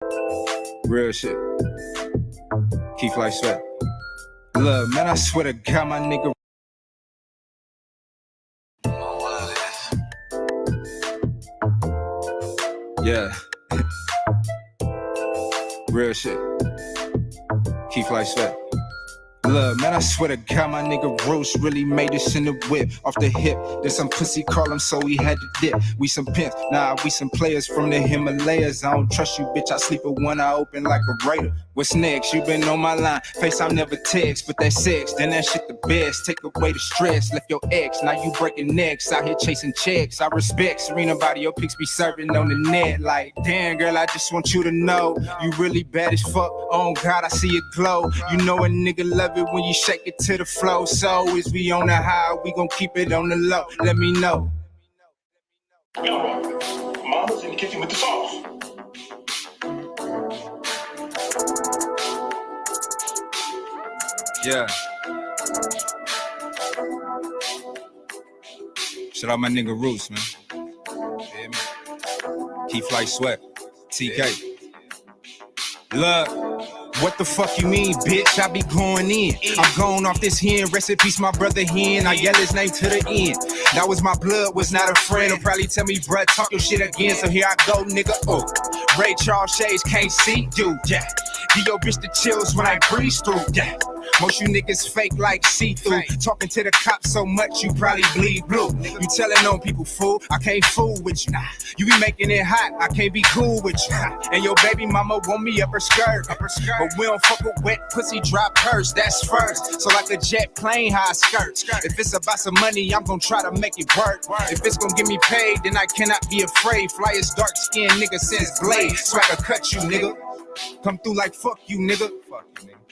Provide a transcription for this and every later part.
Real shit. Keep like sweat. Look, man, I swear to God, my nigga. Yeah. Real shit. Keep like sweat. Look, man, I swear to God, my nigga Roach really made this in the whip. Off the hip, there's some pussy call him, so he had to dip. We some pimps, nah, we some players from the Himalayas. I don't trust you, bitch, I sleep with one eye open like a raider. What's next? You been on my line. Face I never text, but that sex, then that shit the best. Take away the stress, left your ex, now you breaking necks. Out here chasing checks, I respect Serena body, your pics be serving on the net. Like, damn, girl, I just want you to know, you really bad as fuck. Oh God, I see it glow. You know a nigga love it when you shake it to the flow. So is we on the high, we gon' keep it on the low. Let me know. Mama's in the kitchen with the sauce. Yeah. Shout out my nigga Roos, man. Yeah, man. Keep like sweat. TK. Look. What the fuck you mean, bitch? I be going in. I'm going off this hen. Rest in peace, my brother hen. I yell his name to the end. That was my blood, was not a friend. He'll probably tell me, bruh, talk your shit again. So here I go, nigga. Oh, Ray Charles Shades can't see you, yeah. Give your bitch the chills when I breeze through, yeah. Most you niggas fake like see-through. Talking to the cops so much you probably bleed blue. You telling on people, fool, I can't fool with you. You be making it hot, I can't be cool with you. And your baby mama want me up her skirt. But we don't fuck with wet pussy, drop purse, that's first. So like a jet plane, high skirt. If it's about some money, I'm gonna try to make it work. If it's gonna get me paid, then I cannot be afraid. Fly as dark skinned nigga since Blade. Swagger cut you, nigga. Come through like fuck you, nigga.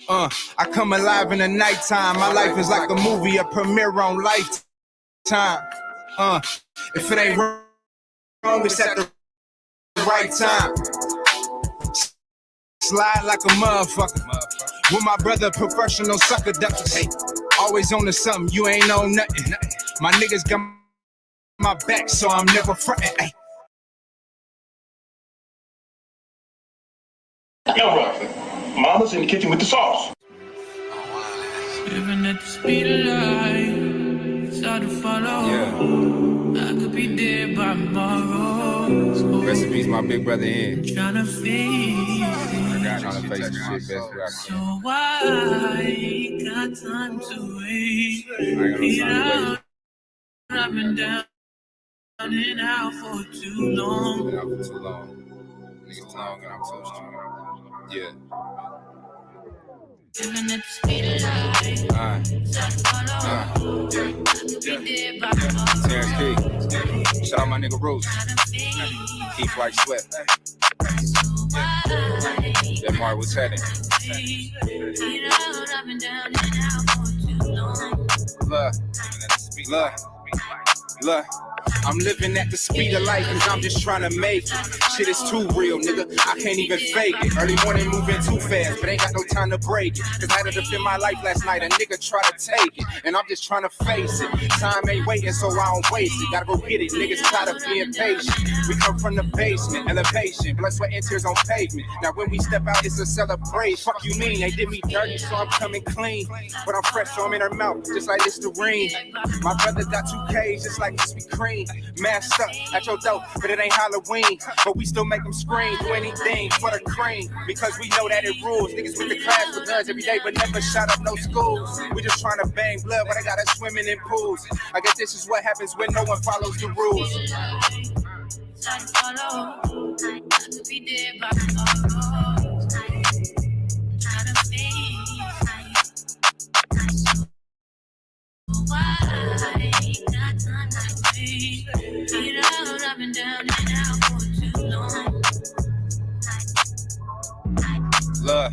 I come alive in the nighttime. My life is like a movie, a premiere on Lifetime. If it ain't wrong, it's at the right time. Slide like a motherfucker. With my brother, professional sucker duckers. Hey, always on to something, you ain't on nothing. My niggas got my back, so I'm never frontin'. Hey. Yo, Rock, Mama's in the kitchen with the sauce. Living at the speed of light, it's hard to follow. Yeah. I could be dead by tomorrow. So Rest in peace, my big brother in. tryna face it. Trying to face the shit best way I So can. I ain't got time to wait. I ain't got no time to I've been down and out for too long. wait. Been out for too long. Niggas long and I'm so strong. Yeah. Living at the speed of light, it's hard to follow. I could be dead by tomorrow. Terrence P. Shout out my nigga Roos. Keep like sweat. That Mark was heading. Look. I'm living at the speed of life cause I'm just trying to make it. Shit is too real, nigga, I can't even fake it. Early morning moving too fast, but ain't got no time to break it. Cause I had to defend my life last night, a nigga try to take it. And I'm just trying to face it. Time ain't waiting, so I don't waste it. Gotta go get it, niggas tired of being patient. We come from the basement, elevation, blood, sweat, and tears on pavement. Now when we step out, it's a celebration. Fuck you mean, they did me dirty, so I'm coming clean. But I'm fresh, so I'm in her mouth, just like Listerine. My brother got 2 Ks, just like Krispy Kreme. Masked up at your door, but it ain't Halloween. But we still make them scream, do anything for the cream. Because we know that it rules. Niggas with the class with guns every day, but never shot up no schools. We just trying to bang blood, but I gotta swimming in pools. I guess this is what happens when no one follows the rules. I've been down and out for too long. Look.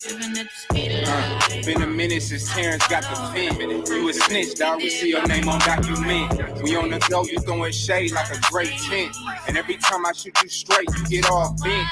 Living at the speed of light. Been a minute since Terrence got the pen. You a snitch, dog. We see your name on document. We on the go, you throwing shade like a great tent. And every time I shoot you straight, you get all bent.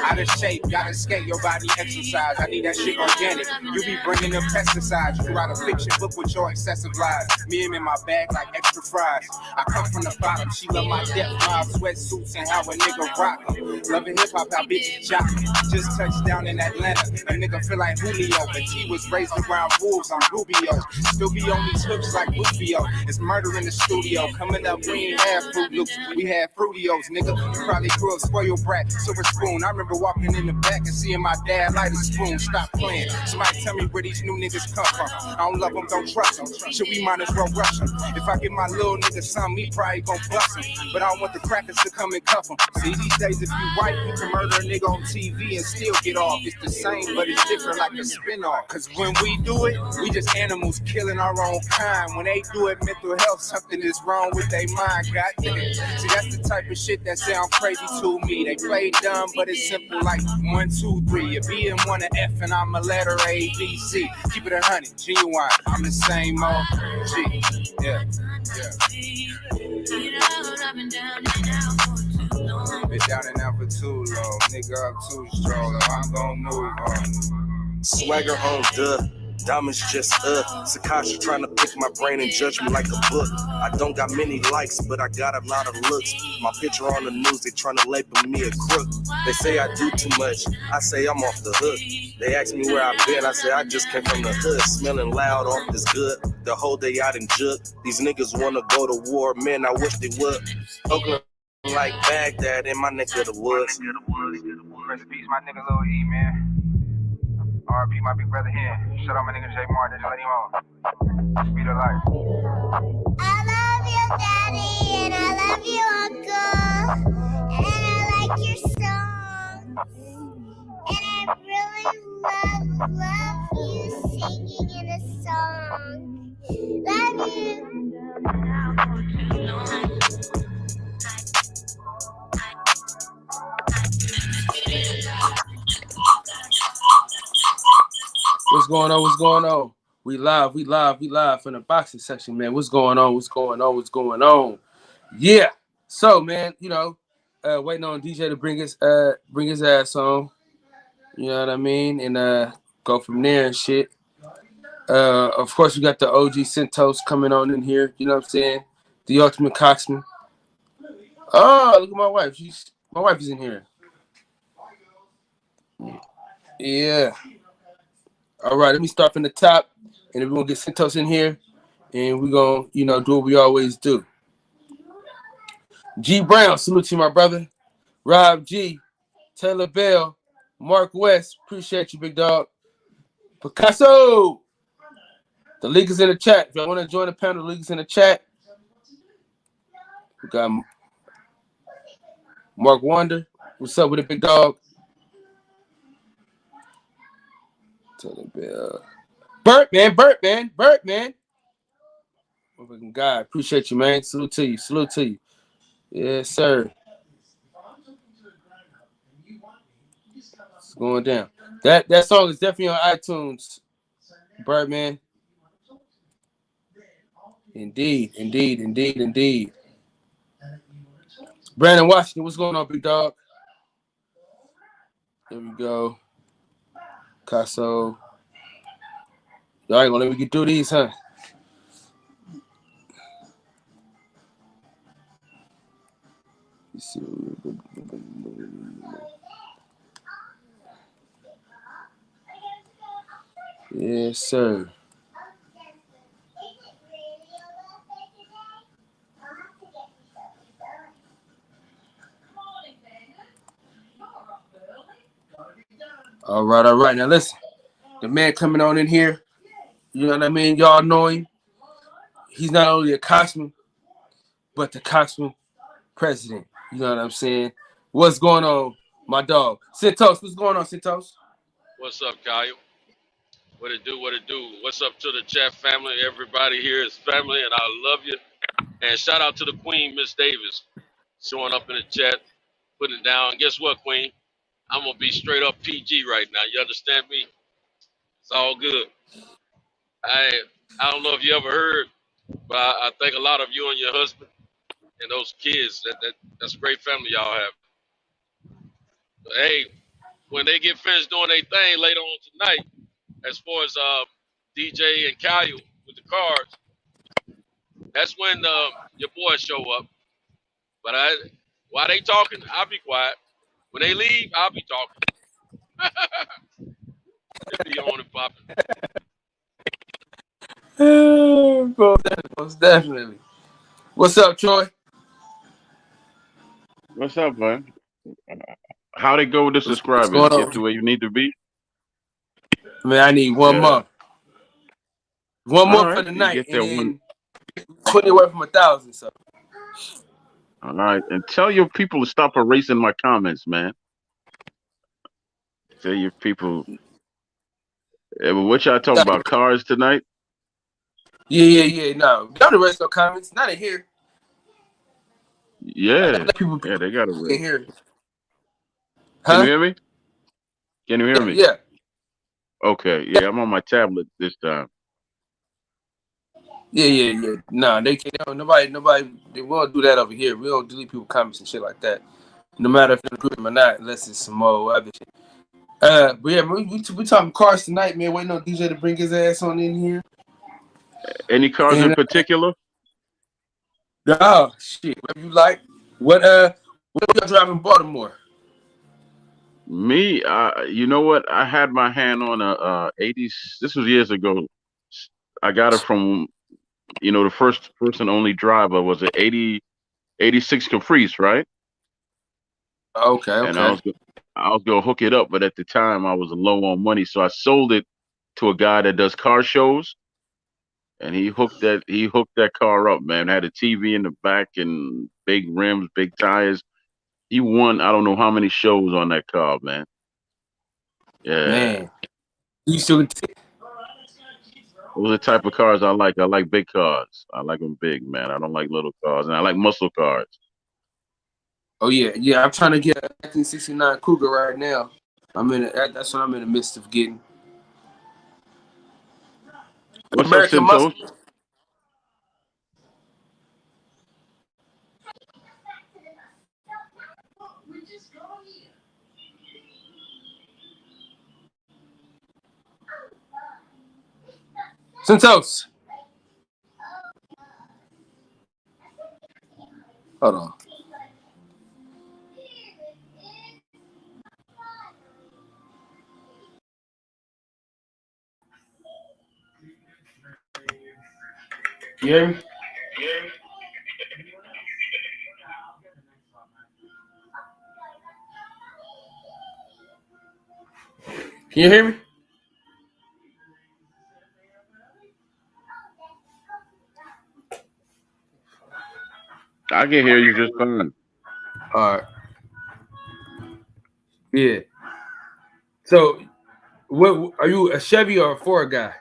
Out of shape, gotta skate your body exercise. I need that shit organic. You be bringing the pesticides. You write a fiction book with your excessive lies. Me and in my bag like extra fries. I come from the bottom. She love my depth mob sweatsuits and how a nigga rock them. Loving hip hop, how bitches jock. Just touched down in Atlanta. A nigga feel like Julio, but he was raised around wolves on Rubio. Still be on these hooks like Rubio. It's murder in the studio. Coming up, we ain't have Fruit Loops, we had Fruitios, nigga. You probably grew up spoiled brat, silver spoon. I remember walking in the back and seeing my dad light a spoon. Stop playing. Somebody tell me where these new niggas come from. I don't love them, don't trust them. Should we might as well rush them? If I give my little nigga some, he probably gon' bust him. But I don't want the crackers to come and cuff him. See, these days, if you white, you can murder a nigga on TV and still get off. It's the same, but it's different like a spin-off. Cause when we do it, we just animals killing our own kind. When they do it, mental health, something is wrong with their mind. Goddamn. See, that's the type of shit that sound crazy to me. They play dumb, but it's simple like 1, 2, 3. A B and one, an F, and I'm a letter A, B, C. Keep it 100, genuine. I'm the same old G. Yeah. Been down and out for too long. Nigga up too strong. I'm gon' move on. Swagger on diamonds just Sakasha trying to pick my brain and judge me like a book. I don't got many likes, but I got a lot of looks. My picture on the news, they trying to label me a crook. They say I do too much, I say I'm off the hook. They ask me where I've been, I say I just came from the hood. Smelling loud off this good, the whole day out in Juk. These niggas wanna go to war, man, I wish they would. Oakland like Baghdad in my neck of the woods. Rest in peace, my nigga Lil E, man. RP, my big brother here. Shout out my nigga J Martin, just let him on. Speed of life. I love you, Daddy, and I love you, Uncle, and I like your songs, and I really love you singing in a song. Love you. What's going on? What's going on? We live from the boxing section, man. What's going on? What's going on? Yeah. So, man, you know, waiting on DJ to bring his ass on. You know what I mean? And go from there and shit. Of course, we got the OG Centos coming on in here. You know what I'm saying? The ultimate coxman. Oh, look at my wife. My wife is in here. Yeah. All right, let me start from the top, and then we're going to get Centos in here, and we're going to, do what we always do. G Brown, salute to you, my brother. Rob G, Taylor Bell, Mark West, appreciate you, big dog. Picasso, the league is in the chat. If y'all want to join the panel, the league is in the chat. We got Mark Wonder. What's up with it, big dog? Taylor Bell. Burt, man. Fucking God, appreciate you, man. Salute to you. Yes, sir. It's going down. That song is definitely on iTunes, Birdman. Indeed. Brandon Washington, what's going on, big dog? There we go. Casso. Y'all ain't gonna let me get through these, huh? Yes, sir. All right. Now listen, the man coming on in here, you know what I mean? Y'all know him. He's not only a Coxman, but the Coxman president. You know what I'm saying? What's going on, my dog? Centos, what's going on, Centos? What's up, Kyle? What it do? What's up to the chat family? Everybody here is family, and I love you. And shout out to the Queen, Miss Davis, showing up in the chat, putting it down. Guess what, Queen? I'm going to be straight up PG right now. You understand me? It's all good. I don't know if you ever heard, but I think a lot of you and your husband and those kids, that's a great family y'all have. But hey, when they get finished doing their thing later on tonight, as far as DJ and Kyle with the cards, that's when your boys show up. But while they talking, I'll be quiet. When they leave, I'll be talking. It be on and popping. Most definitely. What's up, Troy? What's up, man? How'd it go with the What's subscribers? going Get on? to where you need to be? Man, I need one Yeah. more. One All more for right. the You night, get and that one. then 20 away from 1,000. So All right. And tell your people to stop erasing my comments, man. Tell your people. What y'all talking about? Cars tonight? yeah. No, don't erase no comments. Not in here. Yeah. People Yeah, they got to in erase. here. Can you Huh? hear me? Can you hear me? Yeah. Okay. Yeah, I'm on my tablet this time. Yeah. No, they can't. Nobody. They won't do that over here. We don't delete people comments and shit like that. No matter if it's them or not, unless it's some more other shit. But yeah, we talking cars tonight, man. Waiting on DJ to bring his ass on in here. Any cars in And particular? oh shit, whatever you like. What you driving in Baltimore? Me, you know what? I had my hand on a 80s. This was years ago. I got it from, the first person only driver was an 86 Caprice, right? And Okay. I was gonna hook it up, but at the time I was low on money, so I sold it to a guy that does car shows, and he hooked that car up, man. Had a TV in the back and big rims, big tires. He won I don't know how many shows on that car, man. Yeah. Man, you still Those are the type of cars I like. I like big cars. I like them big, man. I don't like little cars, and I like muscle cars. oh yeah. I'm trying to get a 1969 Cougar right now. That's what I'm in the midst of getting. What's up, American Santos? Muscle. Santos. Hold on. You hear me? Can you hear me? I can hear you just fine. All right. Yeah. So, what are you, a Chevy or a Ford guy?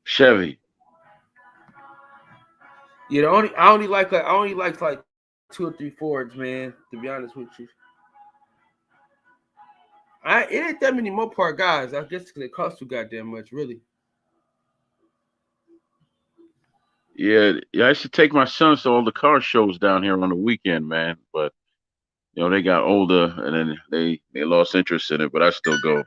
Chevy. Yeah, I only like like 2 or 3 Fords, man. To be honest with you, it ain't that many Mopar guys. I guess because it costs too goddamn much, really. Yeah, I used to take my sons to all the car shows down here on the weekend, man. But they got older and then they lost interest in it. But I still go.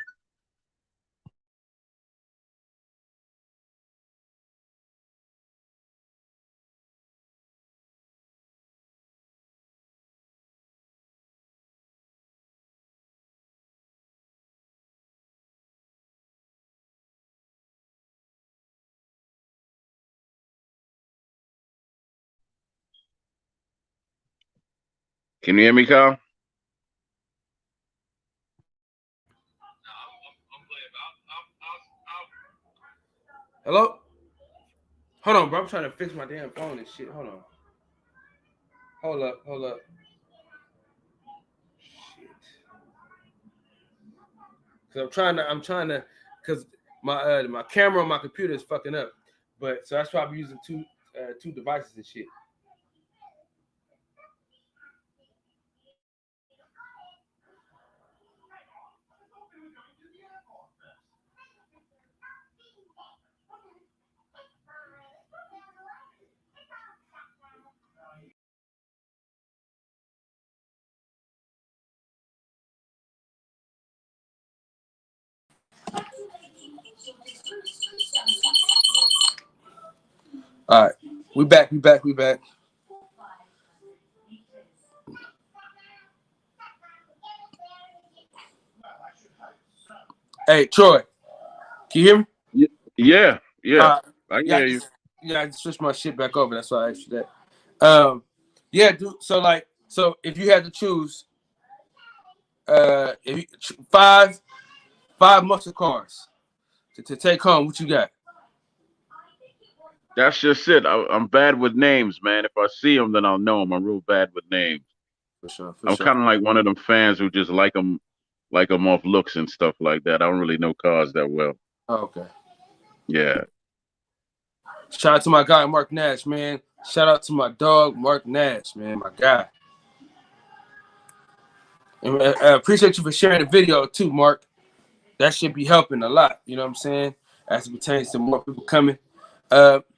Can you hear me, Kyle? Hello? Hold on, bro. I'm trying to fix my damn phone and shit. Hold on. Hold up. Shit. Cause I'm trying to, cause my camera on my computer is fucking up. But so that's why I'm using two devices and shit. All right, we back. Hey, Troy, can you hear me? Yeah, yeah. Uh, I can yeah, hear you. I just switched my shit back over. That's why I asked you that. Yeah, dude. So if you had to choose, if you, five muscle cars to take home, what you got? That's just it. I'm bad with names, man. If I see them, then I'll know them. I'm real bad with names. For sure. I'm kind of like one of them fans who just like them off looks and stuff like that. I don't really know cars that well. Oh, okay. Yeah. Shout out to my guy Mark Nash, man. Shout out to my dog Mark Nash, man, my guy. And I appreciate you for sharing the video too, Mark. That should be helping a lot. You know what I'm saying? As it pertains to more people coming.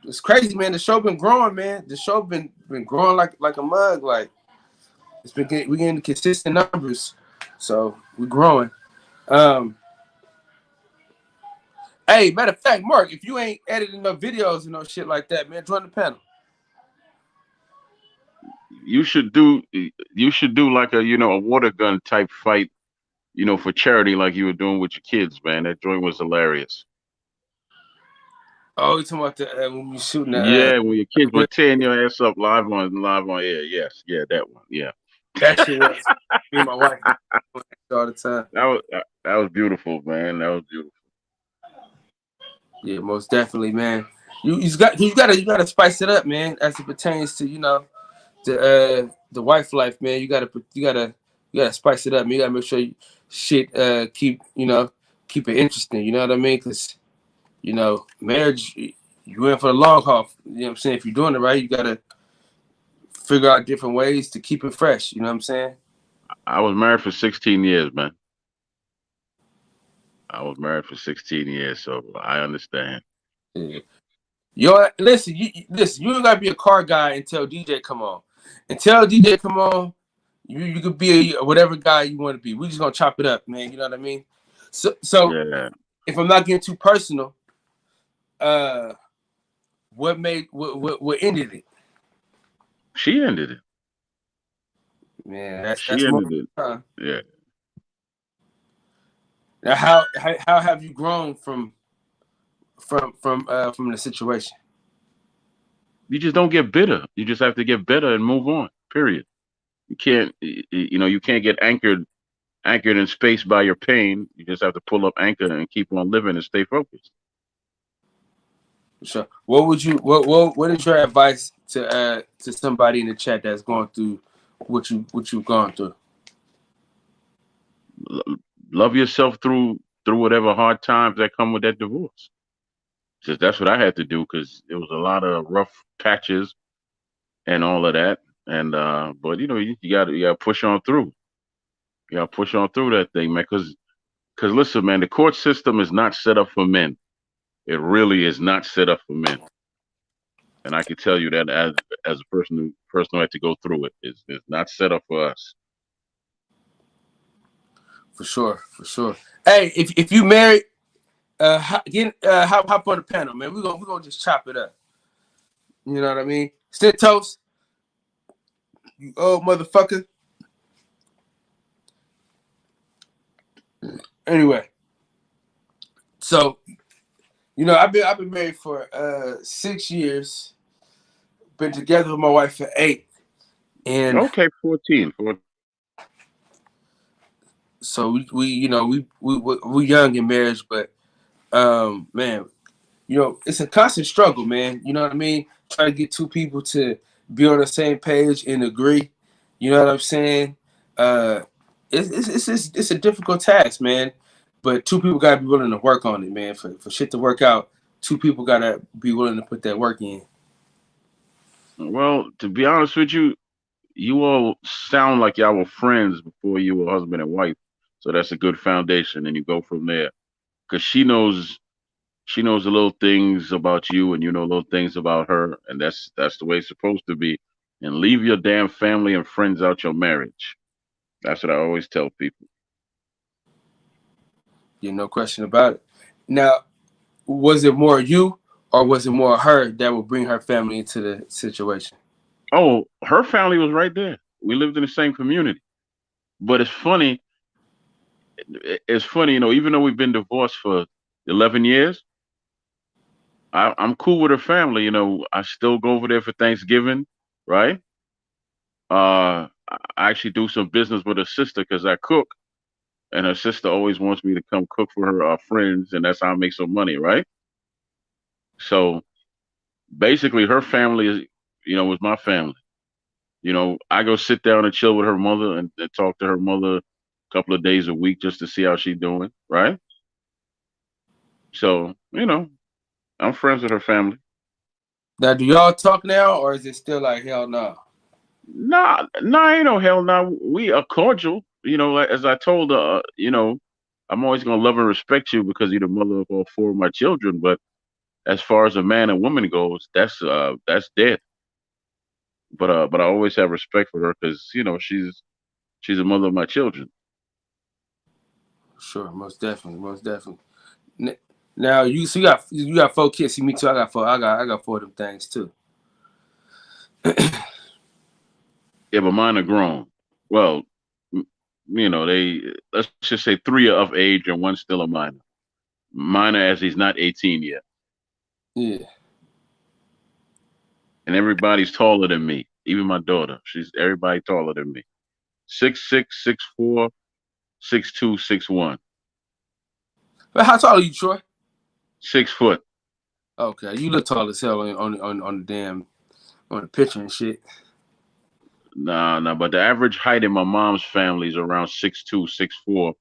It's crazy, man. The show been growing, man. The show been growing like a mug. Like we getting consistent numbers, so we're growing. Hey, matter of fact, Mark, if you ain't editing no videos and no shit like that, man, join the panel. You should do like a water gun type fight, for charity like you were doing with your kids, man. That joint was hilarious. Oh, you talking about the when you shooting the yeah, when your kids were tearing your ass up live on air. Yes, yeah, that one. Yeah. That shit was me and my wife all the time. That was beautiful, man. That was beautiful. Yeah, most definitely, man. You gotta spice it up, man, as it pertains to the wife life, man. You gotta spice it up. Man. You gotta make sure shit keep it interesting. You know what I mean? Because marriage, you in for the long haul. You know what I'm saying? If you're doing it right, you gotta figure out different ways to keep it fresh. You know what I'm saying? I was married for 16 years, man. I was married for 16 years, so I understand. Yeah. Listen, you don't gotta be a car guy until DJ come on. Until DJ come on, you could be whatever guy you want to be. We just gonna chop it up, man. You know what I mean? So yeah. If I'm not getting too personal, what ended it? She ended it. Man, she ended it. Yeah. Now, how have you grown from the situation? You just don't get bitter. You just have to get better and move on. Period. You can't, you can't get anchored in space by your pain. You just have to pull up anchor and keep on living and stay focused. Sure. What is your advice to somebody in the chat that's going through what you've gone through? Love yourself through whatever hard times that come with that divorce. Just that's what I had to do, because it was a lot of rough patches and all of that. And but you gotta push on through. You gotta push on through that thing, man. Because listen, man, the court system is not set up for men. It really is not set up for men. And I can tell you that as a person who had to go through it, it's not set up for us. For sure. Hey, if you married, hop on the panel, man. We're gonna just chop it up. You know what I mean? Sit toast, you old motherfucker. Anyway, so I've been married for 6 years. Been together with my wife for 8. And okay, 14. So we young in marriage, but man, it's a constant struggle, man. You know what I mean? Trying to get two people to be on the same page and agree. You know what I'm saying? It's a difficult task, man. But two people gotta be willing to work on it, man. For shit to work out, two people gotta be willing to put that work in. Well, to be honest with you, you all sound like y'all were friends before you were husband and wife. So that's a good foundation, and you go from there. Because she knows the little things about you, and you know little things about her, and that's the way it's supposed to be. And leave your damn family and friends out your marriage. That's what I always tell people. Yeah, no question about it. Now, was it more you or was it more her that would bring her family into the situation? Oh, her family was right there. We lived in the same community. But it's funny. It's funny, even though we've been divorced for 11 years, I'm cool with her family. I still go over there for Thanksgiving, right? I actually do some business with her sister because I cook, and her sister always wants me to come cook for her friends, and that's how I make some money, right? So basically, her family was my family. I go sit down and chill with her mother and talk to her mother a couple of days a week just to see how she's doing, right? So, I'm friends with her family. Now, do y'all talk now, or is it still like hell no? Nah, ain't no hell no. We are cordial. Like, as I told her, I'm always gonna love and respect you because you're the mother of all four of my children. But as far as a man and woman goes, that's dead. But I always have respect for her because she's the mother of my children. Sure, most definitely. Now you got 4 kids. See, me too. I got 4. I got 4 of them things too. Yeah, but mine are grown. Well, let's just say 3 are of age and 1's still a minor. Minor as he's not 18 yet. Yeah. And everybody's taller than me. Even my daughter. Everybody taller than me. 6'6", 6'4", 6'2", 6'1". But how tall are you, Troy? 6 foot. Okay, you look tall as hell on the damn on the picture and shit. Nah, but the average height in my mom's family is around 6'2", 6'4".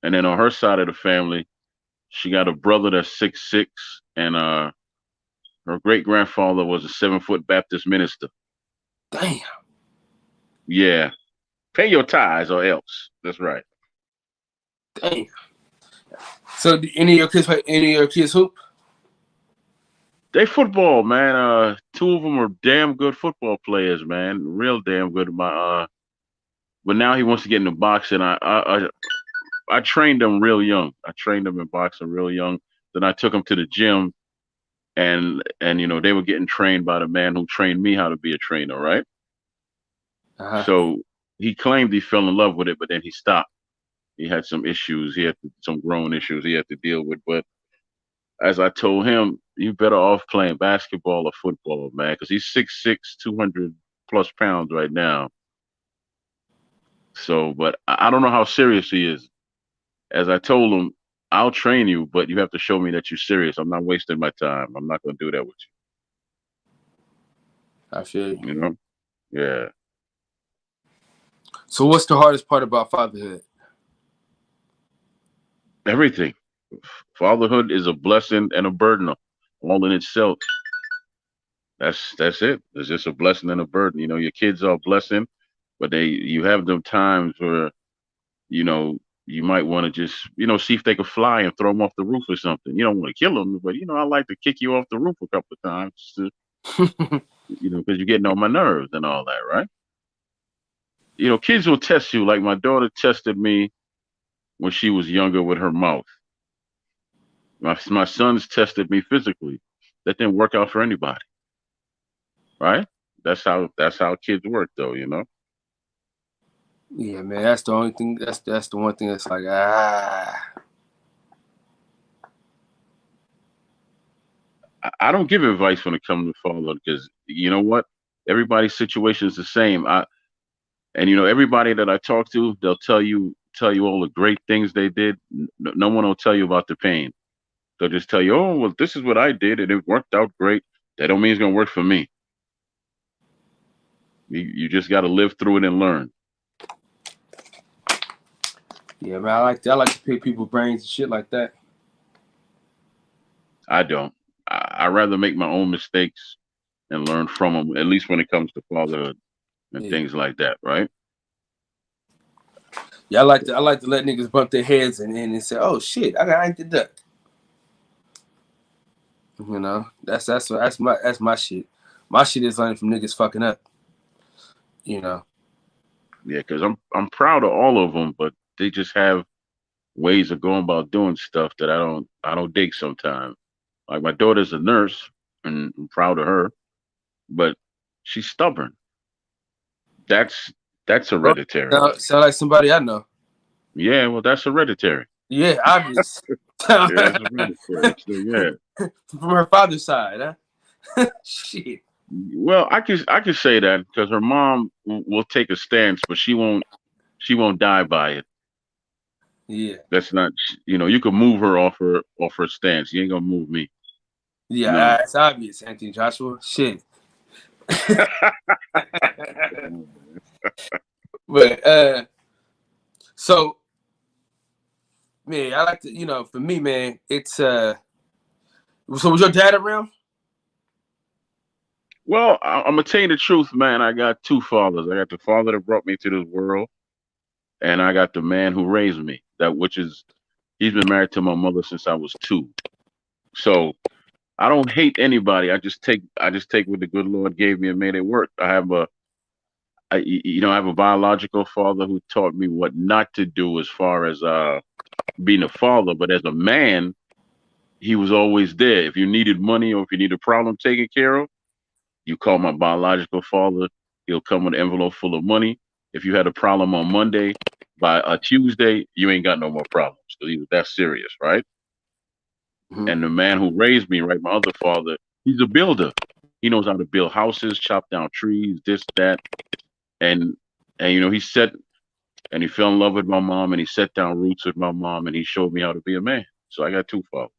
And then on her side of the family, she got a brother that's 6'6", and her great-grandfather was a 7-foot Baptist minister. Damn. Yeah. Pay your tithes or else. That's right. Damn. So any of your kids hoop? They football, man. 2 of them are damn good football players, man. Real damn good. But now he wants to get into boxing. I trained them real young. I trained them in boxing real young. Then I took them to the gym, and they were getting trained by the man who trained me how to be a trainer, right? Uh-huh. So he claimed he fell in love with it, but then he stopped. He had some issues. He had some grown issues he had to deal with. But as I told him, you better off playing basketball or football, man, because he's 6'6", 200 plus pounds right now. So, but I don't know how serious he is. As I told him, I'll train you, but you have to show me that you're serious. I'm not wasting my time. I'm not going to do that with I feel you. you. Yeah. So what's the hardest part about fatherhood? Everything. Fatherhood is a blessing and a burden all in itself. That's it. It's just a blessing and a burden. Your kids are a blessing, but you have them times where, you might want to just, see if they could fly and throw them off the roof or something. You don't want to kill them, but I like to kick you off the roof a couple of times, because you're getting on my nerves and all that, right? Kids will test you. Like my daughter tested me when she was younger with her mouth. My sons tested me physically. That didn't work out for anybody, right? That's how kids work, though. Yeah, man. That's the only thing. That's the one thing that's like I don't give advice when it comes to fatherhood because you know what? Everybody's situation is the same. Everybody that I talk to, they'll tell you all the great things they did. No one will tell you about the pain. They'll just tell you, oh, well, this is what I did and it worked out great. That don't mean it's gonna work for me. You just got to live through it and learn. Yeah, man. I like to pick people's brains and shit like that. I don't. I rather make my own mistakes and learn from them. At least when it comes to fatherhood and things like that, right? Yeah, I like to let niggas bump their heads and say, "Oh shit, I ain't did that." That's my shit. My shit is learning from niggas fucking up. Yeah, because I'm proud of all of them, but they just have ways of going about doing stuff that I don't dig sometimes. Like my daughter's a nurse, and I'm proud of her, but she's stubborn. That's hereditary. Sound like somebody I know. Yeah, well, that's hereditary. Yeah, obvious. Yeah, that's hereditary. So, yeah. From her father's side, huh? Shit. Well, I can say that because her mom will take a stance, but she won't die by it. Yeah. That's not, you can move her off her stance. You ain't gonna move me. Yeah, No. that's obvious, Anthony Joshua. Shit. But so man, I like to, for me, man, it's so was your dad around? Well, I'm gonna tell you the truth, man. I got two fathers. I got the father that brought me to this world, and I got the man who raised me. He's been married to my mother since I was 2. So I don't hate anybody. I just take what the good Lord gave me and made it work. I have a biological father who taught me what not to do as far as being a father, but as a man, he was always there. If you needed money or if you need a problem taken care of, you call my biological father. He'll come with an envelope full of money. If you had a problem on Monday, by a Tuesday, you ain't got no more problems because he was that serious, right? Mm-hmm. And the man who raised me, right, my other father, he's a builder. He knows how to build houses, chop down trees, this, that. And he fell in love with my mom, and he set down roots with my mom, and he showed me how to be a man. So I got two fathers.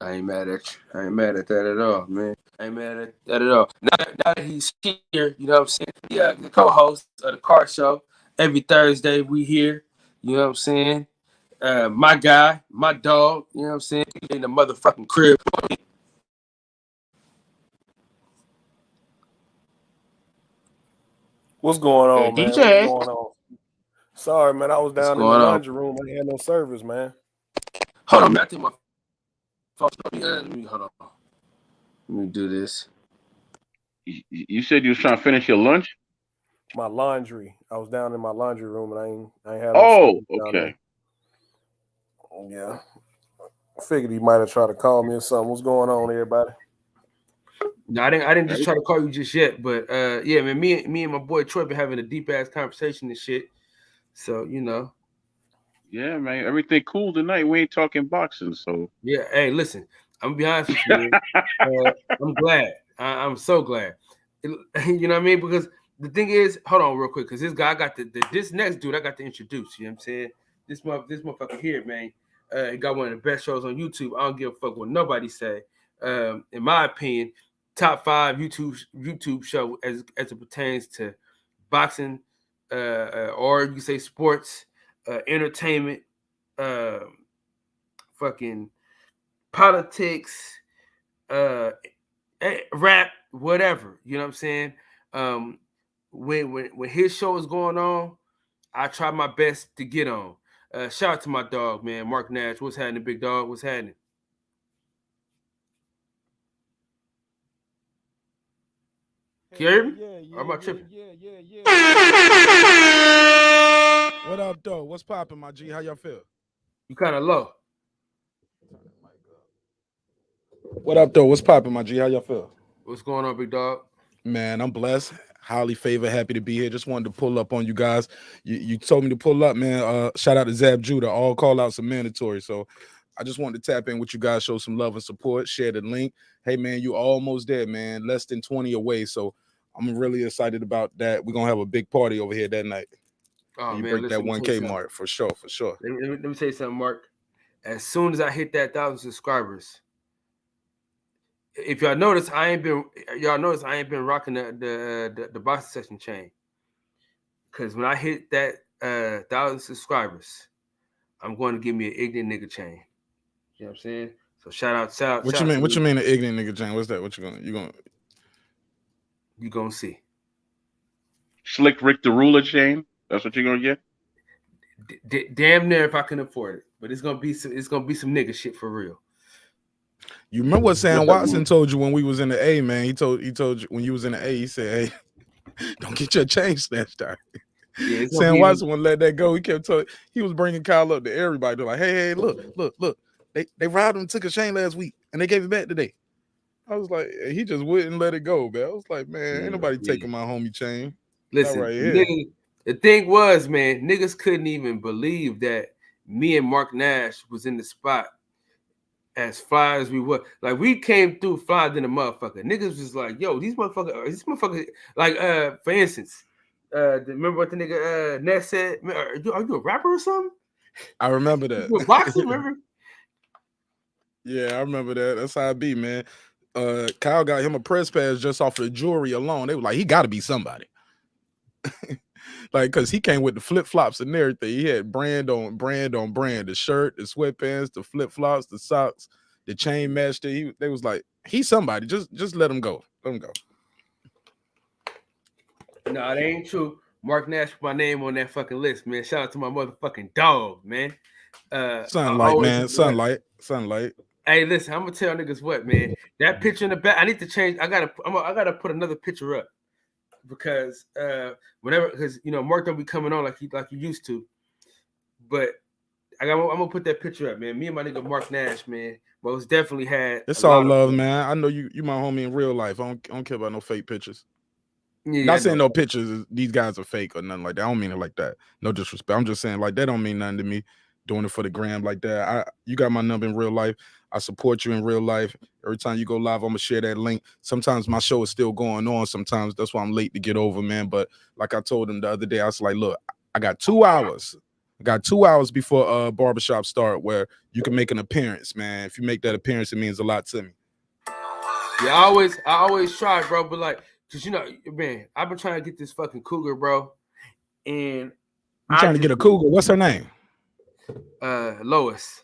I ain't mad at you. I ain't mad at that at all, man. I ain't mad at that at all. Now that he's here, you know what I'm saying? Yeah, the co-host of the car show. Every Thursday we here, you know what I'm saying? My guy, my dog, you know what I'm saying? In the motherfucking crib. What's going on, man? DJ. What's going on? Sorry, man. I was down in the laundry room. I had no service, man. Hold on, man. I think my phone. Let me hold on. Let me do this. You said you was trying to finish your lunch? My laundry. I was down in my laundry room and I ain't had no okay. Yeah. I figured he might have tried to call me or something. What's going on, everybody? No, I didn't just try to call you just yet, but yeah, man, me and my boy Troy been having a deep ass conversation and shit. So, Yeah, man, everything cool tonight. We ain't talking boxing, so yeah. Hey, listen, I'm gonna be honest with you. I'm glad. I'm so glad. You know what I mean? Because the thing is, hold on real quick, because this guy got this next dude I got to introduce. You know what I'm saying? This motherfucker here, man. He got one of the best shows on YouTube. I don't give a fuck what nobody say. In my opinion, top 5 YouTube show as it pertains to boxing, or you say sports, entertainment, fucking politics, rap, whatever. You know what I'm saying? When his show is going on, I try my best to get on. Shout out to my dog, man, Mark Nash. What's happening, big dog? What's happening? Can you hear me? Yeah. Or am I tripping? Yeah. What up, though? What's popping, my G? How y'all feel? You kind of low. What up, though? What's popping, my G? How y'all feel? What's going on, big dog? Man, I'm blessed. Highly favored. Happy to be here. Just wanted to pull up on you guys. You told me to pull up, man. Shout out to Zab Judah. All call outs are mandatory. So I just wanted to tap in with you guys, show some love and support, share the link. Hey, man, you almost there, man. Less than 20 away. So I'm really excited about that. We're going to have a big party over here that night. Oh, and you man, break that 1K mark for sure. Let me tell you something, Mark. As soon as I hit that 1,000 subscribers, if y'all notice, I ain't been rocking the boxing session chain. Because when I hit that 1,000 subscribers, I'm going to give me an ignorant nigga chain. You know what I'm saying? So shout out. What you mean? What you mean an ignorant nigga chain? What's that? What you gonna see? Slick Rick the Ruler chain. That's what you're gonna get. Damn near if I can afford it, but it's gonna be some nigga shit for real. You remember what Sam Watson told you when we was in the A, man? He told you when you was in the A. He said, "Hey, don't get your chain snatched out." Yeah, Sam Watson wouldn't let that go. He kept telling. He was bringing Kyle up to everybody. They're like, "Hey, look. They robbed him and took a chain last week, and they gave it back today. I was like, he just wouldn't let it go, man. I was like, man, ain't nobody taking my homie chain. Listen, right here. nigga, the thing was, man, niggas couldn't even believe that me and Mark Nash was in the spot as fly as we were. Like, we came through fly than a motherfucker. Niggas was like, yo, these motherfuckers, like, for instance, remember what the nigga Nash said? Are you a rapper or something? I remember that. You a boxer, remember? Yeah, I remember that. That's how it be, man. Kyle got him a press pass just off of the jewelry alone. They were like, he got to be somebody. Like, because he came with the flip-flops and everything. He had brand on brand. The shirt, the sweatpants, the flip-flops, the socks, the chain matched it. They was like, he's somebody. Just let him go. Let him go. No, that ain't true. Mark Nash put my name on that fucking list, man. Shout out to my motherfucking dog, man. Sunlight, man. Sunlight. Hey, listen, I'm gonna tell niggas what, man. That picture in the back, I need to change. I gotta put another picture up because because you know Mark don't be coming on like he used to. But I'm gonna put that picture up, man. Me and my nigga Mark Nash, man, most definitely had. It's all love, man. I know you my homie in real life. I don't care about no fake pictures. Yeah, not saying no pictures. These guys are fake or nothing like that. I don't mean it like that. No disrespect. I'm just saying like that don't mean nothing to me. Doing it for the gram like that. You got my number in real life. I support you in real life. Every time you go live, I'm gonna share that link. Sometimes my show is still going on. Sometimes that's why I'm late to get over, man. But like I told him the other day, I was like, look, I got 2 hours. I got 2 hours before barbershop start where you can make an appearance, man. If you make that appearance, it means a lot to me. Yeah, I always try, bro. But like, cause you know, man, I've been trying to get this fucking cougar, bro. And I'm trying to get a cougar. What's her name? Lois.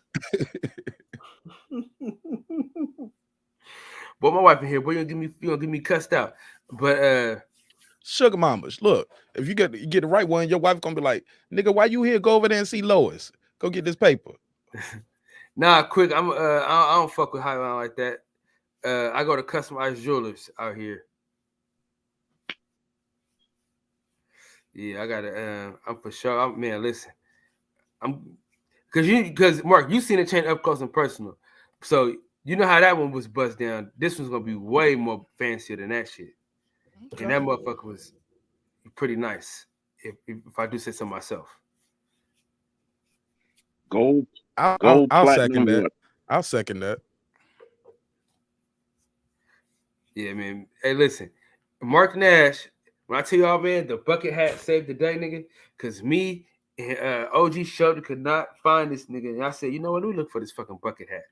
But my wife in here, boy, you gonna get me cussed out. But sugar mamas, look, if you get the right one, your wife gonna be like, nigga, why you here? Go over there and see Lois. Go get this paper. Nah, quick. I don't fuck with Highline like that. I go to Customized Jewelers out here. Yeah, I gotta. I'm for sure. Man, listen, because Mark, you seen the chain up close and personal, so you know how that one was bust down. This one's gonna be way more fancier than that shit, and that motherfucker was pretty nice. If I do say so myself. Gold. I'll second that. I'll second that. Yeah, man. Hey, listen, Mark Nash. When I tell y'all, man, the bucket hat saved the day, nigga. Cause me and OG Shelter could not find this nigga, and I said, you know what? Let me look for this fucking bucket hat.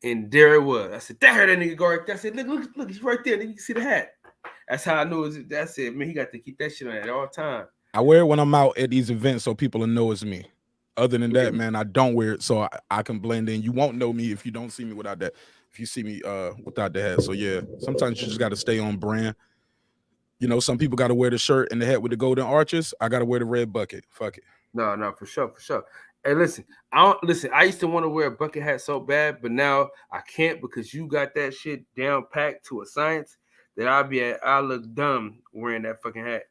And there it was. I said, that nigga go right there. I said, look, he's right there. Nigga, you can see the hat. That's how I knew it was. That's it, man. He got to keep that shit on at all time. I wear it when I'm out at these events so people will know it's me. Other than that, man, I don't wear it so I can blend in. You won't know me if you don't see me without that. If you see me without the hat. So yeah, sometimes you just got to stay on brand. You know, some people got to wear the shirt and the hat with the golden arches. I got to wear the red bucket. Fuck it. No, for sure. Hey, listen. I used to want to wear a bucket hat so bad, but now I can't because you got that shit down packed to a science that I look dumb wearing that fucking hat.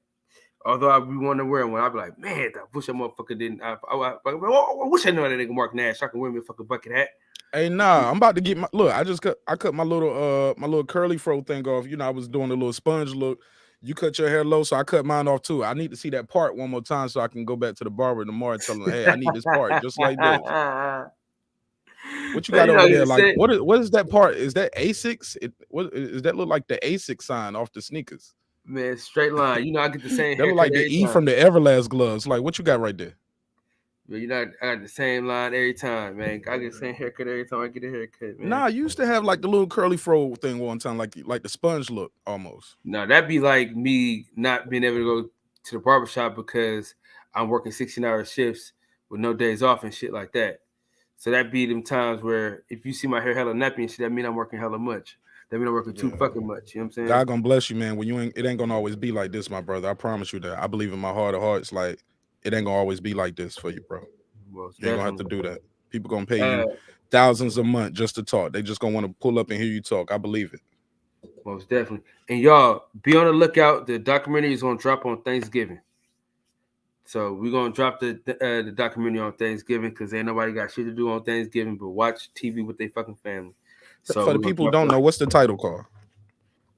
Although I be wanting to wear one, I'd be like, man, I wish that motherfucker didn't. I wish I knew that nigga Mark Nash. So I can wear me a fucking bucket hat. Hey, nah, I'm about to get my look. I cut my little curly fro thing off. You know, I was doing a little sponge look. You cut your hair low, so I cut mine off too. I need to see that part one more time so I can go back to the barber tomorrow and tell him, hey, I need this part just like this. What you got over there? Like, what is that part? Is that ASICs? What does that look like? The ASIC sign off the sneakers? Man, straight line. You know, I get the same. That look like the E from the Everlast gloves. Like, what you got right there? But you know, I got the same line every time, man. I get the same haircut every time I get a haircut, man. Nah, you used to have like the little curly fro thing one time, like the sponge look almost. No, that'd be like me not being able to go to the barbershop because I'm working 16-hour shifts with no days off and shit like that. So that'd be them times where if you see my hair hella nappy and shit, that mean I'm working hella much. That mean I'm working too fucking much. You know what I'm saying? God gonna bless you, man. When it ain't gonna always be like this, my brother. I promise you that. I believe in my heart of hearts, like it ain't gonna always be like this for you, bro. Well, you ain't gonna have to do that. People gonna pay you thousands a month just to talk. They just gonna want to pull up and hear you talk. I believe it. Most definitely. And y'all be on the lookout. The documentary is gonna drop on Thanksgiving. So we're gonna drop the documentary on Thanksgiving because ain't nobody got shit to do on Thanksgiving but watch TV with their fucking family. So for the people who don't know, what's the title called?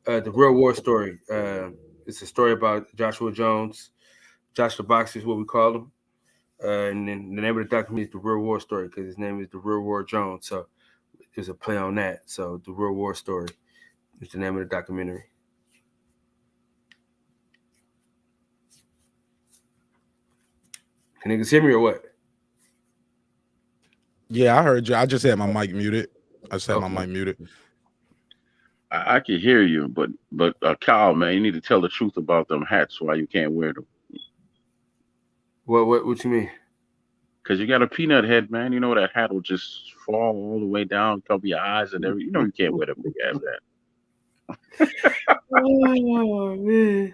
The Real War Story. It's a story about Joshua Jones. Josh the Boxer is what we call him. And then the name of the documentary is The Real War Story because his name is The Real War Jones. So there's a play on that. So The Real War Story is the name of the documentary. Can niggas hear me or what? Yeah, I heard you. I just had my mic muted. My mic muted. I can hear you, but Kyle, man, you need to tell the truth about them hats. Why you can't wear them? What you mean? Because you got a peanut head, man. You know that hat will just fall all the way down, cover your eyes and everything. You know you can't wear that big ass hat. Oh man.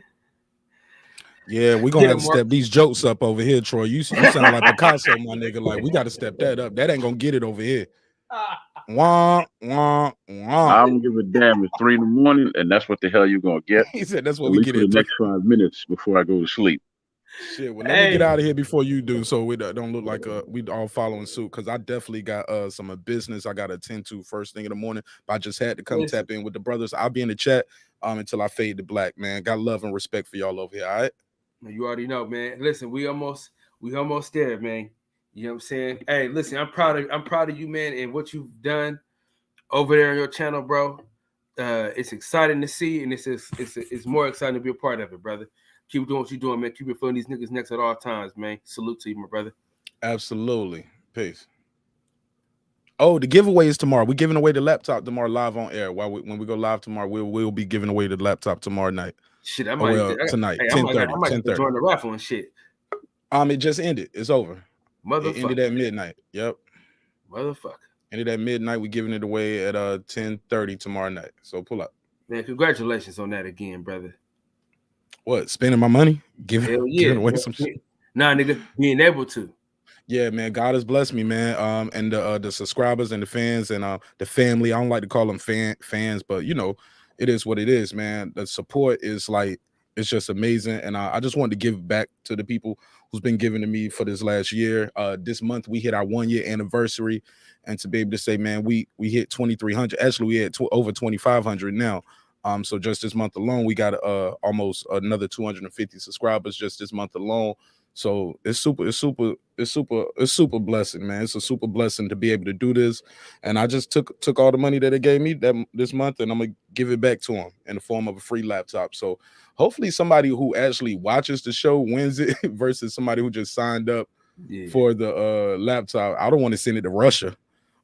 Yeah, we're gonna have to step these jokes up over here, Troy. You sound like Picasso, my nigga. Like, we got to step that up. That ain't gonna get it over here. Wah, wah, wah. I don't give a damn. It's 3 a.m, and that's what the hell you're gonna get. He said that's what at we least get for in the next 5 minutes before I go to sleep. Shit, well, let me get out of here before you do, so we don't look like we all following suit. Because I definitely got some business I got to attend to first thing in the morning. But I just had to come tap in with the brothers. I'll be in the chat until I fade to black, man. Got love and respect for y'all over here. All right. You already know, man. Listen, we almost there, man. You know what I'm saying? Hey, listen, I'm proud of you, man, and what you've done over there on your channel, bro. It's exciting to see, and it's more exciting to be a part of it, brother. Keep doing what you're doing, man. Keep your foot on these niggas' necks at all times, man. Salute to you, my brother. Absolutely. Peace. Oh, the giveaway is tomorrow. We're giving away the laptop tomorrow live on air. When we go live tomorrow, we'll be giving away the laptop tomorrow night. Shit, I might tonight. Hey, 10:30. I might join the raffle and shit. It just ended. It's over. Motherfucker. It ended at midnight. Yep. Motherfucker. Ended at midnight. We're giving it away at 10:30 tomorrow night. So pull up. Man, congratulations on that again, brother. What? Spending my money? Hell yeah. Giving away some shit. Nah, nigga, being able to. Yeah, man, God has blessed me, man. And the subscribers and the fans and the family. I don't like to call them fans, but you know, it is what it is, man. The support is like, it's just amazing. And I just wanted to give back to the people who's been giving to me for this last year. This month we hit our 1-year anniversary, and to be able to say, man, we hit 2,300. Actually, we had over 2,500 now. So just this month alone, we got almost another 250 subscribers just this month alone. So it's super blessing, man. It's a super blessing to be able to do this. And I just took all the money that they gave me this month, and I'm gonna give it back to them in the form of a free laptop. So hopefully somebody who actually watches the show wins it versus somebody who just signed up for the laptop. I don't want to send it to Russia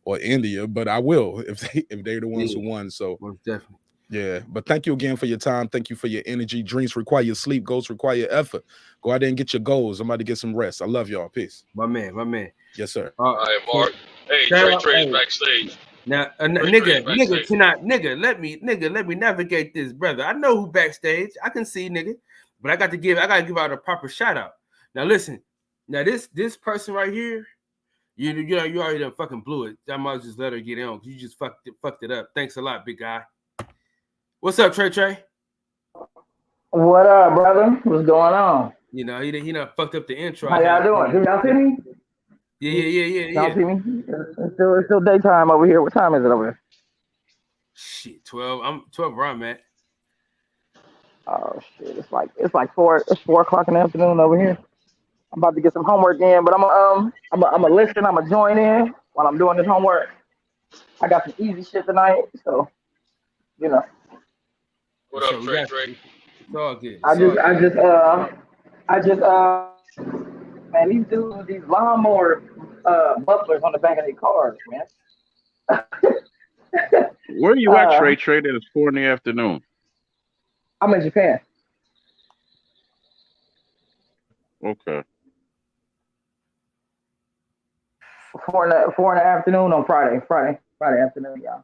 or India, but I will if they're the ones who won. So most definitely. Yeah, but thank you again for your time. Thank you for your energy. Dreams require sleep. Goals require effort. Go out there and get your goals. I'm about to get some rest. I love y'all. Peace. My man. Yes, sir. All right, Mark. Hey, Trey's backstage. Now, nigga, let me navigate this, brother. I know who backstage. I can see, nigga, but I gotta give out a proper shout out. Now, listen. Now, this person right here, you already done fucking blew it. I might just let her get on because you just fucked it up. Thanks a lot, big guy. What's up, Trey? What up, brother? What's going on? You know, he done fucked up the intro. How y'all doing? Do y'all see me? Yeah. Y'all see me? It's still daytime over here. What time is it over here? Shit, 12. I'm 12 where I'm at. Oh shit! It's like 4 o'clock in the afternoon over here. I'm about to get some homework in, but I'm a listen. I'm a join in while I'm doing this homework. I got some easy shit tonight, so you know. What up, Trey? It's all good. I just man, these dudes with these lawnmower mufflers on the back of their cars, man. Where are you at, Trey? That it's 4 in the afternoon. I'm in Japan. Okay. 4 in the afternoon on Friday afternoon, y'all.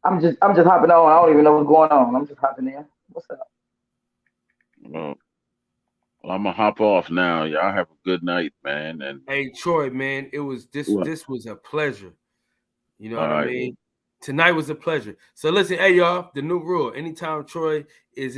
I'm just hopping on. I don't even know what's going on. I'm just hopping in. What's up? Well, I'm gonna hop off now. Y'all have a good night, man. And hey, Troy, man, this was a pleasure. You know what I mean? Right. Tonight was a pleasure. So listen, hey y'all, the new rule: anytime Troy is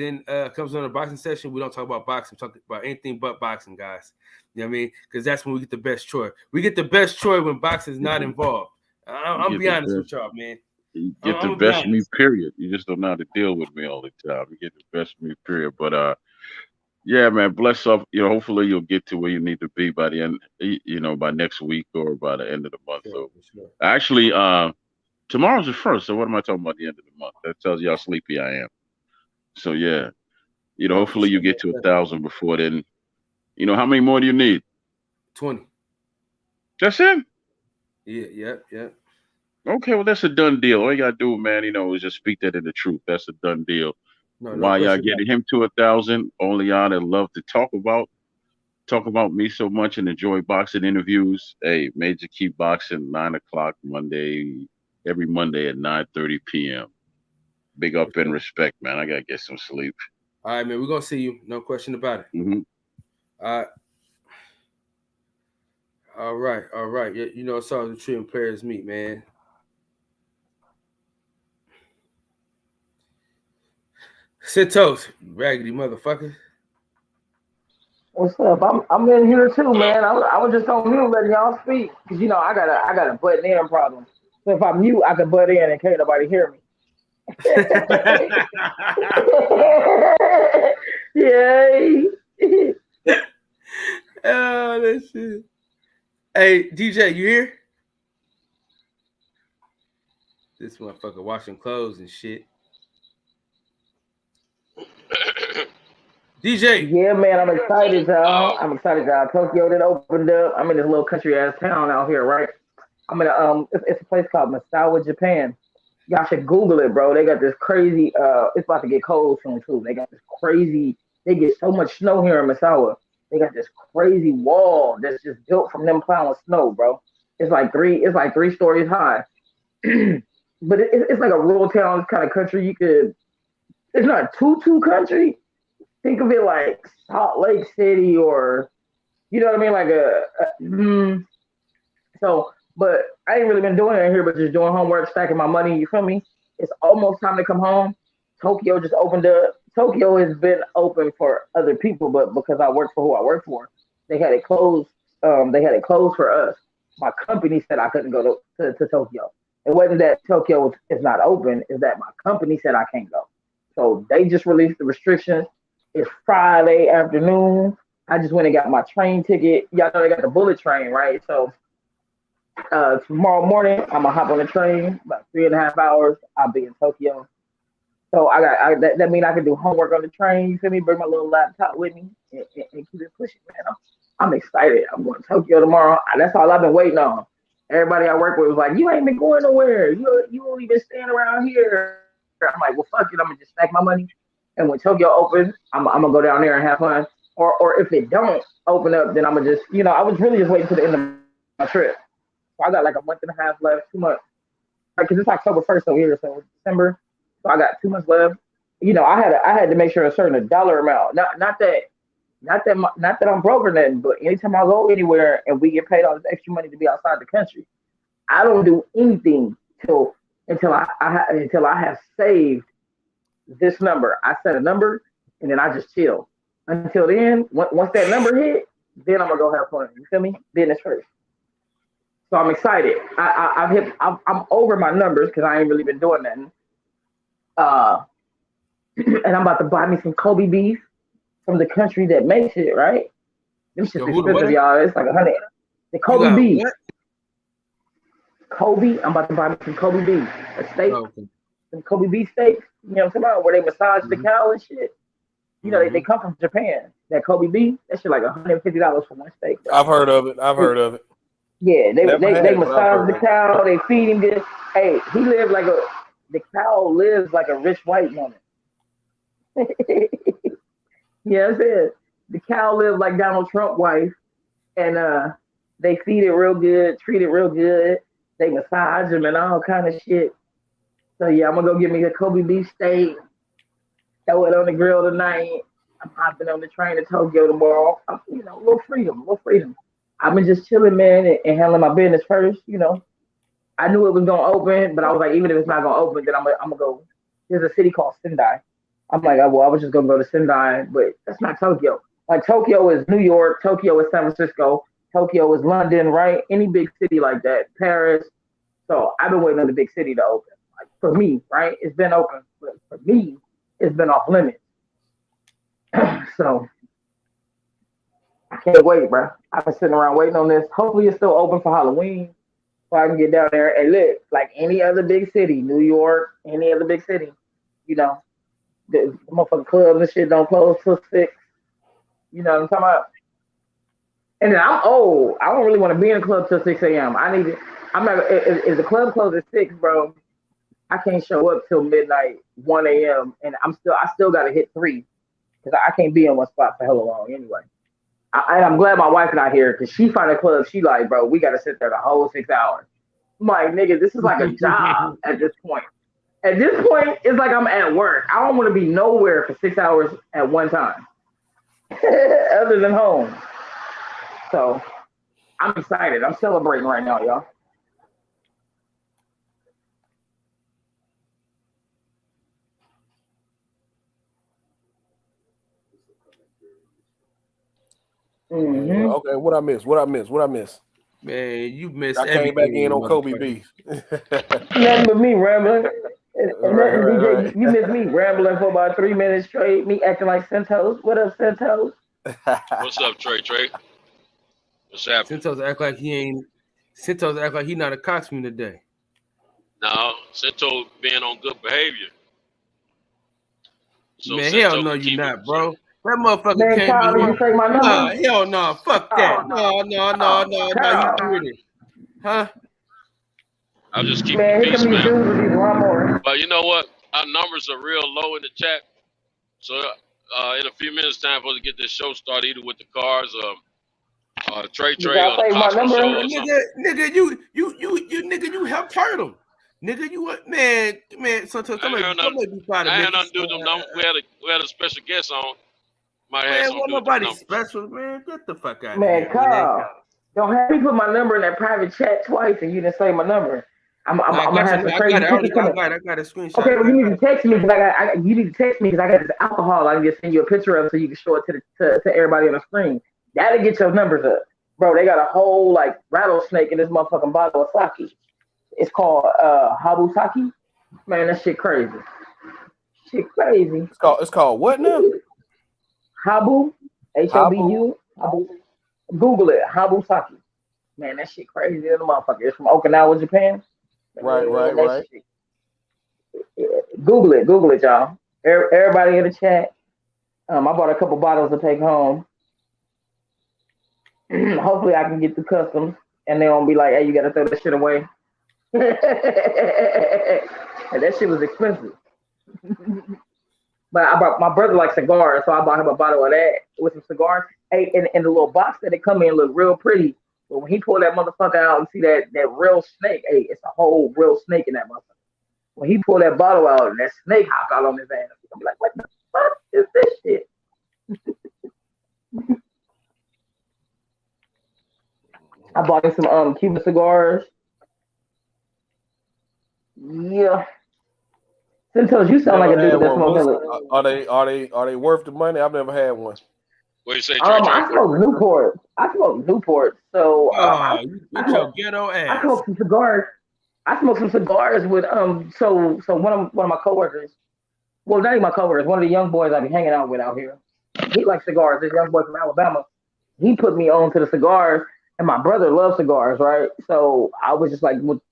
comes on a boxing session, we don't talk about boxing. We talk about anything but boxing, guys. You know what I mean? Because that's when we get the best Troy. We get the best Troy when boxing is not involved. I'm be honest with y'all, man. You get the best of me, period. You just don't know how to deal with me all the time. You get the best of me, period. But yeah, man, bless up. Hopefully you'll get to where you need to be by the end, by next week or by the end of the month. Sure. Actually, tomorrow's the 1st. So what am I talking about the end of the month? That tells you how sleepy I am. So yeah, hopefully you get to 1,000 before then. How many more do you need? 20. That's it? Yeah. Okay, well, that's a done deal. All you gotta do, man, is just speak that in the truth. That's a done deal. Why y'all getting him to 1,000? Only y'all that love to talk about me so much and enjoy boxing interviews. Hey, Major Key Boxing, 9 o'clock every Monday at 9:30 p.m. Big up and respect, man. I gotta get some sleep. All right, man. We're gonna see you. No question about it. Mm-hmm. All right. It's all the tree and players meet, man. Sit toast, raggedy motherfucker. What's up? I'm in here too, man. I was just on mute letting y'all speak because I got a butt in problem. So if I mute, I can butt in and can't nobody hear me. Yay! Oh, that shit. Hey, DJ, you here? This motherfucker washing clothes and shit. DJ. Yeah, man, I'm excited, y'all. Tokyo that opened up. I'm in this little country ass town out here, right? I'm in it's a place called Misawa, Japan. Y'all should Google it, bro. They got this crazy. It's about to get cold soon too. They got this crazy. They get so much snow here in Misawa. They got this crazy wall that's just built from them plowing snow, bro. It's like three stories high. But it's like a rural town. It's kind of country. It's not too country. Think of it like Salt Lake City or, you know what I mean? Like but I ain't really been doing it here, but just doing homework, stacking my money. You feel me? It's almost time to come home. Tokyo just opened up. Tokyo has been open for other people, but because I work for who I work for, they had it closed. They had it closed for us. My company said I couldn't go to Tokyo. It wasn't that Tokyo is not open. It's that my company said I can't go. So they just released the restrictions. It's Friday afternoon. I just went and got my train ticket. Y'all know they got the bullet train, right? So tomorrow morning, I'm gonna hop on the train. About 3.5 hours, I'll be in Tokyo. So that means I can do homework on the train. You feel me? Bring my little laptop with me and keep it pushing, man. I'm excited. I'm going to Tokyo tomorrow. That's all I've been waiting on. Everybody I work with was like, "You ain't been going nowhere. You only been staying around here." I'm like, "Well, fuck it. I'm gonna just stack my money." And when Tokyo opens, I'm gonna go down there and have fun. Or if it don't open up, then I'm gonna just, I was really just waiting to the end of my trip. So I got like a month and a half left, 2 months. Because it's October 1st over here, so it's December. So I got 2 months left. I had to make sure a certain dollar amount. Not that I'm broke or nothing, but anytime I go anywhere and we get paid all this extra money to be outside the country, I don't do anything until I have saved this number. I set a number and then I just chill. Until then, once that number hit, then I'm gonna go have fun. You feel me? Business first. So I'm excited. I'm over my numbers because I ain't really been doing nothing. And I'm about to buy me some Kobe beef from the country that makes it, right? Them shit's expensive, y'all. It's like 100. The Kobe beef. What? Kobe. I'm about to buy me some Kobe beef. A steak. Oh, okay. Some Kobe beef steaks. You know what I'm talking about? Where they massage the cow and shit. They come from Japan. That Kobe beef, that shit like $150 for one steak. Bro. I've heard of it. Yeah, they massage the cow. They feed him good. Hey, the cow lives like a rich white woman. Yeah, that's it. The cow lives like Donald Trump's wife, and they feed it real good, treat it real good. They massage him and all kind of shit. So yeah, I'm gonna go get me a Kobe beef steak. Throw it on the grill tonight. I'm hopping on the train to Tokyo tomorrow. A little freedom. I've been just chilling, man, and handling my business first. I knew it was gonna open, but I was like, even if it's not gonna open, then I'm gonna go. There's a city called Sendai. I'm like, well, I was just gonna go to Sendai, but that's not Tokyo. Like Tokyo is New York, Tokyo is San Francisco, Tokyo is London, right? Any big city like that, Paris. So I've been waiting on the big city to open. Like for me, right? It's been open, but for me, it's been off limits. So I can't wait, bro. I've been sitting around waiting on this. Hopefully, it's still open for Halloween, so I can get down there and look like any other big city, New York, any other big city. You know, the motherfucking clubs and shit don't close till 6. You know what I'm talking about? And then I'm old. I don't really want to be in a club till 6 a.m. I need to. I'm not. If the club closes at 6, bro, I can't show up till midnight, 1 a.m. And I still got to hit 3 because I can't be in one spot for hella long anyway. I'm glad my wife not here because she find a club. She like, bro, we got to sit there the whole 6 hours. I'm like, nigga, this is like a job at this point. At this point, it's like I'm at work. I don't want to be nowhere for 6 hours at one time, other than home. So I'm excited. I'm celebrating right now, y'all. Mm-hmm. Okay, what I miss? Man, you missed I came back in on Kobe B. Nothing but me rambling. And DJ, you missed me rambling for about 3 minutes straight. Me acting like Santos. What up, Santos? What's up, Trey? What's happening? Santos act like he not a coxman today. No, Santos being on good behavior. So Man, Santos hell no, you keep not, it. bro. That motherfucker Man, can't Kyle, be. did you take my number? Nah, hell no, fuck that. No, you doing it, huh? I'll just keep Man, the here peace, come these dudes man. with these lawnmowers. But you know what? Our numbers are real low in the chat. So in a few minutes time for us to get this show started, either with the cars or Trey You or gotta the take my Costco number. show or something. Nigga, you helped hurt him. Nigga, you what? Man. Somebody be proud of I me. had nothing to do with them numbers. We had a special guest on. Might have Man, something what to do with them nobody numbers. special, man. Get the fuck out of Man, here, Kyle, don't have me put my number in that private chat twice and you didn't say my number. I'm gonna have some crazy people coming. I got a screenshot. Okay, well, you need to text me because you need to text me because I got this alcohol. I can just send you a picture of so you can show it to everybody on the screen. That'll get your numbers up, bro. They got a whole like rattlesnake in this motherfucking bottle of sake. It's called Habu Sake. Man, that shit crazy. Shit crazy. It's called what now? Habu, H-O-B-U. Habu. Google it, Habu Sake. Man, that shit crazy as a motherfucker. It's from Okinawa, Japan. Right. Shit. Google it, y'all. Everybody in the chat. I bought a couple bottles to take home. Hopefully, I can get the customs, and they won't be like, "Hey, you gotta throw that shit away." And that shit was expensive. But my brother likes cigars, so I bought him a bottle of that with some cigars. Hey, and the little box that it come in look real pretty. But when he pulled that motherfucker out and see that real snake, hey, it's a whole real snake in that motherfucker. When he pulled that bottle out and that snake hopped out on his ass, I'm like, what the fuck is this shit? I bought him some Cuban cigars. Yeah. Santos, you sound like a dude that smokes. Are they worth the money? I've never had one. What do you say, Trey? I smoke Newport. So you get your ghetto ass. I smoke some cigars. With So one of my coworkers. Well, not even my coworkers. One of the young boys I be hanging out with out here. He likes cigars. This young boy from Alabama. He put me on to the cigars, and my brother loves cigars, right? So I was just like, well,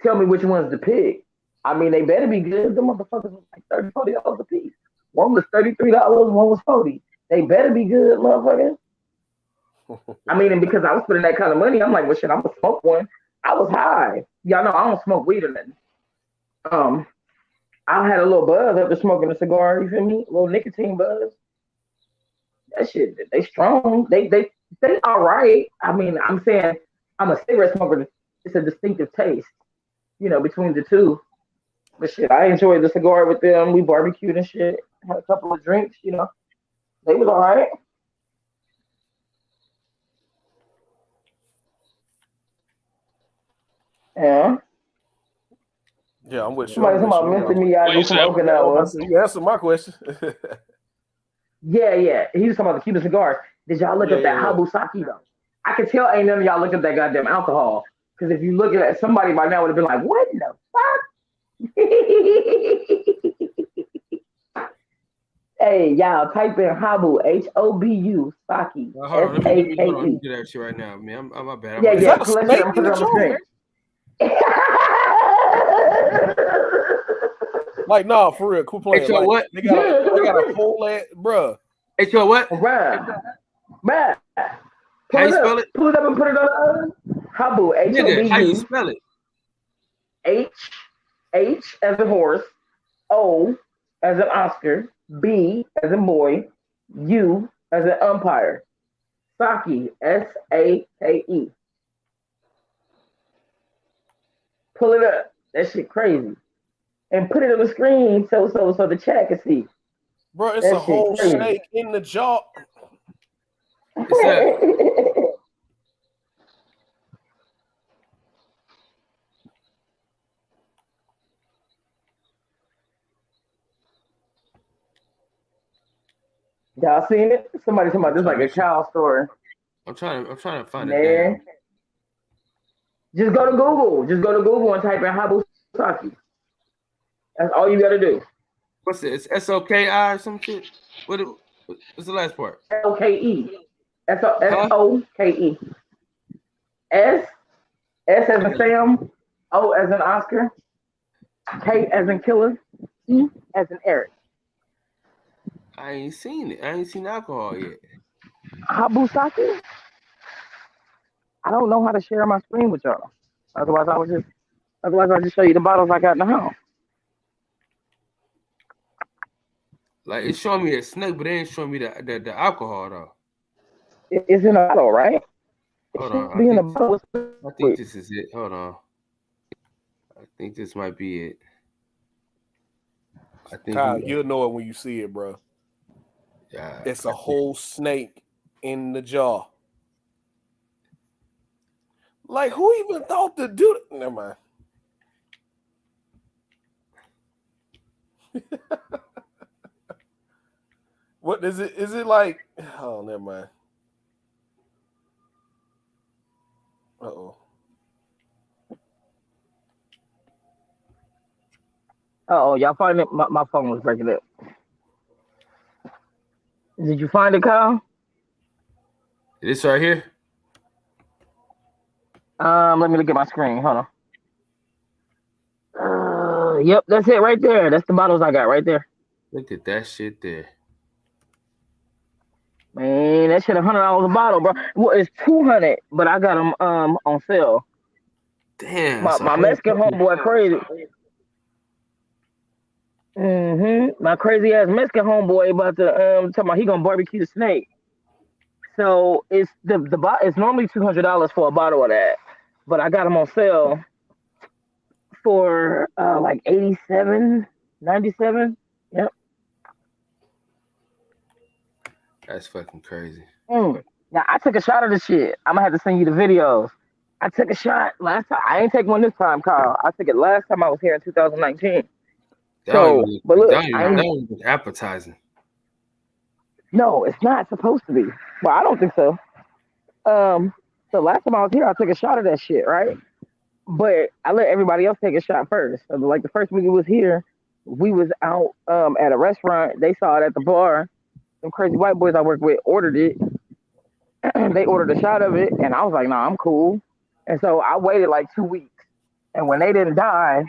tell me which ones to pick. I mean, they better be good. The motherfuckers was like $30, $40 a piece. One was $33, one was $40. They better be good, motherfucker. I mean, and because I was spending that kind of money, I'm like, well, shit, I'm gonna smoke one. I was high. Y'all know I don't smoke weed or nothing. I had a little buzz after smoking a cigar. You feel me? A little nicotine buzz. That shit, they strong. They all right. I mean, I'm saying I'm a cigarette smoker. It's a distinctive taste, between the two. But shit, I enjoyed the cigar with them. We barbecued and shit. Had a couple of drinks, They was all right. Yeah. Yeah, I'm with you. Somebody's missing me out of smoking that one. You answered my question. Yeah. He was talking about the Cuban cigars. Did y'all look Yeah, at that yeah, yeah. Habusaki though? I could tell ain't none of y'all looked at that goddamn alcohol. Because if you look at it, somebody by now would have been like, what the fuck? Hey, y'all type in Habu, Hobu, Saki, Hold on, let me Sake. do that shit right now, man. I'm my bad. Yeah, Is pull that that shit a up and snake put in it the on the jar? screen. Like, nah, for real, quit playing. H.O. Like, what? they got a whole ass, bruh. H.O. what? Bruh. How you spell it? Pull it up and put it on Habu, Nigga, how you Hobu, spell it? H as in horse, O as in Oscar, B as in boy, U as in umpire. Sake, Sake. Pull it up. That shit crazy. And put it on the screen so the chat can see. Bro, it's That a shit whole crazy. snake in the jar. It's that. Y'all seen it? Somebody talking about this like a cow story. I'm trying to find it. Man. Just go to Google. Just go to Google and type in Habusaki. That's all you gotta do. What's it? It's S-O-K-I or some shit? What's the last part? L-K-E. S-O-K-E. S as in Sam, O as in Oscar, K as in killer, E as in Eric. I ain't seen it. I ain't seen alcohol yet. Habusaki? I don't know how to share my screen with y'all. Otherwise I'll just show you the bottles I got in the house. Like it's showing me a snake, but it ain't showing me the alcohol though. It's in a bottle, right? Hold on. I think this is it. Hold on. I think this might be it. I think Kyle, you'll know it when you see it, bro. Yeah, it's a whole snake in the jar. Like, who even thought to do that? Never mind. What is it? Is it like? Oh, never mind. Uh-oh. Oh, y'all find it? My phone was breaking up. Did you find it, Kyle? This right here? Let me look at my screen. Hold on. Yep, that's it right there. That's the bottles I got right there. Look at that shit there. Man, that shit $100 a bottle, bro. Well, it's 200, but I got them on sale. Damn, my Mexican homeboy crazy. My crazy ass Mexican homeboy about to talking about he gonna barbecue the snake. So it's it's normally $200 for a bottle of that, but I got them on sale for like $87.97. Yep. That's fucking crazy. Now I took a shot of this shit. I'm gonna have to send you the videos. I took a shot last time. I ain't take one this time, Carl. I took it last time I was here in 2019. But look, that was appetizing. No, it's not supposed to be. Well, I don't think so. So last time I was here, I took a shot of that shit, right? But I let everybody else take a shot first. So like the first week it was here, we was out at a restaurant. They saw it at the bar. Some crazy white boys I work with ordered it. They ordered a shot of it, and I was like, nah, I'm cool. And so I waited like 2 weeks. And when they didn't die,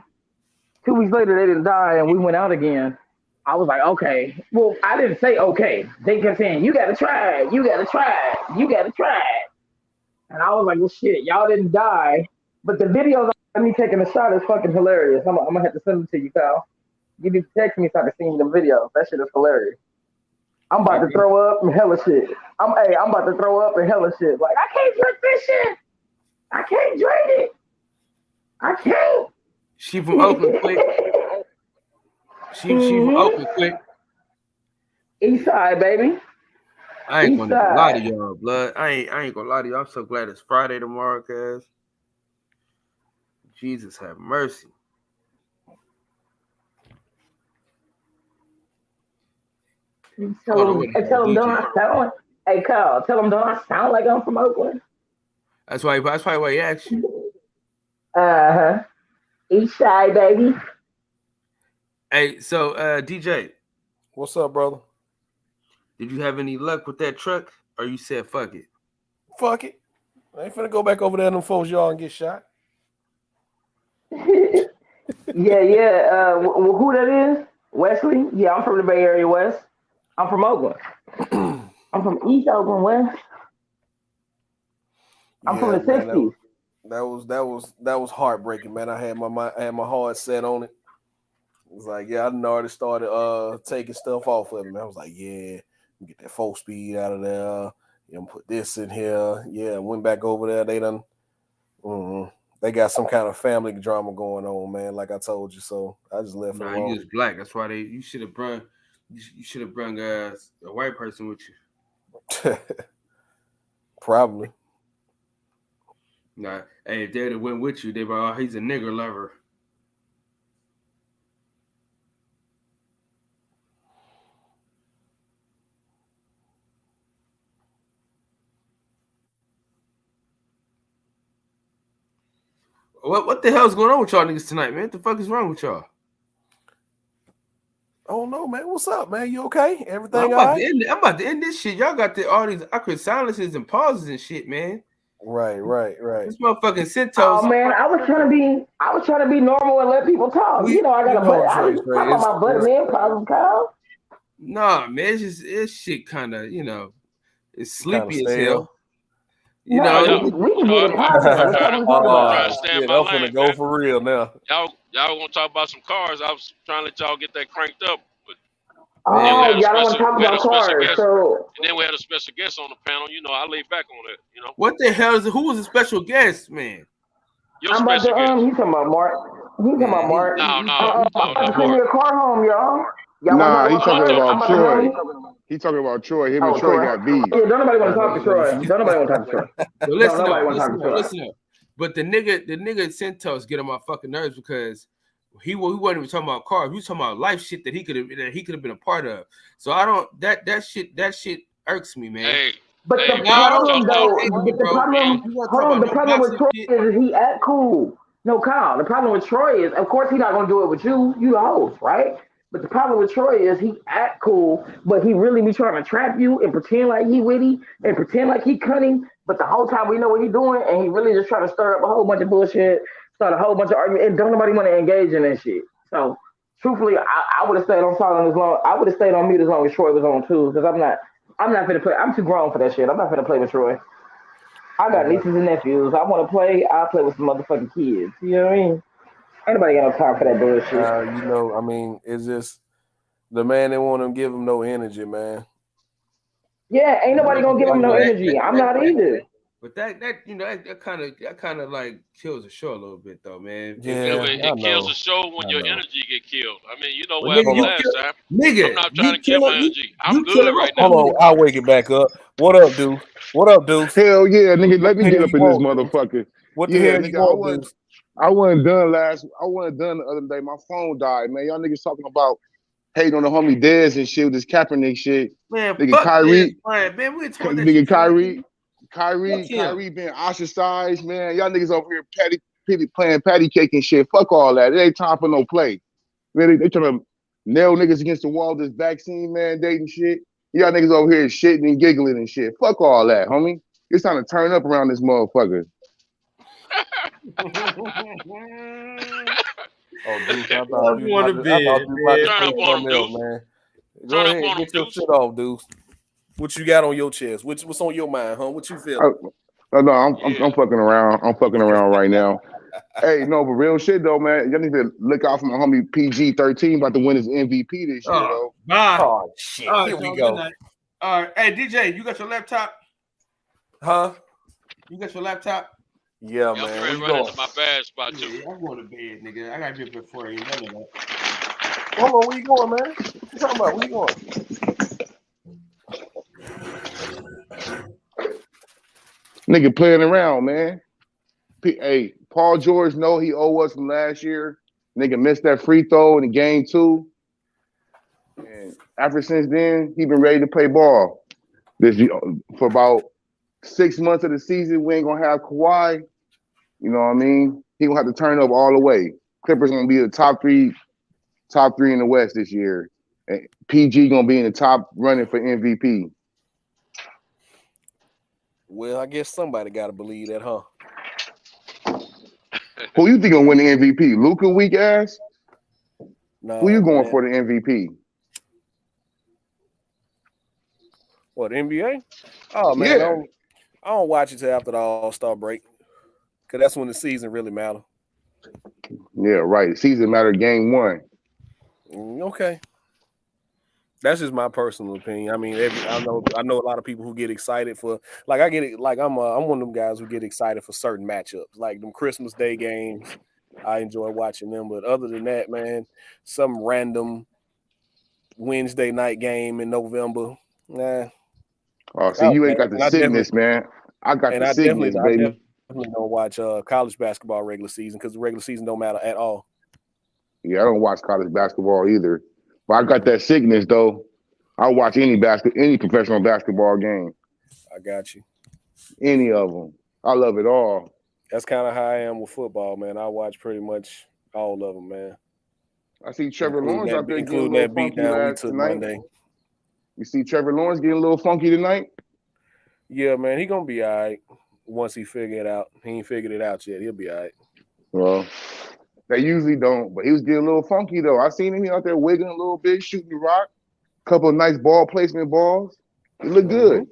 2 weeks later they didn't die, and we went out again. I was like, okay. Well, I didn't say okay. They kept saying, you gotta try it, you gotta try it, you gotta try it. And I was like, well, shit, y'all didn't die. But the videos of me taking a shot is fucking hilarious. I'm gonna have to send them to you, Kyle. You need to text me so I can see the videos. That shit is hilarious. I'm about to throw up and hella shit. I'm about to throw up and hella shit. Like, I can't drink this shit. I can't drink it. I can't. She from Oakland, quick. She from Oakland, quick. East side, baby. I ain't gonna lie to y'all, blood. I ain't gonna lie to y'all. I'm so glad it's Friday tomorrow, cuz. Jesus have mercy. Hold on, Tell them don't DJ. I sound like, hey Carl, tell them don't I sound like I'm from Oakland? That's probably why he asked you. East side, baby. Hey, so DJ, what's up, brother? Did you have any luck with that truck, or you said fuck it? Fuck it. I ain't finna go back over there and them folks y'all and get shot. Yeah. Who that is? Wesley? Yeah, I'm from the Bay Area West. I'm from Oakland. I'm from East Oakland West. I'm from the 60s. That was heartbreaking, man. I had my heart set on it. It was like, yeah, I done already started taking stuff off of it. I was like, yeah, get that 4-speed out of there. You know, put this in here. Yeah, went back over there. They done. They got some kind of family drama going on, man. Like I told you, so I just left it alone. You was black. That's why you should have brung a white person with you. Probably. Nah, hey, if they'd have went with you, they'd be like, oh, he's a nigger lover. What the hell's going on with y'all niggas tonight, man? What the fuck is wrong with y'all? Oh no, man. What's up, man? You okay? Everything I'm all right? I'm about to end this shit. Y'all got all these awkward silences and pauses and shit, man. Right. This motherfucking Centos. Oh man, I was trying to be normal and let people talk. I got a butt. I just talk about my butt man problem, Kyle. Nah, man, it's shit kind of, it's sleepy as hell. We can get it positive. I'm gonna go for real now. Y'all gonna talk about some cars? I was trying to let y'all get that cranked up. Y'all don't want to talk about cars. So and then we had a special guest on the panel. I laid back on it. What the hell who was the special guest, man? Your I'm about special to guest. He's talking about Mark. No. I'm taking your car home, y'all. Nah, he's talking about Troy. He's talking about Troy. Him and Troy got beef. Yeah, don't nobody want to talk to Troy. Don't nobody want to talk to Troy. So listen up. But the nigga Centos get on my fucking nerves because he wasn't even talking about cars. He was talking about life shit that he could have been a part of. So I don't that shit irks me, man. Hey, but the problem with Troy is he act cool. No, Kyle. The problem with Troy is, of course, he's not gonna do it with you. You the host, right? But the problem with Troy is he act cool, but he really be trying to trap you and pretend like he witty and pretend like he cunning. But the whole time we know what he's doing, and he really just trying to stir up a whole bunch of bullshit, start a whole bunch of arguments, and don't nobody want to engage in that shit. So, truthfully, I would have stayed on silent as long. I would have stayed on mute as long as Troy was on too, because I'm not gonna play. I'm too grown for that shit. I'm not gonna play with Troy. I got nieces and nephews. I want to play. I'll play with some motherfucking kids. You know what I mean? Ain't nobody got no time for that bullshit. It's just the man that want to give him no energy, man. Yeah, ain't nobody gonna give him no energy. I'm not either. But that kind of like kills the show a little bit though, man. It kills the show when your energy get killed. I mean, you know what happened last time. Nigga, I'm not trying to kill my energy. I'm good right now. Hold on, I'll wake it back up. What up, dude? Hell yeah, nigga. Let me get up in this motherfucker. What the hell you want, dude? I wasn't done the other day. My phone died, man. Y'all niggas talking about hating on the homie Dez and shit with this Kaepernick shit. Man, nigga Kyrie. Man, we talking nigga Kyrie being ostracized, man. Y'all niggas over here playing patty cake and shit. Fuck all that. It ain't time for no play. Really, they trying to nail niggas against the wall this vaccine mandate and shit. Y'all niggas over here shitting and giggling and shit. Fuck all that, homie. It's time to turn up around this motherfucker. Deuce, I thought you about to turn up on him, Deuce. Man. Go ahead, get your shit off, Deuce. What you got on your chest? What's on your mind, huh? What you feel? No, I'm fucking around. I'm fucking around right now. Hey, no, but real shit though, man. Y'all need to look out for my homie PG-13 about to win his MVP this year, though. Bye. Oh shit! Here we go. All right, hey DJ, you got your laptop? Huh? You got your laptop? Yeah, man. Where I'm running to my bad spot too. Yeah, I'm going to bed, nigga. I gotta be up before you. None of that. Hold on, where you going, man? What you talking about? Where you going? Nigga playing around, man. Hey, Paul George know he owe us from last year. Nigga missed that free throw in the game 2. And ever since then, he been ready to play ball. For about 6 months of the season, we ain't gonna have Kawhi. You know what I mean? He gonna have to turn up all the way. Clippers gonna be the top three in the West this year. And PG gonna be in the top running for MVP. Well, I guess somebody got to believe that, huh? Who you think gonna win the MVP? Luka weak ass? No, Who you going man. for the MVP? What, NBA? Oh man, Yeah. I don't watch it till after the All-Star break, cause that's when the season really matters. Yeah, right. Season matter game 1. Okay, that's just my personal opinion. I mean, I know a lot of people who get excited for, like I get it. Like I'm one of them guys who get excited for certain matchups, like them Christmas Day games. I enjoy watching them, but other than that, man, some random Wednesday night game in November, nah. Oh, see, you ain't got the sickness, man. I got the sickness, baby. I definitely don't watch college basketball regular season because the regular season don't matter at all. Yeah, I don't watch college basketball either. But I got that sickness though. I'll watch any professional basketball game. I got you. Any of them. I love it all. That's kind of how I am with football, man. I watch pretty much all of them, man. I see Trevor Lawrence out there including getting a that little funky beatdown we took tonight. Monday. You see Trevor Lawrence getting a little funky tonight? Yeah, man, he gonna be all right once he figure it out. He ain't figured it out yet. He'll be all right. Well, they usually don't, but he was getting a little funky though. I seen him out there wiggling a little bit, shooting the rock. Couple of nice ball placement balls. He looked good.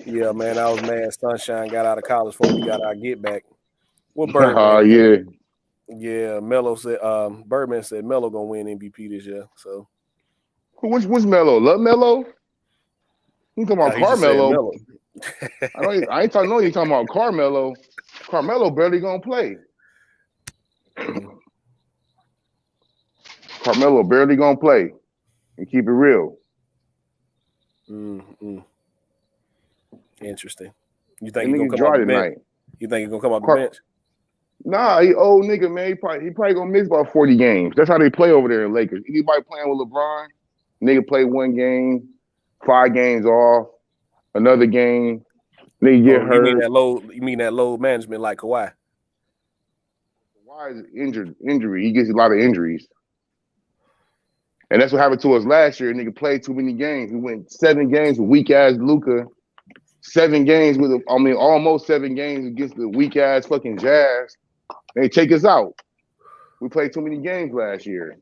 Yeah, man, I was mad Sunshine got out of college before we got our get back. What Birdman? Yeah. Yeah, Melo said Birdman said Melo gonna win MVP this year. So which Melo? Love Melo? You talking about he just said Carmelo? Melo. I ain't talking. No, you talking about Carmelo? Carmelo barely gonna play. Carmelo barely gonna play. And keep it real. Interesting. You think he's Niggas gonna come dry off the tonight. bench? You think he's gonna come off the bench? Nah, he old nigga, man. He probably gonna miss about 40 games. That's how they play over there in Lakers. Anybody playing with LeBron, nigga play 1 game, 5 games off, another game, nigga get hurt. You mean that load management like Kawhi? Kawhi is injury. He gets a lot of injuries. And that's what happened to us last year. Nigga played too many games. We went 7 games with weak ass Luka. 7 games with almost 7 games against the weak ass fucking Jazz. They take us out. We played too many games last year.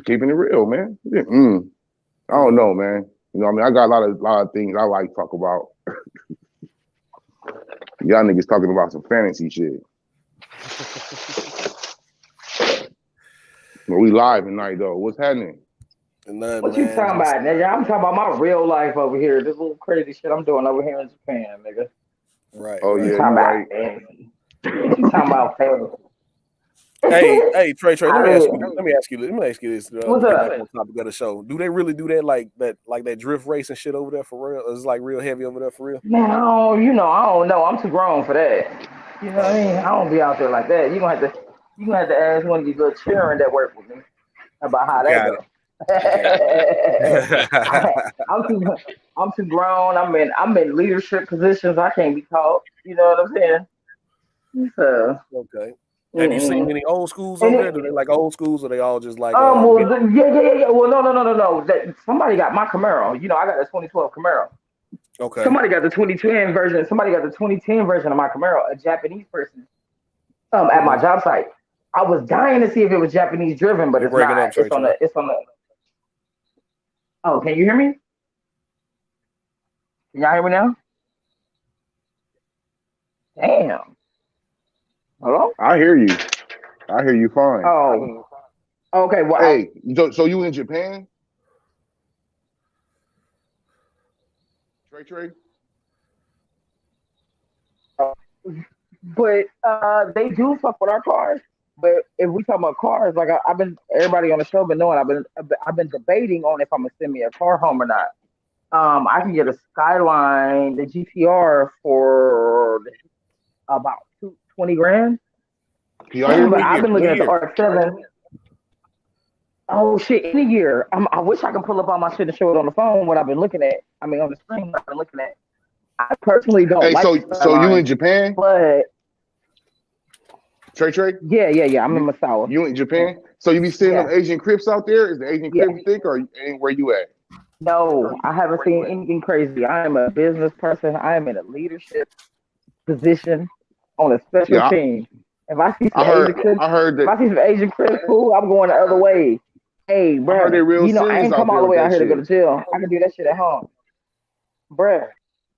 Keeping it real, man. I don't know, man. You know what I mean? I got a lot of things I like to talk about. Y'all niggas talking about some fantasy shit. But we live tonight though. What's happening? What you talking about, nigga? I'm talking about my real life over here. This little crazy shit I'm doing over here in Japan, nigga. Right. Oh yeah, talking right. You talking about fantasy? Hey, Trey. Let me ask you this. What's get up? back on topic of the show. Do they really do that like that drift racing shit over there for real? Is it like real heavy over there for real? Man, I don't know. I'm too grown for that. You know what I mean? I don't be out there like that. You gonna have to ask one of these little children that work with me about how that goes. I'm too grown. I'm in leadership positions. I can't be caught. You know what I'm saying? So, okay. Have you seen any old schools over there? Do they like old schools, or they all just like? yeah. Well, no. Somebody got my Camaro. You know, I got the 2012 Camaro. Okay. Somebody got the 2010 version. Somebody got the 2010 version of my Camaro. A Japanese person. At my job site. I was dying to see if it was Japanese driven, but it's not. It's on the. Oh, can you hear me? Can y'all hear me now? Damn. Hello? I hear you. I hear you fine. Oh. Okay. Well, hey, so you in Japan? Trey? But they do fuck with our cars. But if we talk about cars, like everybody on the show been knowing, I've been debating on if I'm gonna send me a car home or not. I can get a Skyline, the GTR for about $20,000. Can y'all hear But me? I've been What looking at the year? RX-7. Oh shit! In a year, I wish I could pull up all my shit and show it on the phone. What I've been looking at. I mean, on the screen, what I've been looking at. I personally don't Hey, like the so you in Skyline, Japan? but Trey? yeah. I'm in You Masawa. you in Japan? So you be seeing them Yeah, Asian Crips out there? Is the Asian yeah. Crips thick or ain't where you at? No, I haven't seen anything crazy. I am a business person. I am in a leadership position on a special Yeah, team. If I see some I heard Asian Crips, I heard if that I see some Asian Crips, cool, I'm going the other way. Hey, I heard they bruh, real you know I serious ain't out come all there the with way out that here to go to shit. jail. I can do that shit at home, bruh.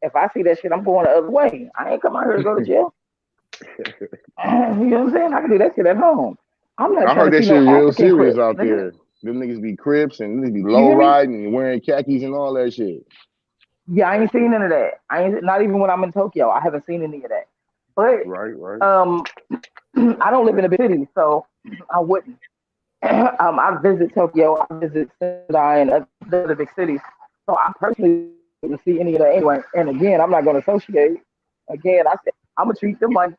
If I see that shit, I'm going the other way. I ain't come out here to go to jail. You know what I'm saying? I can do that shit at home. I'm not I trying heard to that see shit no real African serious Crips, out nigga. there. Them niggas be Crips and niggas be You low hear me? riding and wearing khakis and all that shit. Yeah, I ain't seen none of that. I ain't not even when I'm in Tokyo. I haven't seen any of that. But Right. I don't live in a big city, so I wouldn't. I visit Tokyo, I visit Sendai and other big cities. So I personally wouldn't see any of that anyway. And again, I'm not going to associate. Again, I'm gonna treat them like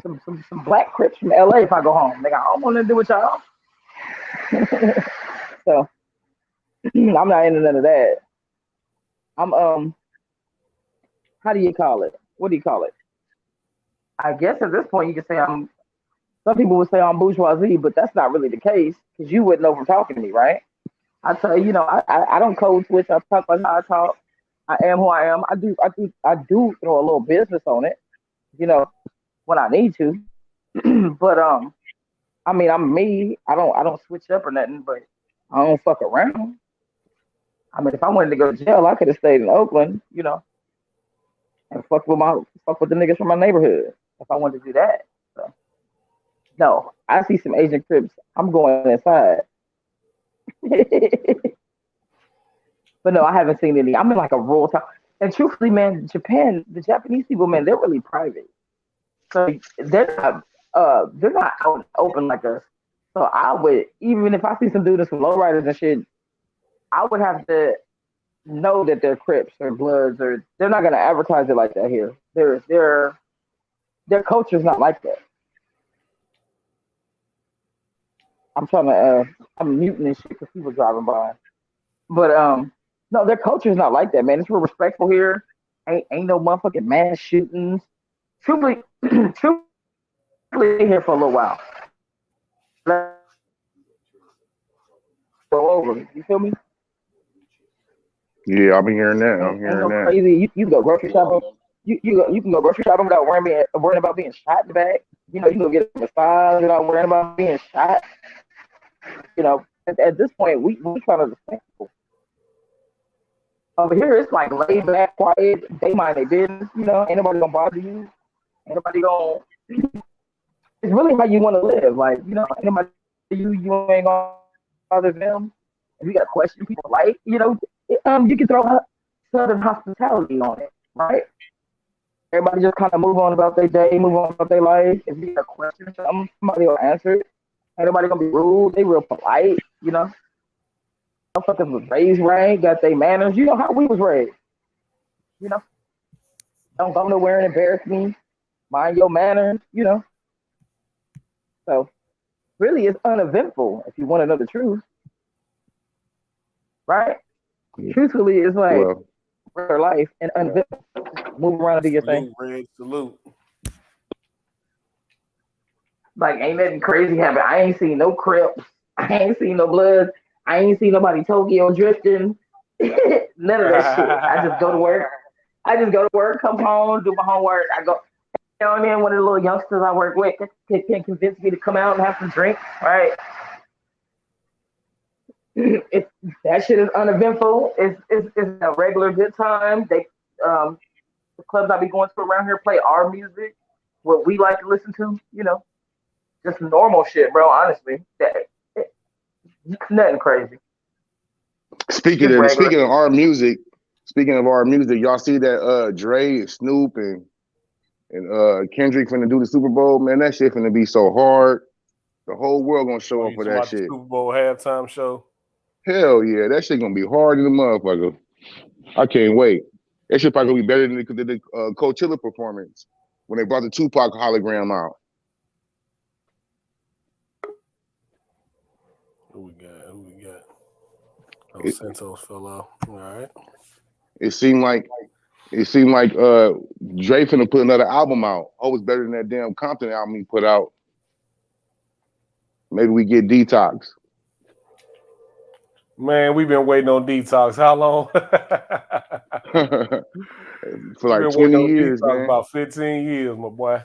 some black Crips from LA if I go home. They got all want to do with y'all. So I'm not into none of that. I'm how do you call it? What do you call it? I guess at this point you can say I'm. Some people would say I'm bourgeoisie, but that's not really the case because you wouldn't know from talking to me, right? I tell you, I don't code switch. I talk like how I talk. I am who I am. I do throw a little business on it, when I need to. But I mean, I'm me. I don't switch up or nothing, but I don't fuck around. I mean, if I wanted to go to jail, I could have stayed in Oakland, and fuck with the niggas from my neighborhood if I wanted to do that. So no, I see some Asian Crips, I'm going inside. But no, I haven't seen any. I'm in like a rural town. And truthfully, man, Japan, the Japanese people, man, they're really private. So they're not out and open like us. So I would, even if I see some dudes with lowriders and shit, I would have to know that they're Crips or Bloods, or they're not gonna advertise it like that here. Their culture's not like that. I'm muting this shit because people driving by. But no, their culture's not like that, man. It's real respectful here. Ain't no motherfucking mass shootings. Truthfully here for a little while. Go over. You feel me? Yeah, I've been hearing that. I'm Ain't hearing no that. crazy. You can go grocery shopping. You can go grocery shopping without worrying about being shot in the back. You can go get a massage without worrying about being shot. At this point, we kind of respectful. Over here, it's like laid back, quiet. They mind their business. Ain't nobody gonna bother you. Ain't nobody gonna. It's really how you want to live. Like, ain't nobody you ain't gonna bother them. If you got a question people like, you can throw Southern hospitality on it, right? Everybody just kind of move on about their day, move on about their life. If you got a question or something, somebody will answer it. Ain't nobody gonna be rude. They real polite, Motherfuckers was raised right, got their manners. You know how we was raised. Don't go nowhere and embarrass me. Mind your manners, So really, it's uneventful if you want to know the truth, right? Yeah. Truthfully, it's like Well, real life and uneventful. Move around and do your thing. Salute, Red. Salute. Like, ain't nothing crazy happen. I ain't seen no Crips. I ain't seen no Bloods. I ain't seen nobody Tokyo drifting. None of that shit. I just go to work, come home, do my homework. I go, and then one of the little youngsters I work with can convince me to come out and have some drinks, right? That shit is uneventful. It's a regular good time. The clubs I be going to around here play our music, what we like to listen to, just normal shit, bro. Honestly, nothing crazy. speaking of our music, y'all see that Dre and Snoop and Kendrick finna do the Super Bowl, man. That shit finna be so hard. The whole world gonna show up for that shit. Super Bowl halftime show. Hell yeah, that shit gonna be hard in the motherfucker. I can't wait. That shit probably gonna be better than the Coachella performance when they brought the Tupac hologram out. Oh, Santos fell off. All right. It seemed like Dre finna put another album out. Oh, it's better than that damn Compton album he put out. Maybe we get Detox. Man, we've been waiting on Detox. How long? For like 20 years, man. About 15 years, my boy.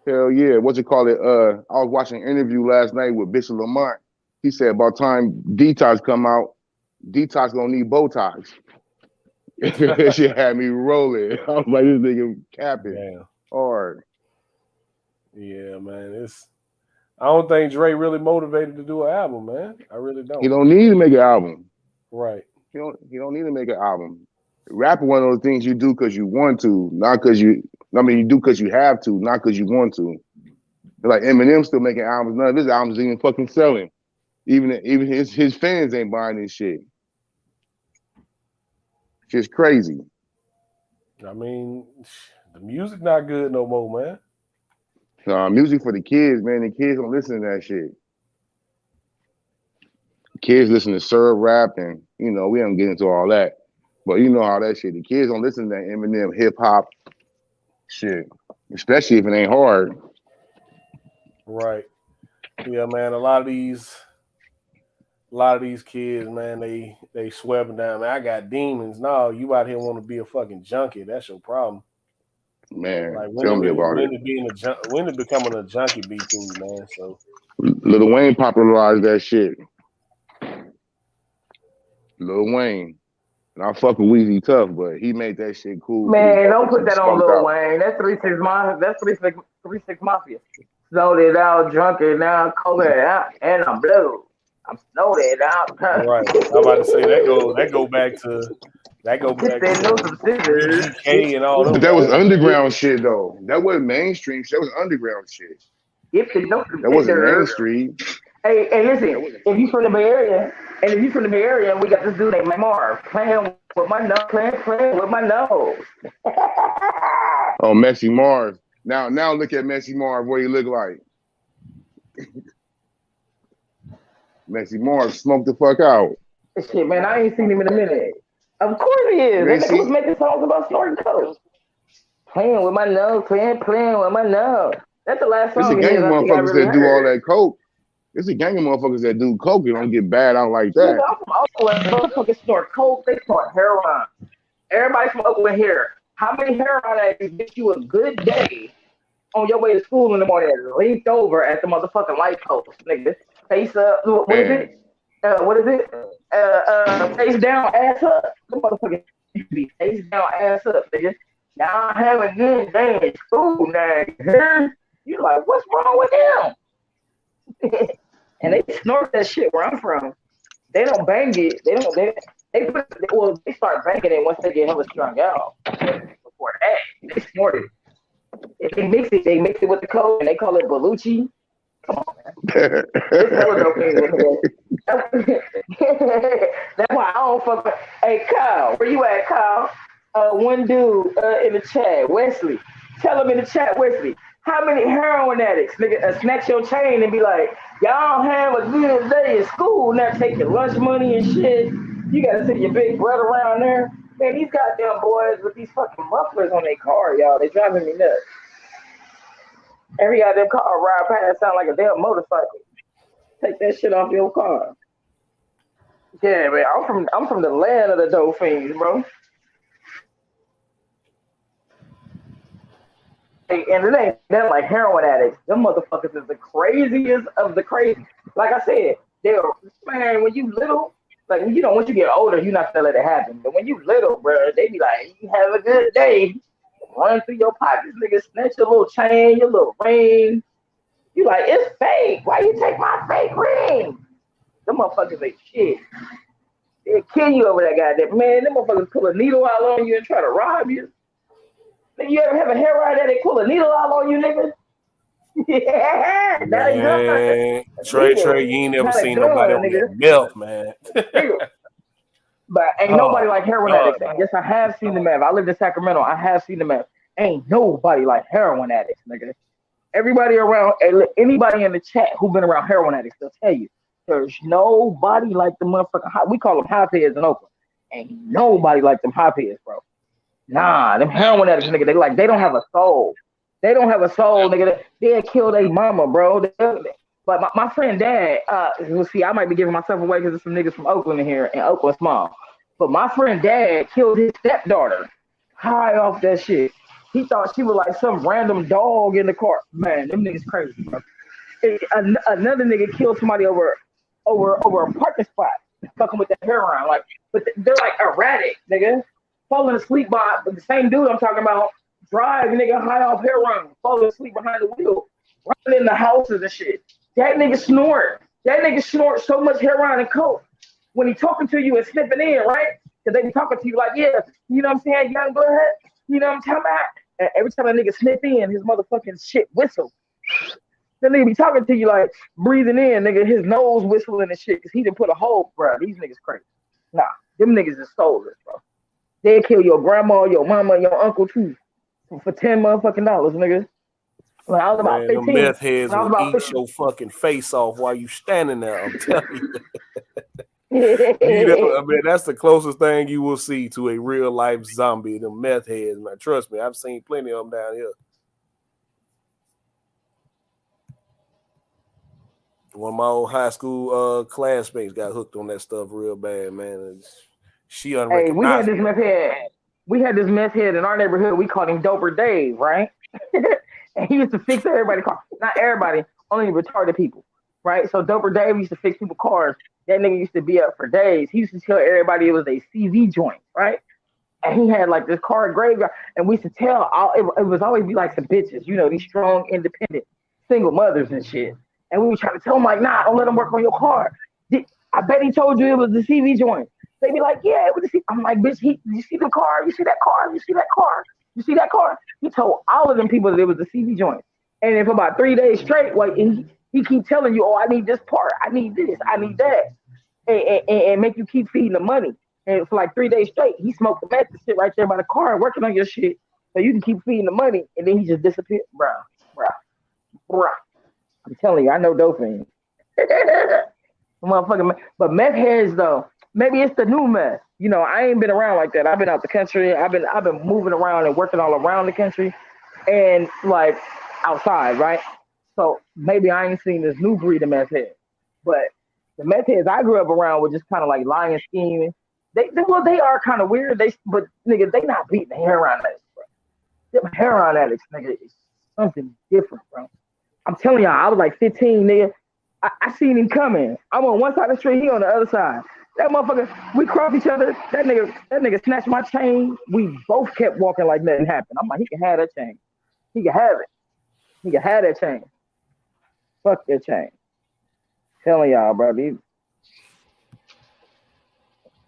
Hell yeah. What's it called? I was watching an interview last night with Bishop Lamont. He said about time Detox come out, Detox gonna need Botox. That shit had me rolling. I was like, this nigga capping hard. Yeah, man. I don't think Dre really motivated to do an album, man. I really don't. He don't need to make an album. Right. He don't need to make an album. Rapping one of those things you do because you want to, not because you do because you have to, not because you want to. Like Eminem still making albums. None of his albums even fucking selling. Even his fans ain't buying this shit. Just crazy. I mean, the music not good no more, man. Music for the kids, man. The kids don't listen to that shit. Kids listen to surf rap and, we don't get into all that. But you know how that shit. The kids don't listen to that Eminem hip hop shit, especially if it ain't hard. Right. Yeah, man. A lot of these kids, man, they sweating down. Man, I got demons. No, you out here want to be a fucking junkie. That's your problem. Man, like, tell me about it. When it becoming a junkie beat to you, man? So Lil Wayne popularized that shit. Lil Wayne. And I fuck with Weezy Tough, but he made that shit cool. Man, don't put that on Lil Wayne. That's 3 6 Mafia. That's 3 6 Mafia. Snowed it out, drunk it now, cold it out, and I'm blue. I'm snowed it out. Right. I'm about to say that go back to BGK and all that. But that was underground shit though. That wasn't mainstream shit. That was underground shit. That wasn't mainstream. Hey, listen, if you from the Bay Area, we got this dude named Marv playing with my nose, playing with my nose. Oh, Messy Marv. Now look at Messy Marv, what he look like. Messy Marv smoked the fuck out. Shit, man, I ain't seen him in a minute. Of course he is. That nigga was making songs about snorting coke. Playing with my nose, playing with my nose. That's the last song. It's a gang of motherfuckers that do all that coke. It's a gang of motherfuckers that do coke and don't get bad out like that. I'm from Oakland. Motherfuckers snort coke, they snort heroin. Everybody from Oakland here. How many heroin addicts get you a good day on your way to school in the morning, linked over at the motherfucking light post, nigga? Face up. What is it? Face down, ass up. The motherfucker be face down, ass up, nigga. Now I'm having a good day in school now. You like, what's wrong with them? And they snort that shit where I'm from. They don't bang it. They start banging it once they get hella strung out. Before that, they snort it. They mix it with the coke and they call it Belushi. Come on, man. That's why I don't fuck with. Hey, Kyle, where you at, Kyle? One dude in the chat, Wesley. Tell him in the chat, Wesley, how many heroin addicts, nigga, snatch your chain and be like, y'all have a good day in school, now take your lunch money and shit. You gotta see your big brother around there. Man, these goddamn boys with these fucking mufflers on their car, y'all, they driving me nuts. Every goddamn car ride past sound like a damn motorcycle. Take that shit off your car. Yeah, man, I'm from the land of the dope fiends, bro. Hey, and it ain't that like heroin addicts. Them motherfuckers is the craziest of the crazy. Like I said, man, when you little, like once you get older, you're not gonna let it happen. But when you little, bro, they be like, you have a good day. Run through your pockets, nigga, snatch your little chain, your little ring. You like, it's fake. Why you take my fake ring? Them motherfuckers ain't shit. They'll kill you over that goddamn. Man, them motherfuckers pull a needle out on you and try to rob you. Nigga, you ever have a heroin that they pull a needle out on you, nigga? Yeah, that ain't good. Trey, you ain't never seen nobody on that milk, man. But ain't nobody like heroin addicts. Yes, I have seen them have. I lived in Sacramento. I have seen them have. Ain't nobody like heroin addicts, nigga. Everybody around, anybody in the chat who been around heroin addicts, they'll tell you. There's nobody like the motherfucking we call them hotheads in Oakland. Ain't nobody like them hotheads, bro. Nah, them heroin addicts, nigga. They don't have a soul. They don't have a soul, nigga. They'll kill their mama, bro. But my friend dad, we'll see, I might be giving myself away because there's some niggas from Oakland in here, and Oakland small. But my friend dad killed his stepdaughter high off that shit. He thought she was like some random dog in the car. Man, them niggas crazy, bro. Another nigga killed somebody over a parking spot, fucking with the heroin. Like, but they're like erratic, nigga. Falling asleep by the same dude I'm talking about, driving nigga high off heroin, falling asleep behind the wheel, running in the houses and shit. That nigga snort. That nigga snort so much heroin and coke when he talking to you and sniffing in, right? Because they be talking to you like, yeah, you know what I'm saying, young blood, you know what I'm talking about? And every time a nigga sniff in, his motherfucking shit whistle. That nigga be talking to you like breathing in, nigga, his nose whistling and shit because he done put a hole, bro. These niggas crazy. Nah, them niggas is soulless, bro. They'll kill your grandma, your mama, your uncle too for $10 motherfucking dollars, nigga. When I was about 15, the meth heads when I was will about eat 15. your fucking face off while you standing there. I'm telling you. You know, I mean, that's the closest thing you will see to a real life zombie. The meth heads, man. Trust me, I've seen plenty of them down here. One of my old high school classmates got hooked on that stuff real bad, man. She Hey, we had unrecognizable. this meth head. We had this meth head in our neighborhood. We called him Doper Dave, right? And he used to fix everybody's car. Not everybody, only retarded people, right? So Doper Dave used to fix people's cars. That nigga used to be up for days. He used to tell everybody it was a CV joint, right? And he had like this car graveyard. And we used to tell, it was always be like some bitches, you know, these strong, independent, single mothers and shit. And we would try to tell them like, nah, don't let them work on your car. I bet he told you it was the CV joint. They be like, yeah, it was the CV. I'm like, bitch, you see the car? You see that car? You see that car? You see that car? He told all of them people that it was the CV joint. And then for about 3 days straight, like he keep telling you, oh, I need this part. I need this. I need that. And make you keep feeding the money. And for like 3 days straight, he smoked the meth and shit right there by the car and working on your shit so you can keep feeding the money. And then he just disappeared. Bruh. I'm telling you, I know doping. Motherfucking, but meth heads though, maybe it's the new meth. You know, I ain't been around like that. I've been out the country. I've been moving around and working all around the country, and like outside, right? So maybe I ain't seen this new breed of meth head. But the meth heads I grew up around were just kind of like lying, scheming. They are kind of weird. But nigga, they not beating the heroin addicts, bro. Them heroin addicts, nigga, is something different, bro. I'm telling y'all, I was like 15, nigga. I seen him coming. I'm on one side of the street, he on the other side. That motherfucker, we crossed each other. That nigga snatched my chain. We both kept walking like nothing happened. I'm like, he can have that chain. He can have it. He can have that chain. Fuck that chain. Telling y'all, bro.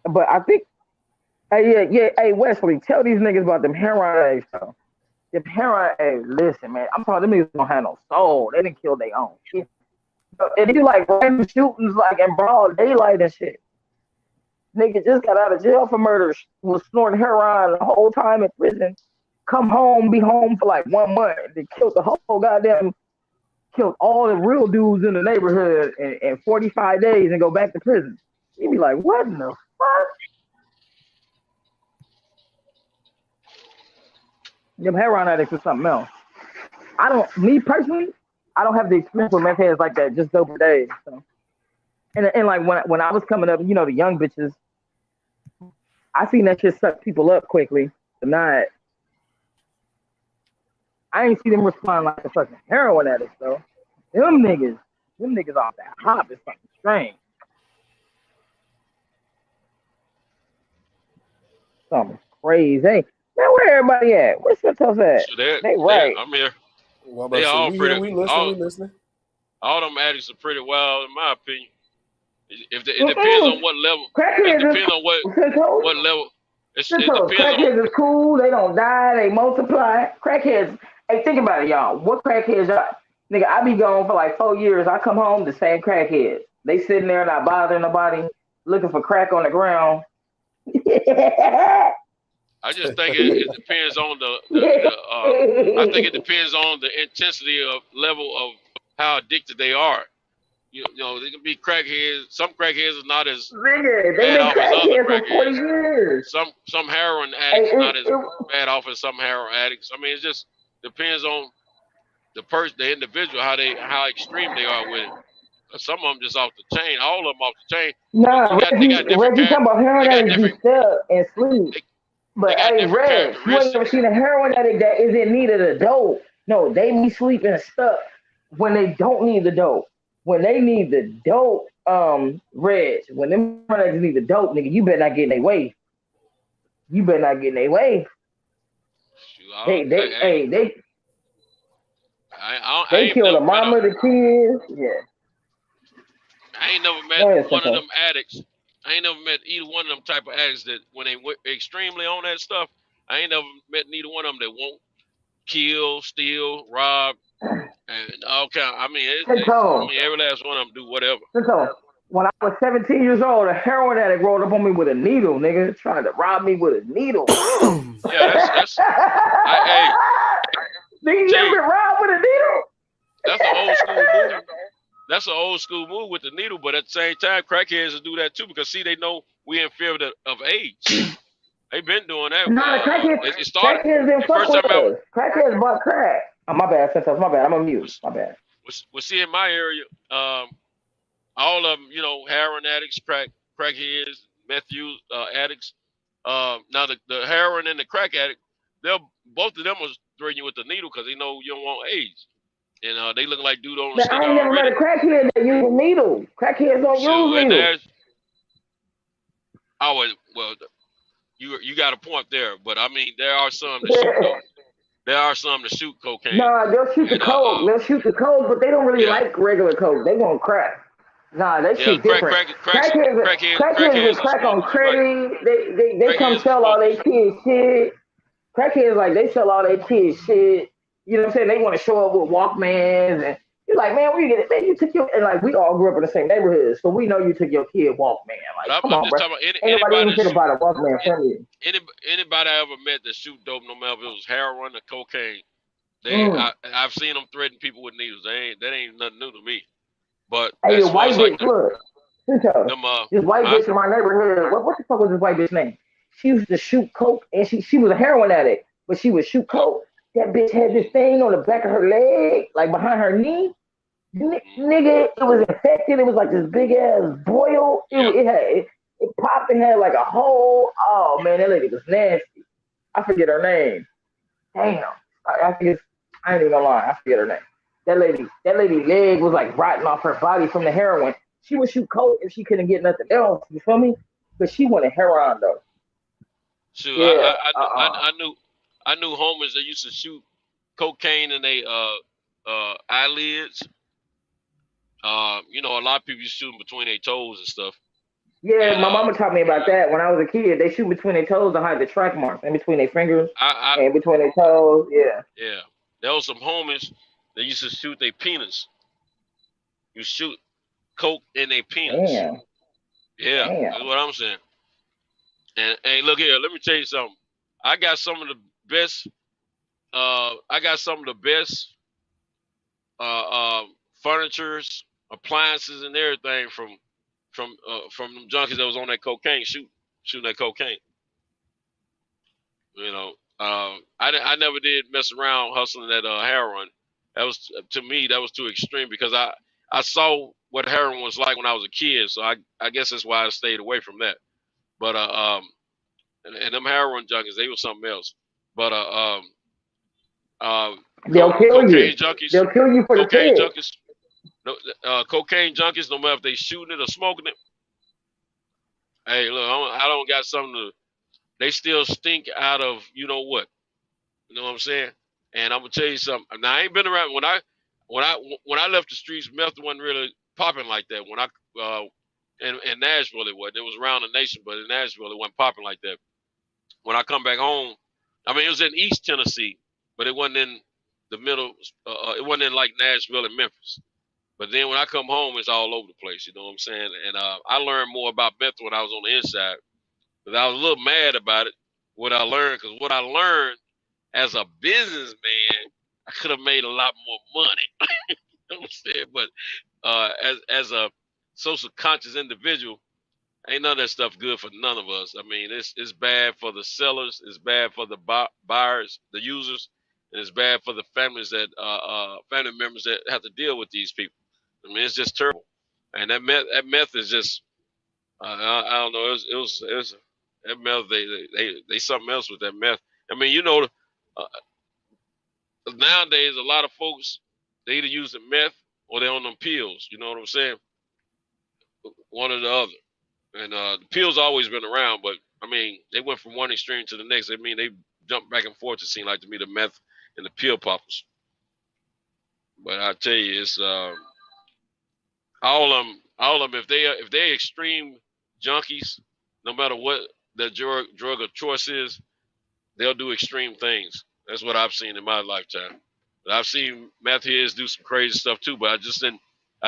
But I think, hey, Wesley, tell these niggas about them heroin addicts, though. Them heroin addicts, listen, man. I'm talking, them niggas don't have no soul. They didn't kill their own shit. And do like random shootings, like in broad daylight and shit. Nigga just got out of jail for murder, was snorting heroin the whole time in prison. Come home, be home for like 1 month. They killed all the real dudes in the neighborhood in 45 days and go back to prison. You be like, what in the fuck? Them heroin addicts is something else. Me personally, I don't have the experience with meth heads like that, just Doper Dave. So. And like when I was coming up, you know, the young bitches, I seen that shit suck people up quickly. But I ain't see them respond like the fucking heroin addicts though. Them niggas off that hop is something strange. Something crazy. Hey, man, where everybody at? Where's Santos at? So they right. I'm here. Well, They all we pretty. here, we listening. All them addicts are pretty wild, in my opinion. It depends on what level. Crackheads It depends on what level. It depends on. Crackheads is cool. They don't die. They multiply. Crackheads. Hey, think about it, y'all. What crackheads are? Nigga, I be gone for like 4 years. I come home, the same crackheads. They sitting there not bothering nobody, looking for crack on the ground. I just think it depends on I think it depends on the intensity of level of how addicted they are. You know, they can be crackheads. Some crackheads are not as Nigga, they bad been off as other crackheads for 40 crackheads. years. Some heroin Hey, addicts are not as bad off as some heroin addicts. I mean, it just depends on the individual, how extreme they are with it. Some of them just off the chain. All of them off the chain. nah, They got different Reggie talking about they heroin got addicts be different stuck and sleep. they But got hey, different Reg, you ain't never characteristics. seen a heroin addict that is in need of the dope. No, they be sleeping stuck when they don't need the dope. When they need the dope, Reg, when them heroin addicts need the dope, nigga, you better not get in their way. You better not get in their way. Shoot, I They ain't kill the never met mama, the kids. Yeah. I ain't never Go met ahead, one of Cinco. them addicts. I ain't never met either one of them type of addicts that when they went extremely on that stuff. I ain't never met neither one of them that won't kill, steal, rob, and all kind. I mean, Cinco. every last one of them do whatever. Cinco. When I was 17 years old, a heroin addict rolled up on me with a needle, nigga, trying to rob me with a needle. Yeah, that's. Hey, Nigga, you ever been robbed with a needle? that's an old school move. That's an old school move with the needle, but at the same time, crackheads will do that too because see, they know we in fear of AIDS. They've been doing that. Nah, It started. crackheads didn't The fuck first with time I us. Crackheads bought crack. Oh, my bad, Cinco. My bad. I'm on mute. My bad. was see in my area, all of them, you know, heroin addicts, crackheads, meth use addicts. Now the heroin and the crack addict, both of them was threatening you with the needle because they know you don't want AIDS, and they look like dude on the Man, stick I ain't never met already. a crackhead that use a needle. Crackheads don't So use and needles. well, you got a point there, but I mean there are some that shoot though. There are some that shoot cocaine. Nah, they'll shoot the And coke. They'll shoot the coke, but they don't really yeah, like regular coke. They want crack. Nah, they yeah, shoot different. Crackheads crackheads get will crack smoke on what you like. credit. They come Crackheads will sell all smoke. their kids shit. Crackheads like they sell all their kids shit. You know what I'm saying? They want to show up with Walkmans and you're like, man, where you get it? Man, you took your and like we all grew up in the same neighborhood, so we know you took your kid Walkman. Like, come I'm on, just bro. talking about Ain't nobody anybody even that care shoot. about a Walkman from you. Anybody I ever met that shoot dope, no matter if it was heroin or cocaine, Mm. I've seen them threaten people with needles. That ain't nothing new to me. But Hey, as the far white as like bitch, look. them This white huh? bitch in my neighborhood. What the fuck was this white bitch name? She used to shoot coke, and she was a heroin addict, but she would shoot coke. That bitch had this thing on the back of her leg, like behind her knee. Nigga, it was infected. It was like this big ass boil. It popped and had like a hole. Oh man, that lady was nasty. I forget her name. Damn, I forget. I ain't even gonna lie. I forget her name. That lady leg was like rotting off her body from the heroin. She would shoot coke if she couldn't get nothing else. You feel me? But she wanted heroin though. Shoot, Yeah. I knew homies that used to shoot cocaine in their eyelids. You know, a lot of people used to shoot 'em between their toes and stuff. Yeah, And my mama taught me about that when I was a kid. They shoot between their toes to hide the track marks in between their fingers and between their toes. Yeah. yeah, there was some homies that used to shoot their penis. You shoot coke in their penis. Damn. Yeah, Damn. that's what I'm saying. And hey, look here, let me tell you something. I got some of the best. I got some of the best furnitures, appliances, and everything from them junkies that was on that cocaine shooting that cocaine. You know, I never did mess around hustling that heroin. That was to me that was too extreme because I saw what heroin was like when I was a kid, so I guess that's why I stayed away from that. But and them heroin junkies, they was something else. But They'll kill cocaine you. junkies, They'll kill you for the cocaine kid. junkies, cocaine junkies, no matter if they shooting it or smoking it. Hey, look, I don't got something to. They still stink out of you know what. You know what I'm saying? And I'm gonna tell you something. Now I ain't been around when I left the streets. Meth wasn't really popping like that. When I in Nashville it was. It was around the nation, but in Nashville it wasn't popping like that. When I come back home, I mean it was in East Tennessee, but it wasn't in the middle. It wasn't in like Nashville and Memphis. But then when I come home, it's all over the place. You know what I'm saying? And I learned more about meth when I was on the inside. But I was a little mad about it. What I learned, because what I learned as a businessman, I could have made a lot more money. You know what I'm saying? But as a social conscious individual, ain't none of that stuff good for none of us. I mean, it's bad for the sellers, it's bad for the buyers, the users, and it's bad for the families that family members that have to deal with these people. I mean, it's just terrible. And that meth is just I don't know. It was that meth. They something else with that meth. I mean, you know, nowadays a lot of folks, they either using meth or they on them pills. You know what I'm saying? One or the other. And the pills always been around, but I mean, they went from one extreme to the next. I mean, they jumped back and forth. It seemed like to me the meth and the pill poppers. But I tell you, it's all of them. If they're extreme junkies, no matter what the drug of choice is, they'll do extreme things. That's what I've seen in my lifetime. But I've seen meth heads do some crazy stuff too, but I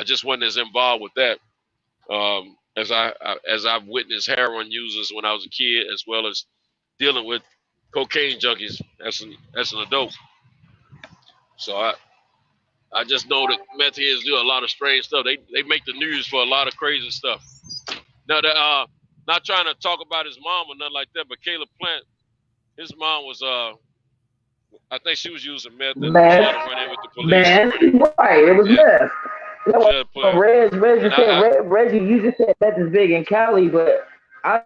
just wasn't as involved with that as I've witnessed heroin users when I was a kid, as well as dealing with cocaine junkies as an adult. So I just know that meth heads do a lot of strange stuff. They make the news for a lot of crazy stuff. Now, not trying to talk about his mom or nothing like that, but Caleb Plant, his mom was I think she was using meth and she had to run in with the police. Man, right, it was meth. Reggie, you just said meth is big in Cali, but I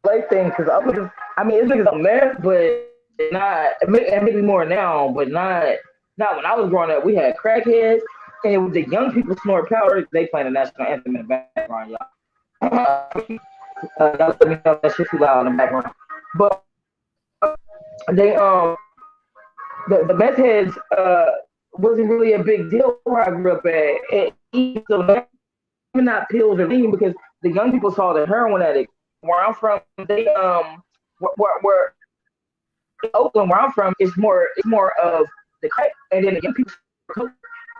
like things because I mean it's big as a meth, but not maybe more now, but not when I was growing up. We had crackheads, and it was the young people snort powder. They playing the national anthem in the background, y'all. Y'all let me know that shit too loud in the background. But they the meth heads wasn't really a big deal where I grew up at. So even not pills or lean because the young people saw the heroin addict. Where I'm from, they where Oakland, where I'm from, it's more of the crack, and then the young people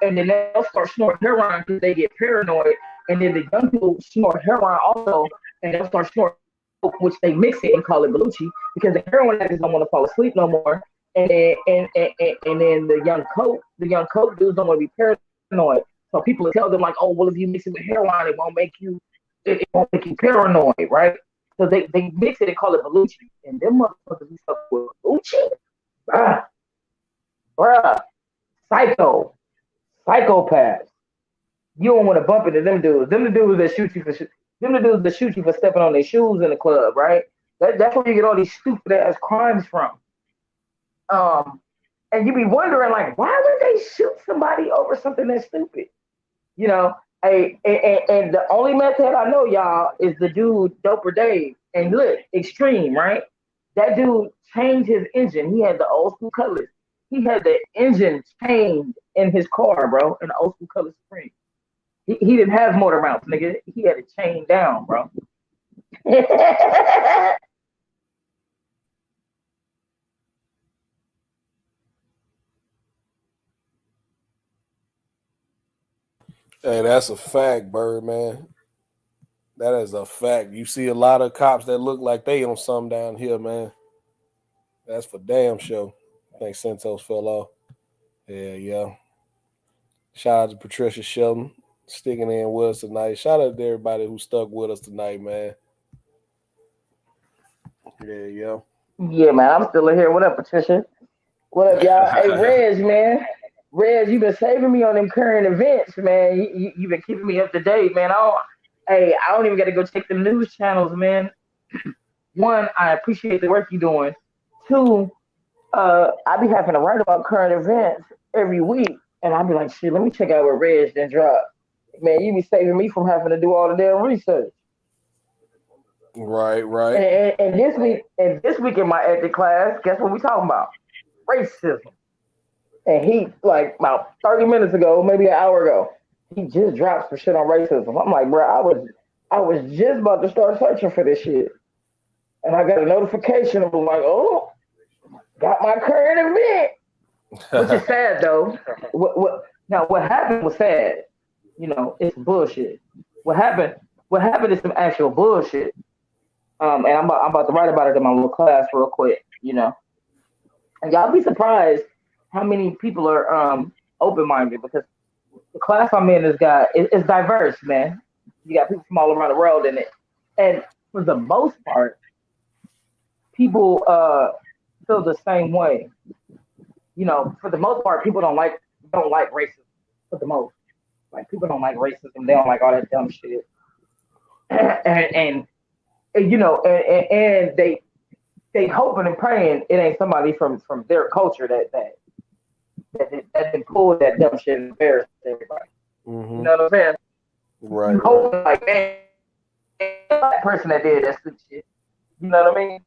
and then they'll start snorting heroin because they get paranoid, and then the young people snort heroin also, and they'll start snorting, which they mix it and call it Belushi because the heroin addicts don't want to fall asleep no more, and then the young coke dudes don't want to be paranoid, so people tell them like, oh well, if you mix it with heroin, it won't make you paranoid, right? So they mix it and call it Belushi, and them motherfuckers be stuck with Belushi, bruh, psychopaths. You don't want to bump into them dudes. Them the dudes that shoot you for stepping on their shoes in the club, right? That's where you get all these stupid ass crimes from. And you be wondering like, why would they shoot somebody over something that's stupid? You know, and the only method I know, y'all, is the dude Doper Dave. And look, extreme, right? That dude changed his engine. He had the old school Cutlass. He had the engine changed in his car, bro, in the old school Cutlass Supreme. He didn't have motor mounts, nigga. He had it chained down, bro. Hey, that's a fact, Birdman. That is a fact. You see a lot of cops that look like they on something down here, man. That's for damn sure. I think Santos fell off. Yeah. Shout out to Patricia Shelton sticking in with us tonight. Shout out to everybody who stuck with us tonight, man. Yeah. Yeah, man, I'm still in here. What up, Patricia? What up, y'all? Hey, Reg, man. Reg, you've been saving me on them current events, man. You've been keeping me up to date, man. I don't even got to go check the news channels, man. One, I appreciate the work you're doing. Two, I be having to write about current events every week, and I be like, shit, let me check out what Reg then dropped. Man, you be saving me from having to do all the damn research. Right. And this week in my ethics class, guess what we talking about? Racism. And he, like, about 30 minutes ago, maybe an hour ago, he just dropped some shit on racism. I'm like, bro, I was just about to start searching for this shit. And I got a notification of like, oh, got my current event. Which is sad though. What happened was sad. You know, it's bullshit. What happened is some actual bullshit. And I'm about to write about it in my little class real quick, you know. And y'all be surprised how many people are open-minded, because the class I'm in is diverse, man. You got people from all around the world in it, and for the most part, people feel the same way. You know, for the most part, people don't like racism. For the most, like people don't like racism. They don't like all that dumb shit, and you know, and they hoping and praying it ain't somebody from their culture that then pulled that dumb shit and embarrassed everybody. Mm-hmm. You know what I'm saying? Right. You hoping like, man, that person that did that stupid shit. You know what I mean?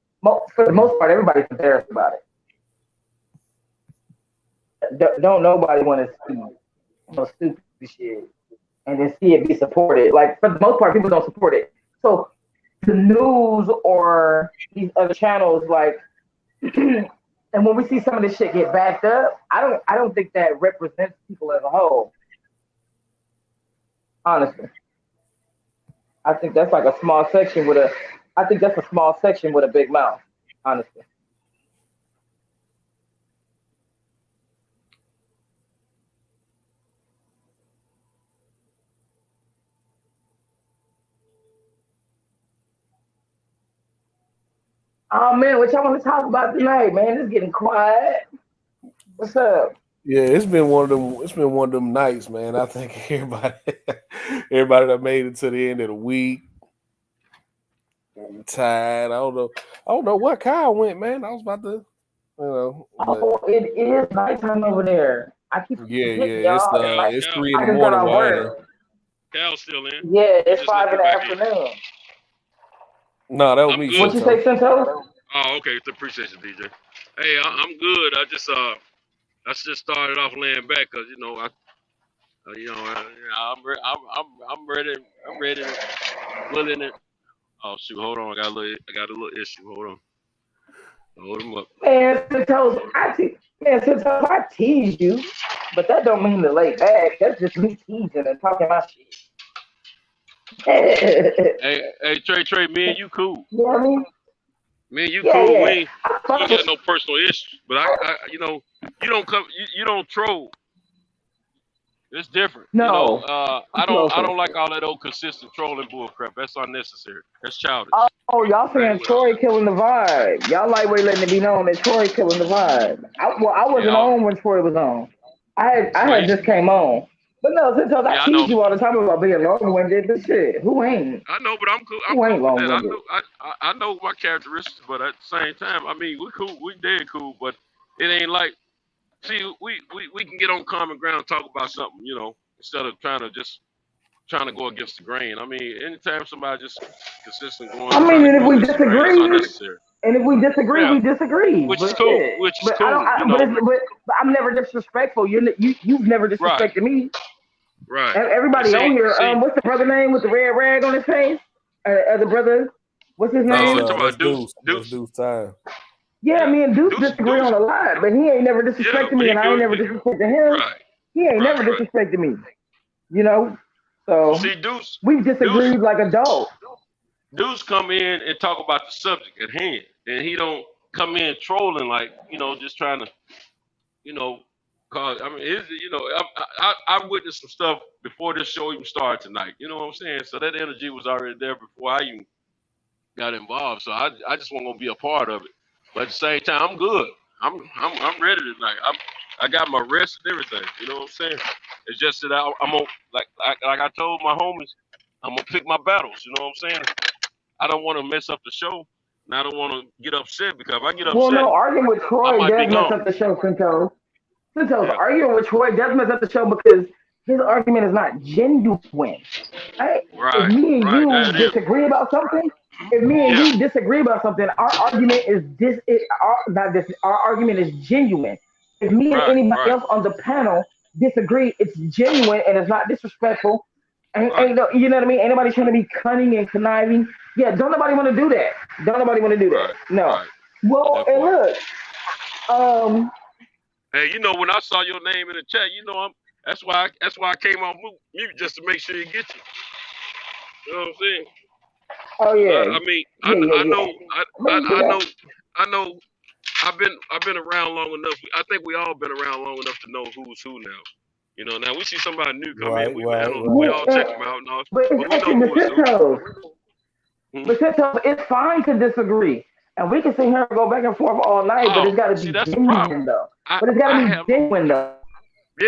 For the most part, everybody's embarrassed about it. Don't nobody want to see stupid shit and then see it be supported. Like for the most part, people don't support it. So the news or these other channels, like, and when we see some of this shit get backed up, I don't think that represents people as a whole. Honestly, I think that's like a small section with a. I think that's a small section with a big mouth. Honestly. Oh man, what y'all want to talk about tonight, man? It's getting quiet. What's up? Yeah, it's been one of them. It's been one of them nights, man. I think everybody that made it to the end of the week, I'm tired. I don't know what Kyle went, man. I was about to, Oh, it is nighttime over there. I keep forgetting, y'all. It's 3 in the morning where Cal's still in. Yeah, it's Just 5 in the back in. afternoon. No, that was me. What you say, Cinto? Oh, okay. Appreciate you, DJ. Hey, I'm good. I just started off laying back because I'm ready. I'm ready. Willing it. Oh shoot! Hold on. I got a little issue. Hold on. Hold him up. Man, Cinto, I tease you, but that don't mean to lay back. That's just me teasing and talking my shit. Hey, Trey, me and you cool. You know what I mean? Me and you Yeah, cool. yeah. We ain't got no personal issues, but you don't come, you don't troll. It's different. No. I don't like all that old consistent trolling bullcrap. That's unnecessary. That's childish. Oh, y'all saying Troy killing the vibe. Y'all lightweight letting it be known that Troy killing the vibe. I wasn't on when Troy was on. I had just came on. But no, since I tease you all the time about being long-winded, but shit, who ain't? I know, but I'm cool. Who ain't with that. long-winded? I know my characteristics, but at the same time, I mean, we cool. We dead cool, but it ain't like, see, we can get on common ground and talk about something, instead of trying to go against the grain. I mean, anytime somebody just consistent going. I mean, and if we disagree, we disagree. Which is cool. Which is cool. But I'm never disrespectful. You've never disrespected me. Right. Everybody on here. What's the brother name with the red rag on his face? The brother. What's his name? Deuce time. Yeah, me and Deuce disagree on a lot, but he ain't never disrespected me, and I ain't never disrespected him. Right. He ain't never disrespected me. So see, Deuce, we've disagreed like adults. Deuce come in and talk about the subject at hand, and he don't come in trolling like just trying to, cause I mean, I witnessed some stuff before this show even started tonight. You know what I'm saying? So that energy was already there before I even got involved. So I just wasn't gonna be a part of it. But at the same time, I'm good. I'm ready tonight. I got my rest and everything. You know what I'm saying? It's just that I'm gonna like I told my homies, I'm gonna pick my battles. You know what I'm saying? I don't want to mess up the show, and I don't want to get upset because if I get upset, well, no, arguing with Troy does mess up the show, Cinto. Arguing with Troy does mess up the show because his argument is not genuine. Right? If me and you disagree about something, our argument is our argument is genuine. If me and anybody else on the panel disagree, it's genuine and it's not disrespectful. And you know what I mean? Ain't nobody trying to be cunning and conniving. Yeah, don't nobody want to do that. No. Right. Well, and look, hey, when I saw your name in the chat, that's why I came off mute just to make sure it gets you. You know what I'm saying? Oh yeah. I know. I've been around long enough. I think we all been around long enough to know who's who now. You know, now we see somebody new come Right, in, we right, handle, we all check Yeah, them out, and all, but but it's we know actually who it's who. But it's fine to disagree, and we can sit here and go back and forth all night. But Oh, it's got to see, be that's the problem. genuine though. I But it's got to I be have genuine though.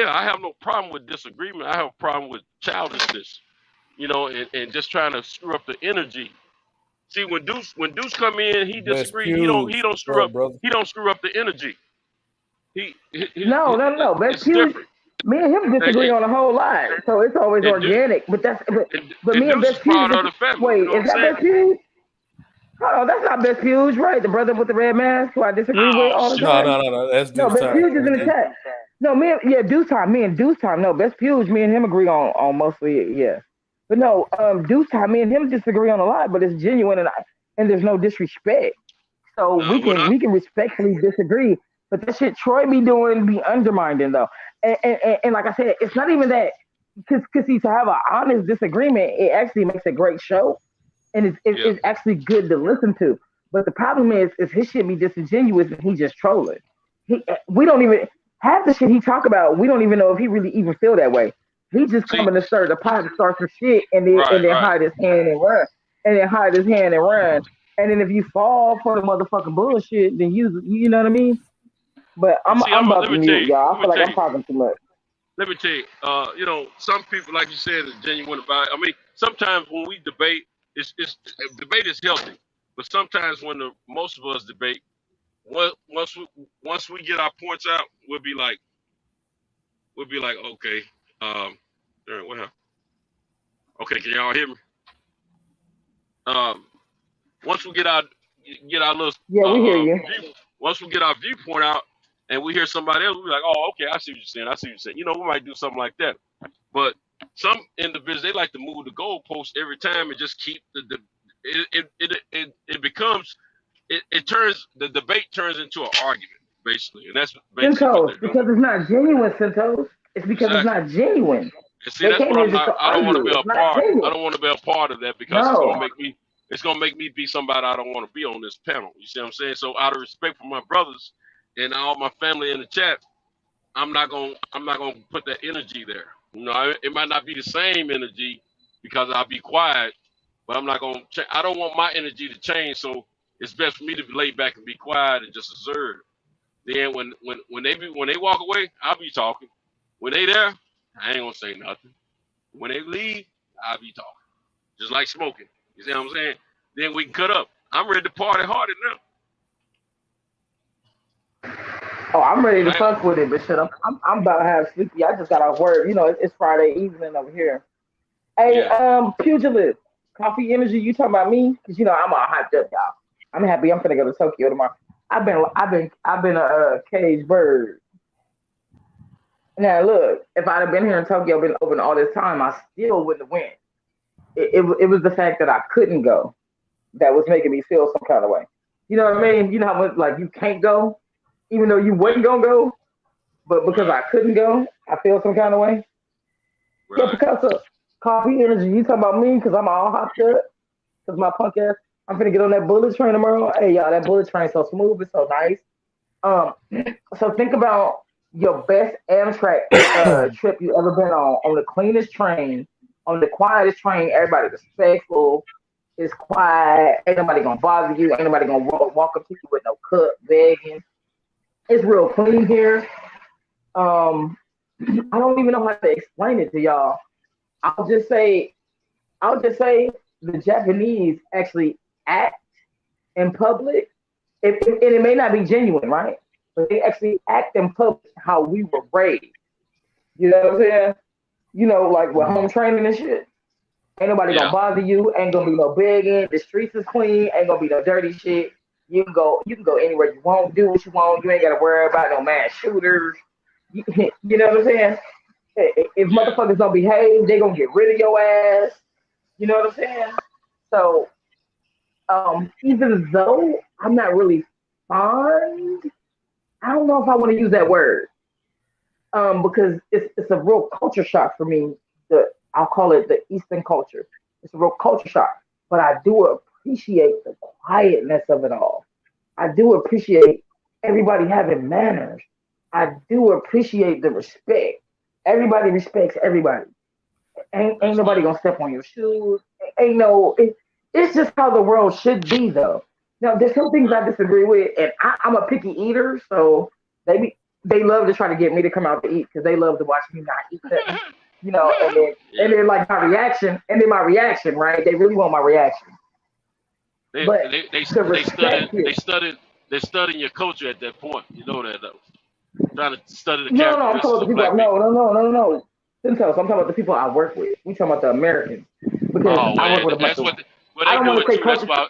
I have no problem with disagreement. I have a problem with childishness, you know, and just trying to screw up the energy. See, when Deuce come in, he Best disagree. He Pews. don't screw Bro, up. brother. He don't screw up the energy. No. Best It's Pews, different. me and him And, disagree and, on a whole lot, so it's always and, Deuce, organic. But and me and Deuce is Best Pews, part of the family. You wait, know what is I'm that saying? Best Pews? Oh, that's not Best Pews, right? The brother with the red mask who I disagree with Oh all the shoot. time. No. That's No, Deuce Best time. Pews is in the chat. No, Deuce time. Me and Deuce time. No, Best Pews. Me and him agree on mostly. Yeah, but no, Deuce time. Me and him disagree on a lot, but it's genuine and there's no disrespect. So No, we can respectfully disagree. But that shit Troy be doing be undermining though. And like I said, it's not even that because see to have an honest disagreement, it actually makes a great show, and yeah. it's actually good to listen to. But the problem is his shit be disingenuous and he just trolling. We don't even half the shit he talk about. We don't even know if he really even feel that way. He just See, coming to stir the pot and start some shit right, and then right. hide his hand and run. And then hide his hand and run. And then if you fall for the motherfucking bullshit, then you know what I mean? But I'm See, about let to me tell mute you. y'all. I Let me feel like tell I'm you. talking too much. Let me tell you. You know, some people, like you said, is genuine about it. I mean, sometimes when we debate, it's debate is healthy. But sometimes when most of us debate, once we get our points out, we'll be like, okay, what happened? Okay, can y'all hear me? Um, once we get our little Yeah, we hear you. once we get our viewpoint out and we hear somebody else, we're like, oh, okay, I see what you're saying. I see what you're saying. You know, we might do something like that. But some individuals, they like to move the goalpost every time and just keep it becomes it turns the debate turns into an argument basically, and that's basically what Centos, they're because doing. it's not genuine, Centos. It's because it's Exactly. not genuine. And see, They that's came what here I'm just not. to I don't want to argue. be a It's not part. I genuine. don't want to be a part of that because No. it's gonna make me be somebody I don't want to be on this panel. You see what I'm saying? So out of respect for my brothers and all my family in the chat, I'm not gonna put that energy there. You know, it might not be the same energy because I'll be quiet, but I'm not gonna. I don't want my energy to change. So it's best for me to lay back and be quiet and just observe. Then when they walk away, I'll be talking. When they there, I ain't gonna say nothing. When they leave, I'll be talking. Just like smoking. You see what I'm saying? Then we can cut up. I'm ready to party harder now. Oh, I'm ready to Right? fuck with it, but shit, I'm about to have sleepy. I just got off work. You know, it's Friday evening over here. Hey, Yeah. Pugilist, Coffee Energy, you talking about me? Cause you know I'm all hyped up, y'all. I'm happy. I'm finna go to Tokyo tomorrow. I've been a caged bird. Now look, if I'd have been here in Tokyo, been open all this time, I still wouldn't have went. It was the fact that I couldn't go that was making me feel some kind of way. You know what I mean? You know how much like you can't go, even though you wasn't gonna go, but because Right. I couldn't go, I feel some kind of way. Yeah, Right. because of Coffee Energy, you talking about me? Because I'm all hopped up. Because my punk ass, I'm finna get on that bullet train tomorrow. Hey, y'all, that bullet train so smooth, it's so nice. Um, so think about your best Amtrak trip you ever been on the cleanest train, on the quietest train. Everybody respectful. It's quiet. Ain't nobody gonna bother you. Ain't nobody gonna walk up to you with no cup begging. It's real clean here. Um, I don't even know how to explain it to y'all. I'll just say, I'll just say the Japanese actually act in public, and it may not be genuine, right? But they actually act in public how we were raised. You know what I'm saying? You know, like with home training and shit. Ain't nobody gonna Yeah. bother you. Ain't gonna be no begging. The streets is clean. Ain't gonna be no dirty shit. You can go. You can go anywhere you want. Do what you want. You ain't gotta worry about no mass shooters. You know what I'm saying? If Yeah. motherfuckers don't behave, they gonna get rid of your ass. You know what I'm saying? So, even though I'm not really fond, I don't know if I want to use that word. Because it's a real culture shock for me. I'll call it the Eastern culture. It's a real culture shock. But I do appreciate the quietness of it all. I do appreciate everybody having manners. I do appreciate the respect. Everybody respects everybody. Ain't That's nobody good. gonna step on your shoes. Ain't no. It's just how the world should be, though. Now, there's some things I Right. disagree with, and I'm a picky eater, so they love to try to get me to come out to eat because they love to watch me not eat nothing, Yeah. and then like my reaction, right? They really want my reaction, They but they they the they studied respect they it. studied they studying your culture at that point. You know that though. Trying to study the No, no, I'm talking characteristics about the of people. black No, people. no, no, no, no, no. Didn't tell us. I'm talking about the people I work with. We talking about the Americans because Oh I work well, with a bunch that's of. what what I they don't want doing to say too. That's culture.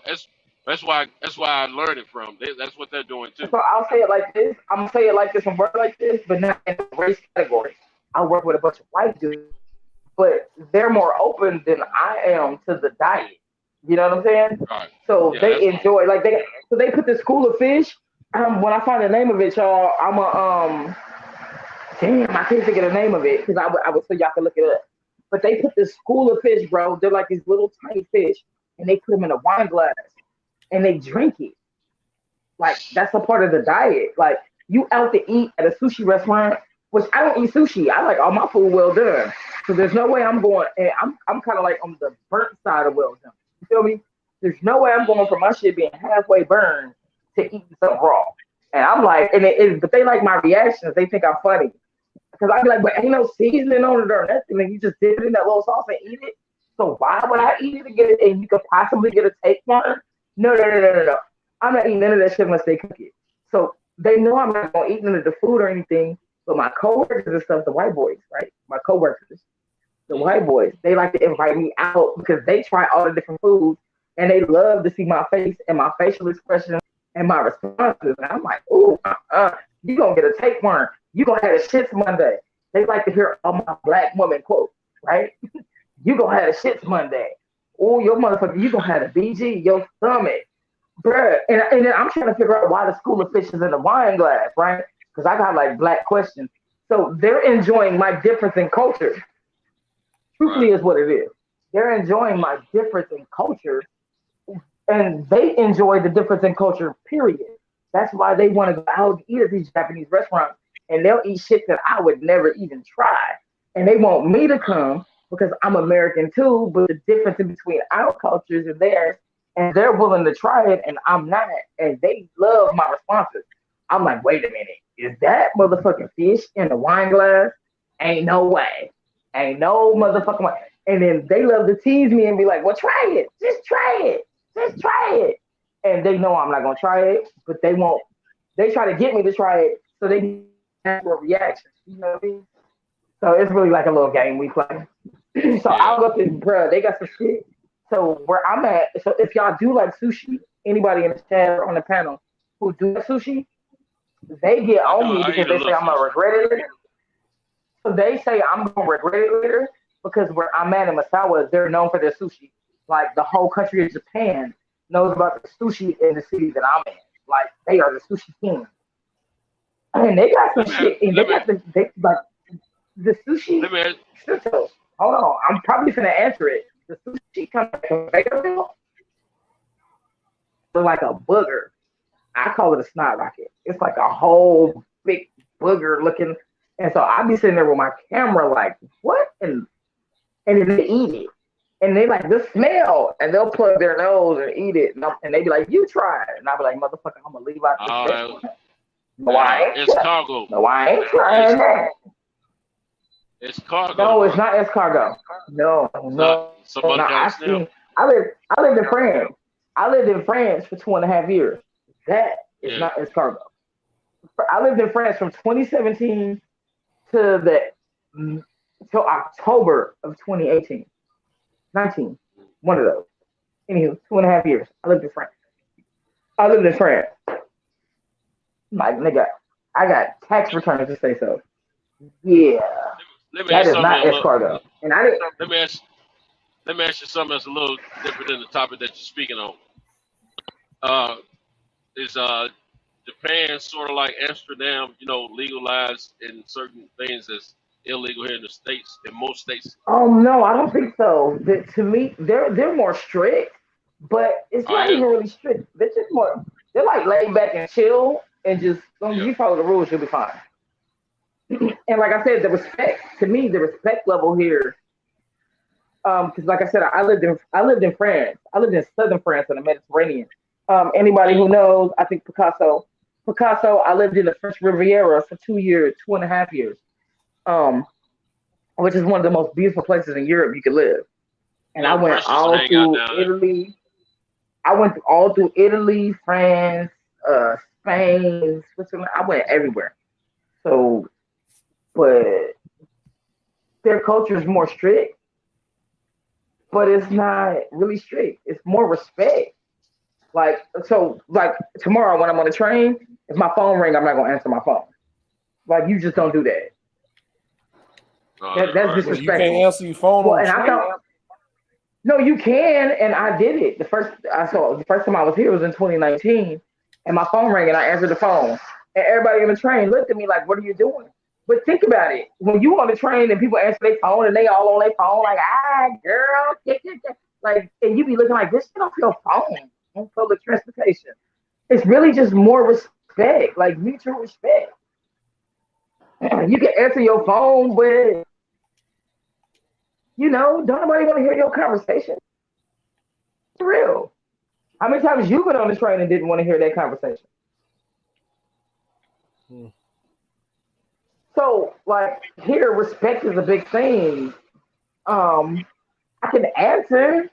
why that's why I learned it from. That's what they're doing too. So I'll say it like this. I'm gonna say it like this and word like this, but not in the race category. I work with a bunch of white dudes, but they're more open than I am to the diet. You know what I'm saying? Right. So Yeah, they that's cool. enjoy so they put this school of fish. When I find the name of it, y'all, I'm a damn, I can't think of the name of it because I would so y'all can look it up. But they put this school of fish, bro. They're like these little tiny fish, and they put them in a wine glass and they drink it. Like that's a part of the diet. Like you out to eat at a sushi restaurant, which I don't eat sushi. I like all my food well done. So there's no way I'm going. And I'm kind of like on the burnt side of well done. You feel me? There's no way I'm going for my shit being halfway burned to eat something raw. And I'm like, but they like my reactions. They think I'm funny because I be like, but ain't no seasoning on it or nothing. And you just dip it in that little sauce and eat it. So why would I eat it and get it? And you could possibly get a take one? No, no, no, no, no, no. I'm not eating none of that shit unless they cook it. So they know I'm not gonna eat none of the food or anything. But my coworkers and stuff, the white boys, right? My coworkers, the white boys, they like to invite me out because they try all the different foods and they love to see my face and my facial expression and my responses. And I'm like, ooh, you gonna get a tapeworm. You gonna have the shits Monday. They like to hear all my black woman quotes, right? You gonna have the shits Monday. Oh, your motherfucker, you gonna have the BG, your stomach. Bruh, and then I'm trying to figure out why the school of fish is in the wine glass, right? Because I got like black questions. So they're enjoying my difference in culture. Right. Truthfully, is what it is. They're enjoying my difference in culture, and they enjoy the difference in culture. Period. That's why they want to go out and eat at these Japanese restaurants, and they'll eat shit that I would never even try, and they want me to Right. come because I'm American too. But the difference in between our cultures and theirs, and they're willing to try it, and I'm not, and they love my responses. I'm like, wait a minute, is that motherfucking fish in a wine glass? Ain't no way. Ain't no motherfucking way. And then they love to tease me and be like, well, try it. Just try it. Just try it. And they know I'm not gonna try it, but they won't. They try to get me to try it, so they have a reaction. You know what I mean? So it's really like a little game we play. So Yeah. I'll go to, bruh, they got some shit. So where I'm at, so if y'all do like sushi, anybody in the chat or on the panel who do like sushi, they get I do. on me I because eat a they say little I'm gonna sushi. regret it later. So they say I'm gonna regret it later because where I'm at in Masawa, they're known for their sushi. Like the whole country of Japan knows about the sushi in the city that I'm in. Like they are the sushi king. And they got some Let me ask, shit, and they let me got like the sushi. let me ask, So, hold on, I'm probably gonna answer it. The sushi comes like a conveyor belt, like a booger. I call it a snot rocket. It's like a whole big booger looking. And so I be sitting there with my camera, like, what? And then they eat it. And they like, the smell. And they'll plug their nose and eat it. And they be like, you try it. And I'll be like, motherfucker, I'm going to leave out this uh, restaurant. No, I ain't it's trying. cargo. No, I ain't It's trying that. it's cargo, No, it's bro. not escargot. No, It's not no, some no. other kind I of snail. seen. I lived in France. I lived in France for 2.5 years. That is Yeah. not escargot. I lived in France from 2017 to till October of 2018. 19. One of those. Anywho, 2.5 years. I lived in France. I lived in France. Like nigga, I got tax returns to say so. Yeah, Let me that ask is something not a little. escargot. And I didn't. Let me ask. Let me ask you something that's a little different than the topic that you're speaking on. Uh, is Japan sort of like Amsterdam? You know, legalized in certain things that's illegal here in the states. In most states. Oh no, I don't think so. To me, they're more strict, but it's Oh not yeah. even really strict. They're just more. They're like laid back and chill, and just as long as Yeah. you follow the rules, you'll be fine. And like I said, the respect to me, the respect level here, because like I said, I lived in France. I lived in southern France in the Mediterranean. Anybody who knows, I think Picasso. I lived in the French Riviera for 2 years, 2.5 years, um, which is one of the most beautiful places in Europe you could live. And I What went Christians all hang out through down there? Italy. I went all through Italy, France, Spain, Switzerland. I went everywhere. So, but their culture is more strict, but it's not really strict. It's more respect. Like tomorrow when I'm on the train, if my phone ring, I'm not gonna answer my phone. Like you just don't do that. That's Right. Well, you can't disrespectful. answer your phone Well, on the and I train. thought no, you can, and I did it. The first time I was here was in 2019, and my phone rang, and I answered the phone, and everybody on the train looked at me like, "What are you doing?" But think about it: when you on the train and people answer their phone, and they all on their phone, like, "Ah, girl," like, and you be looking like this shit off your phone on public transportation. It's really just more respect, like mutual respect. You can answer your phone, but don't nobody want to hear your conversation. For real. How many times you been on the train and didn't want to hear that conversation? Hmm. So, like, here, respect is a big thing. Um, I can answer,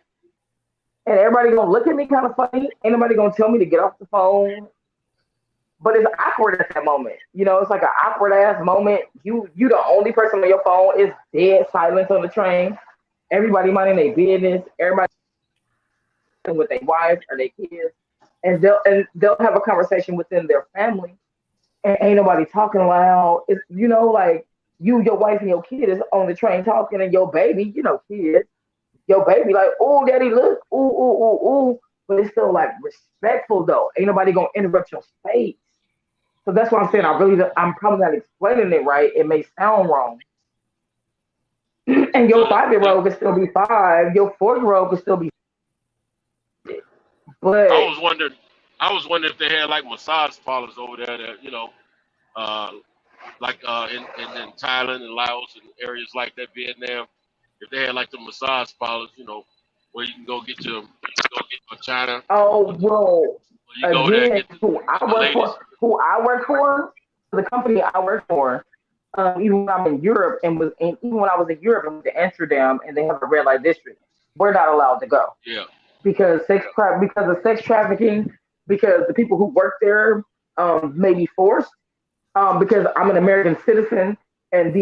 and everybody gonna look at me kind of funny. Ain't nobody gonna tell me to get off the phone. But it's awkward at that moment. It's like an awkward ass moment. You the only person on your phone. It's dead silence on the train. Everybody minding their business. Everybody with their wife or their kids, and they'll have a conversation within their family, and ain't nobody talking loud. It's like you, your wife, and your kid is on the train talking, and your baby, kids, your baby like, oh, daddy, look, ooh, ooh, ooh, ooh, but it's still like respectful though. Ain't nobody gonna interrupt your space. So that's what I'm saying. I'm probably not explaining it right. It may sound wrong. And your So 5 year the, old can still be five. Your 4 year old can still be six. But I was wondering, if they had like massage parlors over there that uh, like in Thailand and Laos and areas like that, Vietnam, if they had like the massage parlors, where you can go get or China, oh well, or you go there and again, get the ladies. the company I work for, even when I'm in Europe and even when I was in Europe and went to Amsterdam and they have a red light district, we're not allowed to go Yeah, because of sex trafficking, because the people who work there may be forced, because I'm an American citizen and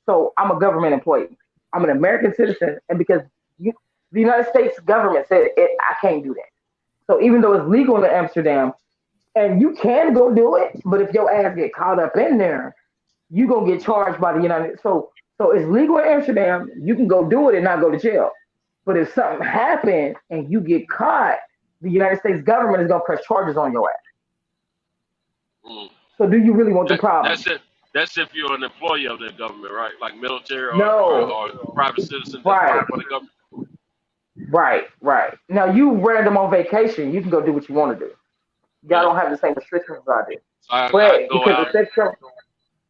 so I'm a government employee. I'm an American citizen, and because the United States government said I can't do that. So even though it's legal in Amsterdam, and you can go do it, but if your ass get caught up in there, you gonna get charged by the United. So it's legal in Amsterdam. You can go do it and not go to jail. But if something happened and you get caught, the United States government is gonna press charges on your ass. mm. So do you really want the problem? That's it. That's if you're an employee of the government, right? Like military No. or private citizen that's Right. working for the government. Right. Now you random on vacation, you can go do what you want to do. Y'all Yeah. don't have the same restrictions as I do. So I can But go because of out. sex trafficking,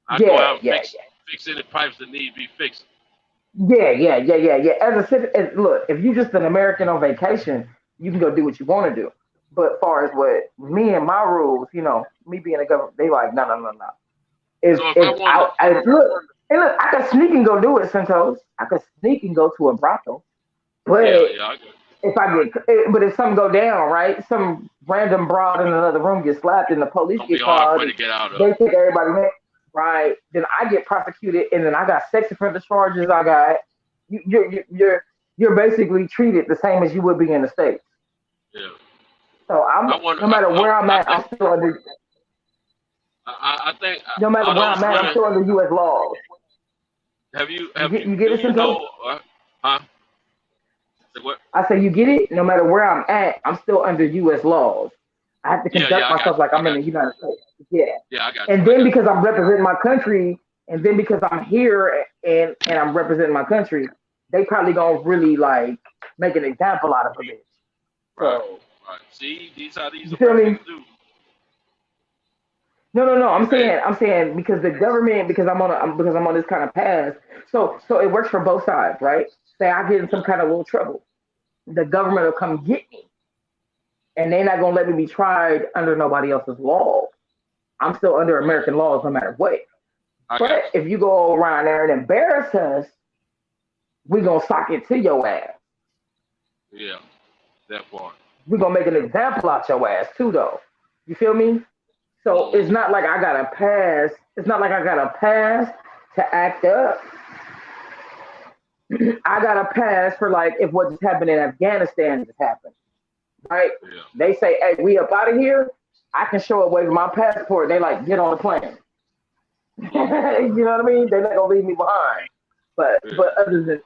I go yeah, out and yeah, fix any pipes that need to be fixed. yeah. As a citizen, look, if you just an American on vacation, you can go do what you want to do. But as far as what me and my rules, me being a government, they like no. If So if I if wanted, look, I could sneak and go do it, Santos. I could sneak and go to a brothel, yeah, but I got. if something go down, right, some random broad in another room gets slapped and the police Gonna be get hard for called me and to get out of. they take everybody in, right? Then I get prosecuted and then I got sex offender charges. I got you're basically treated the same as you would be in the States. Yeah. So I wonder. no matter where I'm I at, think. I'm still under I think. no matter Are where those I'm at, I'm women? still under U.S. laws. Have you? You get Do it, you Santos? know? Huh? Say what? I say you get it. No matter where I'm at, I'm still under U.S. laws. I have to Yeah. conduct I got myself you. like I I'm in the got you. United States. Yeah. Yeah, I got you. And I then got you. because I'm representing my country, and then because I'm here and I'm representing my country, they probably gonna really like make an example out of a bitch. Right. So Right. See, these how these you feel me? Americans do. No. I'm Hey, saying because the government, because I'm on this kind of path. So it works for both sides, right? Say I get in some kind of little trouble, the government will come get me, and they're not gonna let me be tried under nobody else's law. I'm still under right. American laws no matter what. I got But if you go around there and embarrass us, we gonna sock it to your ass. you. Yeah, that part. We gonna make an example out your ass too, though. You feel me? So it's Mm-hmm. not like I got to pass. It's not like I got to pass to act up. I got to pass for like if what just happened in Afghanistan just happened, right? Yeah. They say, "Hey, we up out of here." I can show up with my passport. They like get on the plane. Mm-hmm. You know what I mean? They're not gonna leave me behind. Yeah. But other than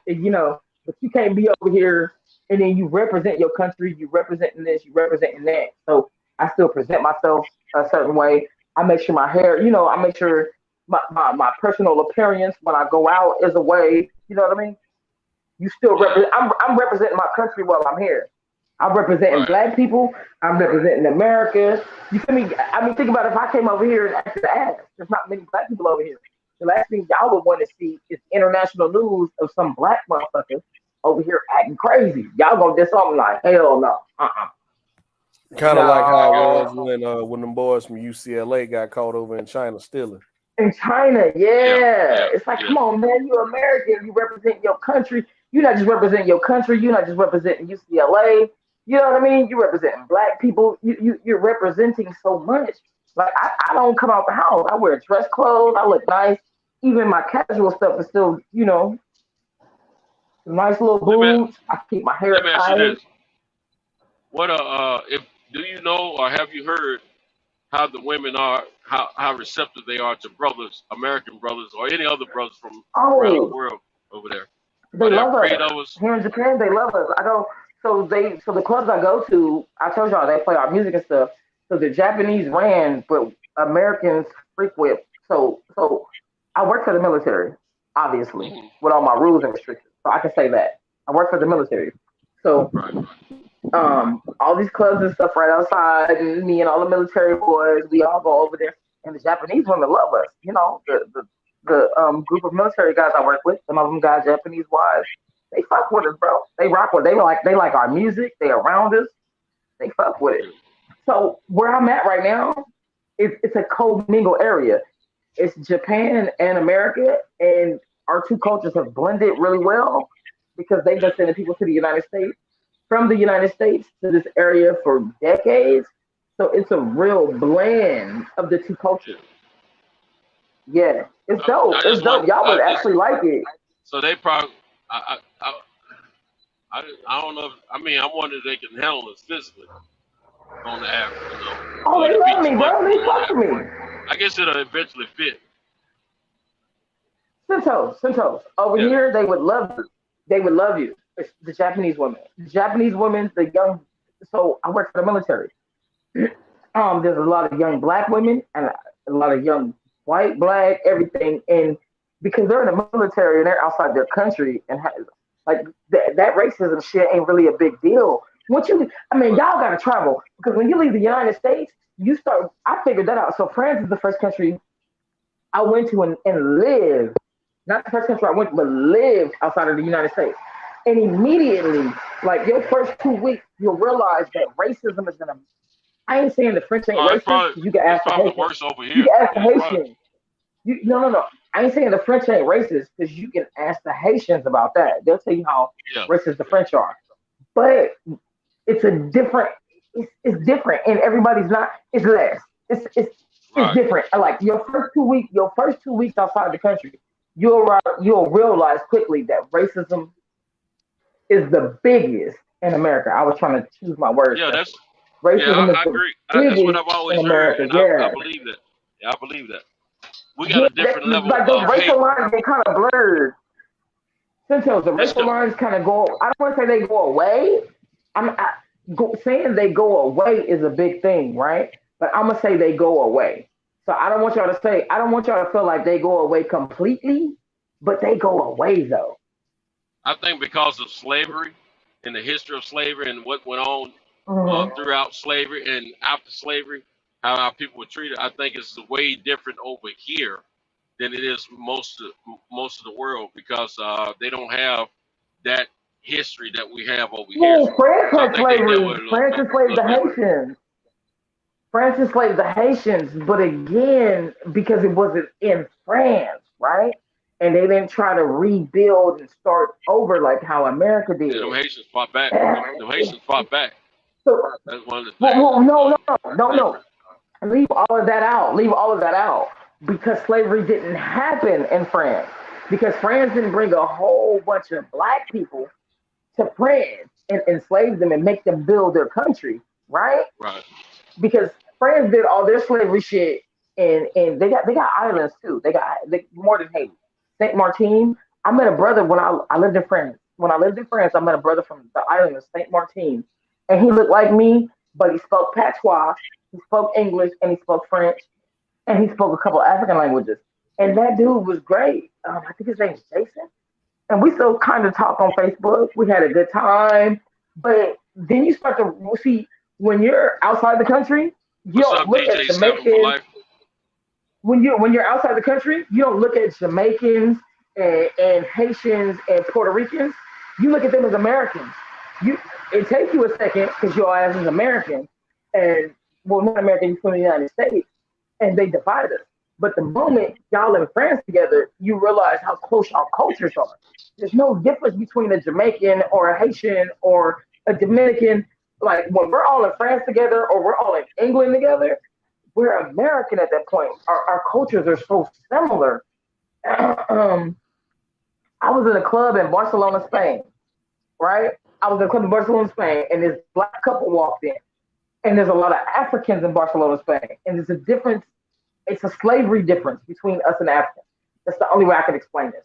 but you can't be over here and then you represent your country. You representing this. You representing that. So I still present myself a certain way. I make sure my hair. I make sure my personal appearance when I go out is a way. You know what I mean? You still Yeah. represent. I'm representing my country while I'm here. I'm representing Right. black people. I'm representing America. You feel me? I mean, think about if I came over here and acted ass. There's not many black people over here. The last thing y'all would want to see is international news of some black motherfucker over here acting crazy. Y'all gonna do something like hell no. Kind of like I how it got No. was when them boys from UCLA got caught over in China stealing. In China, Yeah. yeah. Yeah. It's like, Yeah. come on, man, you're American. You represent your country. You're not just representing your country. You're not just representing UCLA. You know what I mean? You're representing black people. You're representing so much. Like, I don't come out the house. I wear dress clothes. I look nice. Even my casual stuff is still, nice little Let me boots. I keep my hair let me ask you tight. this: what if do you know or have you heard how the women are, how receptive they are to brothers, American brothers, or any other brothers from around the Oh, world over there? they Are they love afraid us. of us? Here in Japan, they love us. I go so the clubs I go to, I told y'all they play our music and stuff. So the Japanese ran, but Americans frequent. So I work for the military, obviously, Hmm. with all my rules and restrictions. So I can say that. I work for the military. So Right. all these clubs and stuff right outside, and me and all the military boys, we all go over there. And the Japanese women love us. The group of military guys I work with, some of them got Japanese wives. They fuck with us, bro. They rock with. They like our music. They around us. They fuck with it. Yeah. So where I'm at right now, it's a co-mingle area. It's Japan and America, and our two cultures have blended really well because they've been Yeah. sending people to the United States from the United States to this area for decades. So it's a real blend of the two cultures. Yeah. Yeah, it's I dope. It's just dope. want. Y'all I would just. actually like it. So they probably. I don't know. I mean, I wonder if they can handle us physically on the app. Oh, Will they it be love too me, much bro. for They them on the fuck app? with me. I guess it'll eventually fit. Centos. Over Yeah. here, they would love you. They would love you. It's the Japanese women. The Japanese women, the young. So I work for the military. There's a lot of young black women and a lot of young white, black, everything, and because they're in the military and they're outside their country and like that racism shit ain't really a big deal. I mean, Right. y'all gotta travel because when you leave the United States, you start. I figured that out. So France is the first country I went to and lived. Not the first country I went to, but lived outside of the United States. And immediately, like your first 2 weeks, you'll realize that racism is gonna. I ain't saying the French ain't Oh, racist because you can it's ask the probably Haitian. worse over You here. can ask the Yeah, probably. Haitian. No. I ain't saying the French ain't racist because you can ask the Haitians about that. They'll tell you how Yeah. racist the Yeah. French are. But it's a different. It's different, and everybody's not. It's less. It's Right. different. Like your first 2 weeks outside the country, you'll realize quickly that racism is the biggest in America. I was trying to choose my words Yeah. carefully. Racism is I the agree. That's what biggest I've in always heard, America. and I Yeah, believe that. Yeah, I believe that. We got yeah. a different level Like those of racial hate. lines get kind of blurred. Sometimes the It's racial the lines kind of go. I don't want to say they go away. Saying they go away is a big thing, right? But I'm gonna say they go away. So I don't want y'all to say. I don't want y'all to feel like they go away completely, but they go away though. I think because of slavery and the history of slavery and what went on Hmm. throughout slavery and after slavery, how our people were treated. I think it's way different over here than it is most of the world because they don't have that history that we have over here. Well, France So I had think they deal slavery. with it France enslaved the little different. Haitians. France enslaved the Haitians, but again, because it wasn't in France, right? And they didn't try to rebuild and start over like how America Yeah, them did. Haitians fought back. Them Haitians fought back. So, That's one of the well, things well, no, that no, no, no. different. Leave all of that out. Leave all of that out because slavery didn't happen in France. Because France didn't bring a whole bunch of black people to France and enslave them and make them build their country, right? Right. Because France did all their slavery shit, and they got islands too. They more than Haiti. Saint Martin. I met a brother when I lived in France. When I lived in France, I met a brother from the island of Saint Martin, and he looked like me, but he spoke patois, he spoke English, and he spoke French, and he spoke a couple of African languages. And that dude was great. I think his name's Jason, and we still kind of talk on Facebook. We had a good time, but then you start to see when you're outside the country, you What's don't up, look at DJ Seven for Jamaicans. life? When you're outside the country, you don't look at Jamaicans and Haitians and Puerto Ricans. You look at them as Americans. You it takes you a second because your ass is American, and well, not American, you're from the United States, and they divide us. But the moment y'all in France together, you realize how close our cultures are. There's no difference between a Jamaican or a Haitian or a Dominican. Like when we're all in France together or we're all in England together, we're American at that point. Our cultures are so similar. um, I was in a club in Barcelona, Spain, right? I was in a club in Barcelona, Spain, and this black couple walked in. And there's a lot of Africans in Barcelona, Spain. And there's a difference, it's a slavery difference between us and Africans. That's the only way I can explain this.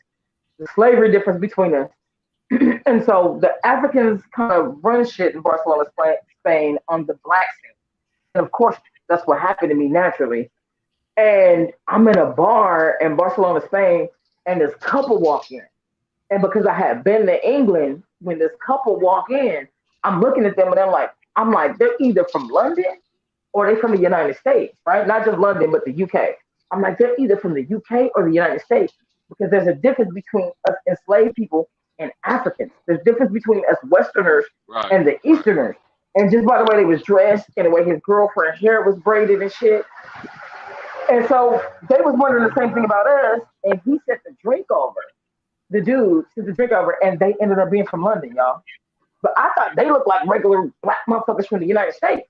The slavery difference between us. And so the Africans kind of run shit in Barcelona, Spain on the black scene. And of course, that's what happened to me naturally. And I'm in a bar in Barcelona, Spain, and this couple walk in. And because I had been to England, when this couple walk in, I'm looking at them and I'm like, they're either from London or they from the United States, right? Not just London, but the UK. I'm like, they're either from the UK or the United States because there's a difference between us enslaved people and Africans. There's a difference between us Westerners Right. and the Easterners. And just by the way they was dressed and the way his girlfriend's hair was braided and shit. And so they was wondering the same thing about us, and he sent the drink over. The dude sent the drink over, and they ended up being from London, y'all. But I thought they looked like regular black motherfuckers from the United States.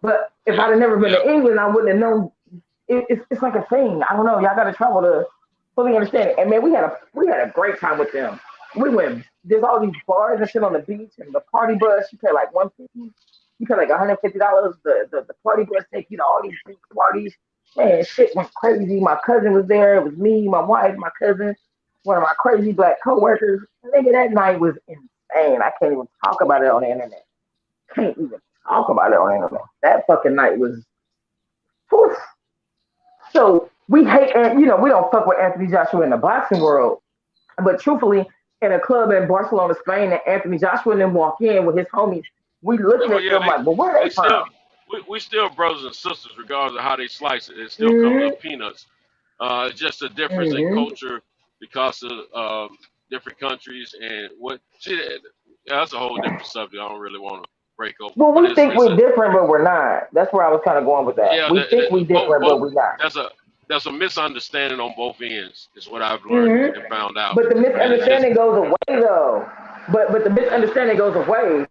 But if I'd have never been to England, I wouldn't have known. It's like a thing. I don't know. Y'all got to travel to fully understand it. And man, we had a great time with them. We went. There's all these bars and shit on the beach, and the party bus. You pay like $150. You pay like $150. The party bus take you to all these big parties. Man, shit went crazy. My cousin was there. It was me, my wife, my cousin, one of my crazy black coworkers. Nigga, that night was insane. I can't even talk about it on the internet. Can't even talk about it on the internet. That fucking night was. Whew. So we hate, we don't fuck with Anthony Joshua in the boxing world. But truthfully, in a club in Barcelona, Spain, and Anthony Joshua and them walk in with his homies, we looking at them like, well, where are they from? We still brothers and sisters, regardless of how they slice it. It still comes up peanuts. It's just a difference in culture because of different countries and what. See, that's a whole different subject. I don't really want to break open. Well, we think we're different, but we're not. That's where I was kind of going with that. Yeah, we think we're different, but we're not. There's a misunderstanding on both ends. Is what I've learned and found out. But the misunderstanding goes away, though. But the misunderstanding goes away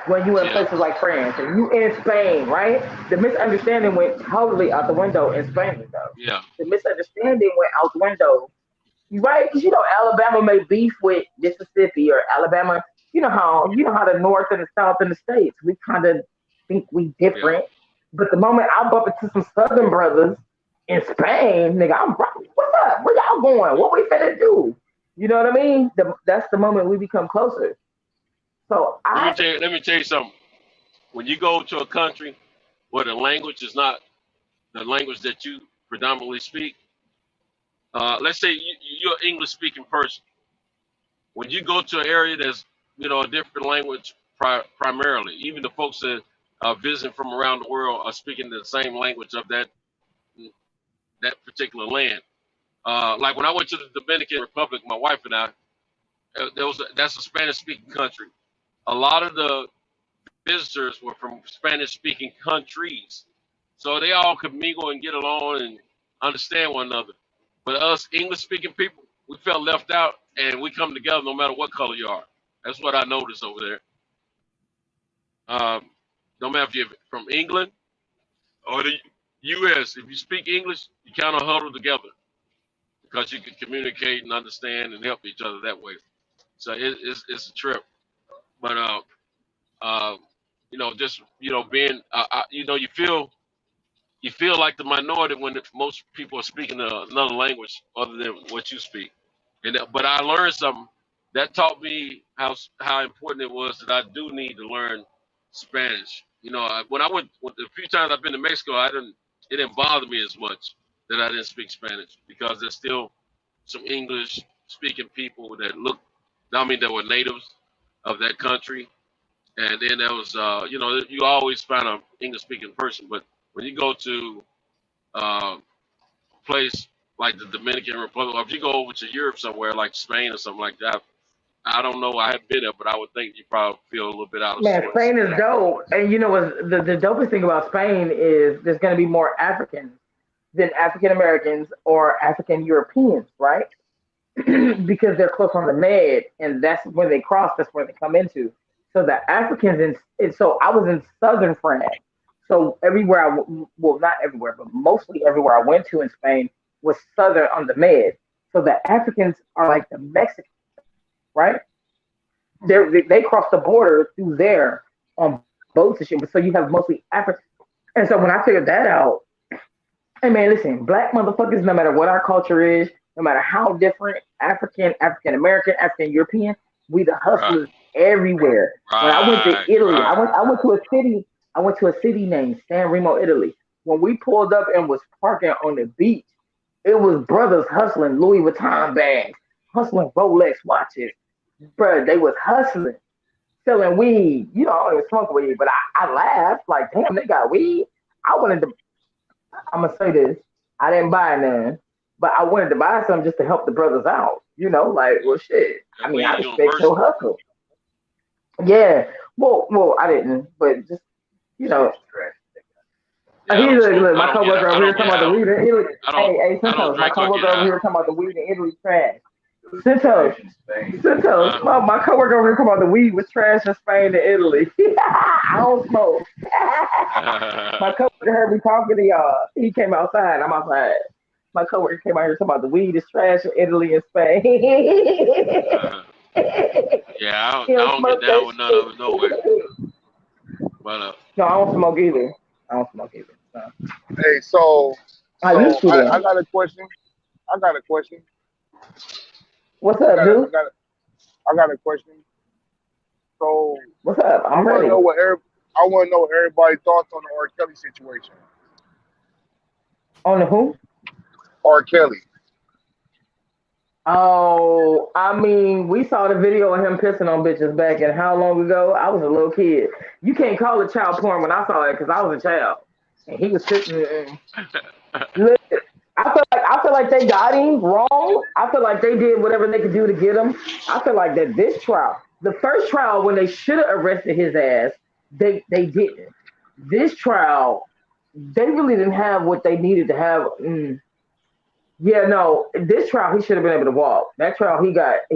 when you in places like France and you in Spain, right? The misunderstanding went totally out the window in Spain, though. Yeah. The misunderstanding went out the window, right? Because Alabama may beef with Mississippi or Alabama. You know how the North and the South in the States, we kind of think we different. Yeah. But the moment I bump into some Southern brothers in Spain, nigga, I'm what's up? Where y'all going? What we finna do? You know what I mean? That's the moment we become closer. So let me tell you something. When you go to a country where the language is not the language that you predominantly speak, let's say you're an English-speaking person. When you go to an area that's a different language primarily, even the folks that visiting from around the world are speaking the same language of that particular land. Like when I went to the Dominican Republic, my wife and I, that's a Spanish-speaking country. A lot of the visitors were from Spanish-speaking countries, so they all could mingle and get along and understand one another. But us English-speaking people, we felt left out, and we come together no matter what color you are. That's what I noticed over there. No matter if you're from England or the U.S., if you speak English, you kind of huddle together because you can communicate and understand and help each other that way. So it's a trip. But just being you feel like the minority when most people are speaking another language other than what you speak. But I learned something that taught me how important it was that I do need to learn Spanish. When I went the few times I've been to Mexico, it didn't bother me as much that I didn't speak Spanish because there's still some English speaking people that were natives of that country. And then there was, you always find an English speaking person, but when you go to a place like the Dominican Republic, or if you go over to Europe somewhere like Spain or something like that, I don't know, I haven't been there, but I would think you probably feel a little bit out of Man, sorts. Spain is dope. And what's the dopest thing about Spain is there's going to be more Africans than African Americans or African Europeans, right? Because they're close on the Med, and that's when they cross, that's where they come into. So the Africans, so I was in southern France. So everywhere not everywhere, but mostly everywhere I went to in Spain was southern on the Med. So the Africans are like the Mexicans, right? They cross the border through there on boats and shit. But so you have mostly Africans. And so when I figured that out, hey man, listen, black motherfuckers, no matter what our culture is, no matter how different, African American, African European, we the hustlers everywhere. When I went to Italy, I went to a city named San Remo, Italy. When we pulled up and was parking on the beach, it was brothers hustling Louis Vuitton bags, hustling Rolex watches. Bro, they was hustling, selling weed. I don't even smoke weed, but I laughed like, damn, they got weed. I'm gonna say this, I didn't buy none, but I wanted to buy some just to help the brothers out. Well, shit. I mean, I respect your hustle. Yeah. Well, I didn't, but just, look, my coworker over here talking about the weed in Italy. Hey, Santos, my coworker over here talking about the weed in Italy trash. Santos, my coworker over here talking about the weed was trash in Spain and Italy. I don't smoke. My coworker heard me talking to y'all. He came outside. I'm outside. My coworker came out here talking about the weed is trash in Italy and Spain. I don't get down with none of it nowhere. But no, I don't smoke either. So. Hey, so I got a question. What's up, dude? I got a question. So what's up? I'm ready. I want to know what everybody's thoughts on the R. Kelly situation. On the who? R. Kelly. Oh, I mean, we saw the video of him pissing on bitches back in how long ago? I was a little kid. You can't call it child porn when I saw it because I was a child. And he was pissing. Listen, I feel like they got him wrong. I feel like they did whatever they could do to get him. I feel like that this trial, the first trial when they should have arrested his ass, they didn't. This trial, they really didn't have what they needed to have. Yeah, no, this trial he should have been able to walk. That trial he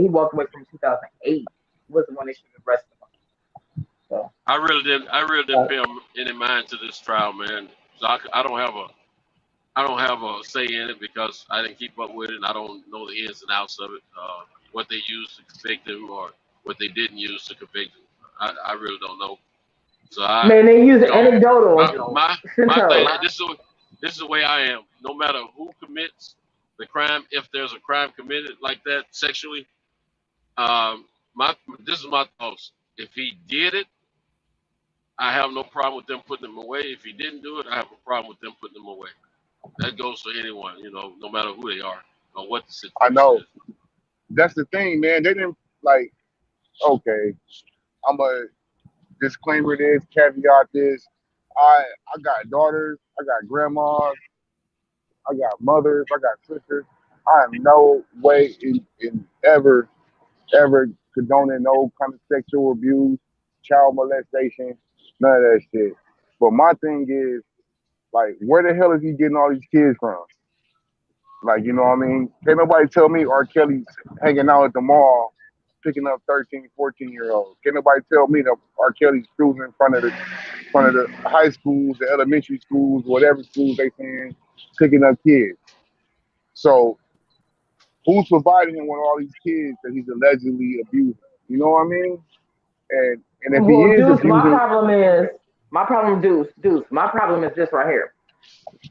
walked away from 2008 was the one they should have arrested him. So I really didn't pay any mind to this trial, man. So I don't have a say in it because I didn't keep up with it and I don't know the ins and outs of it, what they used to convict him or what they didn't use to convict him. I really don't know. So man, they use anecdotal. My thing, this is the way I am. No matter who commits the crime, if there's a crime committed like that sexually, this is my thoughts. If he did it, I have no problem with them putting him away. If he didn't do it, I have a problem with them putting him away. That goes for anyone, no matter who they are or what the situation I know. is. That's the thing, man. They didn't okay. I'm a disclaimer this, caveat this. I got daughters, I got grandmas, I got mothers, I got sisters. I am no way in ever condoning no kind of sexual abuse, child molestation, none of that shit. But my thing is, like, where the hell is he getting all these kids from? Like, you know what I mean? Can't nobody tell me R. Kelly's hanging out at the mall picking up 13, 14-year-olds. Can't nobody tell me that R. Kelly's cruising in front of the high schools, the elementary schools, whatever schools they saying, picking up kids. So who's providing him with all these kids that he's allegedly abusing? You know what I mean? And if he is Deuce, abusing, my problem is this right here.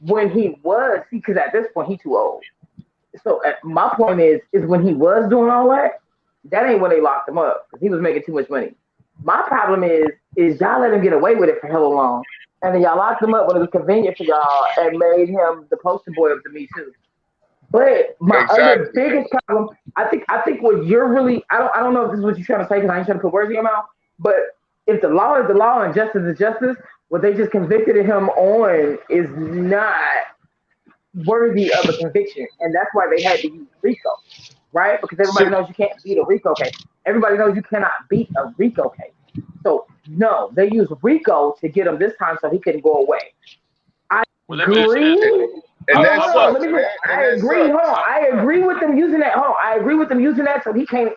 When he was, because at this point, he's too old. So my point is when he was doing all that, that ain't when they locked him up because he was making too much money. My problem is y'all let him get away with it for hella long, and then y'all locked him up when it was convenient for y'all and made him the poster boy of the Me Too. But my other biggest problem, I think what you're really, I don't know if this is what you're trying to say because I ain't trying to put words in your mouth, but if the law is the law and justice is justice, what they just convicted him on is not worthy of a conviction, and that's why they had to use RICO, right? Because everybody knows you can't beat a RICO case. Everybody knows you cannot beat a RICO case. So no, they used RICO to get him this time so he couldn't go away. I agree. I agree with them using that. I agree with them using that so he can't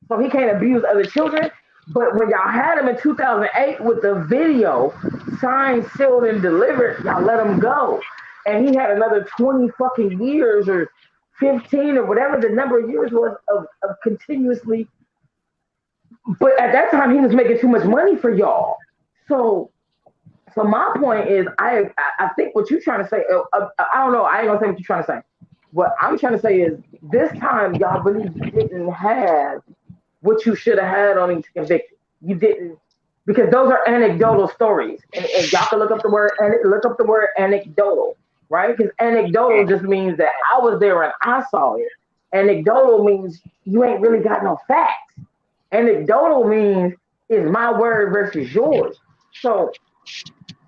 abuse other children. But when y'all had him in 2008 with the video signed, sealed, and delivered, y'all let him go. And he had another 20 fucking years or 15 or whatever the number of years was of continuously. But at that time, he was making too much money for y'all. So my point is, I think what you're trying to say, I don't know, I ain't gonna say what you're trying to say. What I'm trying to say is, this time, y'all really didn't have what you should have had on him to convict him. You didn't, because those are anecdotal stories, and y'all can look up the word anecdotal, right? Because anecdotal just means that I was there and I saw it. Anecdotal means you ain't really got no facts. Anecdotal means is my word versus yours. So,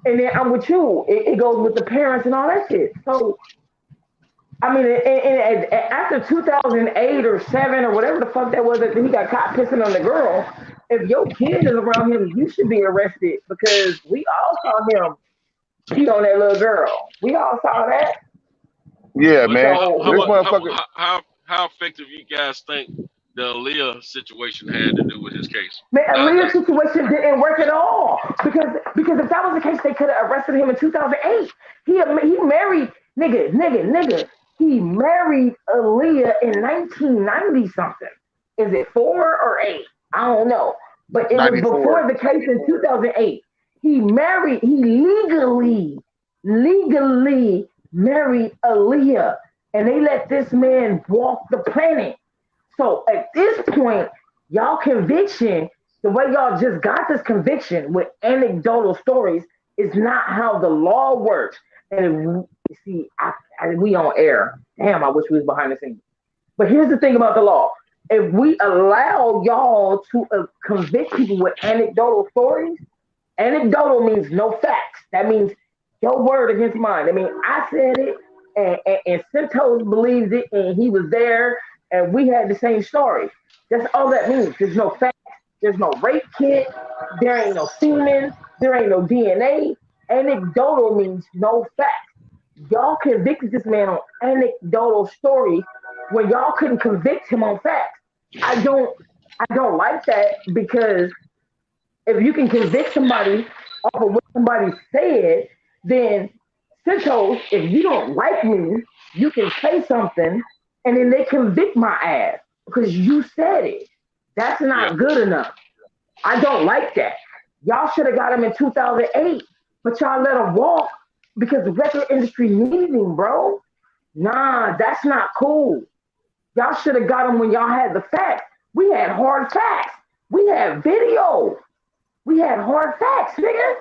and then I'm with you. It goes with the parents and all that shit. So, I mean, and after 2008 or 7 or whatever the fuck that was, that he got caught pissing on the girl. If your kid is around him, you should be arrested because we all saw him cheat on that little girl. We all saw that. Yeah, man. How effective you guys think the Aaliyah situation had to do with his case? Man, Aaliyah's situation didn't work at all because if that was the case, they could have arrested him in 2008. He married nigga. He married Aaliyah in 1990 something. Is it 4 or 8? I don't know. But it 94. Was before the case in 2008. He legally married Aaliyah, and they let this man walk the planet. So at this point, y'all conviction, the way y'all just got this conviction with anecdotal stories is not how the law works. And see, we on air. Damn, I wish we was behind the scenes. But here's the thing about the law. If we allow y'all to convict people with anecdotal stories, anecdotal means no facts. That means your word against mine. I mean, I said it, and Santos believes it, and he was there, and we had the same story. That's all that means. There's no facts. There's no rape kit. There ain't no semen. There ain't no DNA. Anecdotal means no facts. Y'all convicted this man on anecdotal stories when y'all couldn't convict him on facts. I don't like that, because if you can convict somebody off of what somebody said, then Santos, if you don't like me, you can say something and then they convict my ass because you said it. That's not good enough. I don't like that. Y'all should have got him in 2008, but y'all let him walk because the record industry needed him, bro. Nah, that's not cool. Y'all should have got him when y'all had the facts. We had hard facts. We had video. We had hard facts, nigga.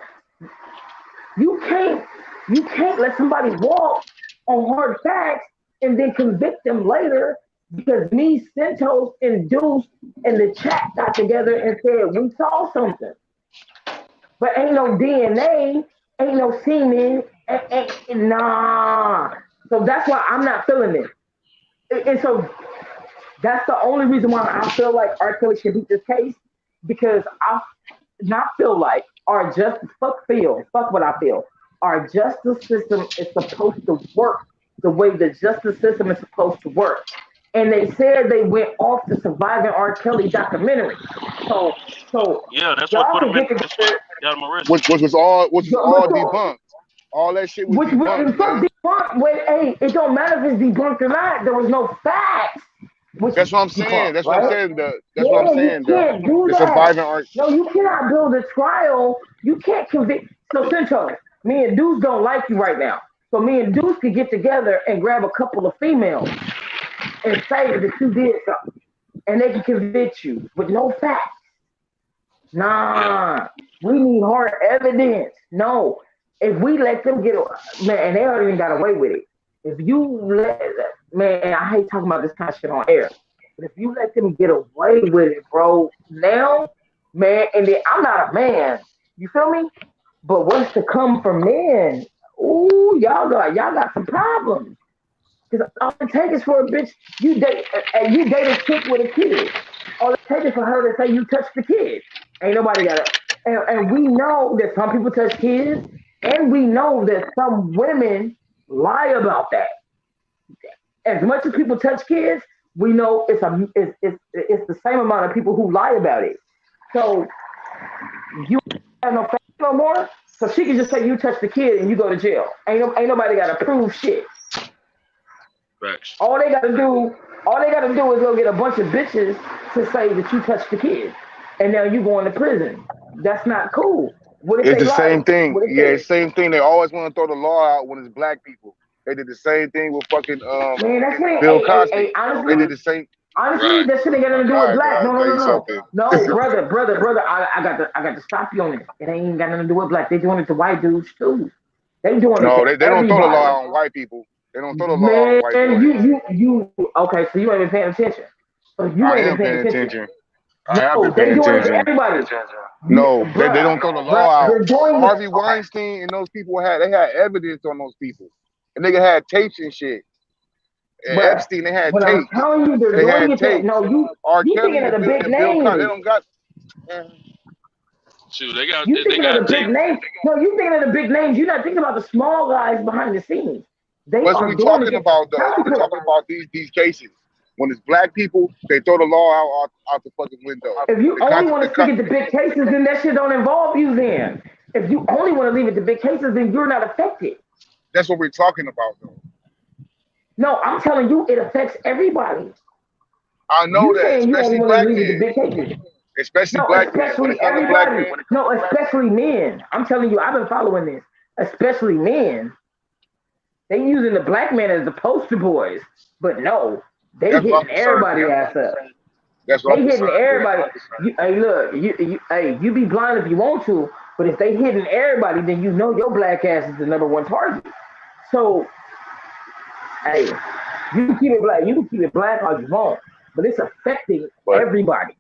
You can't let somebody walk on hard facts and then convict them later because me, Santos, and Deuce and the chat got together and said we saw something. But ain't no DNA, Ain't no semen. Nah. So that's why I'm not feeling it. And so that's the only reason why I feel like R. Kelly should beat this case because I not feel like our justice, fuck what I feel. Our justice system is supposed to work the way the justice system is supposed to work. And they said they went off the Surviving R. Kelly documentary. So Yeah, that's y'all what put can him in. get That's together. what got him arrested. Which was all debunked. All that shit was Which debunked, man. debunked. Wait, hey, it don't matter if it's debunked or not. There was no facts. That's what I'm saying. That's what I'm saying. That's what I'm Yeah, saying. you can't do The that. Surviving R. No, you cannot build a trial. You can't convict. So, Centro, me and Deuce don't like you right now. So, me and Deuce could get together and grab a couple of females and say that you did something. And they can convict you with no facts. Nah, we need hard evidence. No, if we let them get, man, and they already got away with it. If you let, man, I hate talking about this kind of shit on air, but if you let them get away with it, bro, now, man, and then I'm not a man, you feel me? But what's to come for men? Ooh, y'all got some problems. Because all it takes is for a bitch, you date a chick with a kid. All it takes is for her to say you touched the kid. Ain't nobody got it. And we know that some people touch kids, and we know that some women lie about that. As much as people touch kids, we know it's the same amount of people who lie about it. So you have no facts no more. So she can just say you touched the kid and you go to jail. Ain't nobody got to prove shit. Facts. All they gotta do is go get a bunch of bitches to say that you touched the kid, and now you going to prison. That's not cool. What if It's they the lie? same thing. What if Yeah, they- it's the same thing. They always want to throw the law out when it's black people. They did the same thing with fucking Man, that's me. Bill Hey, Cosby. hey, honestly, They did the same. honestly, that shit ain't got nothing to do with All right, black. bro, No, I'll tell you no. something. No, brother. I got to stop you on this. It ain't got nothing to do with black. They doing it to white dudes too. They doing it No, to they don't throw the everybody. law on white people. They don't throw the law on white Man, boys. you. Okay, so you ain't been paying attention. So you I ain't am been paying paying attention. I have No, been they paying doing it to attention. everybody. No, they Bruh, don't throw the law they're out. doing it. Harvey Weinstein and those people had evidence on those people. And nigga had tapes and shit. And Bruh, Epstein, they had when I'm tapes. telling you they're They doing had it, that tapes. no, you R. Kelly thinking of the big and Bill Cosby, they names. don't got. Shoot, they got You thinking of the big tape. names. No, you thinking of the big names. You're not thinking about the small guys behind the scenes. They What's are we doing talking it. about though? We're talking about these cases. When it's black people, they throw the law out the fucking window. If you only want to stick at the big cases, then that shit don't involve you then. If you only want to leave it to big cases, then you're not affected. That's what we're talking about though. No, I'm telling you, it affects everybody. I know You that, saying you only especially want black to leave it to men. big cases. Especially No, black men. When especially it comes to black everybody. men, No, especially men. I'm telling you, I've been following this. Especially men. They using the black men as the poster boys, but no, they that's what I'm hitting concerned everybody with. ass up. That's what They I'm hitting concerned everybody. with. Hey, look, you be blind if you want to, but if they hitting everybody, then you know your black ass is the number one target. So, hey, you can keep it black all you want, but it's affecting But everybody.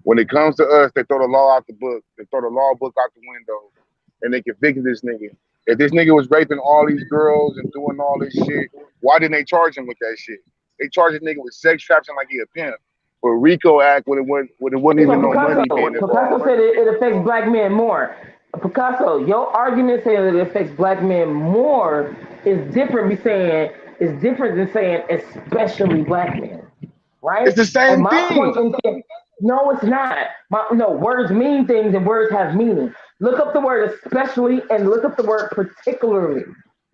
when it comes to us, they throw the law out the book. They throw the law book out the window, and they convict this nigga. If this nigga was raping all these girls and doing all this shit, why didn't they charge him with that shit? They charged this nigga with sex trafficking like he a pimp. But RICO Act when it wasn't even no money being Picasso involved. said it affects black men more. Picasso, your argument saying that it affects black men more is different than saying especially black men, right? It's the same And my thing. point in saying, no, it's not. Words mean things and words have meaning. Look up the word especially and look up the word particularly.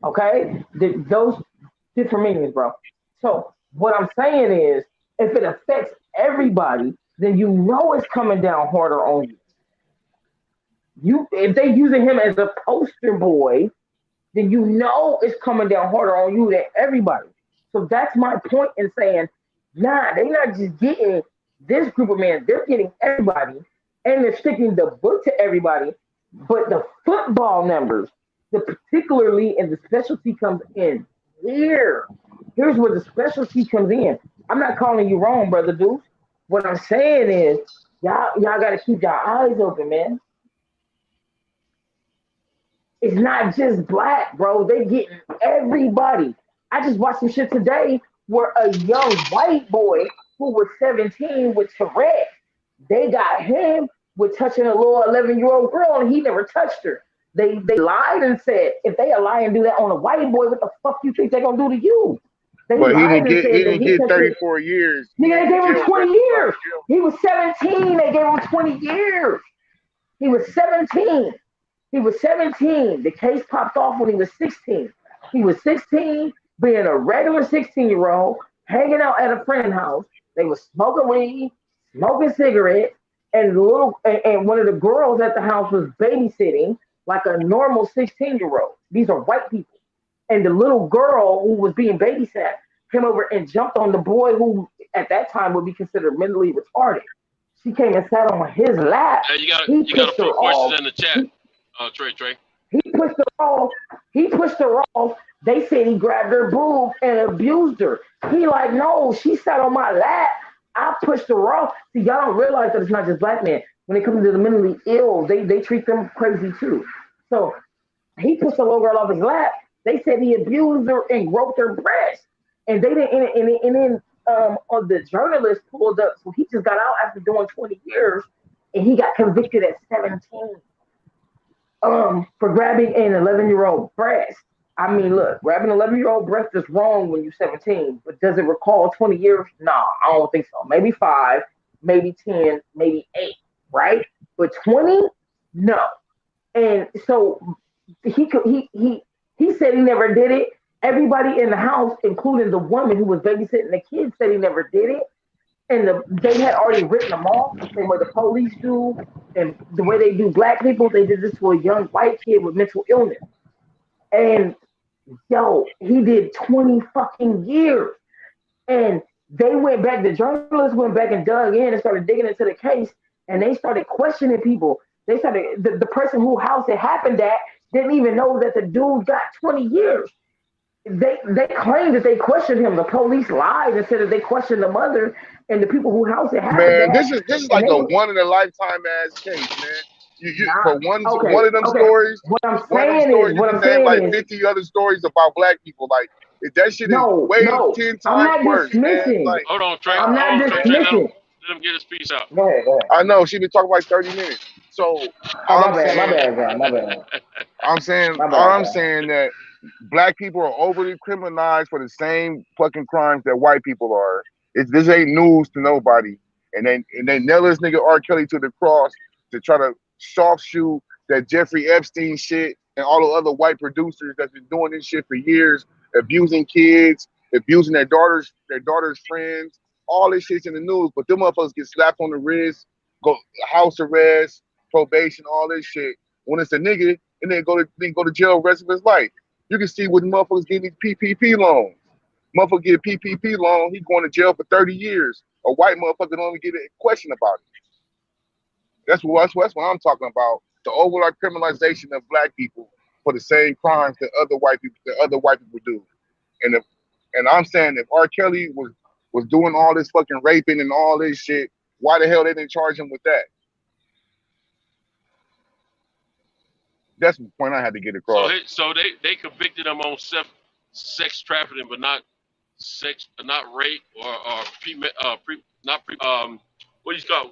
Okay, those different meanings, bro. So what I'm saying is, if it affects everybody, then you know it's coming down harder on you. If they using him as a poster boy, then you know it's coming down harder on you than everybody. So that's my point in saying, nah, they're not just getting this group of men, they're getting everybody, and they're sticking the book to everybody. But the football numbers, particularly, and the specialty comes in here. Here's where the specialty comes in. I'm not calling you wrong, brother Deuce. What I'm saying is, y'all got to keep your eyes open, man. It's not just black, bro. They getting everybody. I just watched some shit today where a young white boy who was 17 with Tourette, they got him with touching a little 11-year-old girl and he never touched her. They lied and said if they lie and do that on a white boy, what the fuck you think they gonna do to you? They But he lied didn't and said that get he touched her. 34 years. Nigga, they gave him Jail 20 time. years. He was 17. They gave him 20 years. He was 17. He was 17. The case popped off when he was 16. He was 16, being a regular 16-year-old, hanging out at a friend's house. They was smoking weed, smoking cigarettes, and one of the girls at the house was babysitting like a normal 16-year-old. These are white people. And the little girl who was being babysat came over and jumped on the boy who at that time would be considered mentally retarded. She came and sat on his lap. Hey, you He got a pushed her few questions off. in the chat, Trey. He pushed her off. He pushed her off. They said he grabbed her boob and abused her. He like, no, she sat on my lap. I pushed her off. See, y'all don't realize that it's not just black men. When it comes to the mentally ill, they treat them crazy too. So he pushed the little girl off his lap. They said he abused her and groped her breast. And they didn't. And then the journalist pulled up. So he just got out after doing 20 years, and he got convicted at 17. For grabbing an 11-year-old breast. I mean, look, grabbing an 11-year-old breast is wrong when you're 17, but does it recall 20 years? Nah, I don't think so. Maybe 5, maybe 10, maybe 8, right? But 20, no. And so he said he never did it. Everybody in the house, including the woman who was babysitting the kids, said he never did it. And they had already written them off, the same way the police do, and the way they do black people. They did this to a young white kid with mental illness. And he did 20 fucking years. And they went back, the journalists went back and dug in and started digging into the case, and they started questioning people. They started, the person whose house it happened at didn't even know that the dude got 20 years. They claimed that they questioned him. The police lied and said that they questioned the mother and the people whose house it happened. Man, this is like a one in a lifetime ass case, man. For one of them stories, what I'm one of them saying stories, is, what you I'm can name saying like is, 50 other stories about black people. Like that shit is way 10 I'm not times worse, man. dismissing. Like, Hold on, Trey. I'm not dismissing. Let him get his piece out. Go ahead. I know she been talking like 30 minutes. So my bad. I'm saying that black people are overly criminalized for the same fucking crimes that white people are. This ain't news to nobody. And they nail this nigga R. Kelly to the cross to try to soft shoe that Jeffrey Epstein shit and all the other white producers that's been doing this shit for years, abusing kids, abusing their daughters' friends. All this shit's in the news, but them motherfuckers get slapped on the wrist, go house arrest, probation, all this shit. When it's a nigga, and then go to jail the rest of his life. You can see what motherfuckers getting these PPP loans. Motherfucker get a PPP loan, he going to jail for 30 years. A white motherfucker don't even get a question about it. That's what I'm talking about. The overall criminalization of black people for the same crimes that other white people do. And I'm saying if R. Kelly was doing all this fucking raping and all this shit, why the hell they didn't charge him with that? That's the point I had to get across. So they convicted him on sex trafficking, but not rape what do you call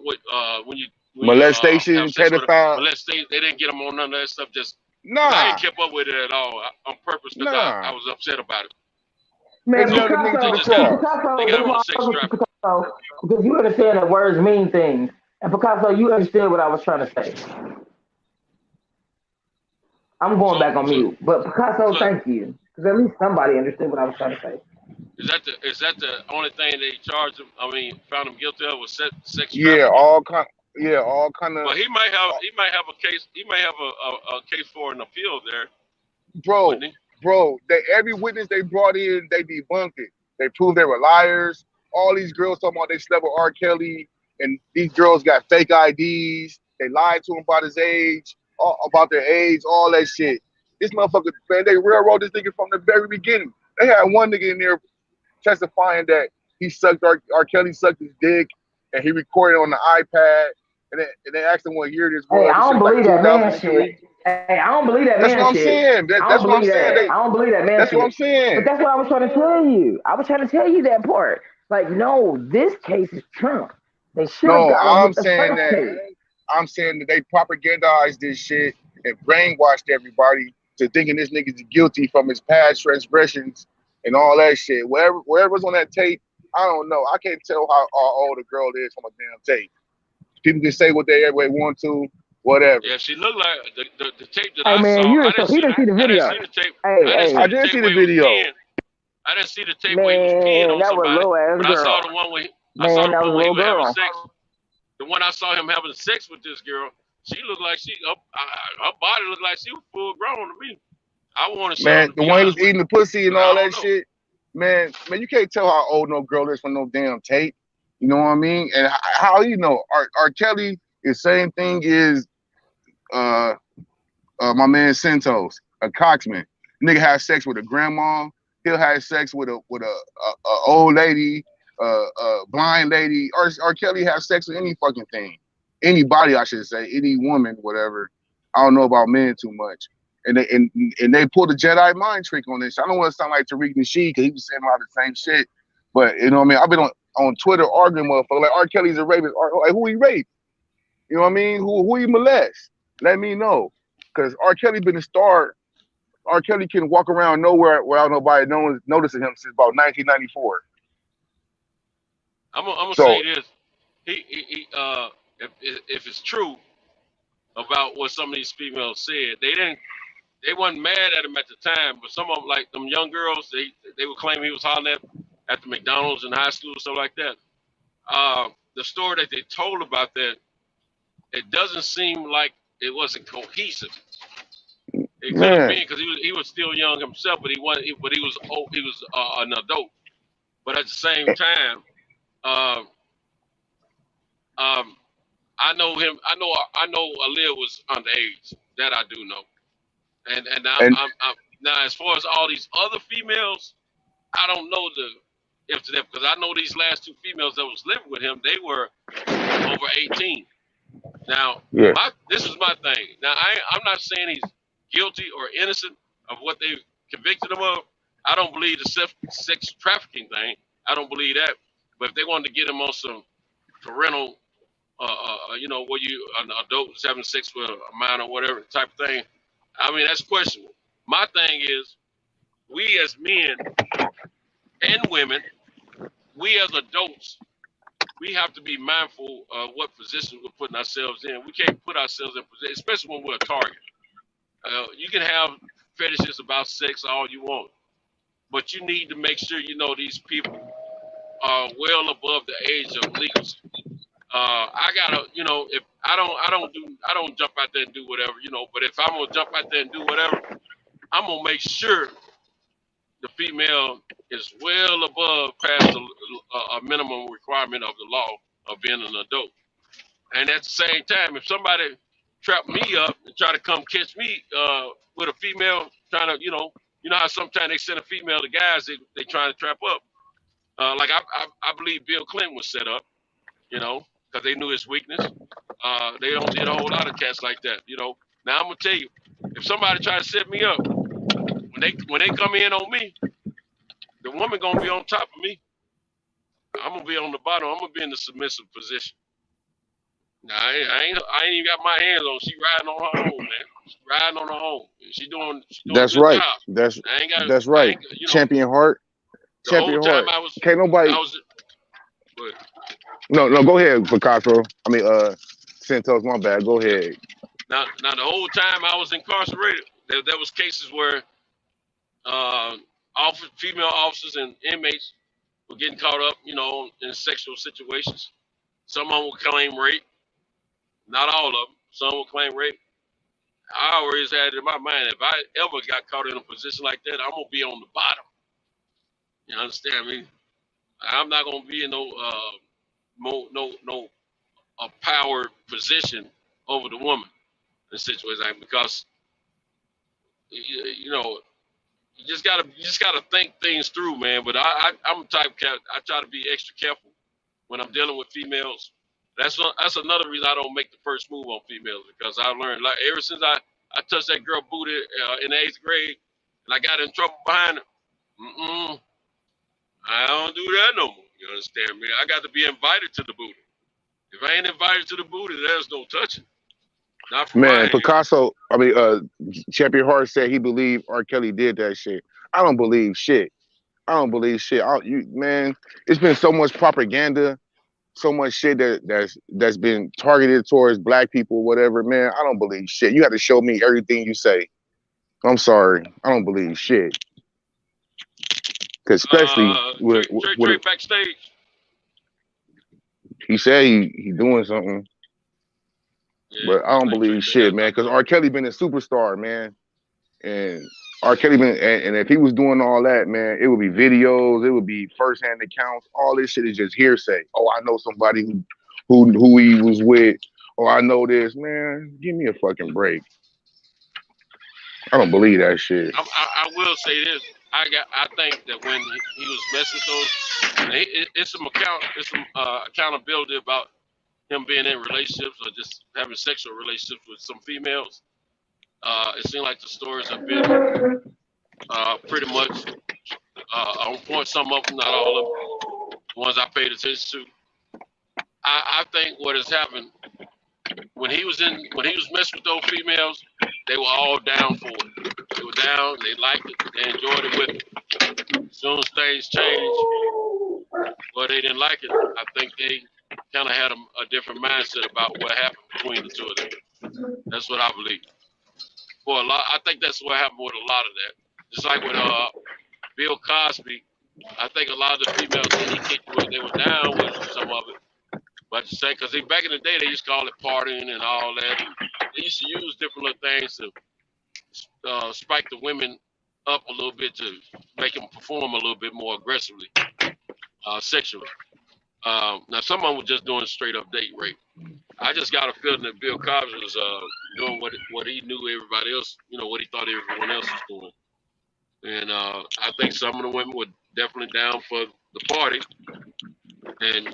when you molestation, pedophile. Molestation. They didn't get him on none of that stuff. Just I ain't kept up with it at all on purpose because I was upset about it. Man, they got him on sex trafficking. Because you understand that words mean things. And Picasso, you understood what I was trying to say. I'm going back on mute. But Picasso, thank you. Because at least somebody understood what I was trying to say. Is that the only thing they charged him? I mean, found him guilty of was sex trafficking? Yeah, all kind of. But he might have a case. He might have a case for an appeal there. Bro, every witness they brought in, they debunked it. They proved they were liars. All these girls talking about they slept with R. Kelly, and these girls got fake IDs. They lied to him about his age, about their age, all that shit. This motherfucker, man, they railroad this nigga from the very beginning. They had one nigga in there testifying that he sucked R. Kelly sucked his dick, and he recorded on the iPad, and they asked them what year this Hey, was. I They don't said like believe that man 2003. shit. Hey, I don't believe that That's what man I'm shit. saying. I don't That's what I'm believe saying. that. I don't believe that man That's what I'm shit. But saying. that's what I was trying to tell you. I was trying to tell you that part. Like, no, this case is Trump. They should have No, got him with the first case. I'm saying that they propagandized this shit and brainwashed everybody to thinking this nigga's guilty from his past transgressions and all that shit. Wherever's on that tape, I don't know. I can't tell how old a girl is from a damn tape. People can say what they want to, whatever. Yeah, she looked like the tape that Hey I man, saw. you didn't so he didn't see the I didn't video. see the tape. Hey, I didn't see hey, the tape see where the he was video. peeing. I didn't see the tape where he was peeing man, on that was somebody. little ass But I saw girl. the one where Man, that was a he little was having girl. sex. The one I saw him having sex with this girl. She looked like her body looked like she was full grown to me. I want to show Man, him to the be one he honest was with eating you. the pussy and I all don't that know. shit. Man, you can't tell how old no girl is from no damn tape. You know what I mean? And how you know? R. Kelly is same thing as my man Santos, a coxman. Nigga has sex with a grandma. He'll have sex with a old lady, blind lady. R. Kelly has sex with any fucking thing, anybody I should say, any woman, whatever. I don't know about men too much. And they pulled a Jedi mind trick on this. I don't want to sound like Tariq Nasheed because he was saying a lot of the same shit. But you know what I mean? I've been on Twitter arguing motherfucker like R. Kelly's a rapist. Like who he raped? You know what I mean? Who he molest? Let me know. Because R. Kelly been a star. R. Kelly can walk around nowhere without nobody noticing him since about 1994. I'm gonna So say this. If it's true about what some of these females said, they wasn't mad at him at the time, but some of them, like them young girls, they would claim he was hollering at the McDonald's in high school, stuff like that. The story that they told about that, it doesn't seem like it wasn't cohesive. It could have been because he was still young himself, but he was old, he was an adult. But at the same time, I know him. I know Aaliyah was underage. That I do know. And I'm now as far as all these other females, I don't know if that because I know these last two females that was living with him, they were over 18. Now, this is my thing. Now I'm not saying he's guilty or innocent of what they convicted him of. I don't believe the sex trafficking thing. I don't believe that. But if they wanted to get him on some parental, where you an adult is having sex with a minor, whatever type of thing, I mean that's questionable. My thing is, we as men and women, we as adults, we have to be mindful of what position we're putting ourselves in. We can't put ourselves in position, especially when we're a target. You can have fetishes about sex all you want, but you need to make sure you know these people are well above the age of legalcy. I gotta, if I don't jump out there and do whatever, but if I'm gonna jump out there and do whatever, I'm gonna make sure the female is well above past a minimum requirement of the law of being an adult. And at the same time, if somebody trap me up and try to come catch me with a female trying to, you know how sometimes they send a female to guys they trying to trap up. Like I believe Bill Clinton was set up, because they knew his weakness. They don't did a whole lot of cats like that, Now I'm gonna tell you, if somebody try to set me up, when they come in on me, the woman gonna be on top of me. I'm gonna be on the bottom. I'm gonna be in the submissive position. Now, I ain't even got my hands on. She riding on her own, man. She riding on her own. She doing that's a good right. job. That's right. Champion Heart. Champion Heart. Can't nobody. No, go ahead, Picasso. I mean, Santos. My bad. Go ahead. Now the whole time I was incarcerated, there was cases where female officers and inmates were getting caught up, in sexual situations. Some of them would claim rape. Not all of them. Some would claim rape. I always had it in my mind, if I ever got caught in a position like that, I'm gonna be on the bottom. You understand me? I'm not gonna be in a power position over the woman in situations like because you just gotta think things through, man. But I'm the type of cat. I try to be extra careful when I'm dealing with females That's another reason I don't make the first move on females, because I learned, like, ever since I touched that girl booty in the 8th grade and I got in trouble behind her. I don't do that no more. You understand me? I got to be invited to the booty. If I ain't invited to the booty, there's no touching. Not from Man, Picasso, Champion Hart said he believed R. Kelly did that shit. I don't believe shit. Man, it's been so much propaganda, so much shit that's been targeted towards black people, whatever, man. I don't believe shit. You have to show me everything you say. I'm sorry. I don't believe shit. Cause especially with Trey backstage. He said he doing something. Yeah, but I don't believe shit, man. Cause R. Kelly been a superstar, man. And R. Kelly been, and if he was doing all that, man, it would be videos, it would be firsthand accounts. All this shit is just hearsay. Oh, I know somebody who he was with. Oh, I know this, man. Give me a fucking break. I don't believe that shit. I will say this. I think that when he was messing with those, it's some accountability about him being in relationships or just having sexual relationships with some females. It seems like the stories have been pretty much on point. Some of them, not all of them. The ones I paid attention to. I think what has happened when he was messing with those females, they were all down for it. They were down. They liked it. They enjoyed it with him. As soon as things changed, well, they didn't like it. I think they kind of had a different mindset about what happened between the two of them. That's what I believe. For a lot, I think that's what happened with a lot of that. Just like with Bill Cosby, I think a lot of the females that he kicked with, they were down with some of it. But to say, because back in the day, they used to call it partying and all that. They used to use different little things to spike the women up a little bit to make them perform a little bit more aggressively, sexually. Now, some of them were just doing straight up date rape. I just got a feeling that Bill Cosby was doing what he knew everybody else, what he thought everyone else was doing. And I think some of the women were definitely down for the party. And,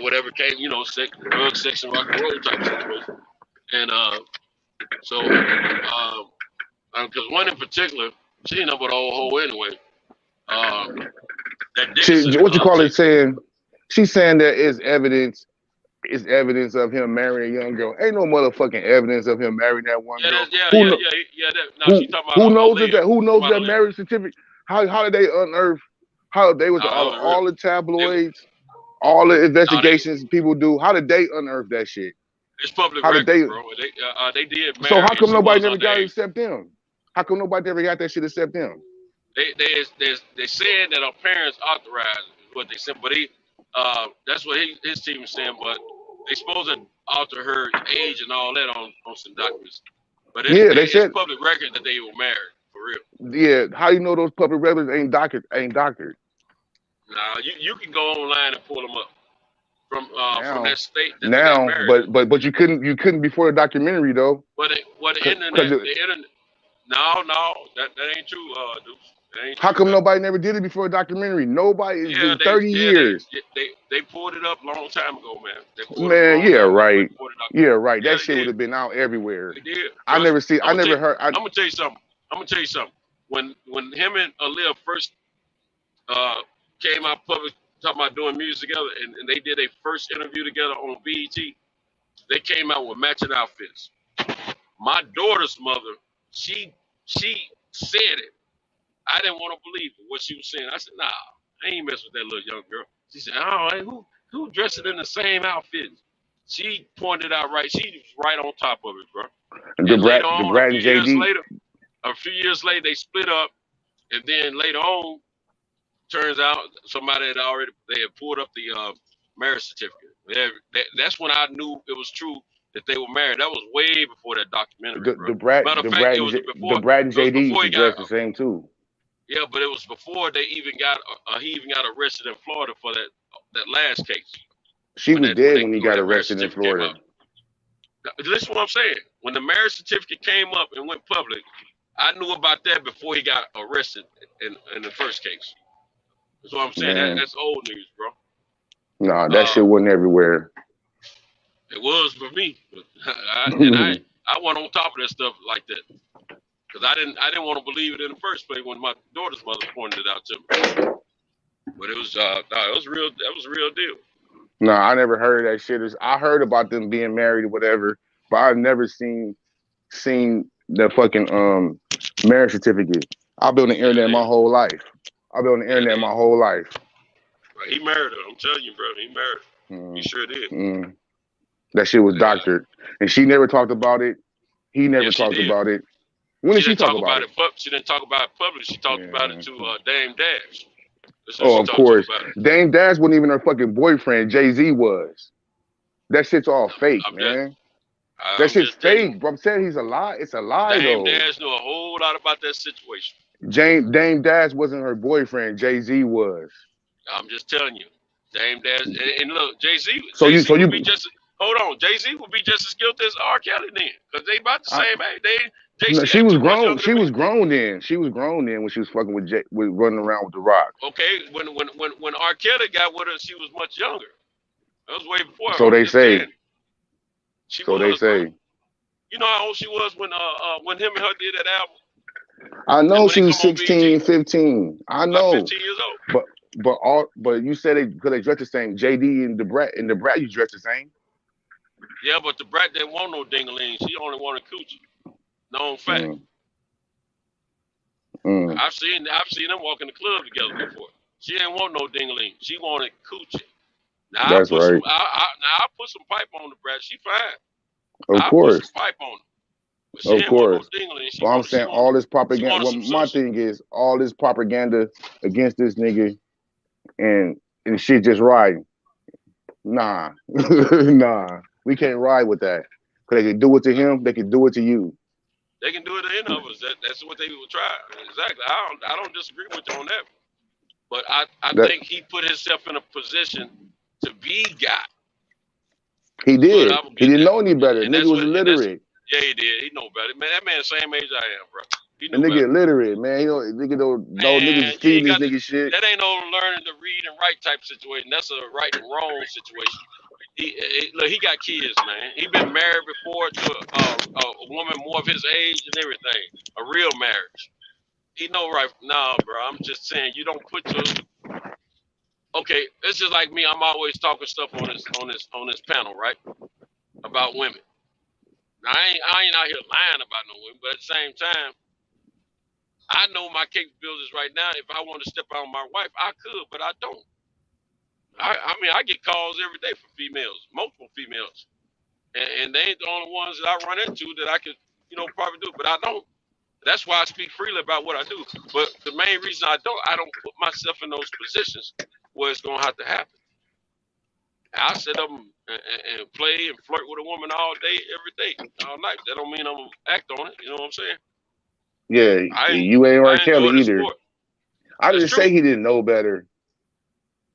whatever came, sex, drug, sex, and rock and roll type situation. And because one in particular, she ain't up with the old hoe anyway. What you call it saying? She's saying there is evidence. It's evidence of him marrying a young girl. Ain't no motherfucking evidence of him marrying that one girl. Who knows that marriage certificate? How did they unearth? How they was all the tabloids, all the investigations people do. How did they unearth that shit? It's public record, bro. They did. So how come nobody never got it except them? How come nobody ever got that shit except them? They said that our parents authorized what they said, but that's what his team was saying. But they supposed to alter her age and all that on some documents. But it's public record that they were married for real. Yeah, how you know those public records ain't doctored? Nah, you can go online and pull them up from that state. But you couldn't before the documentary though. But the internet. No, that ain't true, Deuce. How come nobody never did it before a documentary? Nobody. It's been 30 years. They pulled it up a long time ago, man. Right. Yeah, right. That shit would have been out everywhere. They did. I never heard. I'm gonna tell you something. When him and Aaliyah first came out public talking about doing music together, and they did a first interview together on BET, they came out with matching outfits. My daughter's mother, she said it. I didn't want to believe it, what she was saying. I said, nah, I ain't messing with that little young girl. She said, oh, who dressing in the same outfit? She pointed out right. She was right on top of it, bro. A few years later, they split up, and then later on, turns out somebody they had pulled up the marriage certificate. That's when I knew it was true that they were married. That was way before that documentary. The Brad and JD dressed the same too. Yeah, but it was before they even got he even got arrested in Florida for that last case. She was dead when he got arrested in Florida. Listen to what I'm saying. When the marriage certificate came up and went public, I knew about that before he got arrested in the first case. That's what I'm saying. That's old news, bro. Nah, that shit wasn't everywhere. It was for me, but I went on top of that stuff like that because I didn't want to believe it in the first place when my daughter's mother pointed it out to me. But it was no, it was real. That was a real deal. No, I never heard of that shit. I heard about them being married or whatever, but I've never seen the fucking marriage certificate. I've been on the internet my whole life. He married her. I'm telling you, bro. He married her. He sure did. That shit was doctored, and she never talked about it. He never talked about it. When did she talk about it? She didn't talk about it publicly. She talked about it to Dame Dash. Oh, of course. Dame Dash wasn't even her fucking boyfriend. Jay-Z was. That shit's all fake, man. That shit's fake, bro. I'm saying he's a lie. It's a lie, Dame though. Dash knew a whole lot about that situation. Dame Dash wasn't her boyfriend. Jay-Z was. I'm just telling you. Dame Dash. And look, Jay-Z would be just... Hold on. Jay-Z would be just as guilty as R. Kelly then. Because they about the same age. No, she was grown. She was grown then. She was grown then when she was fucking with running around with The Rock. Okay, when R. Kelly got with her, she was much younger. That was way before. So they say. You know how old she was when him and her did that album? I know she was 16, 15. I know. 15 years old. But you said they dressed the same. JD and the Brat you dressed the same. Yeah, but the Brat didn't want no ding-a-ling. She only wanted coochie. Known fact. I've seen them walk in the club together before. She didn't want no ding-a-ling. She wanted coochie. Now That's right. I'll put some pipe on the Brat. She fine. Of course. Put some pipe on her. But she didn't want no ding-a-ling. Well, I'm saying all this propaganda. Well, my thing is all this propaganda against this nigga, and shit just riding. Nah, we can't ride with that. Cause they can do it to him. They can do it to you. They can do it to any of us. That's what they will try. Exactly. I don't disagree with you on that. But I think he put himself in a position to be got. He did. He didn't know any better. Nigga was illiterate. Yeah, he did. He know better. Man, that man's the same age I am, bro. The nigga illiterate, man. Nigga don't know niggas feeding these niggas shit. That ain't no learning to read and write type situation. That's a right and wrong situation. Look, he got kids, man. He been married before to a woman more of his age and everything. A real marriage. He know right. Nah, bro. I'm just saying you don't put your. Okay, it's just like me. I'm always talking stuff on this panel, right? About women. Now I ain't out here lying about no women, but at the same time, I know my capabilities right now. If I want to step out on my wife, I could, but I don't. I mean, I get calls every day from females, multiple females, and they ain't the only ones that I run into that I could, probably do, but I don't. That's why I speak freely about what I do. But the main reason I don't put myself in those positions where it's gonna have to happen. I sit up and play and flirt with a woman all day, every day, all night. That don't mean I'm gonna act on it. You know what I'm saying? Yeah, you ain't R. Kelly either. I didn't say he didn't know better.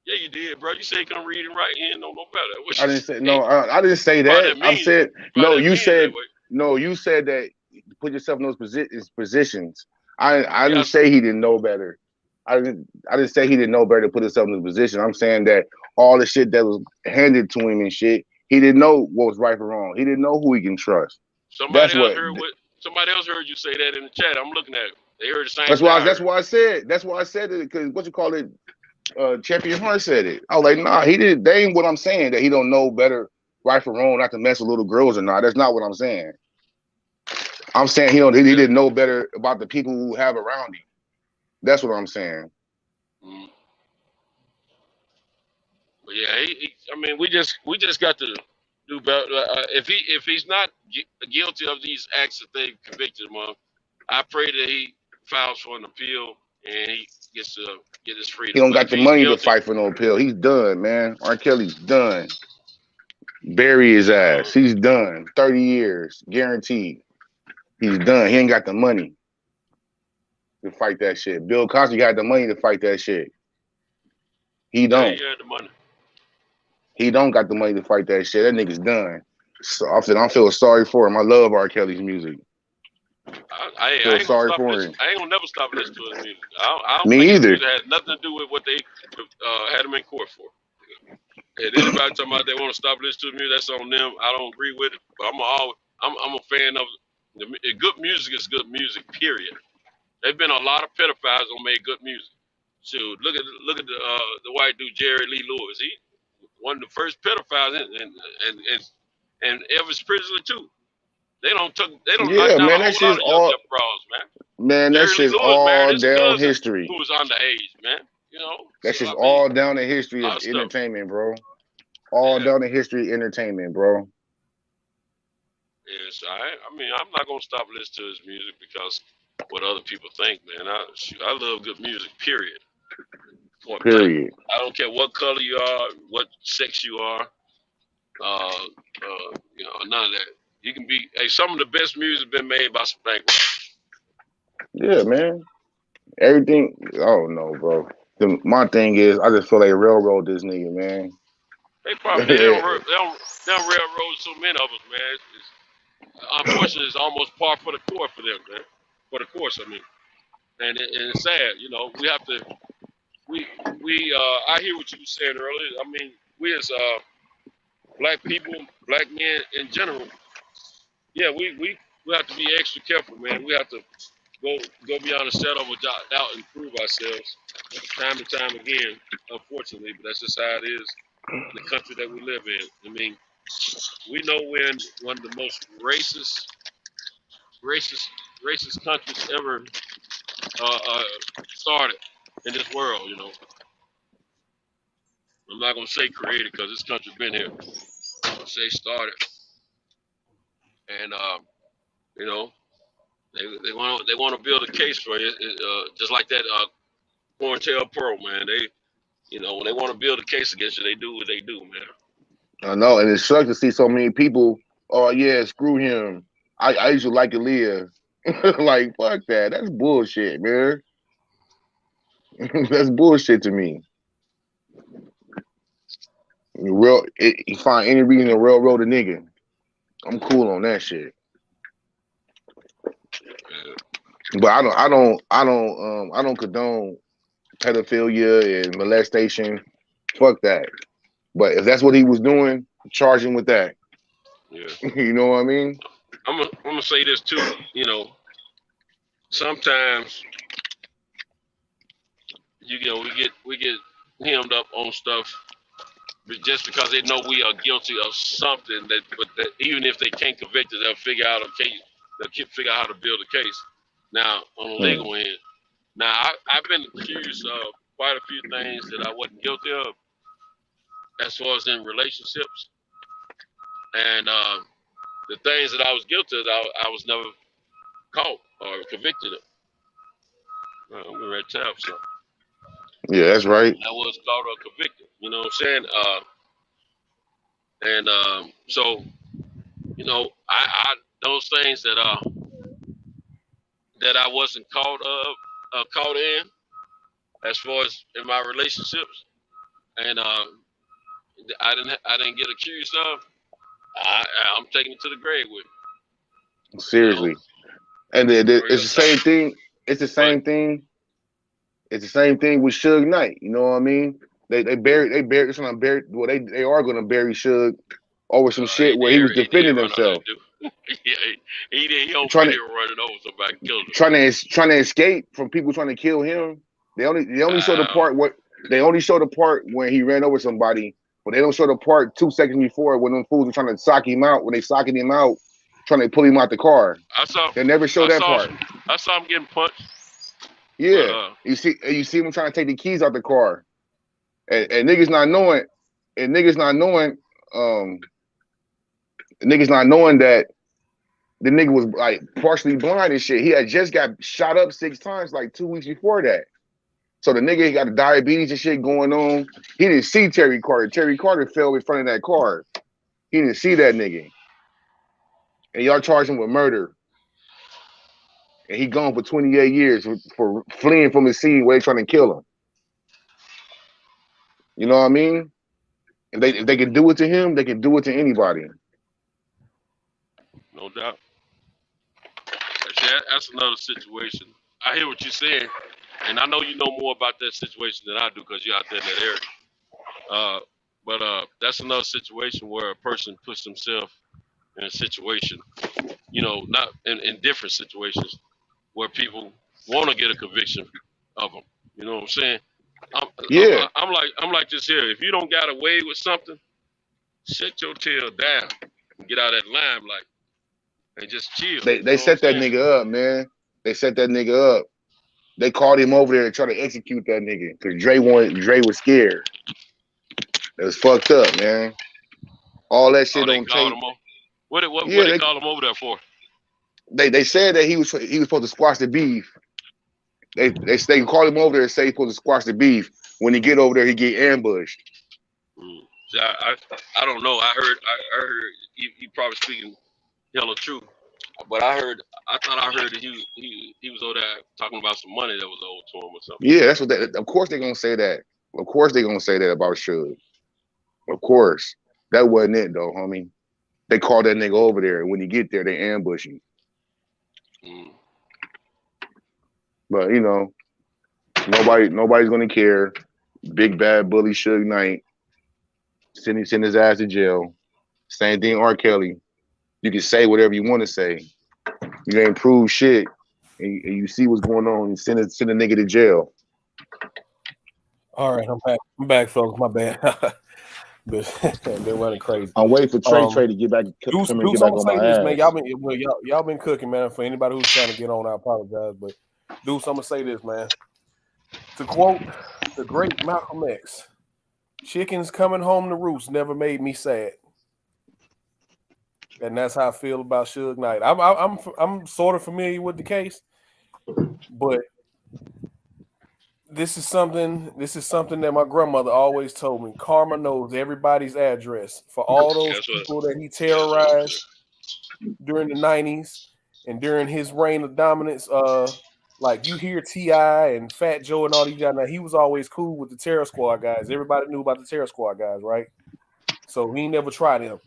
Yeah, you did, bro. You say he can read and write. He didn't know no better. I didn't say no. I didn't say that. I said no. You said no. You said that put yourself in those positions. I didn't say he didn't know better. I didn't say he didn't know better to put himself in the position. I'm saying that all the shit that was handed to him and shit, he didn't know what was right or wrong. He didn't know who he can trust. Somebody else heard you say that in the chat. I'm looking at it. They heard the same. That's why I said. That's why I said it, because what you call it, Champion Hunt said it. I was like, nah, he didn't. They ain't what I'm saying, that he don't know better, right or wrong, not to mess with little girls or not. That's not what I'm saying. I'm saying he didn't know better about the people who have around him. That's what I'm saying. But yeah, I mean, we just got to do better. If he's not guilty of these acts that they convicted him of, I pray that he files for an appeal and he gets to get his freedom. He don't got the money to fight for no appeal. He's done, man. R. Kelly's done. Bury his ass. He's done. 30 years, guaranteed. He's done. He ain't got the money to fight that shit. Bill Cosby got the money to fight that shit. He don't. Yeah, he had the money. He don't got the money to fight that shit. That nigga's done. So I feel sorry for him. I love R. Kelly's music. I feel sorry for him. I ain't gonna never stop listening to his music. I don't Me think either. it had nothing to do with what they had him in court for. And anybody talking about they want to stop listening to music, that's on them. I don't agree with it, but I'm a fan of good music is good music. Period. There've been a lot of pedophiles who made good music. So look at the white dude Jerry Lee Lewis. He one of the first pedophiles, and Elvis Presley too. They don't knock Yeah, down man, a that whole lot shit's of young all bros, man. man, that Jerry Lee shit's Lewis married all his down cousin history. who was underage, man. You know, That's so just I mean, all down the history a lot of of stuff. entertainment, bro. All Yeah. down the history of entertainment, bro. Yes, I mean, I'm not gonna stop listening to his music because what other people think, man. I love good music. Period. Point blank. Period. I don't care what color you are, what sex you are. None of that. You can be. Hey, some of the best music been made by some bankrupts. Yeah, man. Everything. Oh no, bro. My thing is, I just feel they railroad this nigga, man. They probably they don't railroad so many of us, man. Unfortunately, it's almost par for the course for them, man. For the course, I mean, and it's sad. You know, we have to. I hear what you were saying earlier. I mean, we as black people, black men in general, yeah, we have to be extra careful, man. We have to go beyond a shadow of a doubt and prove ourselves time and time again. Unfortunately, but that's just how it is in the country that we live in. I mean, we know we're in one of the most racist countries ever started in this world. You know, I'm not gonna say created because this country's been here. I'm gonna say started, and you know, they want to build a case for it, just like that Corntel Pearl, man. They, you know, when they want to build a case against you, they do what they do, man. I know, and it sucks to see so many people. Oh yeah, screw him. I used to like Aaliyah. Like fuck that. That's bullshit, man. That's bullshit to me. You find any reason to railroad a nigga. I'm cool on that shit. But I don't condone pedophilia and molestation. Fuck that. But if that's what he was doing, charge him with that. Yeah. You know what I mean? I'm gonna say this too. You know, sometimes we get hemmed up on stuff just because they know we are guilty of something that even if they can't convict us, they'll figure out a case. They'll figure out how to build a case. Now on the legal end. Now I've been accused of quite a few things that I wasn't guilty of, as far as in relationships, and the things that I was guilty of, I was never caught or convicted of. I'm gonna tell so. Yeah, that's right. I was caught or convicted. You know what I'm saying? So you know, I those things that I wasn't caught in, as far as in my relationships, and I didn't get accused of. I'm taking it to the grave with me. Seriously. You know? And it's the same thing. It's the same thing. It's the same thing with Suge Knight. You know what I mean? They are gonna bury Suge over some shit where he was defending himself. Yeah, he don't trying to running over somebody, killed him. Trying to escape from people trying to kill him. They only show the part when he ran over somebody, but they don't show the part 2 seconds before when them fools were trying to sock him out. When they socking him out, trying to pull him out the car. They never show that part. I saw him getting punched. Yeah, you see him trying to take the keys out the car, and niggas not knowing, that the nigga was like partially blind and shit. He had just got shot up 6 times like 2 weeks before that. So the nigga got diabetes and shit going on. He didn't see Terry Carter. Terry Carter fell in front of that car. He didn't see that nigga, and y'all charged him with murder. And he gone for 28 years for fleeing from the scene where they trying to kill him. You know what I mean? If they can do it to him, they can do it to anybody. No doubt. That's another situation. I hear what you're saying, and I know you know more about that situation than I do because you're out there in that area. But that's another situation where a person puts himself in a situation, not in different situations where people want to get a conviction of them. You know what I'm saying? Yeah, I'm like this here. If you don't got away with something, shut your tail down and get out of that limelight and just chill. they You they know what I'm set that saying? nigga up, man. They set that nigga up. They called him over there to try to execute that nigga because Dre was scared. It was fucked up, man. All that Oh, shit they on called tape. him over. What Yeah, they call him over there for? they said that he was supposed to squash the beef. They called him over there and say he's supposed to squash the beef. When he get over there, he get ambushed. See, I don't know. I heard he probably speaking hella true, but I thought I heard that he was over there talking about some money that was owed to him or something. Yeah, that's what they. Of course they're gonna say that. Of course they're gonna say that about Suge. Of course, that wasn't it though, homie. They called that nigga over there, and when you get there, they ambush him. But nobody's gonna care. Big bad bully Suge Knight. Send his ass to jail. Same thing, R. Kelly. You can say whatever you want to say. You ain't prove shit, and you see what's going on. And send a nigga to jail. All right, I'm back, folks. My bad. But they're running crazy. I'm waiting for Trey to get back. Deuce, Come and Deuce, get I'm back gonna on say my this, ass. man. Y'all been cooking, man. For anybody who's trying to get on, I apologize. But Deuce, I'm gonna say this, man. To quote the great Malcolm X, "Chickens coming home to roost never made me sad," and that's how I feel about Suge Knight. I'm sort of familiar with the case, but this is something that my grandmother always told me. Karma knows everybody's address for all those people that he terrorized during the 90s and during his reign of dominance. Like you hear T.I. and Fat Joe and all these guys. Now he was always cool with the Terror Squad guys. Everybody knew about the Terror Squad guys, right? So he never tried them.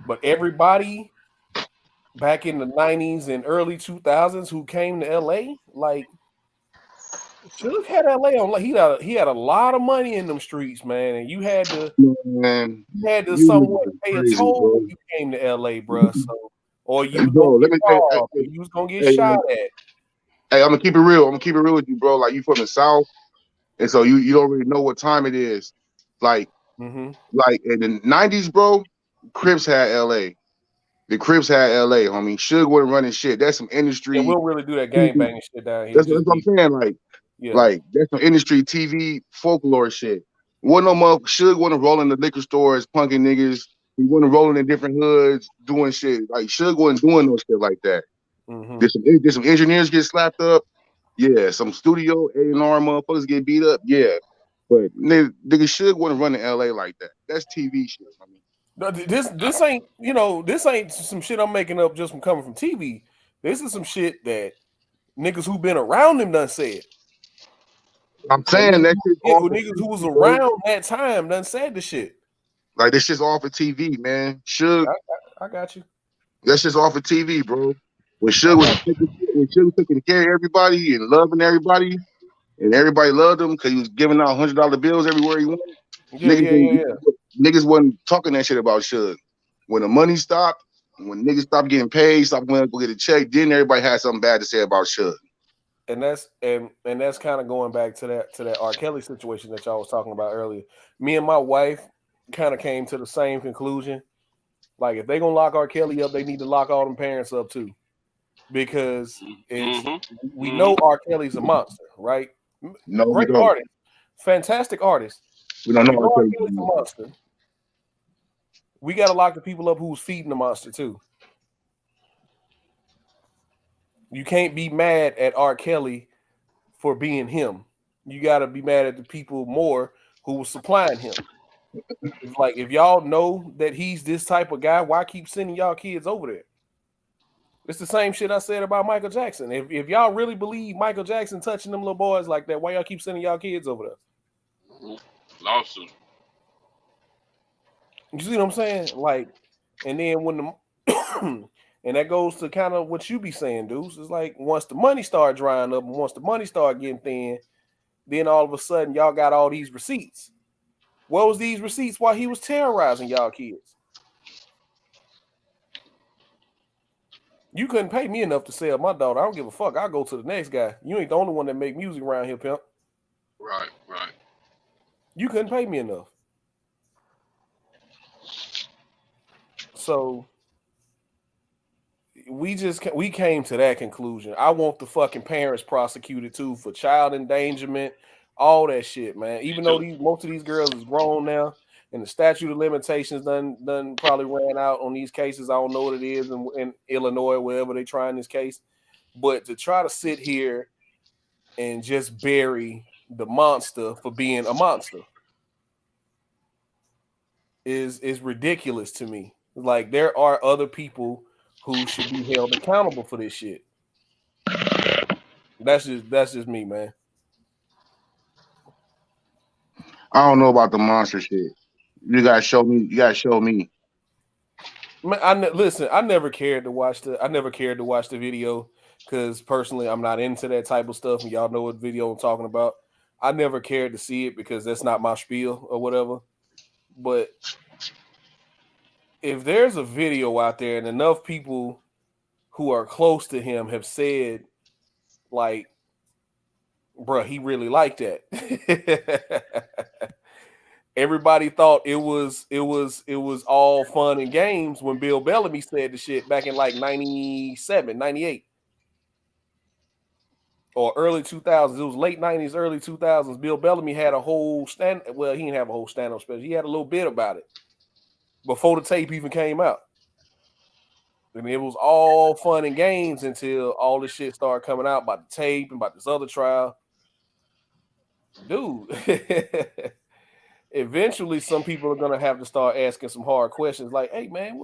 But everybody back in the 90s and early 2000s who came to LA, like Suge had LA on. Like he had a lot of money in them streets, man, and you had to somewhat pay a toll when you came to LA, bro. So, or you was gonna get robbed, or you was gonna get shot at. Hey, I'm gonna keep it real. I'm gonna keep it real with you, bro. Like you from the South, and so you don't really know what time it is. Like in the 90s, bro, Crips had LA. The Crips had LA, homie. Suge wasn't running shit. That's some industry. Yeah, we'll really do that gang banging shit down here. That's what I'm saying. Like that's some industry TV folklore shit. Wasn't no mother. Suge wasn't rolling the liquor stores, punking niggas. He wasn't rolling in different hoods, doing shit. Like Suge wasn't doing no shit like that. Did some engineers get slapped up? Yeah. Some studio A&R motherfuckers get beat up? Yeah. But nigga Suge wasn't running LA like that. That's TV shit. I mean, no, this ain't this ain't some shit I'm making up just from coming from TV. This is some shit that niggas who been around him done said. I'm saying that shit. Niggas who was around that time done said the shit. Like this shit's off of TV, man. Suge, I got you. That's just off of TV, bro. When Suge was taking care of everybody and loving everybody, and everybody loved him because he was giving out $100 bills everywhere he went. Niggas wasn't talking that shit about Suge. When the money stopped, when niggas stopped getting paid, stopped going to go get a check, then everybody had something bad to say about Suge. And that's kind of going back to that R. Kelly situation that y'all was talking about earlier. Me and my wife kind of came to the same conclusion. Like, if they gonna lock R. Kelly up, they need to lock all them parents up too, because we know R. Kelly's a monster, right? No, great artist, fantastic artist. We don't know R. Kelly's a monster. We got to lock the people up who's feeding the monster too. You can't be mad at R. Kelly for being him. You got to be mad at the people more who was supplying him. It's like, if y'all know that he's this type of guy, why keep sending y'all kids over there? It's the same shit I said about Michael Jackson. If y'all really believe Michael Jackson touching them little boys like that, why y'all keep sending y'all kids over there? Lawsuit. You see what I'm saying? Like, and then when the and that goes to kind of what you be saying, Deuce. It's like, once the money start drying up and once the money start getting thin, then all of a sudden y'all got all these receipts. What was these receipts while he was terrorizing y'all kids? You couldn't pay me enough to sell my daughter. I don't give a fuck. I'll go to the next guy. You ain't the only one that make music around here, pimp. Right. You couldn't pay me enough. So we came to that conclusion. I want the fucking parents prosecuted too for child endangerment, all that shit, man. Even though most of these girls is grown now, and the statute of limitations done probably ran out on these cases. I don't know what it is in Illinois, wherever they trying this case. But to try to sit here and just bury the monster for being a monster is ridiculous to me. Like, there are other people who should be held accountable for this shit. That's just me, man. I don't know about the monster shit. You gotta show me. Man, I never cared to watch the video because personally I'm not into that type of stuff, and y'all know what video I'm talking about. I never cared to see it because that's not my spiel or whatever. But if there's a video out there and enough people who are close to him have said, like, bruh, he really liked that. Everybody thought it was all fun and games when Bill Bellamy said the shit back in like 97, 98. Or early 2000s. It was late 90s, early 2000s. Bill Bellamy had a whole he didn't have a whole stand-up special. He had a little bit about it before the tape even came out. And it was all fun and games until all this shit started coming out about the tape and about this other trial. Dude, eventually some people are gonna have to start asking some hard questions like, hey man,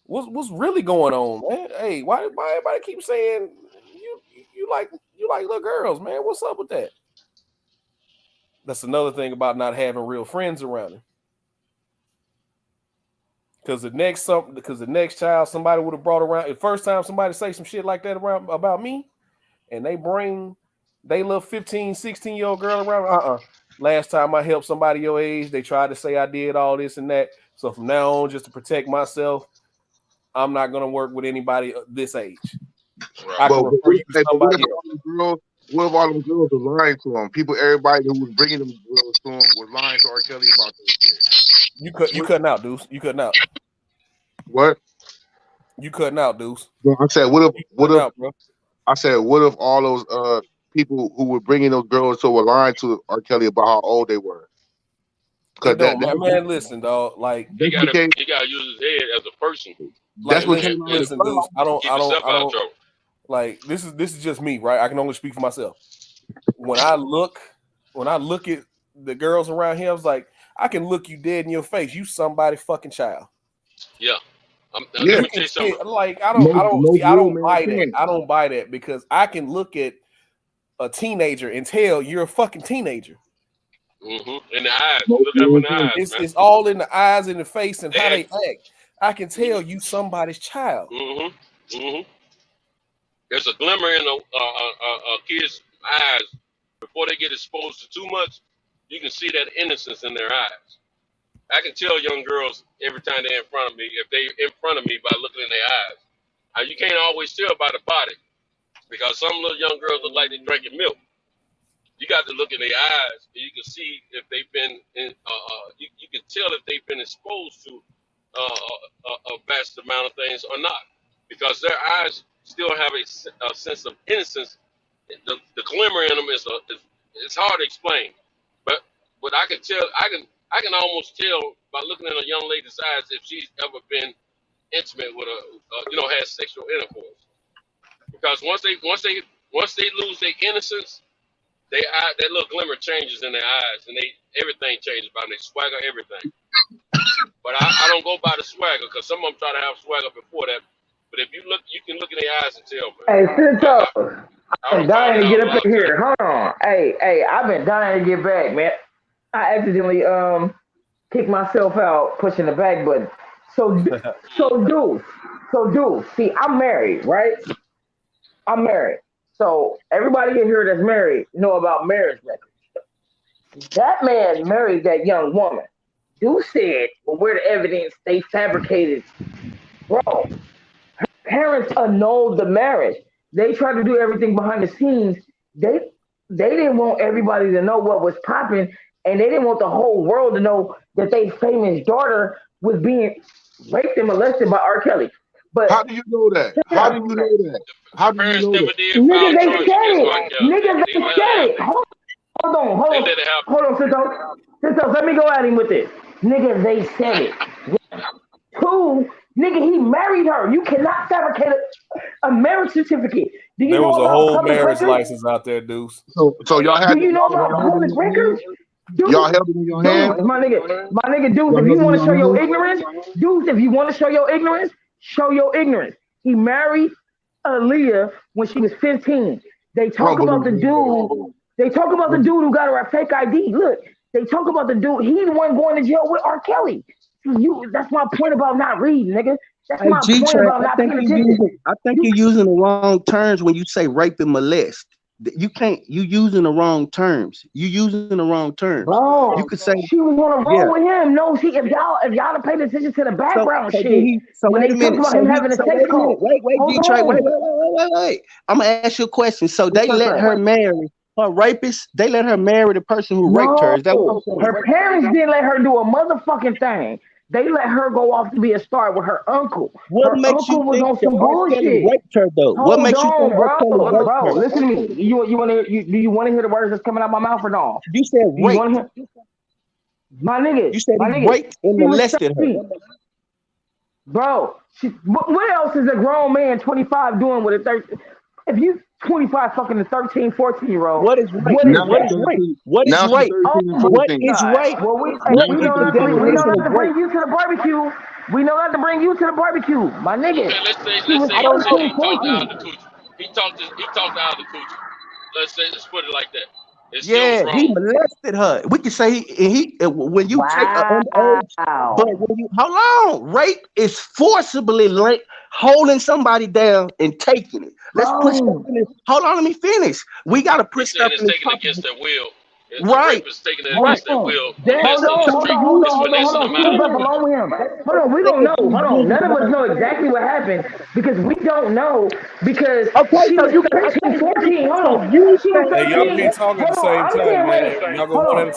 what's really going on, man? Hey, why everybody keep saying you like little girls, man? What's up with that? That's another thing about not having real friends around him. Because the next child somebody would have brought around, the first time somebody say some shit like that around about me, and they bring they little 15, 16-year-old girl around, last time I helped somebody your age, they tried to say I did all this and that. So from now on, just to protect myself, I'm not gonna work with anybody this age. I can refer you to somebody else. What if all them girls were lying to him? Everybody who was bringing them girls to him was lying to R. Kelly about this shit. You cutting out, Deuce. You cutting out. What? You cutting out, Deuce. Bro, I said, what if all those people who were bringing those girls to were lying to R. Kelly about how old they were? Because man, listen, dog. Like he gotta use his head as a person. That's what came. Listen, Deuce. I don't. Like this is just me, right? I can only speak for myself. When I look at the girls around here, I was like, I can look you dead in your face. You somebody fucking child. Yeah. Let me tell you something. Like I don't buy that. I don't buy that because I can look at a teenager and tell you're a fucking teenager. Mm-hmm. In the eyes. Look up in the eyes. It's all in the eyes and the face and how they act. I can tell you somebody's child. Mm-hmm. Mm-hmm. There's a glimmer in a kid's eyes before they get exposed to too much. You can see that innocence in their eyes. I can tell young girls every time they're in front of me, if they in front of me by looking in their eyes. Now, you can't always tell by the body because some little young girls look like they're drinking milk. You got to look in their eyes and you can see if they've been you can tell if they've been exposed to a vast amount of things or not, because their eyes still have a sense of innocence. The glimmer in them is it's hard to explain, but I can tell, I can almost tell by looking in a young lady's eyes if she's ever been intimate with had sexual intercourse, because once they lose their innocence, that little glimmer changes in their eyes, and everything changes about them. They swagger, everything. But I don't go by the swagger because some of them try to have swagger before that. But if you can look in their eyes and tell, man. Hey, Cinto, I've been dying to get up in here. Hold on. Hey, I've been dying to get back, man. I accidentally kicked myself out pushing the back button. So dude, see, I'm married, right? I'm married. So everybody in here that's married know about marriage records. That man married that young woman. You said, well, where the evidence they fabricated, bro. Her parents annulled the marriage. They tried to do everything behind the scenes. They didn't want everybody to know what was popping, and they didn't want the whole world to know that their famous daughter was being raped and molested by R. Kelly. But how do you know that? How do you know that? How do you know that? Nigga, they said it. Nigga, they said it. Hold on, Cinto, let me go at him with this. Nigga, they said it. Two, nigga, he married her. You cannot fabricate a marriage certificate. Do you There know was a about whole public marriage records? license out there, Deuce. So y'all had. Do you know about public records? Dude, y'all held it in your hand. My nigga, Deuce, if you want to show your ignorance, Deuce, if you want to show your ignorance, show your ignorance. He married Aaliyah when she was 15. They talk about the dude. They talk about the dude who got her a fake ID. Look, they talk about the dude. He the one going to jail with R. Kelly. That's my point about not reading, nigga. That's my point about not paying attention. I think you're using the wrong terms when you say rape and molest. You can't. You using the wrong terms. You using the wrong terms. Bro, you could say she was on the road with him. No, see, if y'all have paid attention to the background shit, when they talk about him having a sex call. Wait, Detroit, wait. I'm gonna ask you a question. So they let her marry her rapist? They let her marry the person who raped her? Is that what her parents didn't let her do a motherfucking thing? They let her go off to be a star with her uncle. What her makes uncle you was think on some R. Kelly bullshit. raped her though? What makes you think R. Kelly raped bro, her? listen to me. You want to? Do you want to hear the words that's coming out my mouth or no? You said rape. My nigga. You said he raped and molested her. Bro, what else is a grown man 25 doing with a 13? If you 25 fucking a 13, 14-year-old. What is rape? What is rape? What is rape? What is rape? Well, we know not to bring you to the barbecue. We know not to bring you to the barbecue, my nigga. Okay, let's say he talked down the coochie. He talked down the coochie. Let's put it like that. It's still he molested her. We can say he when you take an underage, but when you hold on, rape is forcibly holding somebody down and taking it. Let's put stuff in it. Hold on, let me finish. We gotta put stuff in taken against their will. Right. It's taking it against their will. Hold on, we don't know. Hold on. None of us know exactly what happened because we don't know because she was 13, 14. Hold on. Hey, y'all be talking at the same time, man. Y'all go one at a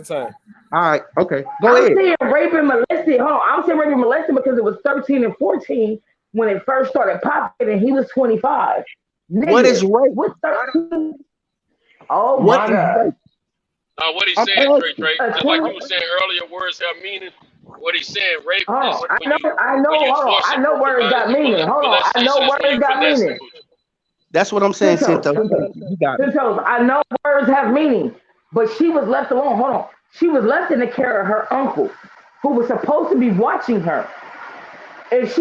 time. All right, okay. Go ahead. I'm saying rape and molested. Hold on. I'm saying rape and molested because it was 13 and 14 when it first started popping and he was 25. Nigga, what is rape? What's 13? Oh what my God. What he's saying, Trey, just like you were saying earlier, words have meaning. What he's saying, rape is I know words got meaning. Hold on, I know words got meaning. That's what I'm saying, Cinto. You got it. I know words have meaning, but she was left alone. Hold on. She was left in the care of her uncle, who was supposed to be watching her. If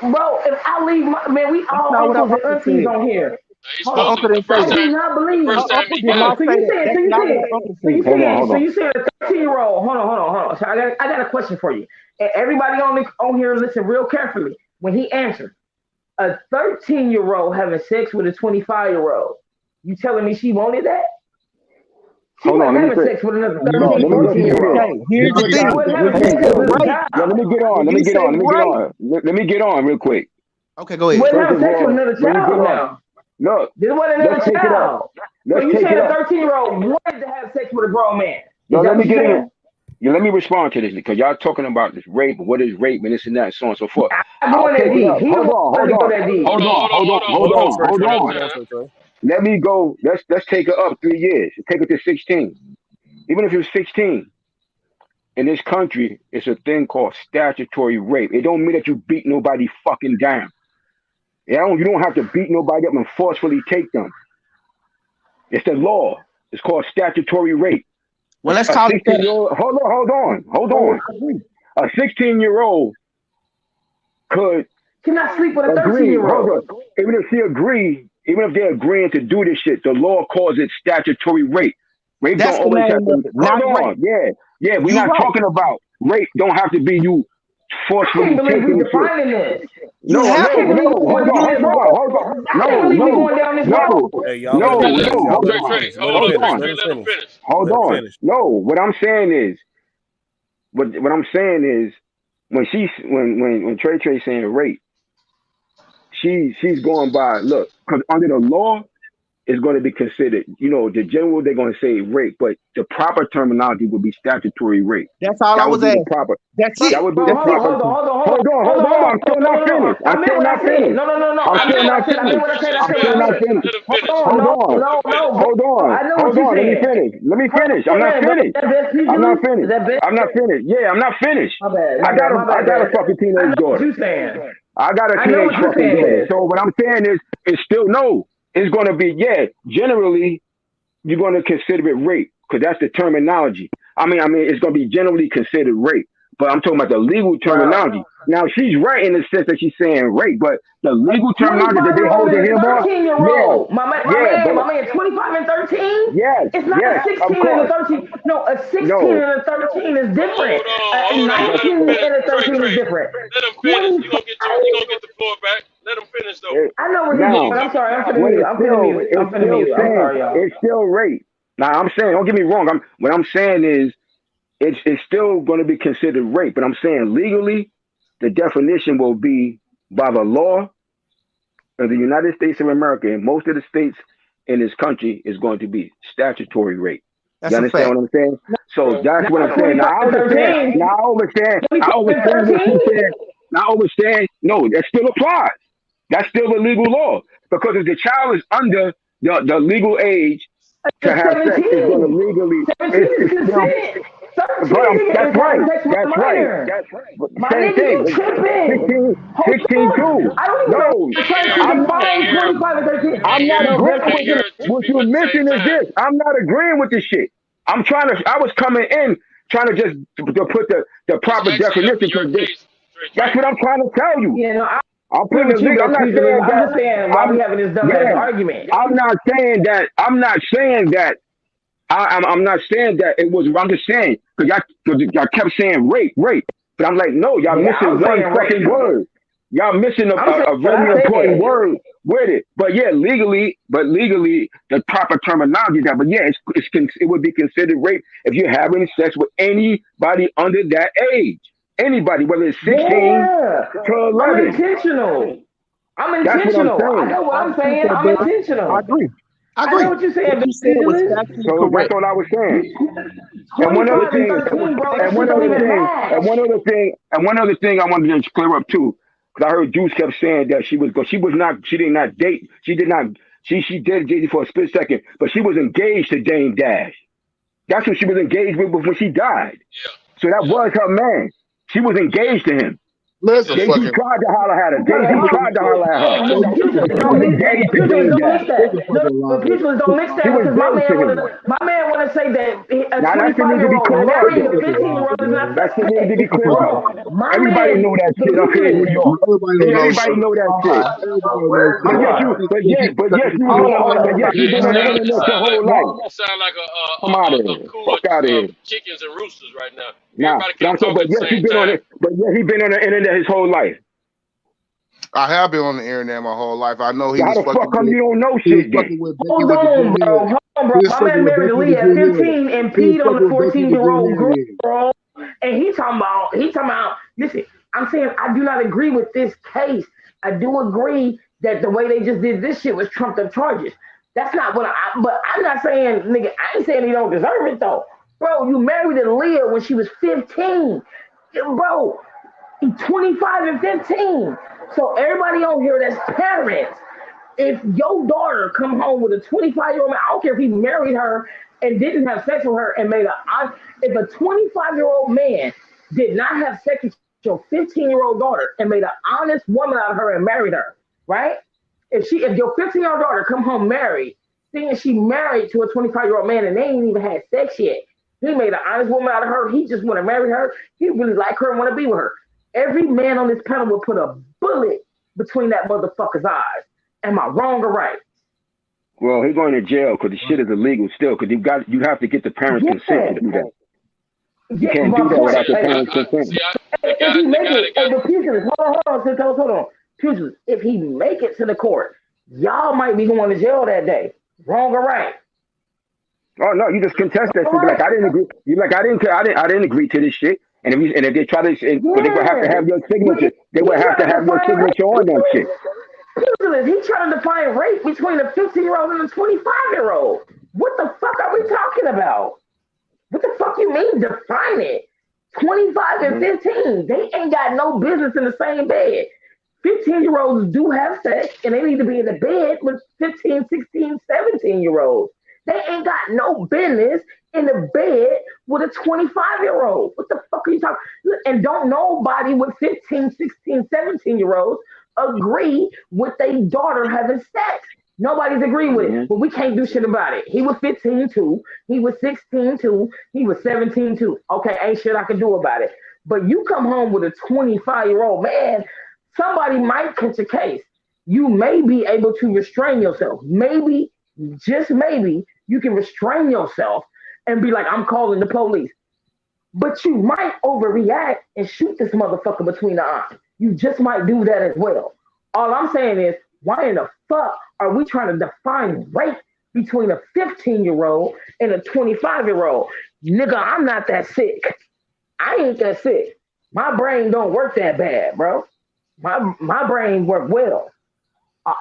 I leave my man, we all uncles and aunties on here. I do not believe. So you said a 13-year-old. Hold on. So I got a question for you. And everybody on here, listen real carefully. When he answered, a 13-year-old having sex with a 25-year-old, you telling me she wanted that? She wasn't having sex with another 13, 14-year-old. Here's the thing. Let me get on real quick. Okay, go ahead. Wasn't having sex with another child now. Look, this wasn't another child. So you saying a 13-year-old wanted to have sex with a grown man? No, let me get in. Yeah, let me respond to this because y'all talking about this rape, what is rape, and this and that, and so on and so forth. Hold on. Let me go. Let's take it up 3 years. Take it to 16. Even if you're 16, in this country, it's a thing called statutory rape. It don't mean that you beat nobody fucking down. You don't have to beat nobody up and forcefully take them. It's the law. It's called statutory rape. Well, let's call it that. Hold on. A 16-year-old cannot sleep with a 13-year-old. Even if they're agreeing to do this shit, the law calls it statutory rape. Rape don't always have to. Hold on. Yeah. We're not talking about rape. Don't have to be you forcefully believe we taking shit. defining this. No, I no, can't believe no, we going hold on, down this hold on, road. hold on. I can't No, believe we no, going down this road. no, Hey, y'all no, let him finish. no, Y'all hold let him on, finish. Let him hold finish. on, Let him Let him finish. finish. hold Let him on. finish. No, what I'm saying is, what I'm saying is, when Trey saying rape, she's going by, look, because under the law, it's going to be considered, the general, they're going to say rape, but the proper terminology would be statutory rape. That's all I That would was be the asking. proper. That's That it. would be Bro, the proper. hold on. Hold on. I'm still not finished. I meant what I said. No. I'm I still meant what I not said. I meant finished. what I said. I I'm said what still I not meant. finished. Let him Hold finish. on. Hold No, on. bro. Hold on. I know what Hold you're on. Let me saying. finish. Let me finish. I'm not Bro, finished. is that best I'm not PG? finished. Is that best? I'm not finished. Yeah, I'm not finished. My bad. I got a fucking I teenage know what daughter. you're saying. I got a I know teenage what you're fucking saying, daughter. Biz. So what I'm saying is, it's still no. It's going to be, generally, you're going to consider it rape because that's the terminology. I mean, it's going to be generally considered rape, but I'm talking about the legal terminology. Now, she's right in the sense that she's saying rape, but the legal terminology that they 25-year-old holding and a him on, 13-year-old. My man, but 25 and 13? yes, It's not a of 16 and a course. 13. No, a 16 No, and a 13 is different. A Hold on. Let him 19 finish. and a Trey, 13 is different. let him finish. 25. You gonna get the floor back. Let him finish though. I know where he's now, going. I'm sorry. I'm finna when mute. it's still I'm saying, sorry, y'all. it's still rape. Now, I'm saying, don't get me wrong. What I'm saying is, it's still going to be considered rape, but I'm saying legally, the definition will be by the law of the United States of America, and most of the states in this country is going to be statutory rape. That's You a understand fact. what I'm saying? So that's what I'm Not saying. 25 and 13. Now I understand 25 and what 13? you said. Now I understand. No, that still applies. That's still the legal law because if the child is under the legal age to have sex, is going to 17. legally. 17 is It's still. consent. 13 But is that's having right. sex with a That's right. minor. But My same nigga, you thing. tripping. 16 Hold too. on. I don't even know. No, I'm trying to I'm not. define 25 and 13. I'm not No, agreeing best with Hear it. two What people you're at the same missing is time. this. I'm not agreeing with this shit. I was coming in trying to just to put the Just proper actually helping definition your because case, that's Trey. what I'm trying to tell you. Yeah, no, I I'm agree putting the with you, legal. I'm best not PG. saying I'm that. just saying why we having this dumbass argument. I'm not saying that. I'm not saying that. I'm not saying that it was. I'm just saying because y'all kept saying rape, but I'm like, no, y'all Nigga, missing I'm one saying fucking rape. word. Y'all missing I'm saying a what very I important said. word with it. But yeah, legally, the proper terminology that. But yeah, it would be considered rape if you're having sex with anybody under that age. Anybody, whether it's 16 Yeah. to I'm 11. intentional. That's what I'm I saying. know what I'm I saying. agree, I'm Bill. I intentional. agree. I know what you're saying, What you said was Beasley. factually So that's correct. all I was saying. And one other 25 and thing, 13, bro. That shit don't even match. and one other thing I wanted to clear up too, because I heard Juice kept saying that she did not date, she did date for a split second, but she was engaged to Dame Dash. That's who she was engaged with before she died. So that was her man. She was engaged to him. Listen, Jay-Z fucking. tried to holler at her. Okay, Jay-Z hold tried to holler at her. on. But she was engaged to Dame Don't mix Dash. that. No, Fuseless, don't mix She that was because my engaged to man him. wanna say that a Now that shit need to be 25-year-old cleared up marrying a though. 15-year-old is not That shit need to suspect. be cleared Hold up. on. My Everybody man, know that the shit up here in New Fuseless. York. Everybody know that shit. But you've been on the You internet your sound like whole life. you sound like Come out of a here. coup Fuck out of of here. chickens and roosters right now. Nah. Everybody But can't I'm saying, talk at the same time. he been on the internet his whole life. I have been on the internet my whole life. I know he So how was the fuck fucking come with. you don't know He was shit fucking then? with Becky Hold with the on, blue bro. hair. Hold on, bro. He was My fucking man with married Becky with Aaliyah the at blue hair. 15 and He was peed on fucking the with Becky with the blue 14-year-old hair. girl. And he talking about, listen, I'm saying I do not agree with this case. I do agree that the way they just did this shit was trumped up charges. That's not but I'm not saying, nigga, I ain't saying he don't deserve it though. Bro, you married Aaliyah when she was 15. Bro, 25 and 15. So everybody on here that's parents, if your daughter come home with a 25-year-old man, I don't care if he married her and didn't have sex with her and if a 25-year-old man did not have sex with your 15-year-old daughter and made an honest woman out of her and married her, right? If your 15-year-old daughter come home married, seeing she married to a 25-year-old man and they ain't even had sex yet, he made an honest woman out of her. He just want to marry her. He really like her and want to be with her. Every man on this panel will put a bullet between that motherfucker's eyes. Am I wrong or right? Well, he's going to jail because the shit is illegal still. Because you have to get the parents' consent to do that. You can't do that without the parents' consent. if he make it, hey, the pugilist, hold on. Pugilist, if he make it to the court, y'all might be going to jail that day. Wrong or right? Oh no, you just contest that shit. Be like, I didn't agree. You like, I didn't agree to this shit. And if they try to, but they would have to have your signature. They would have to have your signature on that shit. Pugilist, he trying to define rape between a 15-year-old and a 25-year-old. What the fuck are we talking about? What the fuck you mean define it? 25 and 15, they ain't got no business in the same bed. 15-year-olds do have sex, and they need to be in the bed with 15, 16, 17-year-olds. They ain't got no business in the bed with a 25-year-old. What the fuck are you talking? And don't nobody with 15, 16, 17-year-olds agree with their daughter having sex. Nobody's agreed with it, but we can't do shit about it. He was 15 too. He was 16 too. He was 17 too. Okay, ain't shit I can do about it. But you come home with a 25-year-old man, somebody might catch a case. You may be able to restrain yourself. Maybe, just maybe, you can restrain yourself and be like, I'm calling the police. But you might overreact and shoot this motherfucker between the eyes. You just might do that as well. All I'm saying is, why in the fuck are we trying to define rape between a 15-year-old and a 25-year-old? Nigga, I'm not that sick. I ain't that sick. My brain don't work that bad, bro. My brain work well.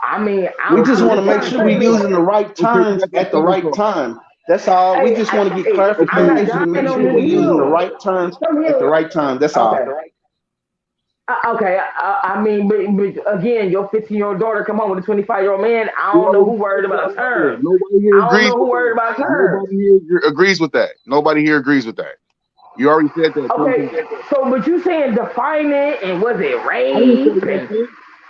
I mean, we just want to make sure we're using the right terms at the right time. That's all. We just want to get clarification to make sure we're using the right terms at the right time. That's all. Okay, I mean, but again, your 15-year-old daughter come home with a 25-year-old man. I don't know who worried about her. Nobody here I don't know who worried about her. Nobody here agrees with that. Nobody here agrees with that. You already said that. Okay, so but you saying define it and was it rape?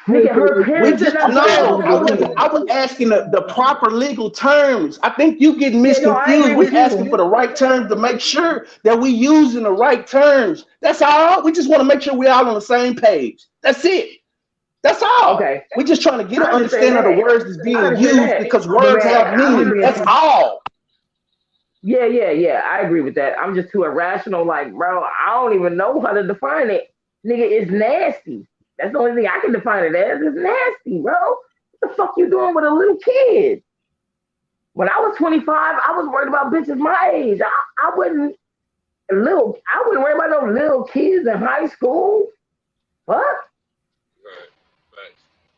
Nigga, her parents We just I was asking the proper legal terms. I think you getting misconfused. We're asking for the right terms to make sure that we using the right terms. That's all. We just want to make sure we're all on the same page. That's it. That's all. Okay. We're just trying to get an understanding of the words that's being used because words have meaning. That's all. Yeah. I agree with that. I'm just too irrational. Like, bro, I don't even know how to define it. Nigga, it's nasty. That's the only thing I can define it as. It's nasty, bro. What the fuck you doing with a little kid? When I was 25, I was worried about bitches my age. I wouldn't worry about no little kids in high school. Fuck.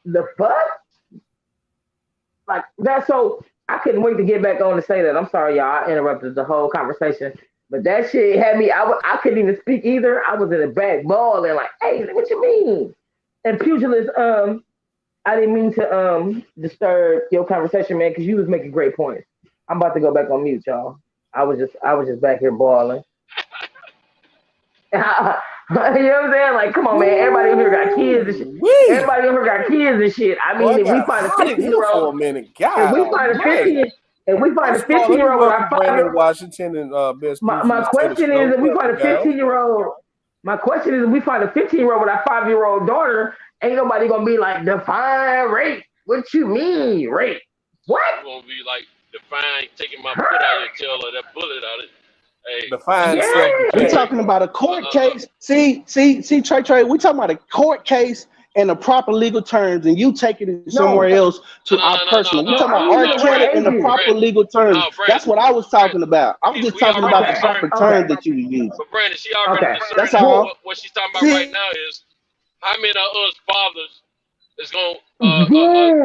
The fuck? Like that. So I couldn't wait to get back on to say that. I'm sorry, y'all. I interrupted the whole conversation. But that shit had me, I couldn't even speak either. I was in the back balling like, hey, what you mean? And Pugilist, I didn't mean to disturb your conversation, man, because you was making great points. I'm about to go back on mute, y'all. I was just back here balling. You know what I'm saying? Like, come on, man. Everybody in here got kids and shit. Everybody in here got kids and shit. I mean, if we find a 15-year-old, if we find a 15-year-old with our 5-year-old, Washington and Best. My question is, if we find a 15-year-old, with our 5-year-old daughter, ain't nobody gonna be like, define rape. What you mean, rape? What? You gonna be like, define taking my foot out of your tail or that bullet out of it. Hey. Define. We're talking about a court case. See, Trey. We're talking about a court case and the proper legal terms, and you taking it somewhere else to our personal. We're talking about our credit and the proper legal terms. That's what I was talking about. I was just talking about the proper terms that you use. But Brandon, she already That's all. What she's talking about right now is how many of us fathers is gonna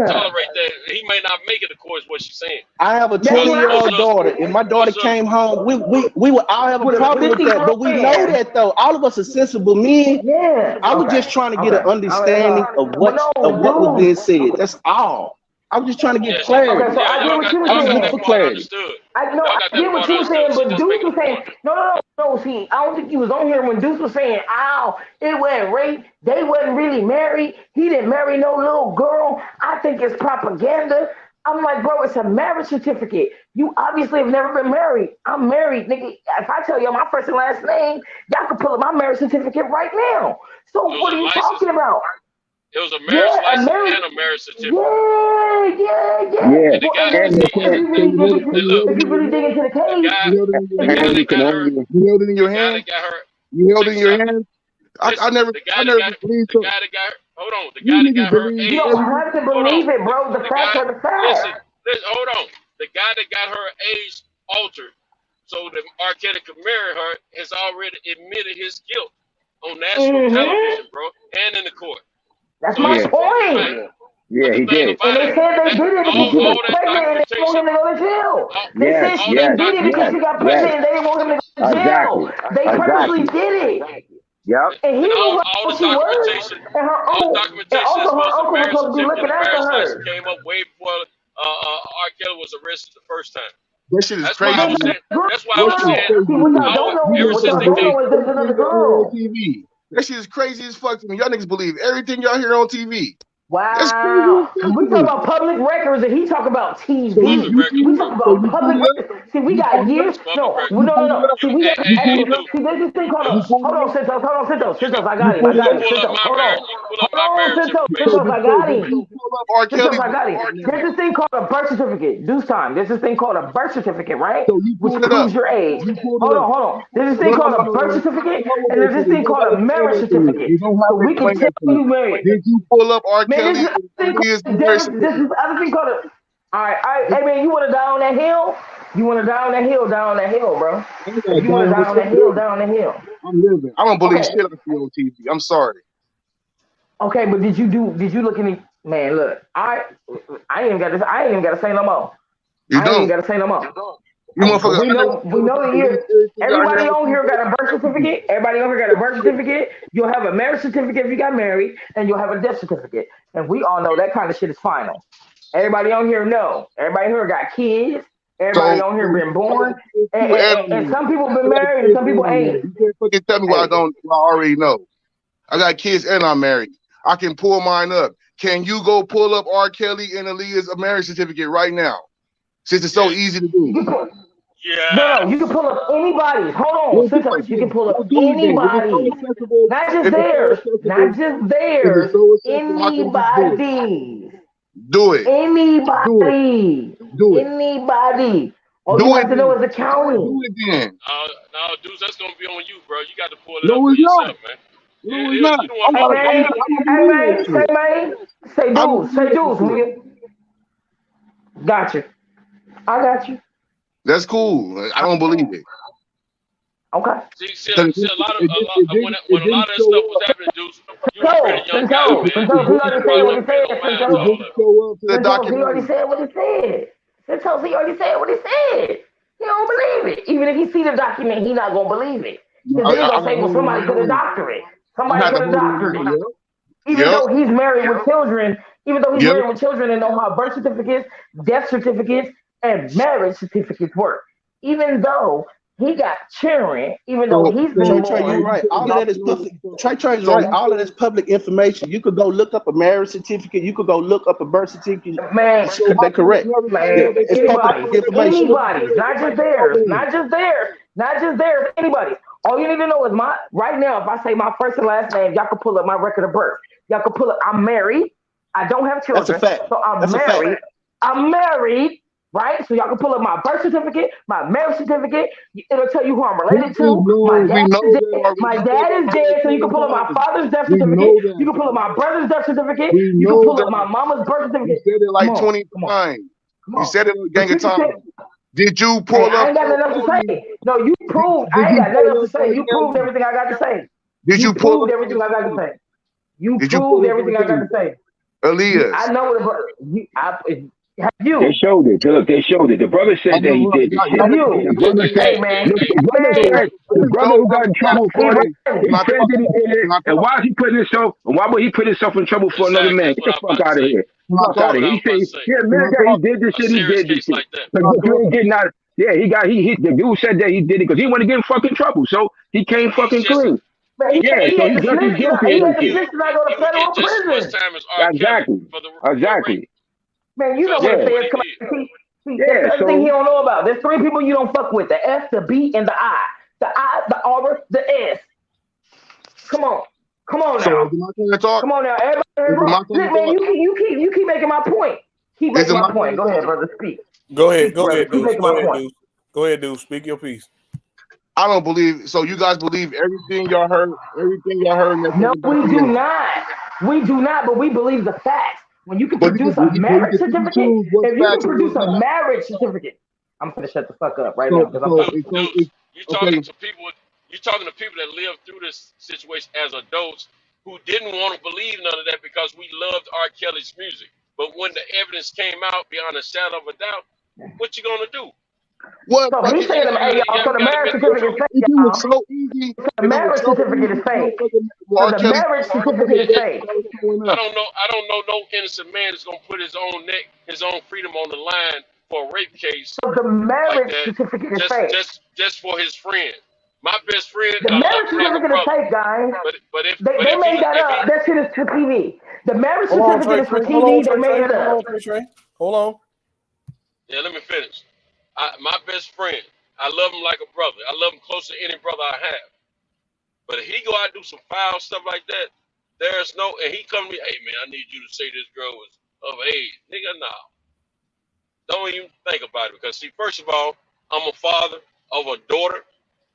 tolerate that. He may not make it, of course, what she's saying. I have a 20-year-old daughter. If my daughter came home, we would all have a problem with that. But we know that though. All of us are sensible men. Yeah. I was just trying to get an understanding of what was being said. That's all. I was just trying to get clarity. Okay, so I get what you were saying. For clarity. I get what you were saying, but Deuce was saying, no. See, I don't think he was on here when Deuce was saying, it wasn't rape. They wasn't really married. He didn't marry no little girl. I think it's propaganda. I'm like, bro, it's a marriage certificate. You obviously have never been married. I'm married, nigga. If I tell you my first and last name, y'all can pull up my marriage certificate right now. So what are you talking about? It was a marriage license and a marriage certificate. Yeah. If you really dig into the case, you held it in your hand. You held it in your hand. I never believed the guy that got her. Hold on, the You guy that niggas got her believe You age. don't have to Hold believe on, it, bro. The facts are the listen, facts. hold on. The guy that got her age altered so that R. Kelly could marry her has already admitted his guilt on national television, bro, and in the court. That's So my it's point. right. Yeah, But he the thing did. And about they it, said they that did it because He she did. got all that pregnant and they didn't want him to go to jail. They Yes, said she yes, did it because yes, she got pregnant yes. and they didn't want him to go to jail. Exactly. They purposely Exactly. did it. Yep. And he and knew all how the she was. documentation, And her all the uncle, and documentation also as her far as the uncle was marriage supposed to be certificate looking and after marriage license her. came up way before R. Kelly was arrested the first time. That shit is That's why crazy. I was saying. That's why I That was shit is saying. crazy. See, what y'all don't know, You Ever what since y'all they don't came, know is there's another everything y'all hear on girl. TV. That shit is crazy as fuck to me. Y'all niggas believe everything y'all hear on TV. That's crazy Wow. as fuck We to talk me. about public records and he talk about TV. public records, We bro. talk about public records. See, we got years. It's public No, records. no. See, we got Hey, actual. Dude, See, there's this thing called a. You pulled Hold it on, up? Sintos. I got You him. pulled it up? pull up Sintos, my hold marriage. on. You pull up Hold my on, marriage Sintos, information. I got Did him. you pull up R. Kelly's I got it. There's this thing called a birth certificate. Deuce time. There's this thing called a birth certificate, right? So you Which pulled it up. proves your age. You pulled it Hold up. on. There's this thing called a birth certificate, and there's this thing called a marriage certificate. You don't have So to we can explain tell that to me. you married. Did you pull up R. Man, Kelly this and is thing Aaliyah's called marriage this certificate? is other thing called a. All right. Hey man, you want to die on that hill? You want to die on that hill? Die on that hill, bro. If you want to die on that hill, die on that hill. I'm living. I don't believe Okay. shit I see on TV. I'm sorry. Okay, but did you look in the man? Look, I ain't even got to. I ain't even got to say no more. You I ain't even don't. got to say no more. You motherfucker. We know the year. Everybody on here got a birth certificate. Everybody on here got a birth certificate. You'll have a marriage certificate if you got married, and you'll have a death certificate. And we all know that kind of shit is final. Everybody on here know. Everybody here got kids. Everybody on here been born. And some people been married and some people ain't. You can't fucking tell me what I already know. I got kids and I'm married. I can pull mine up. Can you go pull up R. Kelly and Aaliyah's marriage certificate right now? Since it's so easy to do. No, you can pull up anybody's. Hold on, Sintos. You can pull up anybody's. Not just theirs. Not just theirs. Anybody's. Do it. Anybody. Do it. Anybody. All Do you it have to know then. is the county. Do it then. No, dudes, that's gonna be on you, bro. You got to pull it No, up for it's not. yourself, man. No, it's not. You don't want Say dudes, will you? Got you. That's cool. I don't believe it. Okay. See, when a lot of that stuff was happening, dudes, you was a pretty young guy, man. Sintos, he already said what he said. Sintos, he already said what he said. Sintos, he already said what he said. He don't believe it. Even if he see the document, he not gonna believe it. Because then he gonna say, well, somebody could have doctored it. Somebody could have doctored it. Even though he's married with children, and know how birth certificates, death certificates, and marriage certificates work. Even though he got children, even though he's been Trey, you're right. All of that is public. Trey is right. All of that's public information. You could go look up a marriage certificate. You could go look up a birth certificate. Man, they're correct. Man, It's public information. Anybody, not just theirs, anybody. All you need to know is right now, if I say my first and last name, y'all can pull up my record of birth. Y'all can pull up, I'm married. I don't have children. That's a fact. So I'm married, right? So y'all can pull up my birth certificate, my marriage certificate. It'll tell you who I'm related to. My dad is dead, so you can pull up my father's death certificate. You can pull up my brother's death certificate. You can pull up my mama's birth certificate. You said it like 20 times. You said it a gang of times. Did you pull up? I ain't got nothing else to say. No, you proved. I ain't got nothing else to say. You proved everything I got to say. Did you pull proved everything I got to say? You proved everything I got to say. Aaliyah. I know what you. They showed it. Look, they showed it. The brother said that he did this shit. The brother said, the brother who got in trouble for it, he said that he did it. And why is he putting himself? Why would he put himself in trouble for another man? Get the fuck out of here. Fuck out of here. He said, he admitted that he did this shit. He did this shit. The dude said that he did it because he wanted to get in fucking trouble. So he came fucking clean. So he's guilty of this shit. Exactly. Man, you know what it says. That's the thing he don't know about. There's 3 people you don't fuck with: the S, the B, and the I. The I, the R, the S. Come on now. Come on now, everybody. Look, man, you keep making my point. Keep making my point. Go ahead, brother. Speak. Go ahead, dude. Keep making my point. Go ahead, dude. Speak your piece. I don't believe. So you guys believe everything y'all heard? Everything y'all heard in that No, fucking we do documentary? not. We do not, but we believe the facts. When you can But produce a you marriage can pick and certificate, choose what's if you can facts and produce what's a not. marriage certificate, I'm gonna shut the fuck up right So now because I'm so talking. so Dudes, you're talking okay. to people. You're talking to people that lived through this situation as adults who didn't want to believe none of that because we loved R. Kelly's music. But when the evidence came out beyond a shadow of a doubt, what you gonna do? What So he's fucking saying, easy? hey y'all, so the You gotta marriage make the If, certificate is truth. fake, if it was y'all. so easy, So the if it was marriage so certificate easy, is fake. R. So the Kelly, marriage R. certificate is Kelly fake. showing I up. don't know no innocent man is gonna put his own neck, his own freedom on the line for a rape case So the like marriage that, certificate is fake. just for his friend. My best friend, The I love marriage him like a certificate is brother. fake, guys. But They if made that he up. That shit is for TV. The marriage Hold on, certificate Trey is for Trey. Hold on, TV. They Trey made Trey. it Hold up. on, Trey Trey. Hold on. yeah, let me finish. My best friend, I love him like a brother. I love him close to any brother I have. But if he go out and do some foul stuff like that, there's no, and he come to me, hey man, I need you to say this girl was of age. Nigga, no. Don't even think about it because see, first of all, I'm a father of a daughter.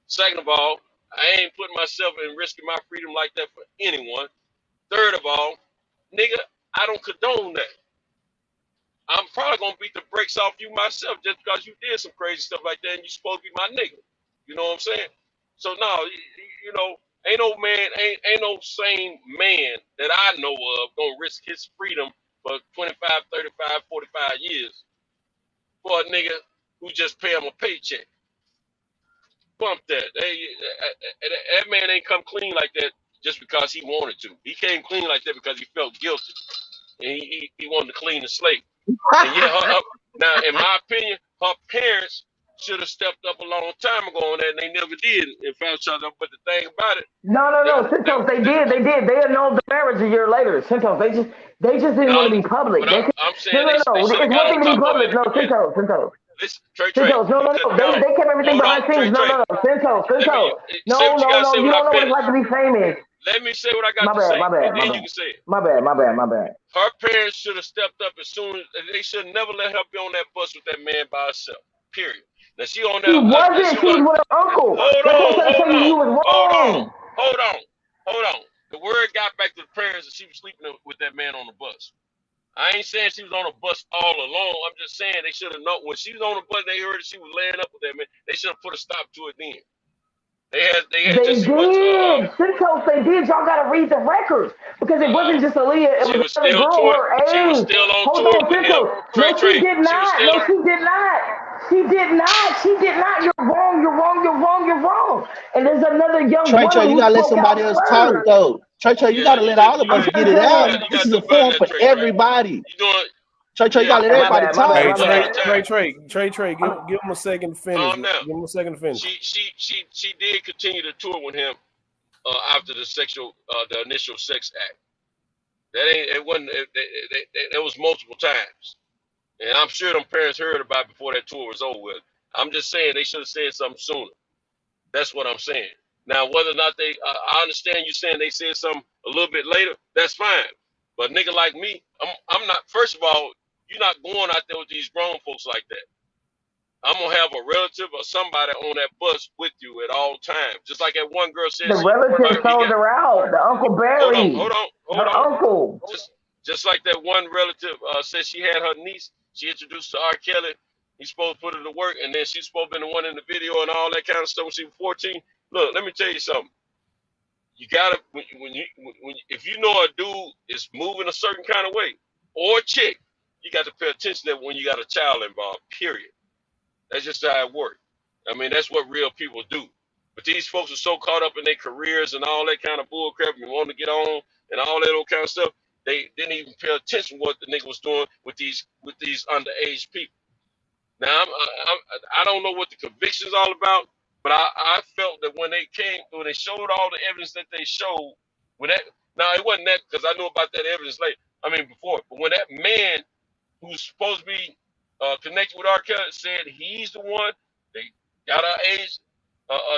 Second of all, I ain't putting myself in risking my freedom like that for anyone. Third of all, nigga, I don't condone that. I'm probably gonna beat the brakes off you myself just because you did some crazy stuff like that and you supposed to be my nigga. You know what I'm saying? So no, you know, ain't no man, ain't no sane man that I know of gonna risk his freedom for 25, 35, 45 years for a nigga who just pay him a paycheck. Bump that. That man ain't come clean like that just because he wanted to. He came clean like that because he felt guilty and he wanted to clean the slate. And yeah, now in my opinion, her parents should have stepped up a long time ago on that, and they never did. And found each other. But the thing about it, No, Cintos, they did. They annulled the marriage a year later. Cintos, they just didn't want to no, be public. but They could, I'm no, saying no, they no. should have It's got one on thing to be top of it public. in No, the beginning. Cintos. Listen, Trey, Cintos, no, you no, cut no. down. They kept everything Hold on, behind scenes. No, Trey. no, no. Let me Cintos. say No, what you no, gotta say no. You when I don't know what it's finish. like to be famous. Let me say what I got My to bad, say, my and bad, my then you bad. can say it. My bad, my bad, my bad. Her parents should have stepped up as soon as they should have never let her be on that bus with that man by herself. Period. Now she on She there. wasn't. She was with her uncle. Hold That's what I'm on, trying to tell you. You was wrong. hold on. The word got back to the parents that she was sleeping with that man on the bus. I ain't saying she was on a bus all alone. I'm just saying they should have known when she was on the bus. They heard that she was laying up with that man. They should have put a stop to it then. They had They just as much. did. Cintos, they did. Y'all got to read the records because it wasn't just Aaliyah. It She was was another still girl touring. her She was age. still on Hold tour on, with him. Cintos. No, she did She was not. still No, on. she did not. She did not. She did not. You're wrong. You're wrong. You're wrong. You're wrong. And there's another young Trey, woman you who gotta let spoke out somebody else talk first. though. Trey, you Yeah, gotta let all of us I'm get trying to it tell out. you. you This got is to a do better than forum that, for Trey. everybody. You doing? Trey, you Yeah, gotta let everybody My talk. bad, Hey, my bad. Trey, give him a second to finish. Calm down. Give him a second to finish. She did continue to tour with him after the initial sex act. That ain't it wasn't it was multiple times, and I'm sure them parents heard about it before that tour was over with. I'm just saying they should have said something sooner. That's what I'm saying. Now whether or not I understand you saying they said something a little bit later. That's fine. But nigga like me, I'm not. First of all, you're not going out there with these grown folks like that. I'm gonna have a relative or somebody on that bus with you at all times. Just like that one girl said The relative he sold got. her out. The Uncle Barry. Hold Her on. uncle. Just like that one relative said she had her niece. She introduced to R. Kelly. He's supposed to put her to work, and then she's supposed to be the one in the video and all that kind of stuff when she was 14. Look, let me tell you something. You gotta if you know a dude is moving a certain kind of way or a chick, you got to pay attention to that when you got a child involved. Period. That's just how it works. I mean, that's what real people do. But these folks are so caught up in their careers and all that kind of bull crap and wanting to get on and all that old kind of stuff, they didn't even pay attention to what the nigga was doing with these underage people. Now, I don't know what the conviction's all about, but I felt that when they showed all the evidence that they showed, when that now it wasn't that because I knew about that evidence later. I mean before, but when that man who's supposed to be connected with R. Kelly said he's the one. They got our age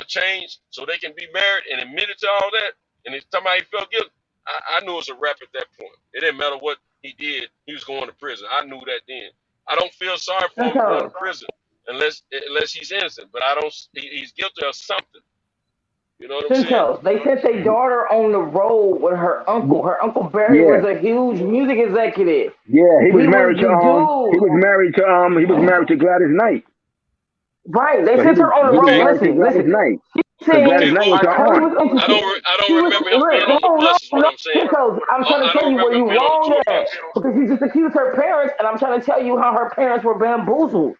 changed so they can be married and admitted to all that. And it's talking about he felt guilty. I knew it was a wrap at that point. It didn't matter what he did. He was going to prison. I knew that then. I don't feel sorry for him going to Cintos. prison. unless he's innocent. But I don't. He's guilty of something. You know what I'm saying? Cinto, they sent their daughter on the road with her uncle. Her uncle Barry Yeah. was a huge music executive. Yeah, he was He married was to the he was dude. married to Gladys Knight. Right, they So sent her on the he was road. married to Listen, Gladys listen. Knight. She So Gladys seen Knight was her Kelly aunt. was interested. I don't She was remember him being on the no, bus. Is what I'm saying. Cinto, I'm trying to I tell don't you where remember him you being on the wrong tour at bus. because you just accused her parents, and I'm trying to tell you how her parents were bamboozled.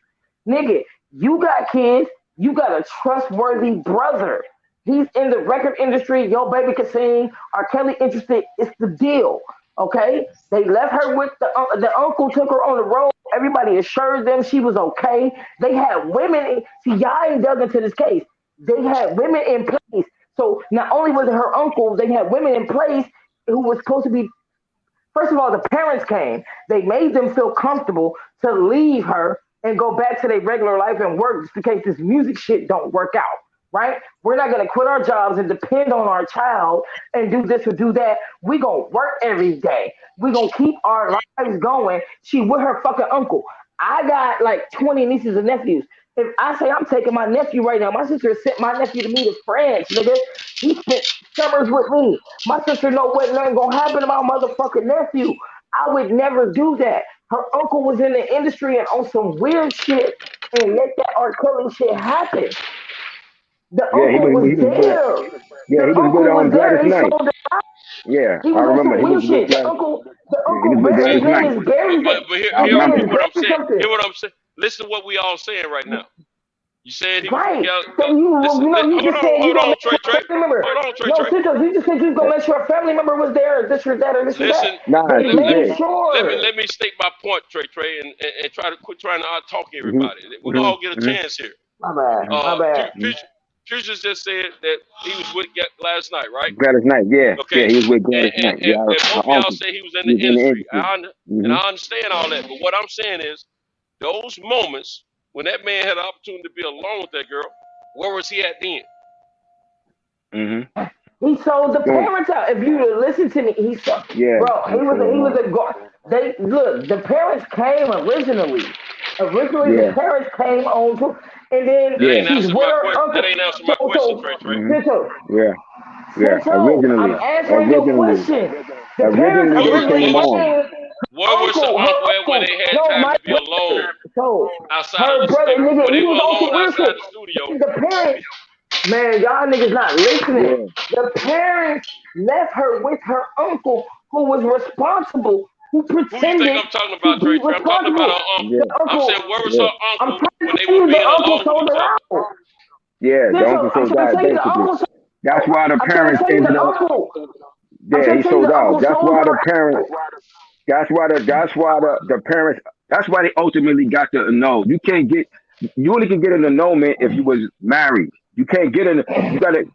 Nigga, you got kids. You got a trustworthy brother. He's in the record industry. Yo, baby can sing. R. Kelly interested. It's the deal. Okay? They left her with the uncle took her on the road. Everybody assured them she was okay. They had women. See, y'all ain't dug into this case. They had women in place. So not only was it her uncle, they had women in place who was supposed to be. First of all, the parents came. They made them feel comfortable to leave her and go back to their regular life and work just in case this music shit don't work out. Right? We're not gonna quit our jobs and depend on our child and do this or do that. We gonna work every day. We gonna keep our lives going. She with her fucking uncle. I got like 20 nieces and nephews. If I say I'm taking my nephew right now, my sister sent my nephew to meet his friends, nigga. He spent summers with me. My sister know what nothing gonna happen to my motherfucking nephew. I would never do that. Her uncle was in the industry and on some weird shit and let that R. Kelly shit happen. The Yeah, he uncle was was with there. yeah, he The was with uncle was Gladys there. He Knight. sold it out. Yeah, He I was on remember some he was weird with shit. Gladys. The Yeah, he was uncle, with his Gladys name Knight. is Gary. But I hear remember. what I'm Gary saying. something. Hear what I'm saying. Listen to what we all saying right now. You said he was with Right. Gal. So Listen, you just said you hold gonna on, make Trey. sure a family member. Hold on, Trey. No, Cinto, you just said you was gonna make sure a family member was there, or this or that, or this or that. Listen, Nah, They she made did. sure. let me state my point, Trey, and try to quit trying to out talk hmm everybody. We're gonna all get a hmm chance here. My bad. My bad. Futures just said that he was with last night, right? Gladys Knight. Yeah, Okay, he was with and, Gladys and, Knight. and, Yeah, and her both of y'all uncle. say he was in He the was in the industry. industry. And I understand all that, but what I'm saying is those moments when that man had the opportunity to be alone with that girl, where was he at then? Mm-hmm. He sold the parents out. If you listen to me, he sold. Yeah, Bro, he was a they look. The parents came originally. Originally, the yeah, parents came on to, and then That yeah. ain't she's answered with my her question. uncle. That ain't answered my question, Trey. Mm-hmm. Cinto, Yeah, yeah. I'm answering your question. The parents Originally they originally came on. came. Where was the Her uncle at where uncle. they had No, time my to be alone brother. So outside of her the brother, nigga, when he they were was on alone some weird outside shit. the studio? The parents, man, y'all niggas not listening. Yeah, The parents left her with her uncle, who was responsible, who Who you think pretended I'm talking to about, be Trey? I'm talking about responsible. her uncle. yeah, The I'm uncle, saying where was yeah, her I'm uncle trying when to they tell were you, the being uncle alone with sold each her other? out. yeah. The uncle Cinto, I'm sold trying to out tell you, the basically. uncle sold That's out. why the I'm trying to parents tell you, ended the up. uncle. I'm Yeah, trying he to tell you, sold the out. uncle That's sold why the her parents. out. That's why the parents. That's why they ultimately got to know. You can't get. You only can get an annulment if you was married. You can't get an. You gotta.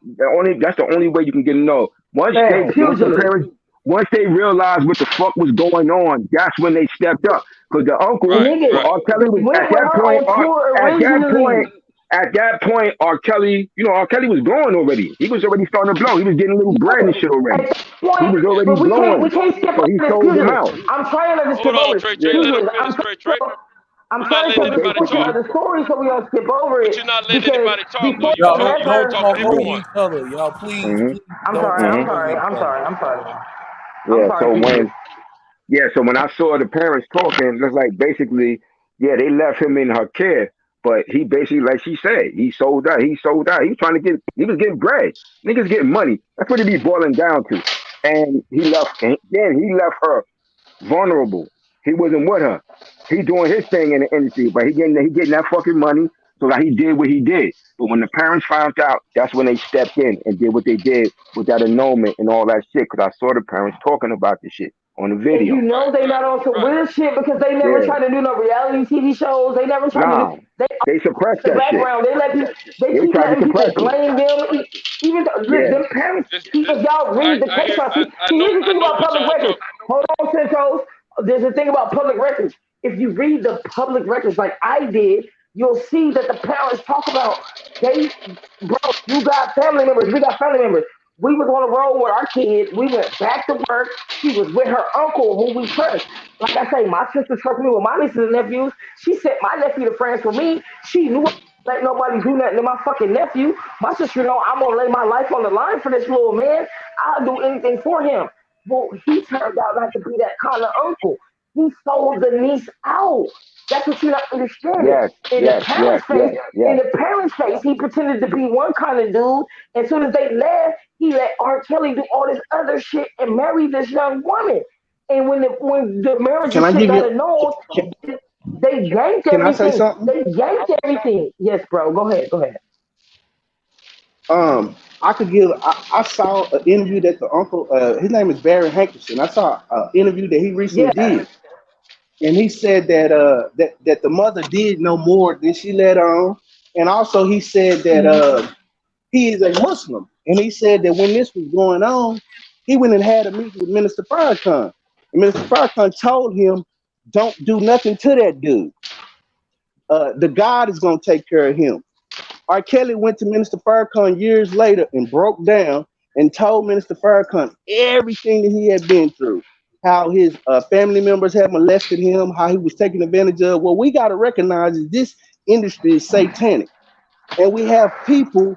That's the only way you can get a no. Once Man, the hugely. parents. Once they realized what the fuck was going on, that's when they stepped up. Because the uncle, Right, Nigga, right. R. Kelly was went at with that her point. on tour originally. At that point, R. Kelly, R. Kelly was blowing already. He was already starting to blow. He was getting a little bread and shit At already. that He point, was already but we blowing. can't skip So over he this sold them pugilist. out. I'm trying to skip Hold on, over this Trey. Yeah. Let him pugilist. finish, Trey. I'm You're not trying to letting tell So the anybody portion basically, talk. of the story so we don't skip over But it you're not letting because anybody talk, though. before You I Y'all talk. met don't You don't her, talk talking over everyone. each other. Y'all please, hmm please don't I'm talk hmm over sorry, each I'm other. sorry, I'm sorry. I'm yeah. sorry, So pugilist. so when I saw the parents talking, it's like basically, yeah, they left him in her care, but he basically, like she said, he sold out. He sold out. He was getting bread. Niggas getting money. That's what it be boiling down to. And he left her vulnerable. He wasn't with her. He doing his thing in the industry, but he getting that fucking money. So that he did what he did. But when the parents found out, that's when they stepped in and did what they did with that annulment and all that shit. Because I saw the parents talking about the shit on the And you video. know they not on some weird shit because they never Yeah. try to do no reality TV shows. They never try to do. Nah. They They suppressed the that shit. background. They They keep tried to letting people suppress it. blame them. Even though, look, Yeah. them parents. If y'all read the case, here's the thing know about what public y'all records. talk. Hold on, Centos. There's a thing about public records. If you read the public records like I did, you'll see that the parents talk about bro, you got family members. We got family members. We was on the road with our kids. We went back to work. She was with her uncle, who we trust. Like I say, my sister trusts me with my nieces and nephews. She sent my nephew to France with me. She knew I wouldn't let nobody do nothing to my fucking nephew. My sister know I'm gonna lay my life on the line for this little man. I'll do anything for him. Well, he turned out not to be that kind of uncle. He sold the niece out. That's what you not understanding. Yes, In the yes, yes, parents' face, yes, in yes. the parents' face, he pretended to be one kind of dude. As soon as they left, he let R. Kelly do all this other shit and marry this young woman. And when the marriage Can and I shit give got you? annulled, Can, they yanked can I say everything. something? They yanked everything. Yes, bro. Go ahead. Go ahead. I could give. I saw an interview that the uncle. His name is Barry Hankerson. I saw an interview that he recently Yeah. did, and he said that that the mother did know more than she let on, and also he said that he is a Muslim, and he said that when this was going on, he went and had a meeting with Minister Farrakhan, and Minister Farrakhan told him, "Don't do nothing to that dude. The God is gonna take care of him." R. Kelly went to Minister Farrakhan years later and broke down and told Minister Farrakhan everything that he had been through, how his family members had molested him, how he was taken advantage of. What we got to recognize is this industry is satanic, and we have people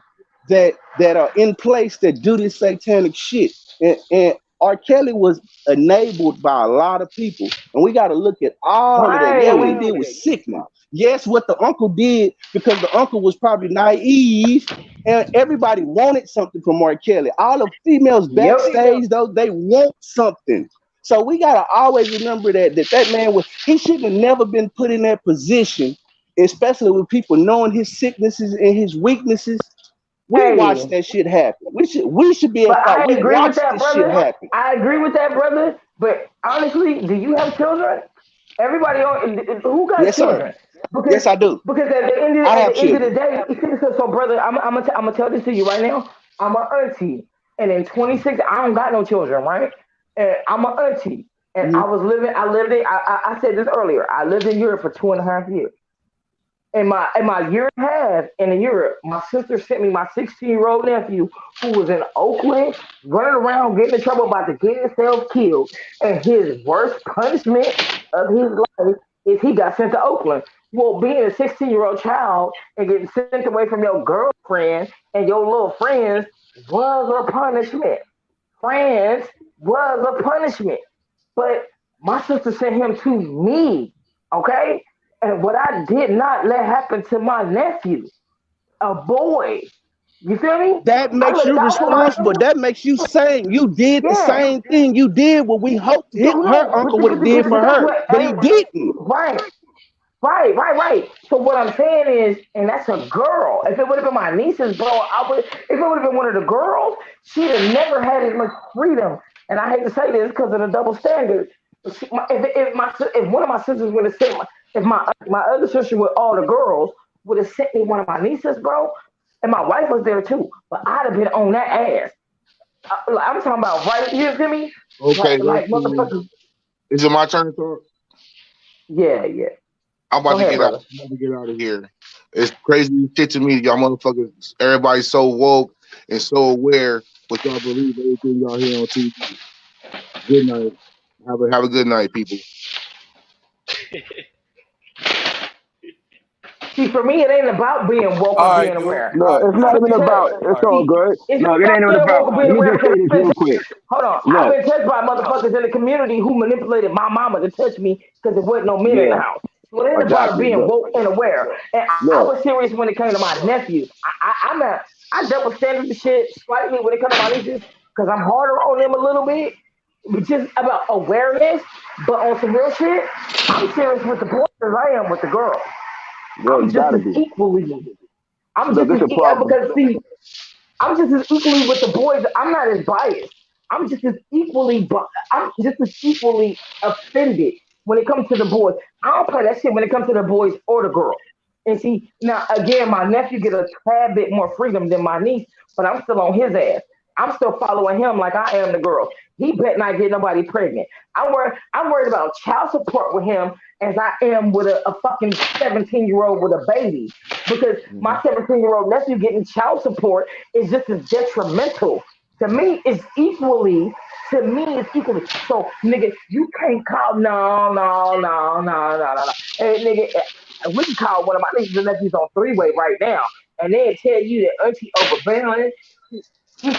that are in place that do this satanic shit. And R. Kelly was enabled by a lot of people, and we got to look at all of that. Yeah, what he Right. did was sickening. Yes, what the uncle did, because the uncle was probably naive, and everybody wanted something from R. Kelly. All the females Yep. backstage, though, they want something. So we gotta always remember that man was, he shouldn't have never been put in that position, especially with people knowing his sicknesses and his weaknesses. We watched Hey, that shit happen. We should be but at fault. I We agree with watched that, this shit brother. happen. I agree with that, brother. But honestly, do you have children? Everybody on who got Yes, sir. children? Because Yes, I do. I at have the end of the children. day, so brother, I'm gonna tell this to you right now. I'm an auntie, and in 26, I don't got no children, right? And I'm an auntie, and Mhm. I lived in, I said this earlier. I lived in Europe for 2.5 years. In my year and a half in Europe, my sister sent me my 16-year-old nephew who was in Oakland, running around getting in trouble about to get himself killed. And his worst punishment of his life is he got sent to Oakland. Well, being a 16-year-old child and getting sent away from your girlfriend and your little friends was a punishment. Friends was a punishment. But my sister sent him to me, okay? And what I did not let happen to my nephew, a boy. You feel me? That I makes looked you out for my responsible. That makes you saying you did the yeah. same thing you did what we hoped her No, uncle would have did for that's her, what but he didn't. right. Right. So what I'm saying is, and that's a girl. If it would have been my nieces, bro, I would. If it would have been one of the girls, she'd have never had as much freedom. And I hate to say this because of the double standard. But if one of my sisters would have sent if my other sister with all the girls would have sent me one of my nieces, bro, and my wife was there too, but I'd have been on that ass. I'm talking about right. You feel me? Okay, Like let's see. motherfuckers. Is it my turn to talk? Yeah. I'm Go about to ahead, get out. brother. I'm about to get out of here. It's crazy shit to me, y'all motherfuckers. Everybody's so woke and so aware, but y'all believe everything y'all hear on TV. Good night. Have a good night, people. See, for me, it ain't about being woke or All right, being dude. aware. No, All right, it's man. not even Because about. All It's right. all see, good. it's not Look, it about ain't even being about. woke or being Let me aware. just say Because this real quick. hold on, I've Look, been touched by motherfuckers in the community who manipulated my mama to touch me because there wasn't no men in the yeah, house. So it ain't about exactly. being Look, woke and aware. And I look. was serious when it came to my nephew. I double standard the shit slightly when it comes to my nieces because I'm harder on them a little bit. But just about awareness, but on some real shit, I'm serious with the boys as I am with the girls. Yo, I'm you just gotta as be. equally. I'm Look, just it's as a problem. because see, I'm just as equally with the boys. I'm not as biased. I'm just as equally. I'm just as equally offended when it comes to the boys. I don't play that shit when it comes to the boys or the girls. And see, now again, my nephew get a tad bit more freedom than my niece, but I'm still on his ass. I'm still following him like I am the girl. He bet not get nobody pregnant. I'm worried about child support with him as I am with a fucking 17-year-old with a baby. Because my 17-year-old nephew getting child support is just as detrimental To me, it's equally. To me, it's equally. So, nigga, you can't call. No. Hey, nigga, we can call one of my nieces and nephews on three-way right now, and they'll tell you that auntie overbearing. She,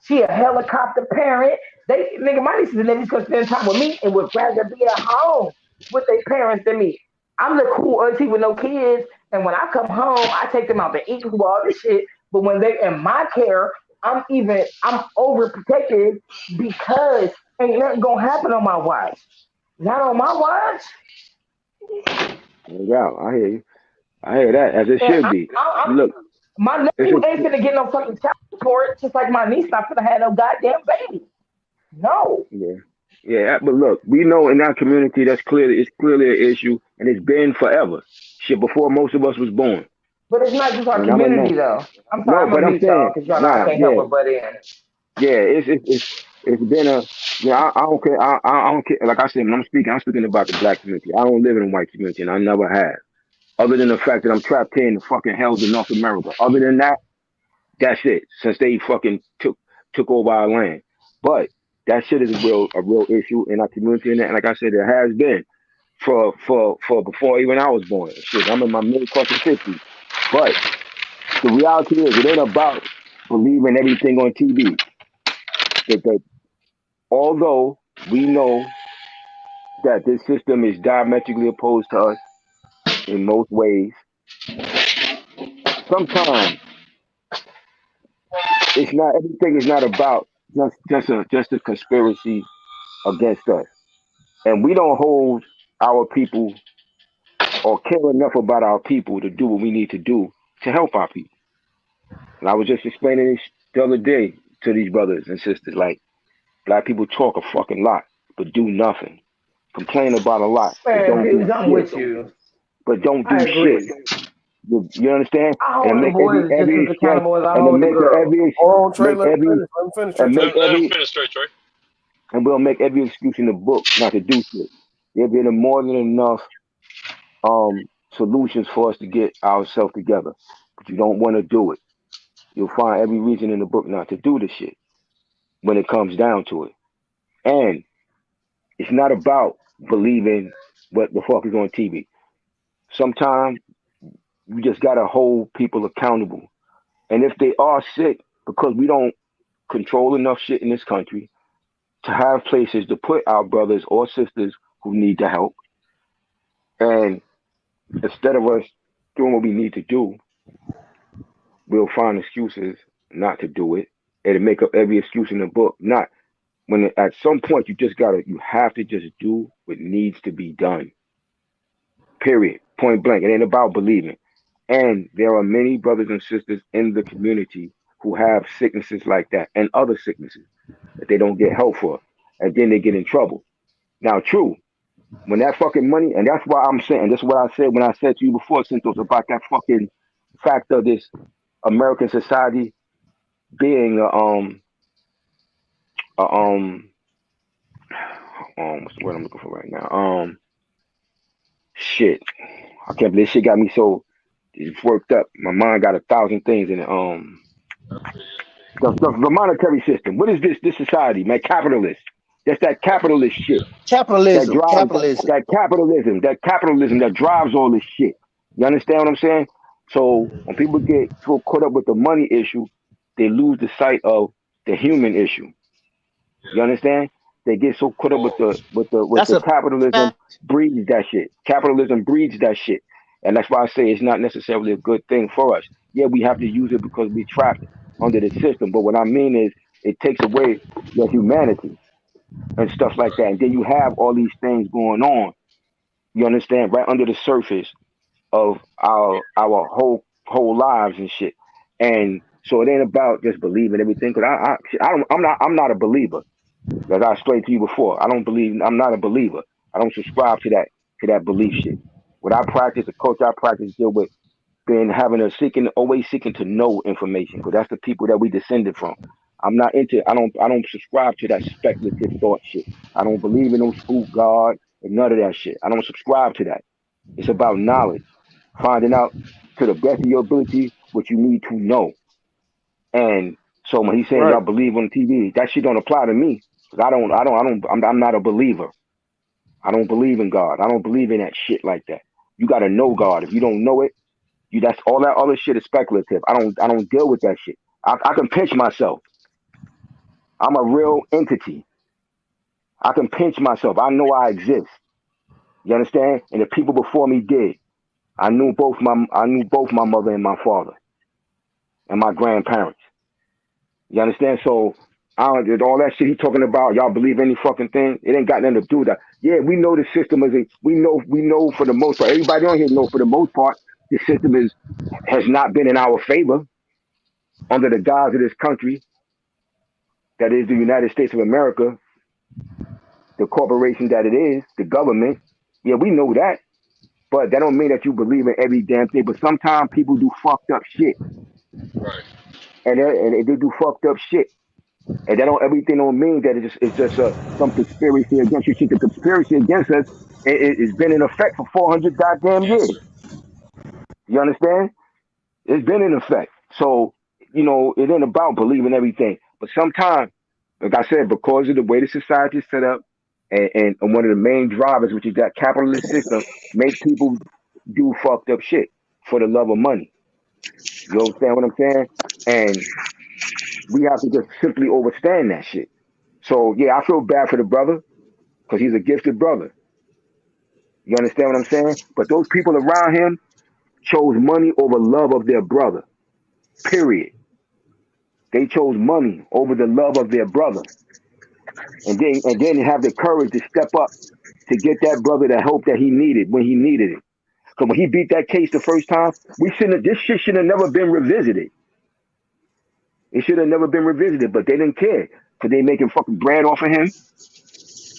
she a helicopter parent. They nigga, my nieces and nephews could spend time with me and would rather be at home with their parents than me. I'm the cool auntie with no kids, and when I come home, I take them out to eat and do all this shit. But when they in my care, I'm overprotected because ain't nothing gonna happen on my watch. Not on my watch. No doubt. I hear you. I hear that as it And should be. I'm Look, my it's nephew ain't a, finna get no fucking child support, just like my niece not finna have no goddamn baby. No. yeah, yeah. But look, we know in our community it's clearly an issue, and it's been forever. Shit, before most of us was born. But it's not just our And I'm a community know. though. I'm sorry, No, I'm but gonna I'm mute y'all saying, because y'all know I nah, can't help yeah, but butt in. yeah. It's been a. Yeah, I don't care. I don't care. Like I said, when I'm speaking about the black community. I don't live in a white community, and I never have. Other than the fact that I'm trapped here in the fucking hells of North America. Other than that, that's it. Since they fucking took over our land, but that shit is a real issue in our community, and like I said, it has been for before even I was born. Shit, I'm in my mid fucking 50s. But the reality is, it ain't about believing everything on TV. That although we know that this system is diametrically opposed to us in most ways, sometimes it's not everything is not about just a conspiracy against us. And we don't hold our people or care enough about our people to do what we need to do to help our people. And I was just explaining this the other day to these brothers and sisters, like black people talk a fucking lot, but do nothing. Complain about a lot, but Man, don't do views, I'm shit. with you. But don't I do shit. agree. You understand? I And hold the make every boys just every as express accountable as I and to hold the make girls. every Hold on, Trey. make Let him every finish. Let him finish, Trey. and Trey. make Let him every finish straight, Trey. and we'll make every excuse in the book not to do shit. There'll be more than enough solutions for us to get ourselves together. But you don't want to do it. You'll find every reason in the book not to do the shit when it comes down to it. And it's not about believing what the fuck is on TV. Sometimes you just gotta hold people accountable. And if they are sick, because we don't control enough shit in this country to have places to put our brothers or sisters who need the help. And instead of us doing what we need to do, we'll find excuses not to do it and to make up every excuse in the book. Not when at some point you have to just do what needs to be done. Period. Point blank. It ain't about believing. And there are many brothers and sisters in the community who have sicknesses like that and other sicknesses that they don't get help for. And then they get in trouble. Now, true, when that fucking money, and that's why I'm saying, that's what I said when I said to you before, Cintos, about that fucking fact of this American society being a what's the word I'm looking for right now? Shit. I can't believe this shit got me so it's worked up. My mind got a thousand things in it. The monetary system. What is this society, man? Capitalist. That's that capitalist shit that Capitalism, drives capitalism. that capitalism that drives all this shit. You understand what I'm saying? So when people get so caught up with the money issue, they lose the sight of the human issue. You understand? They get so caught up with That's the a capitalism fact. breeds that shit. Capitalism breeds that shit. And that's why I say it's not necessarily a good thing for us. Yeah, we have to use it because we trapped under the system. But what I mean is it takes away your humanity and stuff like that. And then you have all these things going on, you understand, right under the surface of our whole lives and shit. And so it ain't about just believing everything. Cause I'm not a believer. As I explained to you before, I don't believe. I'm not a believer. I don't subscribe to that belief shit. What I practice, the culture I practice, deal with being having a seeking, always seeking to know information, because that's the people that we descended from. I'm not into. I don't subscribe to that speculative thought shit. I don't believe in no spook God and none of that shit. I don't subscribe to that. It's about knowledge, finding out to the best of your ability what you need to know, and So when he's saying y'all believe on TV, that shit don't apply to me. 'Cause I'm not a believer. I don't believe in God. I don't believe in that shit like that. You gotta know God. If you don't know it, that's all that other shit is speculative. I don't deal with that shit. I can pinch myself. I'm a real entity. I can pinch myself. I know I exist. You understand? And the people before me did. I knew both my mother and my father and my grandparents. You understand? So all that shit he talking about, y'all believe any fucking thing? It ain't got nothing to do with that. Yeah, we know the system we know for the most part. Everybody on here know for the most part the system has not been in our favor under the guise of this country that is the United States of America, the corporation that it is, the government. Yeah, we know that. But that don't mean that you believe in every damn thing. But sometimes people do fucked up shit. Right. And they do fucked up shit. And that everything don't mean that it's just some conspiracy against you. Shit, the conspiracy against us it's been in effect for 400 goddamn years. You understand? It's been in effect. So, it ain't about believing everything. But sometimes, like I said, because of the way the society is set up, and one of the main drivers, which is that capitalist system, make people do fucked up shit for the love of money. You understand what I'm saying? And we have to just simply understand that shit. So yeah, I feel bad for the brother because he's a gifted brother. You understand what I'm saying? But those people around him chose money over love of their brother. Period. They chose money over the love of their brother. And then have the courage to step up to get that brother the help that he needed when he needed it. Because when he beat that case the first time, this shit should have never been revisited. It should have never been revisited, but they didn't care because they making fucking bread off of him.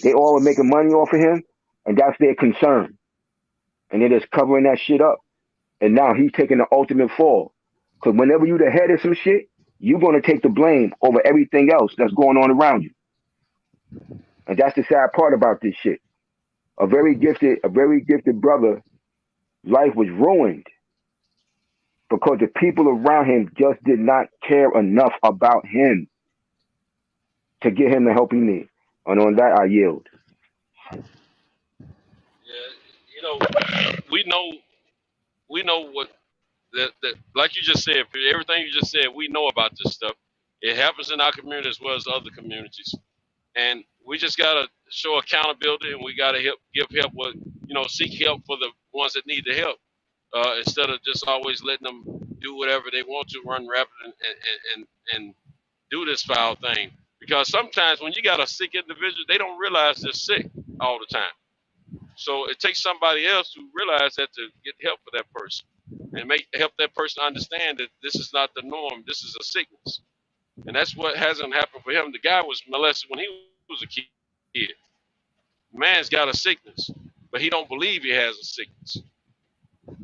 They all were making money off of him, and that's their concern. And they're just covering that shit up. And now he's taking the ultimate fall. Because whenever you the head of some shit, you're going to take the blame over everything else that's going on around you. And that's the sad part about this shit. A very gifted brother, life was ruined because the people around him just did not care enough about him to get him the help he needs. And on that, I yield. Yeah, we know what that like you just said, everything you just said, we know about this stuff. It happens in our community as well as other communities, and we just gotta show accountability, and we gotta give help seek help for the ones that need the help, instead of just always letting them do whatever they want to, run rapid and do this foul thing. Because sometimes when you got a sick individual, they don't realize they're sick all the time. So it takes somebody else to realize that to get help for that person and help that person understand that this is not the norm. This is a sickness. And that's what hasn't happened for him. The guy was molested when he was a kid. Man's got a sickness, but he don't believe he has a sickness.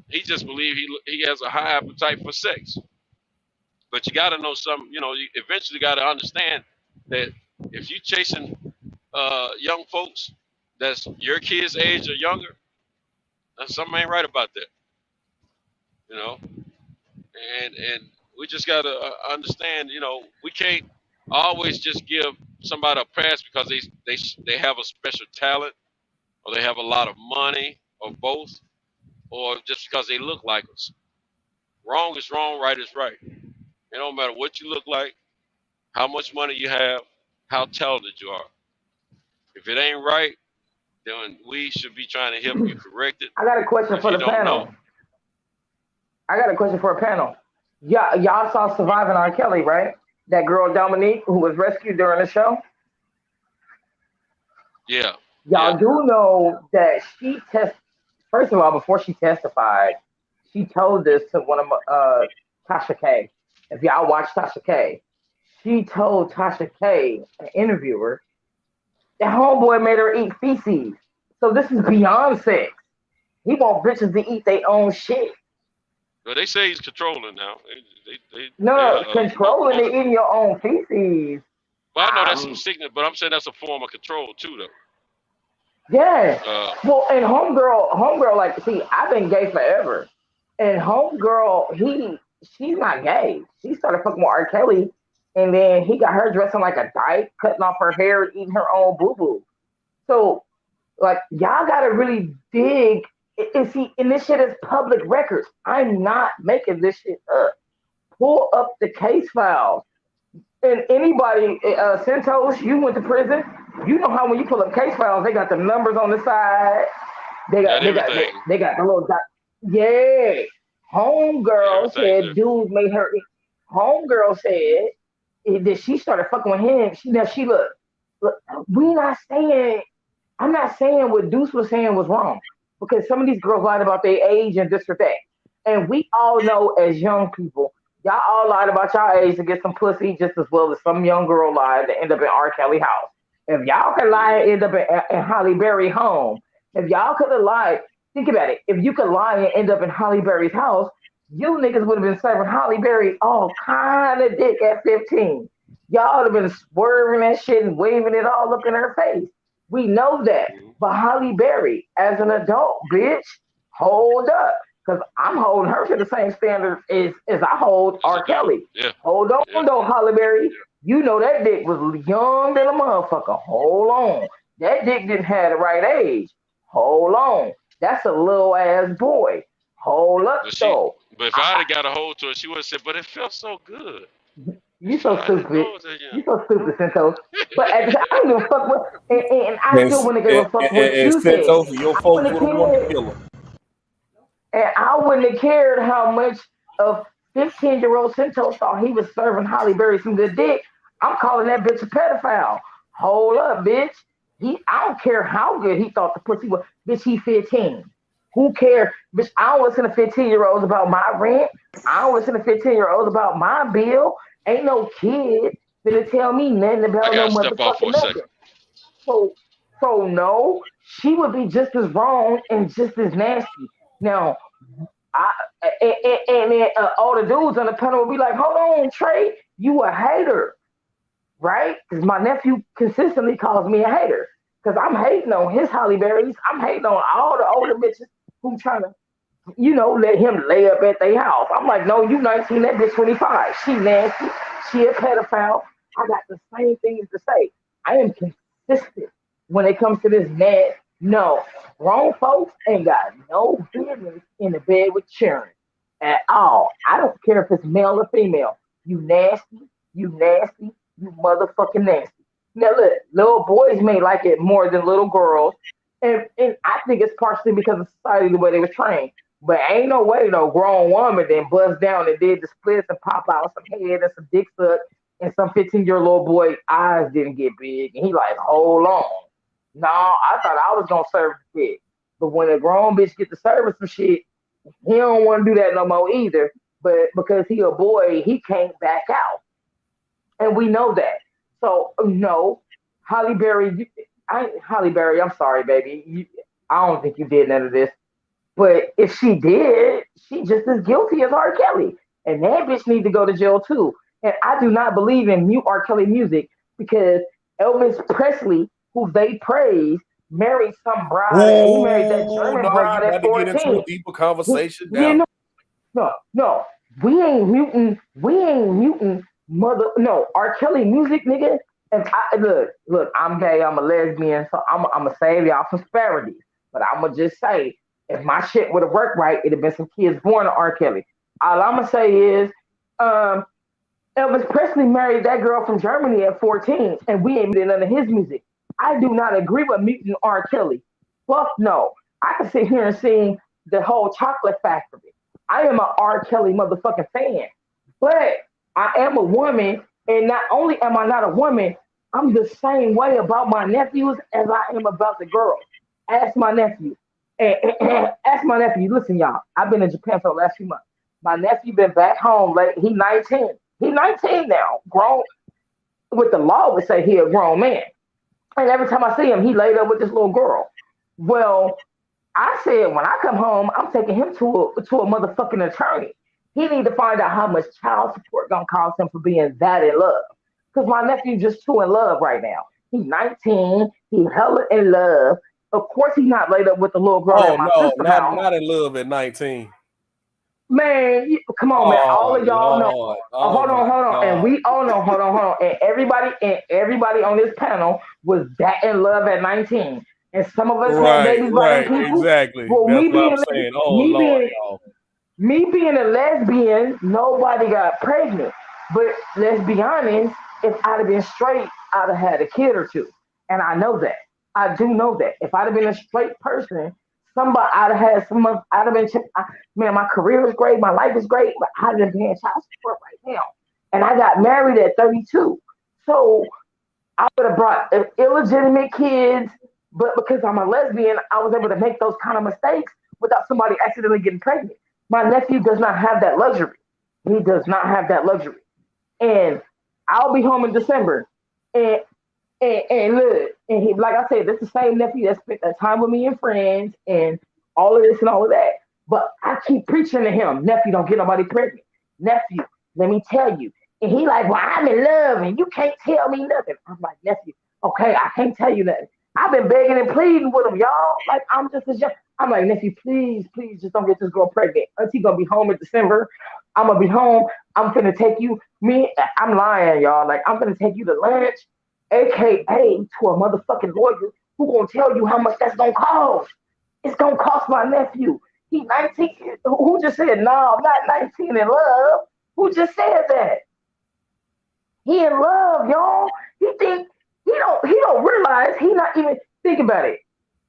He just believes he has a high appetite for sex. But you got to know something. You eventually got to understand that if you're chasing young folks that's your kids' age or younger, something ain't right about that. And we just got to understand. We can't always just give somebody a pass because they have a special talent or they have a lot of money or both, or just because they look like us. Wrong is wrong, right is right. It don't matter what you look like, how much money you have, how talented you are. If it ain't right, then we should be trying to help you correct it. I got a question for the panel. Y'all saw Surviving R. Kelly, right? That girl Dominique who was rescued during the show? Yeah. Y'all do know that first of all, before she testified, she told this to one of Tasha K. If y'all watch Tasha K, she told Tasha K, an interviewer, that homeboy made her eat feces. So this is beyond sex. He want bitches to eat their own shit. Well, they say he's controlling now. Controlling and eating your own feces. Well, I know that's some sickness, but I'm saying that's a form of control too, though. Yeah. Well, and homegirl, like, see, I've been gay forever, and homegirl, she's not gay. She started fucking with R. Kelly and then he got her dressing like a dyke, cutting off her hair and eating her own boo boo. So like y'all gotta really dig. See, and this shit is public records. I'm not making this shit up. Pull up the case files. And anybody, Centos, you went to prison. You know how when you pull up case files, they got the numbers on the side. They got the little dot. Yeah. Homegirl said dude made her. Homegirl said that she started fucking with him. She look. We not saying. I'm not saying what Deuce was saying was wrong because some of these girls lied about their age and disrespect. And we all know as young people, y'all all lied about y'all age to get some pussy just as well as some young girl lied to end up in R. Kelly house. If y'all could lie and end up in Halle Berry home, if y'all could have lied, think about it. If you could lie and end up in Halle Berry's house, you niggas would have been serving Halle Berry all kind of dick at 15. Y'all would have been swerving that shit and waving it all up in her face. We know that. But Halle Berry, as an adult, bitch, hold up. Because I'm holding her to the same standard as I hold R. Kelly. Yeah. Hold on, though, Halle Berry. You know that dick was young than a motherfucker. Hold on. That dick didn't have the right age. Hold on. That's a little ass boy. Hold up, though. But if I'd have got a hold to it, she would have said, but it felt so good. You so stupid. You so stupid, Centos. But I don't give a fuck what, and I still wouldn't give a fuck what you said. Centos, your folks would have wanted to kill him. And I wouldn't have cared how much of 15-year-old Centos thought he was serving Halle Berry some good dick. I'm calling that bitch a pedophile. Hold up, bitch. I don't care how good he thought the pussy was. Bitch, he 15. Who cares? Bitch, I don't listen to 15-year-olds about my rent. I don't listen to 15-year-olds about my bill. Ain't no kid gonna tell me nothing about no motherfucking nothing. So no, she would be just as wrong and just as nasty. Now, all the dudes on the panel would be like, hold on, Trey, you a hater, right? Because my nephew consistently calls me a hater. Because I'm hating on his Halle Berrys. I'm hating on all the older bitches who trying to, let him lay up at their house. I'm like, no, you 19, that bitch 25. She nasty. She a pedophile. I got the same things to say. I am consistent when it comes to this mad. No, grown folks ain't got no business in the bed with children at all. I don't care if it's male or female. You nasty, you motherfucking nasty. Now look, little boys may like it more than little girls, and I think it's partially because of society, the way they were trained. But ain't no way no grown woman then bust down and did the splits and pop out some head and some dick suck, and some 15-year-old boy eyes didn't get big, and he like, hold on. No, I thought I was gonna serve the shit. But when a grown bitch get to serving some shit, he don't want to do that no more either. But because he a boy, he can't back out. And we know that. So no, Halle Berry, I'm sorry, baby. I don't think you did none of this. But if she did, she just as guilty as R. Kelly. And that bitch need to go to jail too. And I do not believe in new R. Kelly music because Elvis Presley, who they praise, married some bride. He married that German bride at 14. Get into a deeper conversation now. No. We ain't muting no, R. Kelly music, nigga. And look, I'm gay, I'm a lesbian, so I'm gonna save y'all from disparity. But I'm gonna just say, if my shit would have worked right, it'd have been some kids born to R. Kelly. All I'm gonna say is, Elvis Presley married that girl from Germany at 14, and we ain't muting none of his music. I do not agree with muting R. Kelly. Fuck no. I can sit here and sing the whole Chocolate Factory. I am an R. Kelly motherfucking fan. But I am a woman, and not only am I not a woman, I'm the same way about my nephews as I am about the girls. Ask my nephew. Ask my nephew. Listen, y'all, I've been in Japan for the last few months. My nephew been back home late. He 19. He 19 now. Grown. With the law would say he a grown man. And every time I see him, he laid up with this little girl. Well, I said, when I come home, I'm taking him to a motherfucking attorney. He need to find out how much child support gonna cost him for being that in love. Because my nephew just too in love right now. He's 19. He hella in love. Of course, he's not laid up with the little girl at my sister's house. Not in love at 19. Man, come on, man. All of y'all know. Lord. Hold on. God. And we all know, hold on. And everybody on this panel was that in love at 19. And some of us had babies by them people. Exactly. Well, That's what I'm saying. Oh, Lord, y'all. Me being a lesbian, nobody got pregnant. But let's be honest, if I'd have been straight, I'd have had a kid or two. And I know that. I do know that. If I'd have been a straight person, I'd have had I'd have been, man, my career is great, my life is great, but I'd have been paying child support right now. And I got married at 32. So I would have brought illegitimate kids, but because I'm a lesbian, I was able to make those kind of mistakes without somebody accidentally getting pregnant. My nephew does not have that luxury. He does not have that luxury. And I'll be home in December. And look, and he, like I said, this is the same nephew that spent that time with me and friends and all of this and all of that. But I keep preaching to him, nephew, don't get nobody pregnant. Nephew, let me tell you. And he like, well, I'm in love and you can't tell me nothing. I'm like, nephew, okay, I can't tell you nothing. I've been begging and pleading with him, y'all. Like, I'm just as young. I'm like, nephew, please, just don't get this girl pregnant. Auntie gonna be home in December. I'm gonna be home. I'm gonna take you. I'm lying, y'all. Like, I'm gonna take you to lunch, AKA to a motherfucking lawyer who gonna tell you how much that's gonna cost. It's gonna cost my nephew. He 19. Who just said no? I'm not 19 in love. Who just said that? He in love, y'all. He don't realize he not even think about it.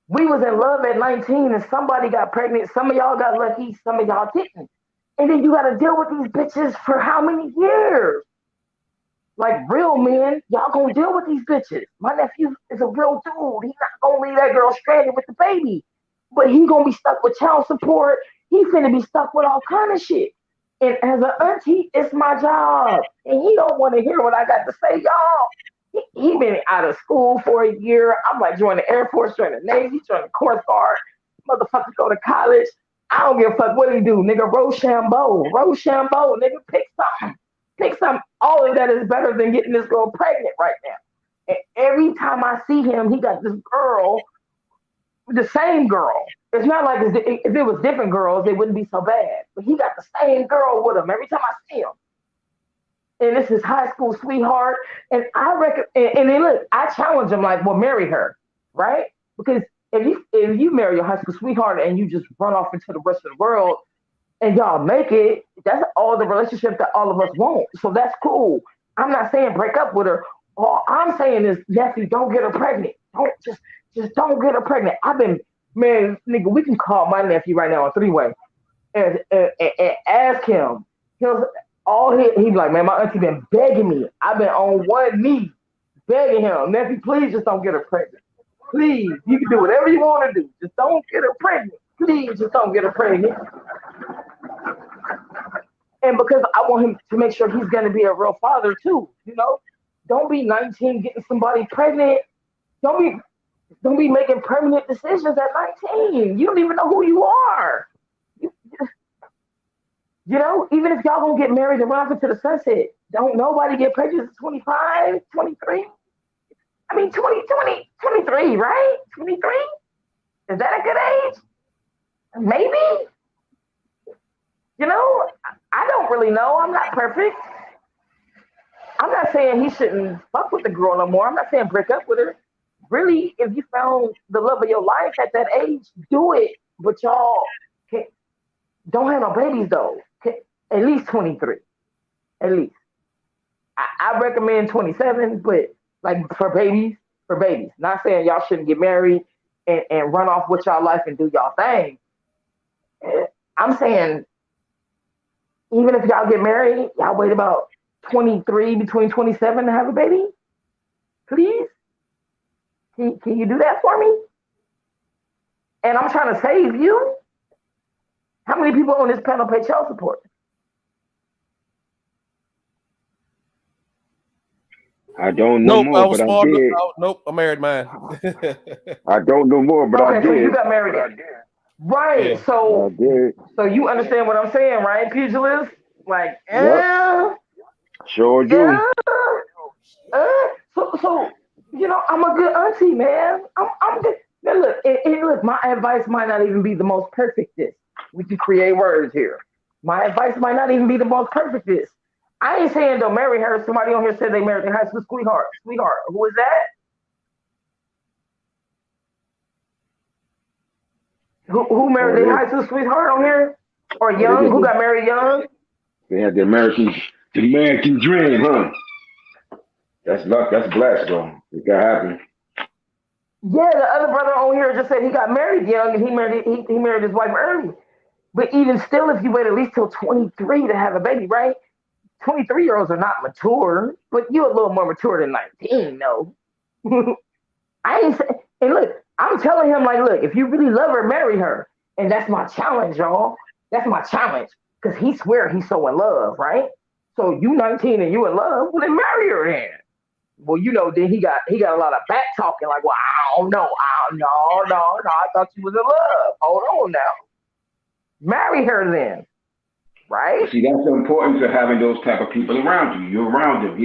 We was in love at 19 and somebody got pregnant. Some of y'all got lucky, some of y'all didn't. And then you gotta deal with these bitches for how many years? Like real men, y'all gonna deal with these bitches. My nephew is a real dude. He's not gonna leave that girl stranded with the baby. But he gonna be stuck with child support. He finna be stuck with all kind of shit. And as an auntie, it's my job. And he don't want to hear what I got to say, y'all. He been out of school for a year. I'm like, join the Air Force, join the Navy, join the Coast Guard. Motherfucker go to college. I don't give a fuck what he do, nigga. Rochambeau, nigga. Pick something. All of that is better than getting this girl pregnant right now. And every time I see him, he got this girl, the same girl. It's not like if it was different girls, it wouldn't be so bad. But he got the same girl with him every time I see him. And this is high school sweetheart. And I reckon, and then look, I challenge him like, well, marry her, right? Because if you marry your high school sweetheart and you just run off into the rest of the world and y'all make it, that's all the relationship that all of us want. So that's cool. I'm not saying break up with her. All I'm saying is, nephew, don't get her pregnant. Just don't get her pregnant. Man, nigga, we can call my nephew right now on three-way and ask him. He'd be like, man, my auntie been begging me. I've been on one knee begging him, nephew, please just don't get her pregnant. Please, you can do whatever you want to do. Just don't get her pregnant. Please, just don't get her pregnant. And because I want him to make sure he's going to be a real father too, you know? Don't be 19 getting somebody pregnant. Don't be making permanent decisions at 19. You don't even know who you are. You know, even if y'all gonna get married and run off into the sunset, don't nobody get pregnant at 25, 23? I mean, 23, right? 23? Is that a good age? Maybe? You know, I don't really know. I'm not perfect. I'm not saying he shouldn't fuck with the girl no more. I'm not saying break up with her. Really, if you found the love of your life at that age, do it. But y'all don't have no babies though. At least 23. At least. I recommend 27, but like for babies. Not saying y'all shouldn't get married and run off with y'all life and do y'all thing. I'm saying even if y'all get married, y'all wait about 23, between 27 to have a baby? Please? Can you do that for me? And I'm trying to save you. How many people on this panel pay child support? I don't know more, but I did. Nope, I'm married, man. I don't know more, but I did. So you got married. Right. Yeah. So you understand what I'm saying, right, pugilist? Like, Yep. Sure do. So you know, I'm a good auntie, man. I'm good. Now look, look, my advice might not even be the most perfectest. We can create words here. My advice might not even be the most perfectest. I ain't saying don't marry her. Somebody on here said they married their high school sweetheart. Sweetheart, who is that? Who married their high school sweetheart on here? Or young? Who got married young? They had the American dream, huh? That's luck. That's blessed, though. It got happen. Yeah, the other brother on here just said he got married young and he married his wife early. But even still, if you wait at least till 23 to have a baby, right? 23-year-olds are not mature, but you're a little more mature than 19, no. I ain't saying, and look, I'm telling him, like, look, if you really love her, marry her. And that's my challenge, y'all. That's my challenge. Because he swear he's so in love, right? So you 19 and you in love, well, then marry her then. Well, you know, then he got a lot of back talking, like, well, I don't know. No, I thought you was in love. Hold on now. Marry her then. Right? See, that's the importance of having those type of people around you. You're around him.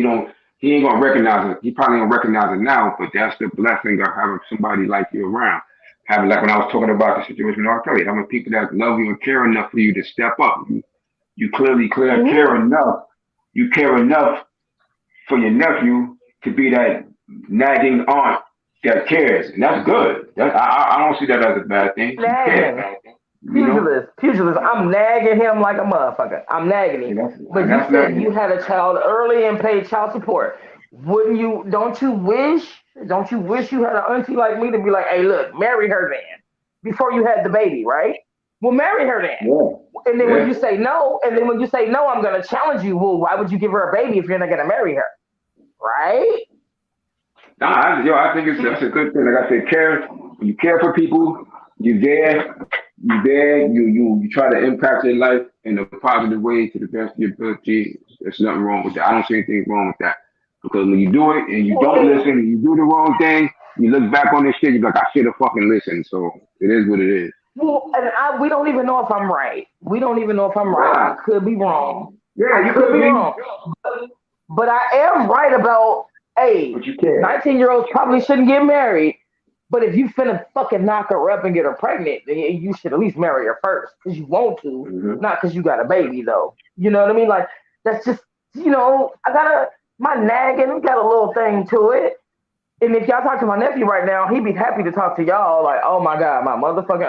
He ain't gonna recognize it. He probably don't recognize it now, but that's the blessing of having somebody like you around. Having, like when I was talking about the situation with R. Kelly, having people that love you and care enough for you to step up. You clearly care enough. You care enough for your nephew to be that nagging aunt that cares, and that's good. I don't see that as a bad thing. Pugilist. I'm nagging him like a motherfucker. I'm nagging him. But you said you had a child early and paid child support. Don't you wish you had an auntie like me to be like, hey, look, marry her then before you had the baby, right? Well, marry her then. Yeah. And then when you say no, I'm going to challenge you. Well, why would you give her a baby if you're not going to marry her? Right? Nah, I think that's a good thing. Like I said, you care for people, you're there, you try to impact their life in a positive way to the best of your ability. There's nothing wrong with that. I don't see anything wrong with that. Because when you do it and you don't listen and you do the wrong thing, you look back on this shit, you're like, I should have fucking listened. So it is what it is. Well, and we don't even know if I'm right. I could be wrong. Yeah, you could be wrong. But I am right about, hey, 19-year-olds probably shouldn't get married. But if you finna fucking knock her up and get her pregnant, then you should at least marry her first. Because you want to, not because you got a baby, though. You know what I mean? Like, that's just, my nagging got a little thing to it. And if y'all talk to my nephew right now, he'd be happy to talk to y'all. Like, oh my God, my motherfucking,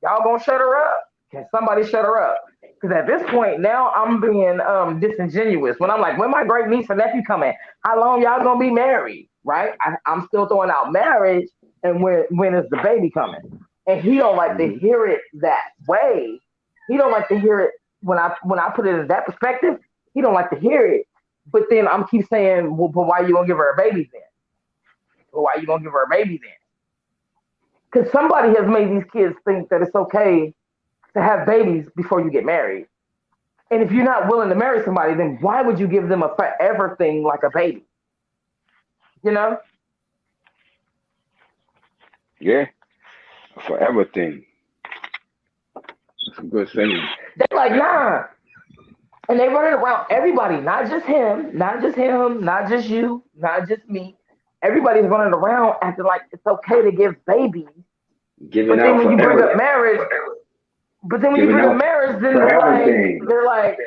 y'all gonna shut her up? Can somebody shut her up? Because at this point now, I'm being disingenuous. When I'm like, when my great niece and nephew coming, how long y'all gonna be married? Right? I'm still throwing out marriage, and when is the baby coming? And he don't like to hear it that way. He don't like to hear it when I put it in that perspective. He don't like to hear it. But then I'm keep saying, well, but why you gonna give her a baby then? Because somebody has made these kids think that it's okay to have babies before you get married. And if you're not willing to marry somebody, then why would you give them a forever thing like a baby? You know? Yeah, a forever thing. That's a good thing. They're like, nah. And they running around everybody, not just him, not just you, not just me. Everybody's running around acting like it's okay to give babies. But then when you bring up marriage, then they're like,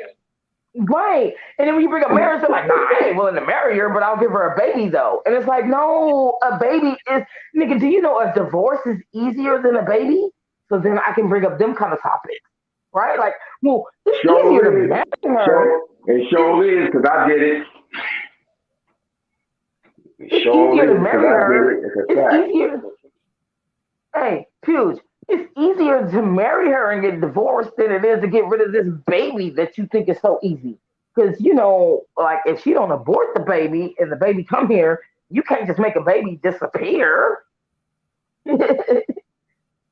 right. And then when you bring up marriage, they're like, nah, I ain't willing to marry her, but I'll give her a baby though. And it's like, no, a baby is, nigga, do you know a divorce is easier than a baby? So then I can bring up them kind of topics. Right? Like, well, it's easier to marry her. It sure is, because I did it. It's easier to marry her. It's easier. Hey, Puge, it's easier to marry her and get divorced than it is to get rid of this baby that you think is so easy. Because, like, if she don't abort the baby and the baby come here, you can't just make a baby disappear.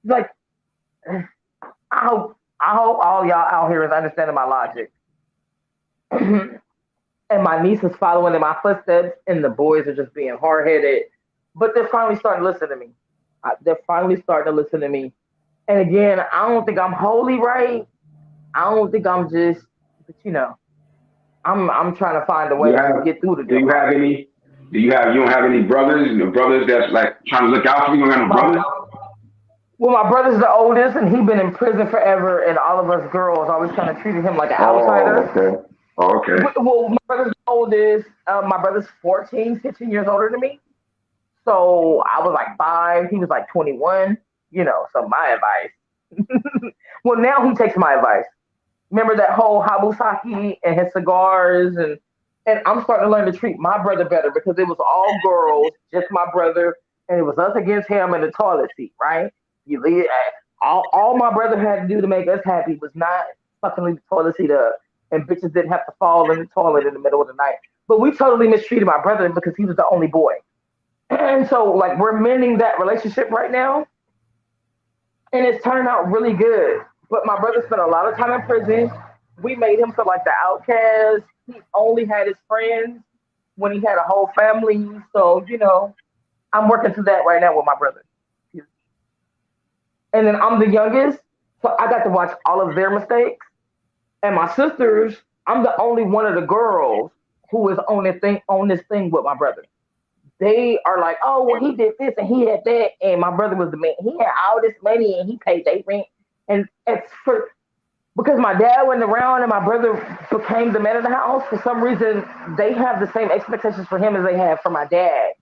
Like, I hope all y'all out here is understanding my logic. And my niece is following in my footsteps, and the boys are just being hard-headed. But they're finally starting to listen to me. And again, I don't think I'm wholly right. I don't think I'm just, but I'm trying to find a way to get through the Do you don't have any brothers? Brothers that's like trying to look out for you? You don't have no brothers? Well, my brother's the oldest, and he been in prison forever, and all of us girls always kind of treated him like an Oh, outsider. okay. Oh, okay. Well, my brother's the oldest. My brother's 14, 15 years older than me. So I was like 5, he was like 21, so my advice. Well, now he takes my advice. Remember that whole Habusaki and his cigars, and I'm starting to learn to treat my brother better because it was all girls, just my brother, and it was us against him in the toilet seat, right? You leave, all my brother had to do to make us happy was not fucking leave the toilet seat up, and bitches didn't have to fall in the toilet in the middle of the night. But we totally mistreated my brother because he was the only boy. And so, like, we're mending that relationship right now, and it's turning out really good. But my brother spent a lot of time in prison. We made him feel like the outcast. He only had his friends when he had a whole family. So, I'm working through that right now with my brother. And then I'm the youngest, so I got to watch all of their mistakes. And my sisters, I'm the only one of the girls who is on this thing with my brother. They are like, oh, well, he did this and he had that, and my brother was the man. He had all this money and he paid their rent, and it's because my dad went around and my brother became the man of the house. For some reason, they have the same expectations for him as they have for my dad,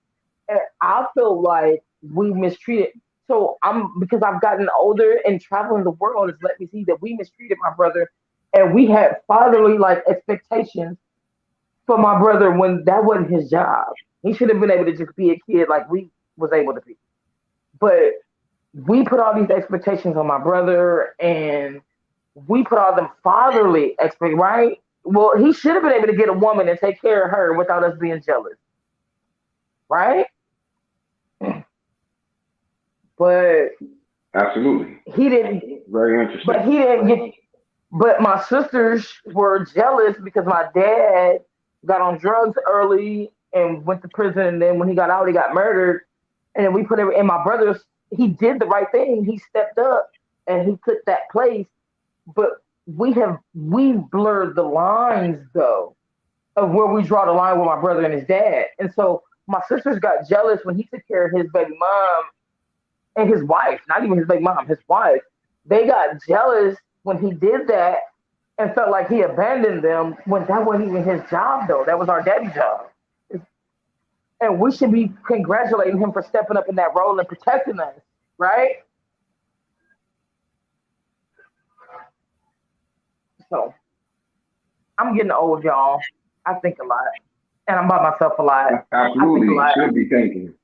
and I feel like we mistreated. So because I've gotten older and traveling the world has let me see that we mistreated my brother, and we had fatherly like expectations for my brother when that wasn't his job. He should have been able to just be a kid like we was able to be. But we put all these expectations on my brother, and we put all them fatherly expectations, right? Well, he should have been able to get a woman and take care of her without us being jealous, right? But Absolutely. he didn't. Very interesting. But he didn't get. But my sisters were jealous because my dad got on drugs early and went to prison, and then when he got out, he got murdered. And then we put it in my brother's. He did the right thing. He stepped up and he took that place. But we blurred the lines though of where we draw the line with my brother and his dad. And so my sisters got jealous when he took care of his baby mom and his wife, not even his baby mom, his wife. They got jealous when he did that and felt like he abandoned them when that wasn't even his job though. That was our daddy's job. And we should be congratulating him for stepping up in that role and protecting us, right? So I'm getting old, y'all. I think a lot. And I'm by myself a lot. Absolutely. You should be thinking.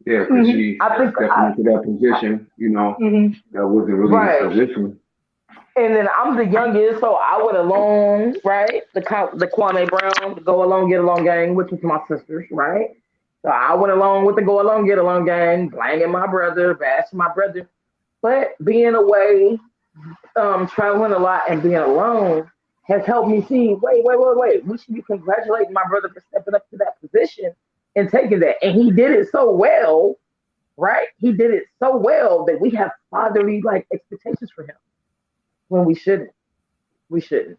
Yeah, because she stepped into that position, that wasn't really his position. And then I'm the youngest, so I went along, right? The Kwame Brown, the Go Along, Get Along gang, which is my sisters, right? So I went along with the Go Along, Get Along gang, blaming my brother, bashing my brother. But being away, traveling a lot and being alone has helped me see, wait. We should be congratulating my brother for stepping up to that position and taking that. And he did it so well, right? He did it so well that we have fatherly like expectations for him when we shouldn't. We shouldn't.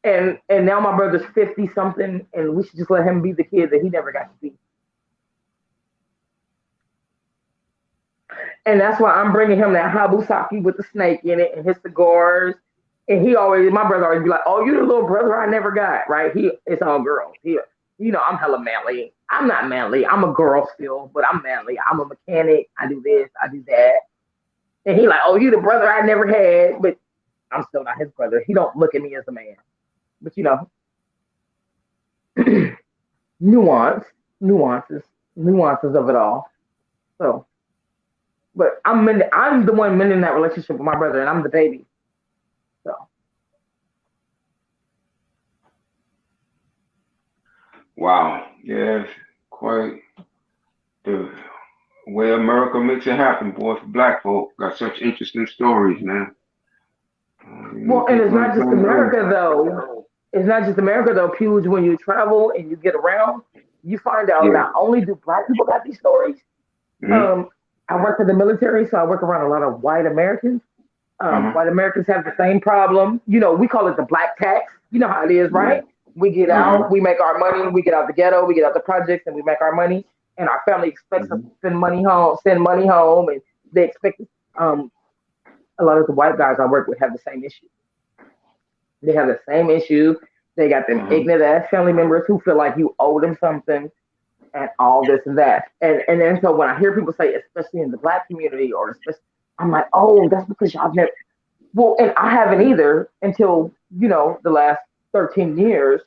And now my brother's 50 something, and we should just let him be the kid that he never got to be. And that's why I'm bringing him that Habusaki with the snake in it and his cigars. And my brother always be like, oh, you the little brother I never got, right? It's all girls. I'm hella manly. I'm not manly. I'm a girl still, but I'm manly. I'm a mechanic. I do this, I do that. And he like, oh, you the brother I never had, but I'm still not his brother. He don't look at me as a man. But nuances of it all. So, but I'm the one mending that relationship with my brother, and I'm the baby. So. Wow. Yes, quite the way America makes it happen, boy, for black folk. Got such interesting stories, man. Well, and it's not just America, though. It's not just America, though, Puge. When you travel and you get around, you find out not only do black people got these stories. I work for the military, so I work around a lot of white Americans. White Americans have the same problem. We call it the black tax. You know how it is, right? We get out, we make our money, we get out the ghetto, we get out the projects, and we make our money. And our family expects us to send money home, and they expect us A lot of the white guys I work with have the same issue. They have the same issue. They got them ignorant ass family members who feel like you owe them something and all this and that. And then so when I hear people say, especially in the black community, or especially, I'm like, oh, that's because y'all never. Well, and I haven't either until the last 13 years.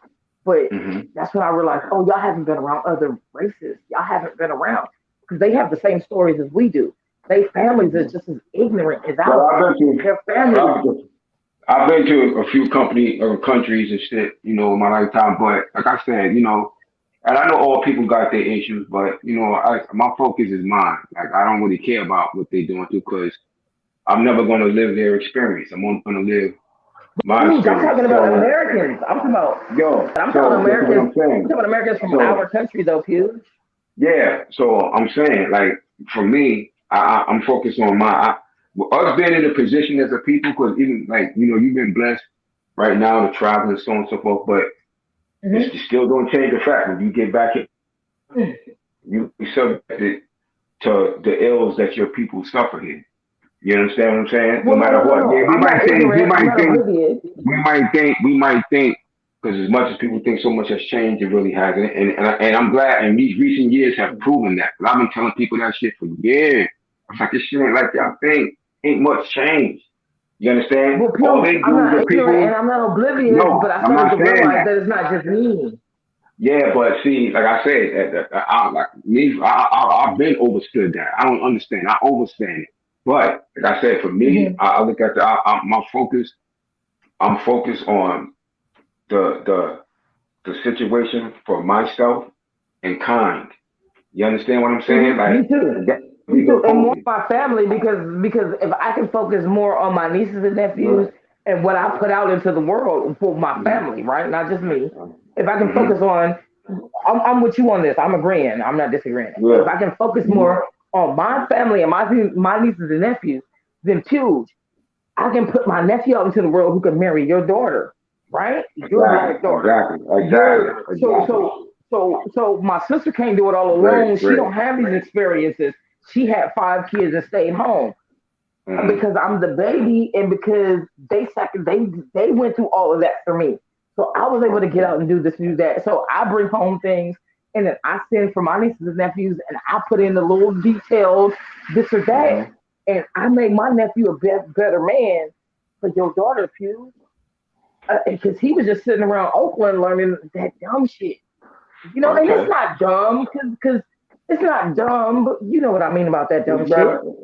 But that's when I realized, oh, y'all haven't been around other races. Y'all haven't been around because they have the same stories as we do. They families are just as ignorant as ours. Their families. I've been to a few countries and shit, in my lifetime. But like I said, and I know all people got their issues, but my focus is mine. Like I don't really care about what they're doing too, because I'm never going to live their experience. I'm only going to live my experience. I'm talking about Americans. I'm talking about I'm talking Americans. I'm talking about Americans from our country, though, Pew. Yeah. So I'm saying, like, for me, I'm focused on us being in a position as a people, because even like you've been blessed right now to travel and so on and so forth, but it still don't change the fact when you get back here, you be subjected to the ills that your people suffer here. You understand what I'm saying? No matter what. Yeah, we might think, because as much as people think so much has changed, it really hasn't. And I'm glad, and these recent years have proven that. Because I've been telling people that shit for years. It's like, this shit ain't like y'all think. Ain't much change. You understand? Well, all they do I'm not is ignorant people, and I'm not oblivious, no, but I I'm not started to saying realize that. that it's not just me. Yeah, but see, like I said, I've been overstood that. I don't understand. I overstand it. But like I said, for me, I look at my focus. I'm focused on the situation for myself and kind. You understand what I'm saying? Like, Me too. Me too. And more my family, because if I can focus more on my nieces and nephews and what I put out into the world for my family, right? Not just me. If I can focus on, I'm with you on this. I'm agreeing. I'm not disagreeing. Yeah. If I can focus more on my family and my nieces and nephews, then huge. I can put my nephew out into the world who can marry your daughter, right? Your black daughter. Exactly. So my sister can't do it all alone. She don't have these experiences. She had 5 kids and stayed home because I'm the baby, and because they went through all of that for me. So I was able to get out and do this and do that. So I bring home things, and then I send for my nieces and nephews, and I put in the little details, this or that, and I make my nephew a better man for your daughter, Pew, because he was just sitting around Oakland learning that dumb shit. And it's not dumb, because it's not dumb, but you know what I mean about that dumb shit,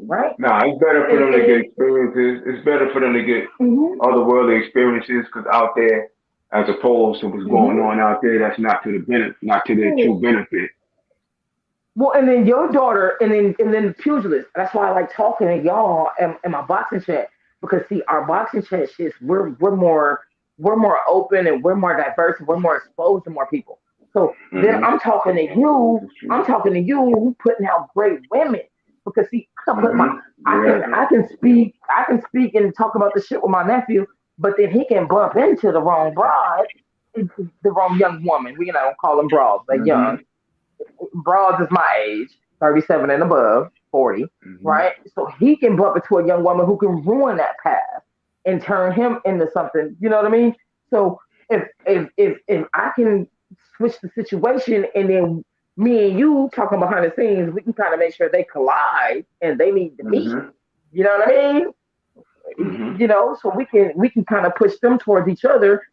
right? Nah, it's better for them to get experiences. It's better for them to get otherworldly experiences, because out there, as opposed to what's going on out there, that's not to their true benefit. Well, and then your daughter, and then pugilist. That's why I like talking to y'all in my boxing chat, because see, our boxing chat shits, we're more open, and we're more diverse, and we're more exposed to more people. So then I'm talking to you. I'm talking to you who putting out great women, because see, I can speak and talk about the shit with my nephew, but then he can bump into the wrong bride, the wrong young woman. We don't call them broads, they're young. Broads is my age, 37 and above, 40, right? So he can bump into a young woman who can ruin that path and turn him into something. You know what I mean? So if I can switch the situation, and then me and you talking behind the scenes, we can kind of make sure they collide and they need to meet. You know what I mean? So we can kind of push them towards each other,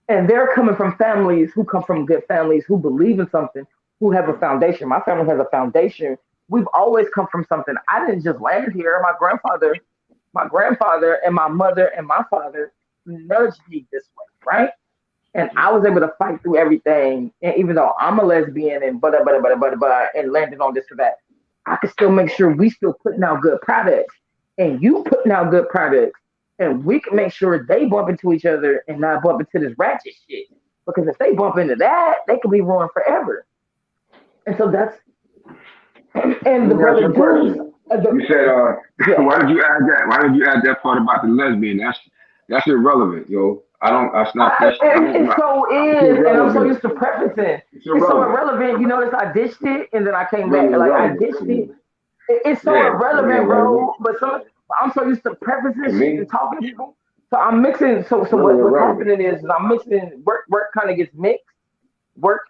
and they're coming from families who come from good families who believe in something, who have a foundation. My family has a foundation. We've always come from something. I didn't just land here. My grandfather and my mother and my father nudged me this way, right? And I was able to fight through everything. And even though I'm a lesbian and and landed on this or that, I could still make sure we still putting out good products, and you putting out good products, and we can make sure they bump into each other and not bump into this ratchet shit. Because if they bump into that, they could be ruined forever. And so that's, and the brother Bruce. You said, why did you add that? Why did you add that part about the lesbian? That's irrelevant, yo. It so is, and I'm so used to prefacing. It's so irrelevant. You notice I ditched it, and then I came back. Like I ditched it. It's so irrelevant, bro. I'm so used to preferences To me, and talking to people. So I'm mixing. So really what's irrelevant. happening is I'm mixing. Work kind of gets mixed. Work,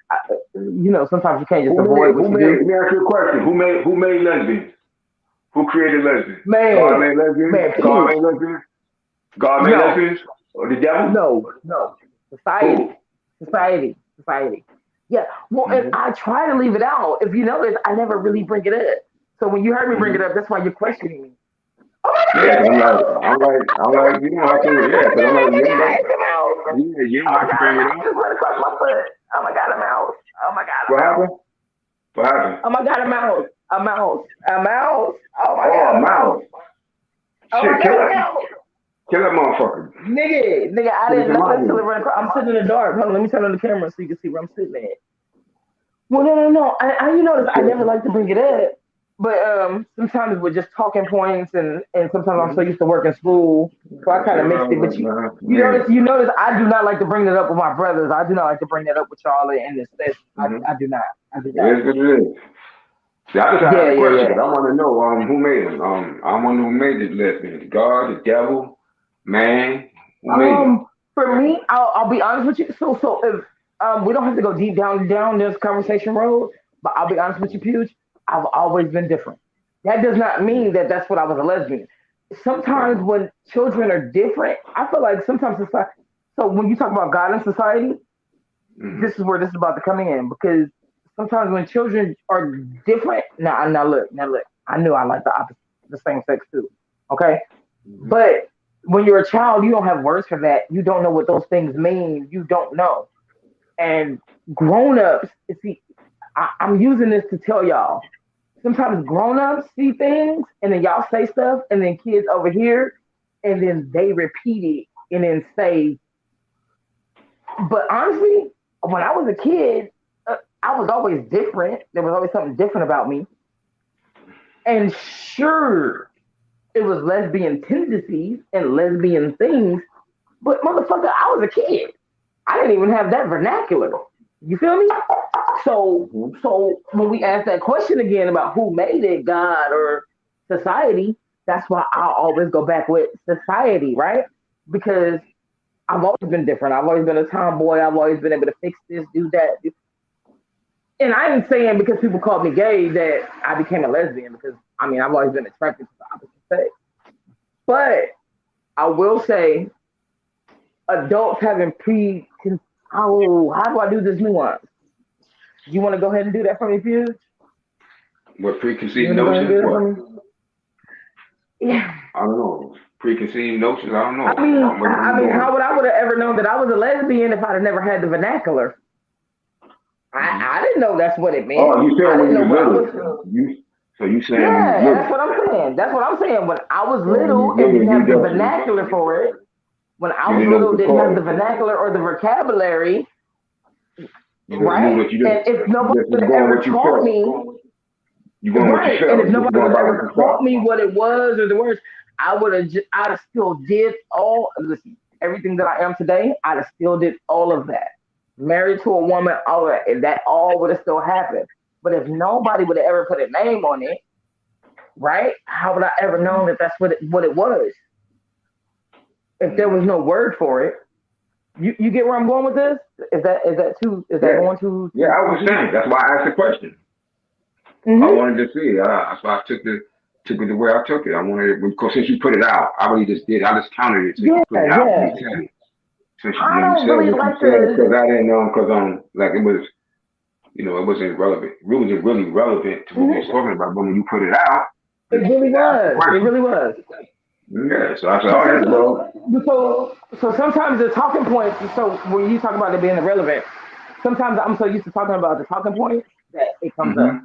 sometimes you can't just avoid what you Let do. me ask you a question. Who made lesbians? Who created lesbians? God Man, made lesbians? man, God peace. made lesbians? God made No, lesbians? Or the devil? no. Society, Who? society. Yeah. Well, and I try to leave it out. If you notice, I never really bring it up. So when you heard me bring it up, that's why you're questioning me. Oh my God, Yeah, it's a I'm like, you don't mouse! have to, yeah, because I'm like, Oh my you God, don't, it's a mouse! yeah, you Oh don't my have to God, a bring it mouse up. just went across my foot. Oh my God, a mouse! Oh my God, a What mouse! happened? What happened? Oh my God, a mouse! A mouse! A mouse! Oh my Oh, God, a a mouse! mouse. Oh my Shit, God, a mouse! kill that motherfucker. Nigga, I Put it didn't to know my until it ear. ran across. I'm sitting in the dark. Hold on, let me turn on the camera so you can see where I'm sitting at. Well, no. You notice I never like to bring it up, but sometimes with just talking points and sometimes I'm so used to working school, so I That's kind of mixed it. But irrelevant, man. Yeah. you notice I do not like to bring that up with my brothers. I do not like to bring that up with y'all in this session. Mm-hmm. I do not. I do It not. is what it is. See, I just asked a question Yeah. because I want to know who made them. I want to know who made the lesbians. God, the devil, man. Who made them? For me, I'll be honest with you. So if we don't have to go deep down this conversation road, but I'll be honest with you, Puge. I've always been different. That does not mean that that's what I was a lesbian. Sometimes when children are different, I feel like sometimes society. So when you talk about God and society, this is where this is about to come in because sometimes when children are different, now look, I knew I like the same sex too. Okay, but when you're a child, you don't have words for that. You don't know what those things mean. You don't know. And grown-ups, see, I'm using this to tell y'all. Sometimes grown-ups see things and then y'all say stuff and then kids over here and then they repeat it and then say, but honestly, when I was a kid, I was always different. There was always something different about me. And sure, it was lesbian tendencies and lesbian things, but motherfucker, I was a kid. I didn't even have that vernacular. You feel me? So when we ask that question again about who made it, God or society, that's why I always go back with society, right? Because I've always been different. I've always been a tomboy. I've always been able to fix this, do that. And I ain't saying because people called me gay that I became a lesbian because I've always been attracted to the opposite sex. But I will say adults having how do I do this nuance? You want to go ahead and do that for me, Fuse? What preconceived notions? What? Yeah. I don't know. Preconceived notions? I don't know. How would I have ever known that I was a lesbian if I'd have never had the vernacular? I didn't know that's what it meant. Oh, you said when you were little. You saying Yeah, when you that's what I'm saying. That's what I'm saying. When I was little and didn't have the vernacular for it, when I was little, didn't have the vernacular or the vocabulary, right? And if nobody would have ever taught me, right? And if nobody would have ever taught me what it was or the words, I'd have still did everything that I am today. I'd have still did all of that. Married to a woman, all that, and that all would have still happened. But if nobody would have ever put a name on it, right? How would I ever known that that's what it was? If there was no word for it, you get where I'm going with this? Is that going too? Yeah, I was saying that's why I asked the question. Mm-hmm. I wanted to see. That's why I took it the way I took it. I wanted because since you put it out, I really just did. I just counted it. Since you put it out. Since you said what you said, because I didn't know, because like it was, it wasn't relevant. It wasn't really relevant to what we was talking about. But when you put it out, it really was. It really was. Yeah. So I said, all right, well. So sometimes the talking points. So when you talk about it being irrelevant, sometimes I'm so used to talking about the talking points that it comes up.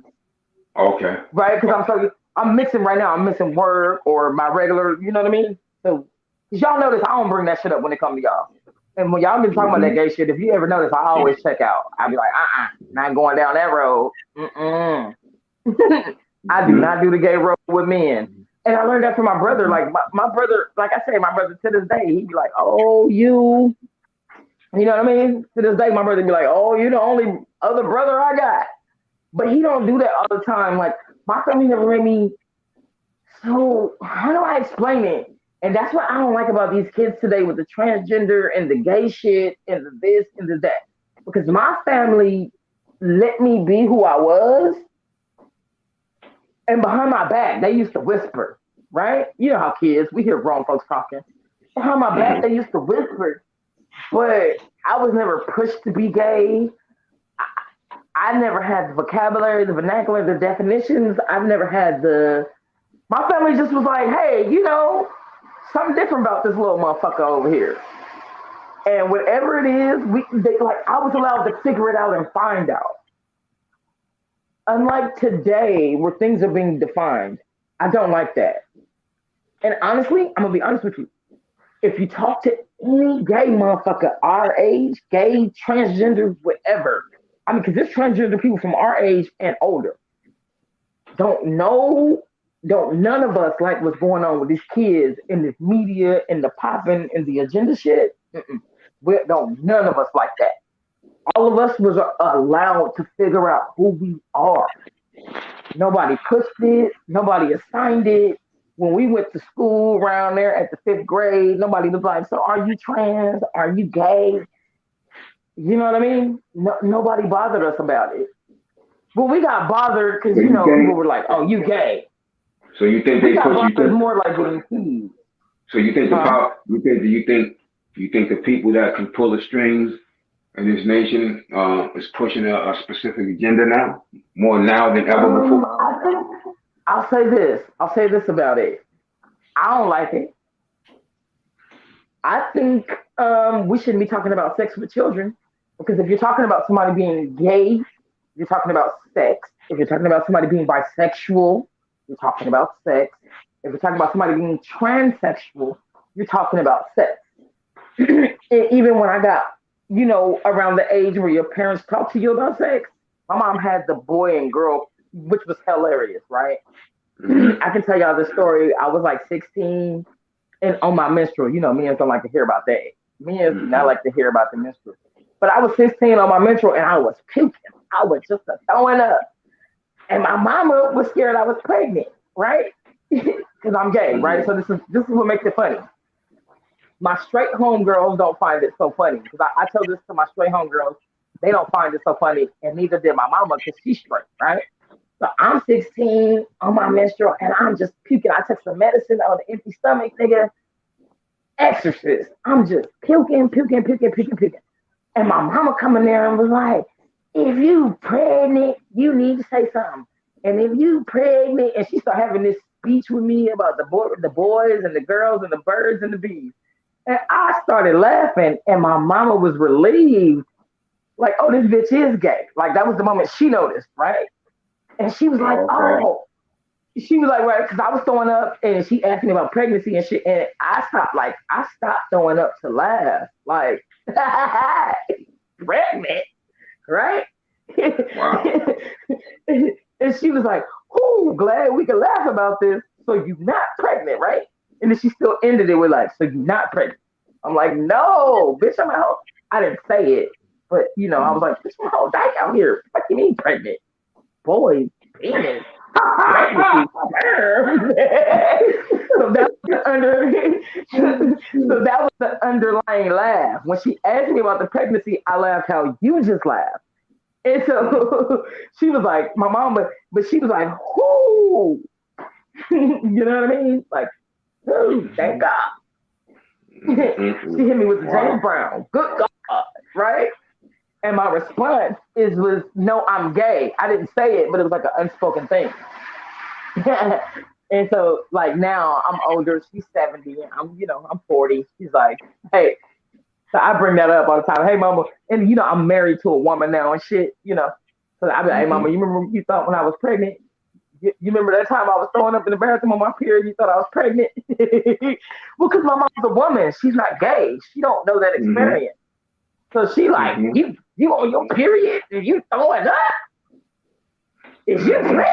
Okay. Right, because I'm mixing right now. I'm mixing work or my regular. You know what I mean? So, cause y'all notice I don't bring that shit up when it comes to y'all. And when y'all been talking about that gay shit, if you ever notice, I always check out. I be like, not going down that road. I do not do the gay road with men. And I learned that from my brother. Like my brother, like I say, my brother to this day, he'd be like, oh, you know what I mean? To this day, my brother be like, oh, you the only other brother I got. But he don't do that all the time. Like my family never made me So how do I explain it? And that's what I don't like about these kids today with the transgender and the gay shit and the this and the that. Because my family let me be who I was, and behind my back they used to whisper, right? You know how kids, we hear grown folks talking. Behind my back they used to whisper, but I was never pushed to be gay. I never had the vocabulary, the vernacular, the definitions. I've never had the. My family just was like, hey, you know, something different about this little motherfucker over here. And whatever it is, I was allowed to figure it out and find out. Unlike today, where things are being defined, I don't like that. And honestly, I'm gonna be honest with you. If you talk to any gay motherfucker our age, gay, transgender, whatever, I mean, because there's transgender people from our age and older. None of us like what's going on with these kids in this media and the popping and the agenda shit. None of us like that. All of us was allowed to figure out who we are. Nobody pushed it. Nobody assigned it. When we went to school around there at the 5th grade, nobody was like, so are you trans? Are you gay? You know what I mean? Nobody bothered us about it. But we got bothered because, people were like, oh, you gay. So you think they put you more like getting teased. So you think you think the people that can pull the strings in this nation is pushing a specific agenda now, more now than ever before? I'll say this about it. I don't like it. I think we shouldn't be talking about sex with children, because if you're talking about somebody being gay, you're talking about sex. If you're talking about somebody being bisexual, you're talking about sex. If you're talking about somebody being transsexual, you're talking about sex. Even when I got, around the age where your parents talk to you about sex, my mom had the boy and girl, which was hilarious, right? I can tell y'all the story. I was like 16 and on my menstrual. Men don't like to hear about that. Men do not like to hear about the menstrual. But I was 16 on my menstrual and I was puking. I was just throwing up. And my mama was scared I was pregnant, right? Because I'm gay, right? So this is what makes it funny. My straight homegirls don't find it so funny, because I tell this to my straight homegirls. They don't find it so funny, and neither did my mama, because she's straight, right? So I'm 16 on my menstrual, and I'm just puking. I took some medicine on an empty stomach, nigga. Exorcist. I'm just puking. And my mama come in there and was like, if you pregnant, you need to say something. And if you pregnant, and she started having this speech with me about the boys and the girls and the birds and the bees. And I started laughing, and my mama was relieved. Like, oh, this bitch is gay. Like, that was the moment she noticed, right? And she was like, oh. She was like, right, because I was throwing up, and she asked me about pregnancy and shit, and I stopped throwing up to laugh. Like, pregnant, right? Wow. And she was like, oh, glad we can laugh about this. So you're not pregnant, right? And then she still ended it with like, so you're not pregnant. I'm like, no, bitch, I'm out. I didn't say it, but I was like, bitch, I'm all dyke out here. What do you mean pregnant? Boy, penis. Pregnancy. So that was the underlying laugh. When she asked me about the pregnancy, I laughed how you just laughed. And so she was like, my mom, but she was like, whoo. You know what I mean? Like, oh, thank God. She hit me with the James Brown. Good God, right? And my response was, no, I'm gay. I didn't say it, but it was like an unspoken thing. And so, like, now I'm older. She's 70, and I'm 40. She's like, hey. So I bring that up all the time. Hey, mama. And, I'm married to a woman now and shit, So I be like, hey, mama, you remember what you thought when I was pregnant? You remember that time I was throwing up in the bathroom on my period? You thought I was pregnant? Well, because my mom's a woman. She's not gay. She don't know that experience. So she like, you on your period and you throwing up? Is you pregnant?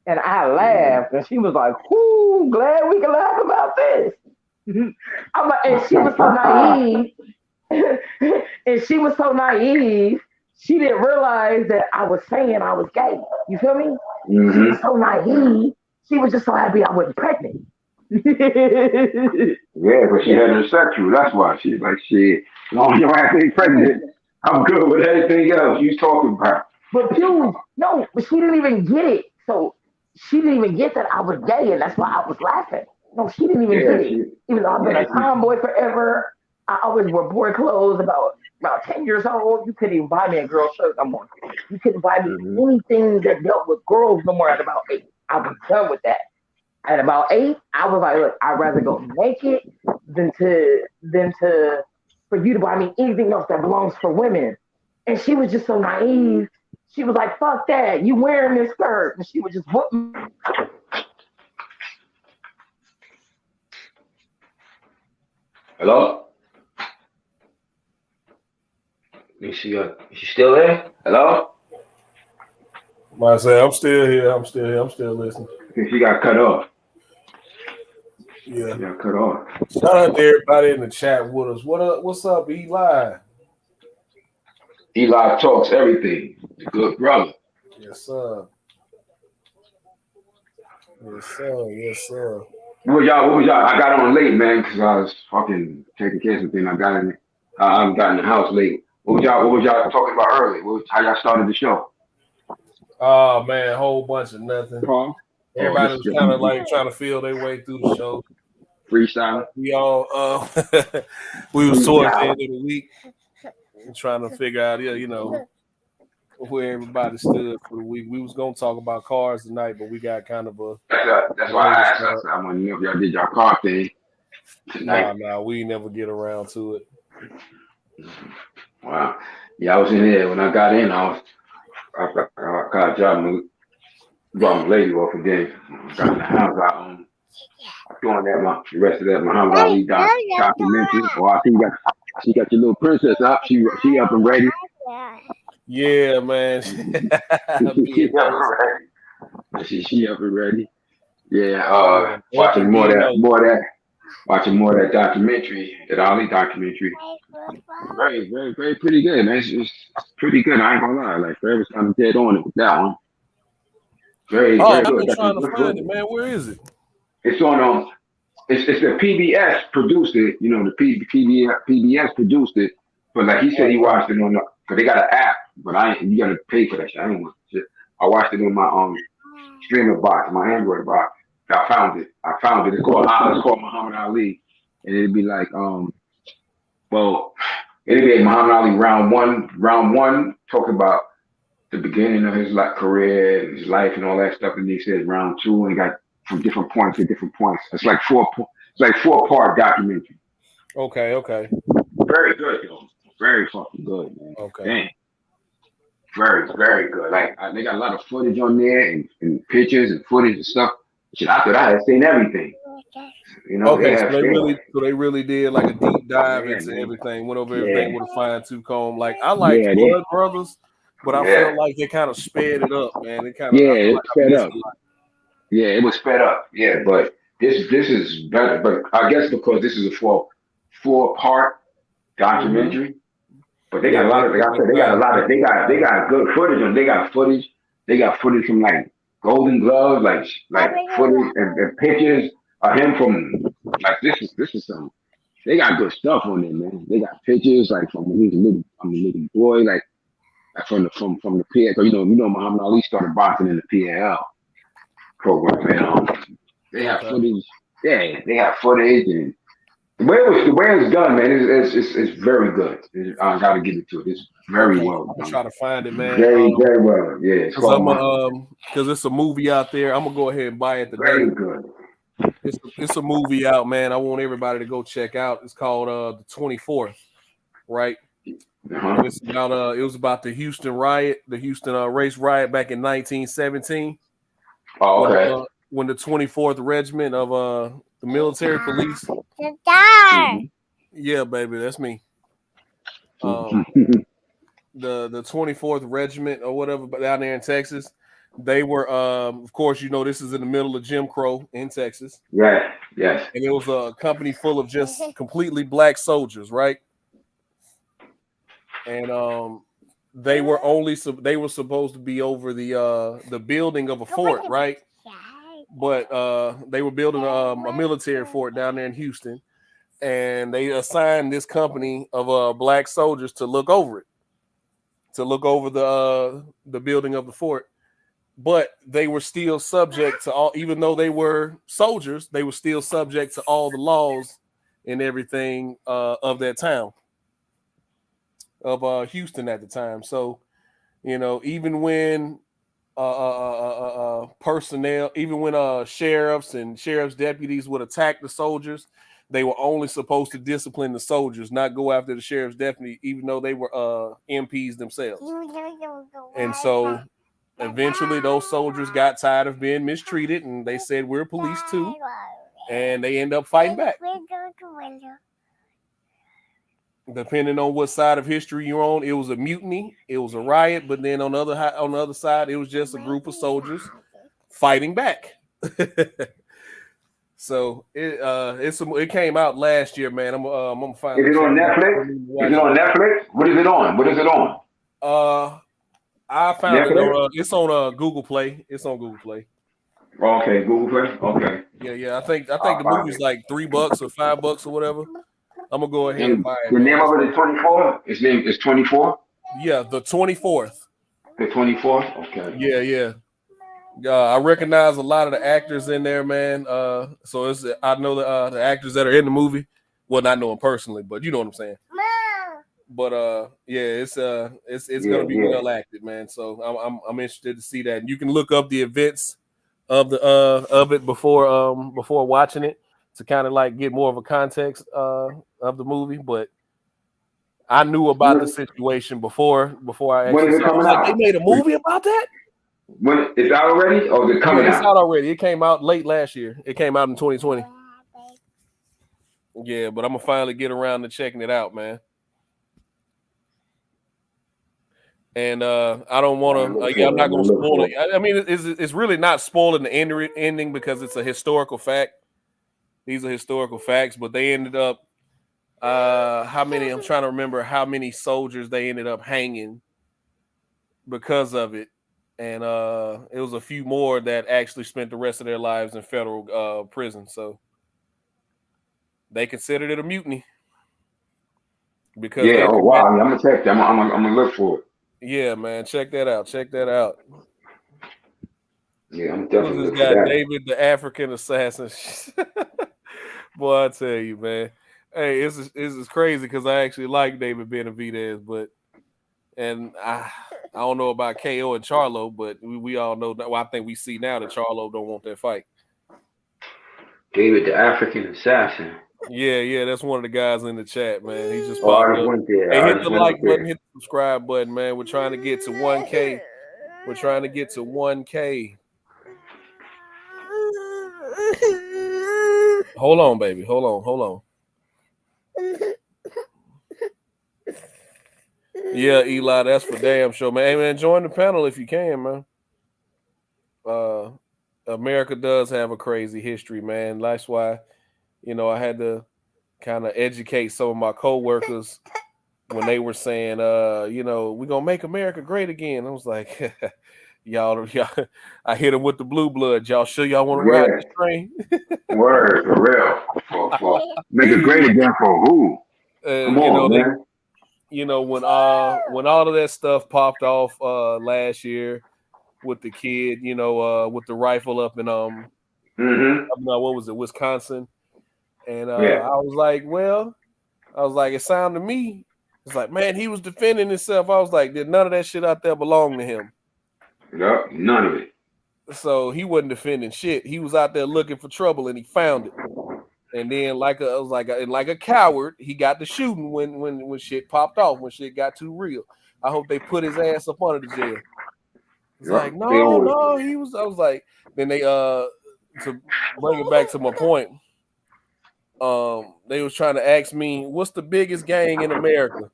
And I laughed, and she was like, whoo, glad we can laugh about this. I'm like, and she was so naive. She didn't realize that I was saying I was gay. You feel me? She was so naive. she was just so happy I wasn't pregnant. Yeah, but she heterosexual. That's why she's like, shit. As long as your ass ain't pregnant, I'm good with anything else you talking about. But Pew, no, but she didn't even get it. So she didn't even get that I was gay, and that's why I was laughing. No, she didn't even Yeah, get it. Even though I've been a tomboy forever, I always wore boy clothes. About 10 years old, you couldn't even buy me a girl shirt no more. You couldn't buy me anything that dealt with girls no more at about 8. I was done with that. At about 8, I was like, look, I'd rather go naked than for you to buy me anything else that belongs for women. And she was just so naive. She was like, fuck that, you wearing this skirt. And she would just whoop me. Hello? Let me see. Is she still there? Hello? I say, I'm still here. I'm still listening. She got cut off. Yeah. She got cut off. Shout out to everybody in the chat with us. What's up, Eli? Eli talks everything. Good brother. Yes, sir. Yes, sir. Yes, sir. What was y'all? I got on late, man, because I was fucking taking care of something. I got in the house late. What was y'all talking about earlier? How y'all started the show? Oh man, a whole bunch of nothing. Huh? Everybody was kind of like trying to feel their way through the show. Freestyle. We all we was towards the end of the week and trying to figure out, where everybody stood for the week. We was gonna talk about cars tonight, but we got kind of a. That's why I asked. I want to know if y'all did y'all car thing tonight. Nah, we never get around to it. Wow. Yeah, I was in there when I got in. I got a job and brought my lady off again. I got in the house. I'm doing that. The rest of that Muhammad Ali documentary. Oh, she got your little princess up. She up and ready. Yeah, man. She up and ready. Yeah. Watching more of that. Watching more of that documentary, that Ali documentary. Very, very, very pretty good, man. It's pretty good. I ain't gonna lie. Like Forever's kind of dead on it with that one. Very, very good. I've been trying to find it, man. Where is it? It's on it's the PBS produced it. You know, the PBS produced it. But like he said, he watched it on because they got an app, but you gotta pay for that shit. I didn't want shit. I watched it on my streamer box, my Android box. I found it. It's called Muhammad Ali, and it'd be like, it'd be Muhammad Ali round one, talking about the beginning of his career and his life and all that stuff, and he says round 2, and he got from different points to different points. It's like 4-part documentary. Okay. Very good, though. Very fucking good, man. Okay. Dang. Very, very good. Like they got a lot of footage on there and pictures and footage and stuff. Shit, I thought I had seen everything. Okay, so they really did like a deep dive into everything, went over everything with a fine-tooth comb. Like I like Blood Brothers, but I felt like they kind of sped it up, man. It kind of it sped up. Yeah, it was sped up. Yeah, but this is better. But I guess because this is a four-part documentary, but they got a lot of. Like I said, they got good footage on. They got footage from like Golden Gloves, like footage and pictures of him from like this is some. They got good stuff on there, man. They got pictures like from when he was a little boy, like from the PL. You know, Muhammad Ali started boxing in the PL program, man. They have footage. Yeah, they have footage, and the way it's done, man, it's very good. I gotta give it to it. It's very well done. I'm trying to find it, man. Very, very well. Yeah, because it's a movie out there. I'm gonna go ahead and buy it today. Very good. It's a movie out, man. I want everybody to go check out. It's called The 24th, right? Uh-huh. It's about it was about the Houston riot, the Houston race riot back in 1917. Oh, okay. When the 24th Regiment of the military police. Yeah, baby, that's me. The 24th Regiment or whatever, but down there in Texas, they were, of course, this is in the middle of Jim Crow in Texas. Right. Yes. And it was a company full of just completely black soldiers, right? And they were supposed to be over the building of a fort, right? but they were building a military fort down there in Houston, and they assigned this company of black soldiers to look over it, to look over the building of the fort. But they were still subject to all, even though they were soldiers, they were still subject to all the laws and everything of that town, of Houston at the time. So, even when personnel, even when sheriffs and sheriff's deputies would attack the soldiers, they were only supposed to discipline the soldiers, not go after the sheriff's deputy, even though they were MPs themselves. And so eventually those soldiers got tired of being mistreated, and they said, we're police too, and they end up fighting back. Depending on what side of history you're on, it was a mutiny, it was a riot, but then on the other side, it was just a group of soldiers fighting back. So it came out last year, man. I'm gonna find. Is it on Netflix? Is it on Netflix? What is it on? What is it on? I found it. It's on Google Play. It's on Google Play. Okay, Google Play. Okay. Yeah. I think the movie's like $3 or $5 or whatever. I'm gonna go ahead and buy it. The name of it is 24. Its name is 24. Yeah, the 24th. The 24th. Okay. Yeah. I recognize a lot of the actors in there, man. So I know the actors that are in the movie. Well, not know them personally, but you know what I'm saying. But it's gonna be well acted, man. So I'm interested to see that. And you can look up the events of it before watching it to kind of like get more of a context of the movie. But I knew about the situation before I actually saw it. Like, they made a movie about that. When it's out already, or is it coming out? It's out already. It came out late last year. It came out in 2020. Yeah, but I'm gonna finally get around to checking it out, man. And I don't want to. I'm not gonna spoil it. I mean, it's really not spoiling the ending because it's a historical fact. These are historical facts, but they ended up. How many? I'm trying to remember how many soldiers they ended up hanging because of it. And it was a few more that actually spent the rest of their lives in federal prison. So they considered it a mutiny. Because wow! I'm gonna check that. I'm gonna look for it. Yeah, man, check that out. Yeah, I'm definitely looking for got that. David, the African assassin. Boy, I tell you, man. Hey, this is crazy because I actually like David Benavidez, and I don't know about KO and Charlo, but we all know that. Well, I think we see now that Charlo don't want that fight. David, the African assassin. Yeah, that's one of the guys in the chat, man. He just Oh, I popped just up. went there. Hey, I hit just the went like there. button, hit the subscribe button, man. We're trying to get to 1K. We're trying to get to 1K. Hold on, baby. Hold on. Yeah, Eli, that's for damn sure, man. Hey, man, join the panel if you can, man. America does have a crazy history, man. That's why, I had to kind of educate some of my coworkers when they were saying, we're gonna make America great again. I was like, y'all, I hit them with the blue blood. Y'all sure y'all want to ride this train? Word, for real. Make it great again for who? Come on, man. When all of that stuff popped off last year with the kid, with the rifle up in what was it, Wisconsin? And I was like, it sounded to me, it's like, man, he was defending himself. I was like, did none of that shit out there belong to him? No, none of it. So he wasn't defending shit. He was out there looking for trouble, and he found it. And then, like a coward, he got to shooting when shit popped off, when shit got too real. I hope they put his ass up under the jail. It's like, no, he was. I was like, then they to bring it back to my point. They was trying to ask me, what's the biggest gang in America?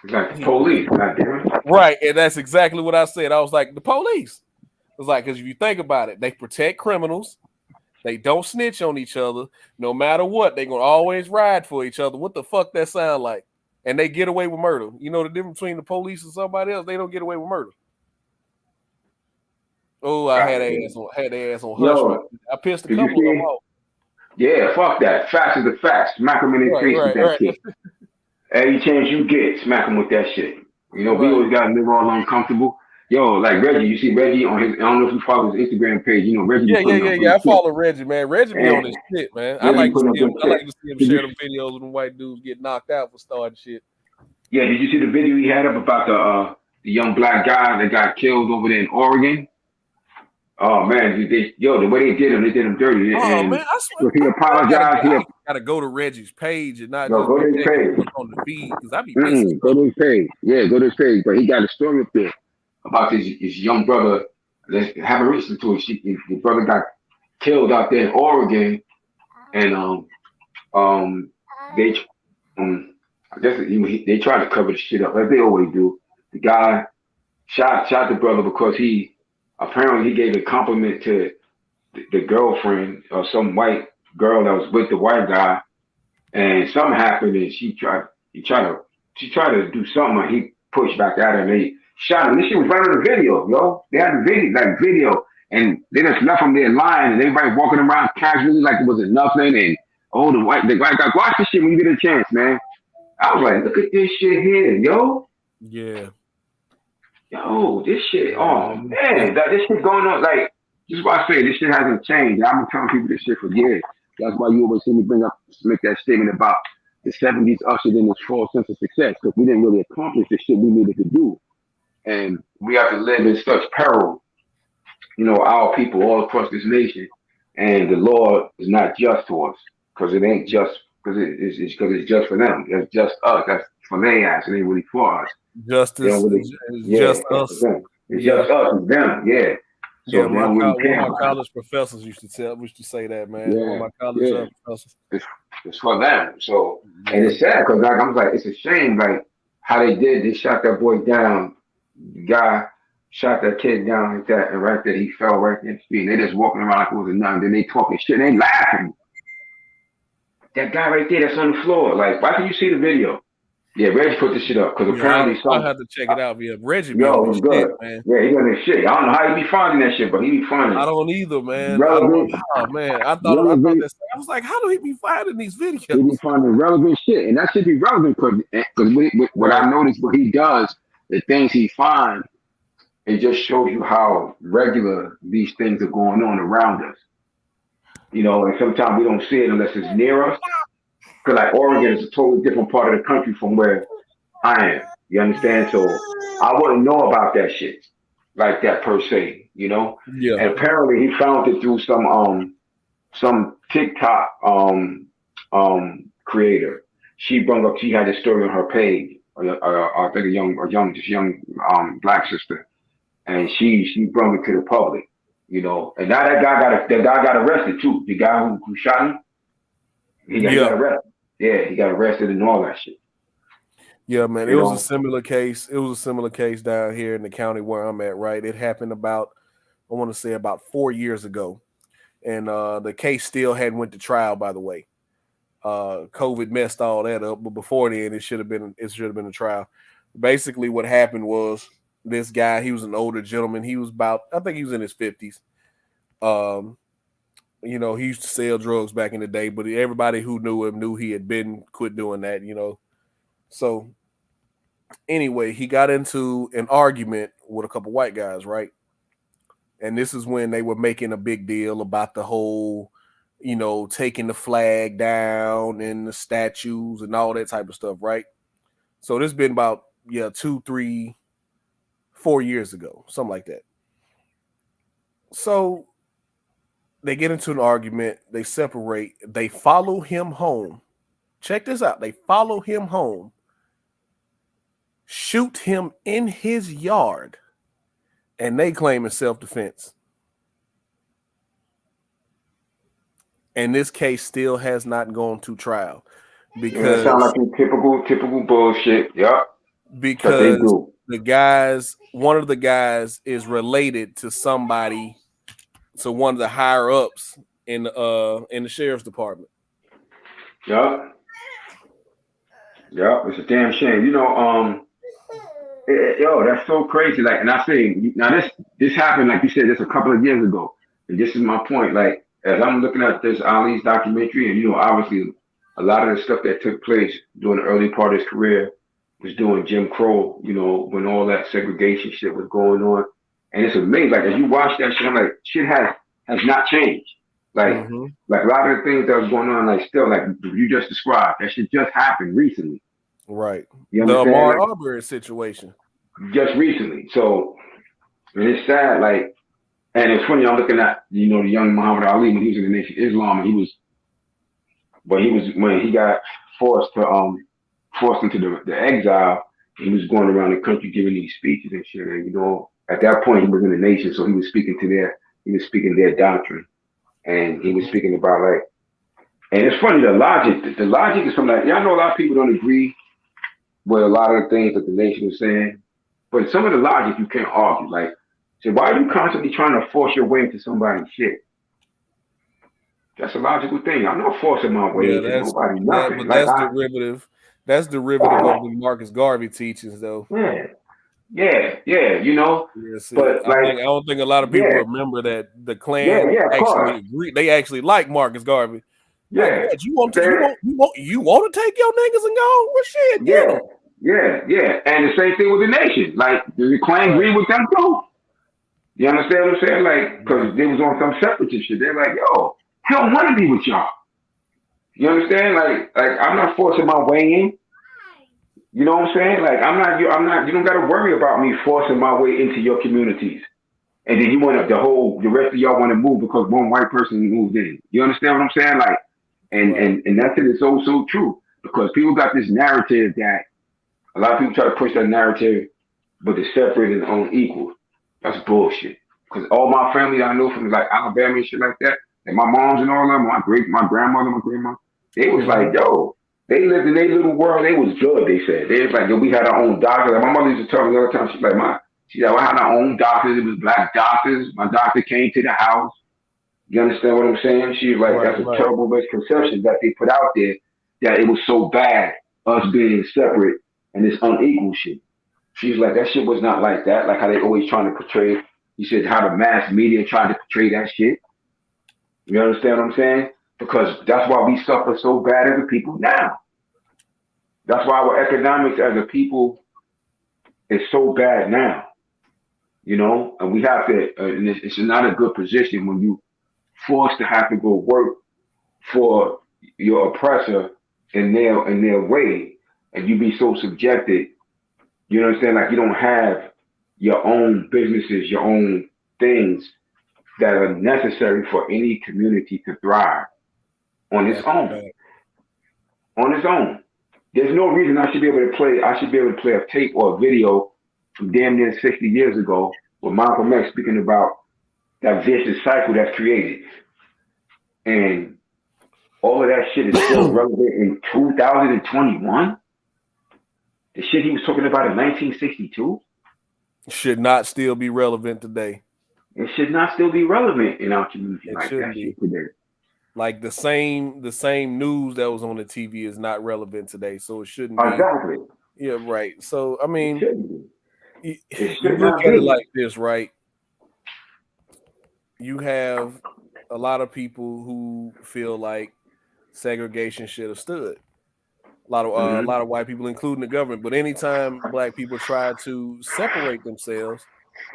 Like the police, goddamn. Right, and that's exactly what I said. I was like, the police. I was like, because if you think about it, they protect criminals. They don't snitch on each other. No matter what, they're going to always ride for each other. What the fuck that sound like? And they get away with murder. You know the difference between the police and somebody else? They don't get away with murder. Oh, I had their ass on hush. Yo, Right? I pissed a did you couple of them see? off. Yeah, fuck that. Facts is the facts. Smack them in their face with that shit. Any chance you get, smack them with that shit. You know, we always gotta live all uncomfortable. Yo, like Reggie, you see Reggie on his, I don't know if you follow his Instagram page, you know, Reggie. Yeah. I follow Reggie, man. Reggie be on his shit, man. I like to see him share the videos of the white dudes get knocked out for starting shit. Yeah, did you see the video he had up about the young black guy that got killed over there in Oregon? Oh man, the way they did him dirty. Oh and man, I swear. He apologized. I gotta go to Reggie's page and not go to his page on the feed because I be go to his page. Yeah, go to his page. But he got a story up there about his young brother. Let's have a listen to it. His brother got killed out there in Oregon, and I guess they tried to cover the shit up as they always do. The guy shot the brother because he apparently gave a compliment to the girlfriend or some white girl that was with the white guy, and something happened and she tried to do something and he pushed back at her and they shot him. This shit was right on the video, yo. They had the video and they just left him there lying and everybody walking around casually like it wasn't nothing and the white guy, watch this shit when you get a chance, man. I was like, look at this shit here, yo. Yeah. Yo, this shit, oh man, this shit going on. Like, this is why I say this shit hasn't changed. I've been telling people this shit for years. That's why you always see me make that statement about the 70s ushered in this false sense of success because we didn't really accomplish the shit we needed to do. And we have to live in such peril, you know, our people all across this nation. And the Lord is not just to us because it ain't just because it's just for them. It's just us. That's for their ass. It ain't really for us. Justice, just us. It's just us and them, yeah. So yeah, one of my college professors used to say that, man. Yeah, one of my college professors. It's for them. So, and it's sad because like, I'm like, it's a shame, like how they shot that boy down. The guy shot that kid down like that, and right there he fell right in his feet. And they just walking around like it was nothing. Then they talking shit. And they laughing. That guy right there that's on the floor. Like, why can you see the video? Yeah, Reggie put this shit up because apparently I have to check it out. Yeah, Reggie, yo, was good, shit, man. Yeah, he on this shit. I don't know how he be finding that shit, but he be finding it. I don't either, man. Relevant, oh man, I thought that. I was like, how do he be finding these videos? He be finding relevant shit, and that should be relevant because what I noticed, what he does, the things he finds, it just shows you how regular these things are going on around us. You know, and sometimes we don't see it unless it's near us. Because like Oregon is a totally different part of the country from where I am. You understand? So I wouldn't know about that shit like that per se, you know? Yeah. And apparently he found it through some TikTok creator. She had a story on her page. I think a young black sister. And she brought it to the public, you know. And now that guy got arrested too. The guy who shot him, he got arrested. Yeah, he got arrested and all that shit. Yeah, man. It was a similar case. It was a similar case down here in the county where I'm at, right? It happened about 4 years ago. And the case still hadn't went to trial, by the way. COVID messed all that up, but before then it should have been a trial. Basically, what happened was this guy, he was an older gentleman. He was I think he was in his 50s. You know, he used to sell drugs back in the day, but everybody who knew him knew he had quit doing that, you know. So anyway, he got into an argument with a couple white guys, right? And this is when they were making a big deal about the whole, you know, taking the flag down and the statues and all that type of stuff, right? So this has been about 2, 3, 4 years ago, something like that. So they get into an argument, they separate, they follow him home. Check this out. They follow him home, shoot him in his yard, and they claim it's self-defense. And this case still has not gone to trial because it sounds like typical bullshit. Yep. Because one of the guys is related to somebody, so one of the higher ups in the sheriff's department. Yep. It's a damn shame. You know, Yo, that's so crazy. Like, and I say now this happened, like you said, just a couple of years ago. And this is my point. Like, as I'm looking at this Ali's documentary, and obviously a lot of the stuff that took place during the early part of his career was doing Jim Crow, when all that segregation shit was going on. And it's amazing. Like, as you watch that shit, I'm like, shit has not changed. Like, like a lot of the things that was going on, like still, like you just described, that shit just happened recently. Right. You The understand? Ahmaud Like, Arbery situation. just recently. So, and it's sad, like, and it's funny, I'm looking at, the young Muhammad Ali when he was in the Nation of Islam, and when he got forced into the exile, he was going around the country giving these speeches and shit. And, at that point he was in the nation, so he was speaking their doctrine. And he was speaking about, like, and it's funny, the logic is something like, I know a lot of people don't agree with a lot of the things that the nation was saying, but some of the logic you can't argue. Like, so why are you constantly trying to force your way into somebody's shit? That's a logical thing. I'm not forcing my way into nobody nothing. But Like, that's derivative. That's derivative of the Marcus Garvey teachings, though. Yeah. Yes, But I don't think a lot of people remember that the Klan of course. actually agreed. They actually like Marcus Garvey. Yeah. Like, you want to take your niggas and go? Well, shit, get 'em. Yeah. And the same thing with the nation. Like, the Klan agree with them too. You understand what I'm saying? Like, because they was on some separatist shit. They're like, yo, I don't want to be with y'all. You understand? Like I'm not forcing my way in. You know what I'm saying? Like, I'm not. You don't got to worry about me forcing my way into your communities. And then the rest of y'all want to move because one white person moved in. You understand what I'm saying? Like, and that's it. It's so true, because people got this narrative that a lot of people try to push that narrative, but they're separate and unequal. That's bullshit. Because all my family that I know from, like, Alabama and shit like that, and my moms and all of them, my grandmother, my grandma, they was like, yo, they lived in their little world. They was good, they said. They was like, yo, we had our own doctor. Like, my mother used to tell me all the time, she's like, she said, we had our own doctors. It was black doctors. My doctor came to the house. You understand what I'm saying? She was like, that's a terrible misconception that they put out there, that it was so bad, us being separate and this unequal shit. She's like, that shit was not like that, like how they always trying to portray. He said how the mass media tried to portray that shit. You understand what I'm saying? Because that's why we suffer so bad as a people now. That's why our economics as a people is so bad now. And we have to, and it's not a good position when you forced to have to go work for your oppressor in their way, and you be so subjected. You know what I'm saying? Like, you don't have your own businesses, your own things that are necessary for any community to thrive on its own. On its own. There's no reason I should be able to play a tape or a video from damn near 60 years ago with Malcolm X speaking about that vicious cycle that's created. And all of that shit is still relevant in 2021. The shit he was talking about in 1962 should not still be relevant today. It should not still be relevant in our community It like shouldn't that be. shit today. Like, the same news that was on the TV is not relevant today, so it shouldn't be. Exactly. Yeah, right. So, I mean, you should look not at it be. like this, right? You have a lot of people who feel like segregation should have stood. A lot of white people, including the government. But anytime black people try to separate themselves,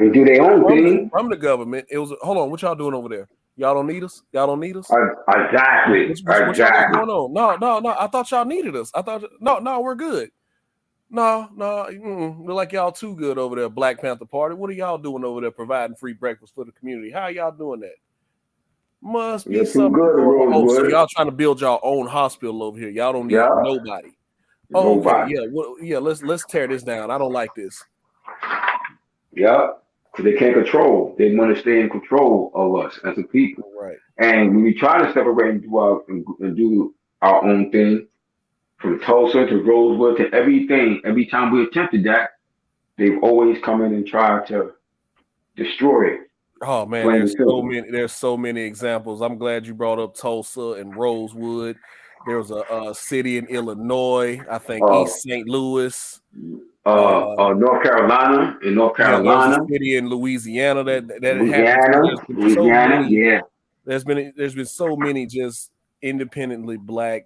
they do their own thing from the government, it was, hold on, what y'all doing over there? Y'all don't need us? Y'all don't need us? Exactly. What y'all got going on? No. I thought y'all needed us. No, we're good. No. Look like y'all too good over there, Black Panther Party. What are y'all doing over there providing free breakfast for the community? How are y'all doing that? Must be something going on. So y'all trying to build y'all own hospital over here. Y'all don't need nobody. Oh, okay. Yeah. Let's tear this down. I don't like this. Yeah. Because they can't control. They want to stay in control of us as a people. Right. And when we try to separate and do our own thing, from Tulsa to Rosewood to everything, every time we attempted that, they've always come in and tried to destroy it. Oh man, there's so many examples. I'm glad you brought up Tulsa and Rosewood. There was a city in Illinois, I think East St. Louis. North Carolina, in North Yeah, there's Carolina, a city in Louisiana that Louisiana, happens. There's been so many. yeah. There's been so many just independently black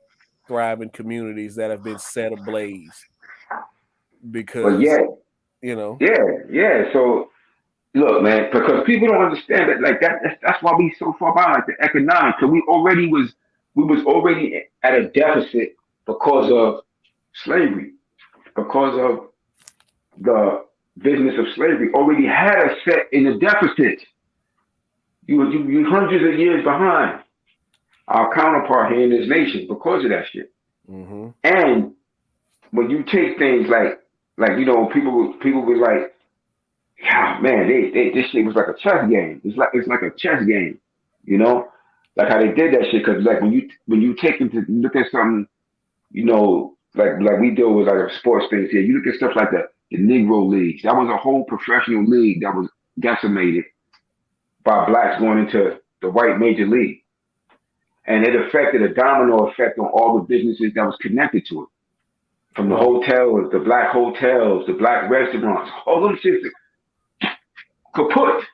thriving communities that have been set ablaze because yeah. So look, man, because people don't understand that, like that's why we so far behind, like the economics. So we was already at a deficit because of slavery, because of the business of slavery already had us set in a deficit. You hundreds of years behind our counterpart here in this nation because of that shit. Mm-hmm. And when you take things like people was like, yeah, man, this shit was like a chess game. It's like a chess game, you know, like how they did that shit. Because like when you take into look at something, you know, like we deal with like sports things here. You look at stuff like the Negro Leagues. That was a whole professional league that was decimated by blacks going into the white major league. And it affected a domino effect on all the businesses that was connected to it. From the hotels, the black restaurants, all them shit kaput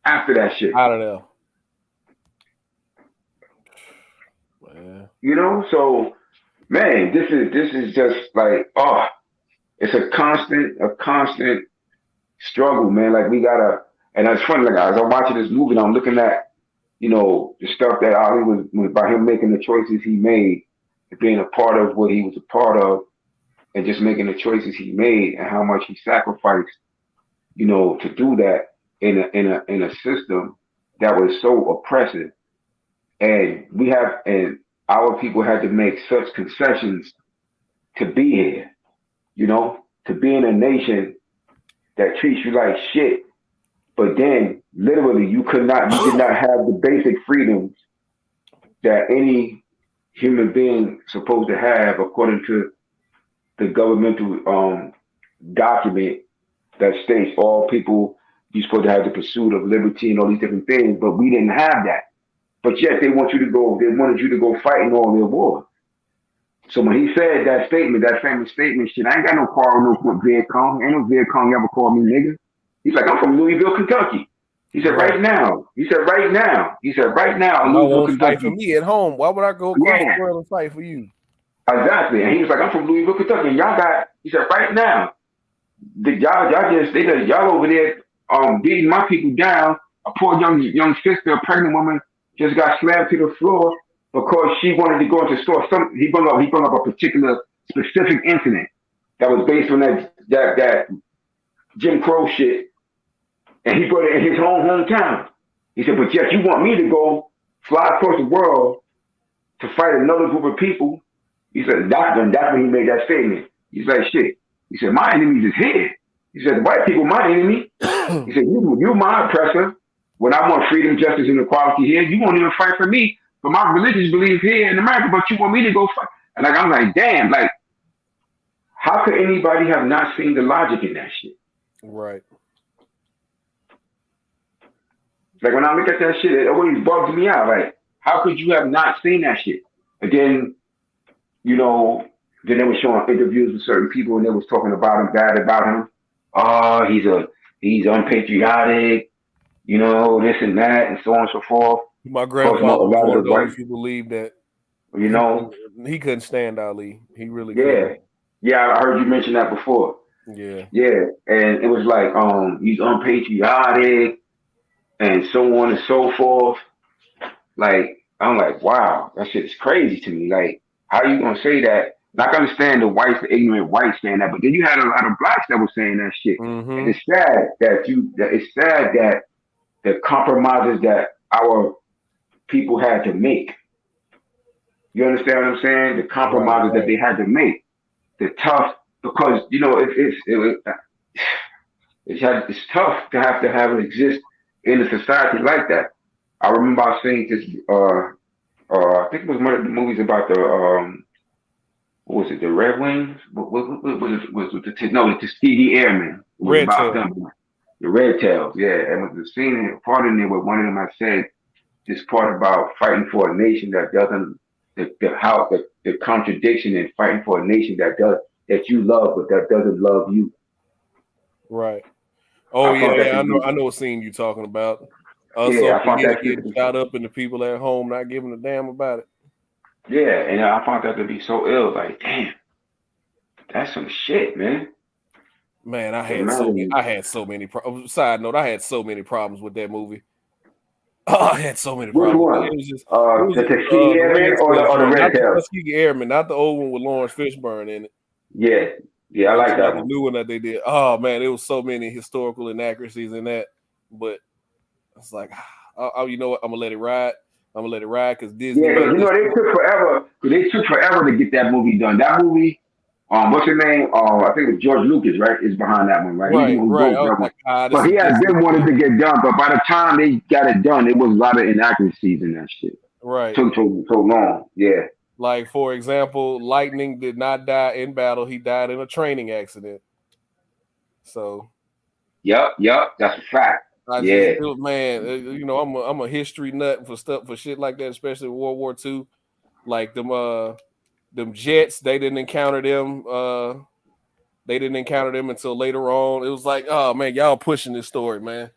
after that shit. I don't know. Man. You know, so man, this is just like, it's a constant struggle, man. Like we gotta, and it's funny, like as I'm watching this movie, I'm looking at, you know, the stuff that Ali was by him making the choices he made, being a part of what he was a part of, and just making the choices he made and how much he sacrificed, you know, to do that in a system that was so oppressive. And our people had to make such concessions to be here, you know, to be in a nation that treats you like shit. But then literally you did not have the basic freedoms that any human being supposed to have according to the governmental document that states all people, you're supposed to have the pursuit of liberty and all these different things, but we didn't have that. But yet they wanted you to go fight in all their wars. So when he said that statement, that famous statement, shit, I ain't got no quarrel with Viet Cong. Ain't no Viet Cong ever called me nigga. He's like, I'm from Louisville, Kentucky. He said, right now. He said, right now. Louisville, Kentucky. Fight for me at home. Why would I go across the world and fight for you? Exactly. And he was like, I'm from Louisville, Kentucky. And he said, right now, y'all over there beating my people down. A poor young sister, a pregnant woman, just got slammed to the floor because she wanted to go into the store. He brought up a particular specific incident that was based on that Jim Crow shit, and he brought it in his hometown. He said, but yet you want me to go fly across the world to fight another group of people? He said, that's when he made that statement. He's like, shit. He said, my enemies is here. He said, the white people, my enemy. He said, you my oppressor. When I want freedom, justice, and equality here, you won't even fight for me. But my religious belief here in America, but you want me to go fight. And I'm like, damn, like, how could anybody have not seen the logic in that shit? Right. Like when I look at that shit, it always bugs me out. Like, how could you have not seen that shit? And then, you know, then they were showing interviews with certain people and they was talking about him, bad about him. Oh, he's unpatriotic, you know, this and that, and so on and so forth. My grandfather was one of those who believed that, you know, he couldn't stand Ali. He really couldn't. Yeah, I heard you mention that before. Yeah. And it was like, he's unpatriotic and so on and so forth. Like, I'm like, wow, that shit is crazy to me. Like, how you gonna say that? And I can understand the ignorant whites saying that, but then you had a lot of blacks that were saying that shit. Mm-hmm. And it's sad that the compromises that our people had to make. You understand what I'm saying? The compromises that they had to make. The tough, because you know it's tough to have it exist in a society like that. I remember I seen this. I think it was one of the movies about the what was it? The Red Wings? What was it? The Tuskegee Airmen. Red Tails. The Red Tails. Yeah, and the scene part in there where one of them had said this part about fighting for a nation that doesn't. The contradiction in fighting for a nation that you love but that doesn't love you. Right. Oh I found that yeah, to be I know what scene you talking about. yeah, I found that to Getting be shot up and the people at home not giving a damn about it. yeah, and I found that to be so ill. Like, damn, that's some shit, man. Man, I Imagine. had so many problems. Side note, I had so many problems with that movie. I had so many Which problems. one? It was just The Tuskegee the Airmen or Redskins the joint, Red not the Tails? Tuskegee Airmen, not the old one with Lawrence Fishburne in it. Yeah, I I'm like talking that about the one. new one that they did. Oh man, there was so many historical inaccuracies in that. But it's like, you know what? I'm gonna let it ride. I'm gonna let it ride because Disney Yeah, because made you know this. they took forever. They took forever to get that movie done. That movie, what's your name? I think it's George Lucas, right? Is behind that one, right? He's the Right, one who right. I wrote was that one. like, this But is he had Disney been wanted shit. to get done. But by the time they got it done, it was a lot of inaccuracies in that shit. Right. Took so long. Yeah. Like, for example, Lightning did not die in battle. He died in a training accident. So, Yep. That's a fact. Yeah. I'm a history nut for shit like that, especially World War II. Like them jets, they didn't encounter them. They didn't encounter them until later on. It was like, oh man, y'all pushing this story, man.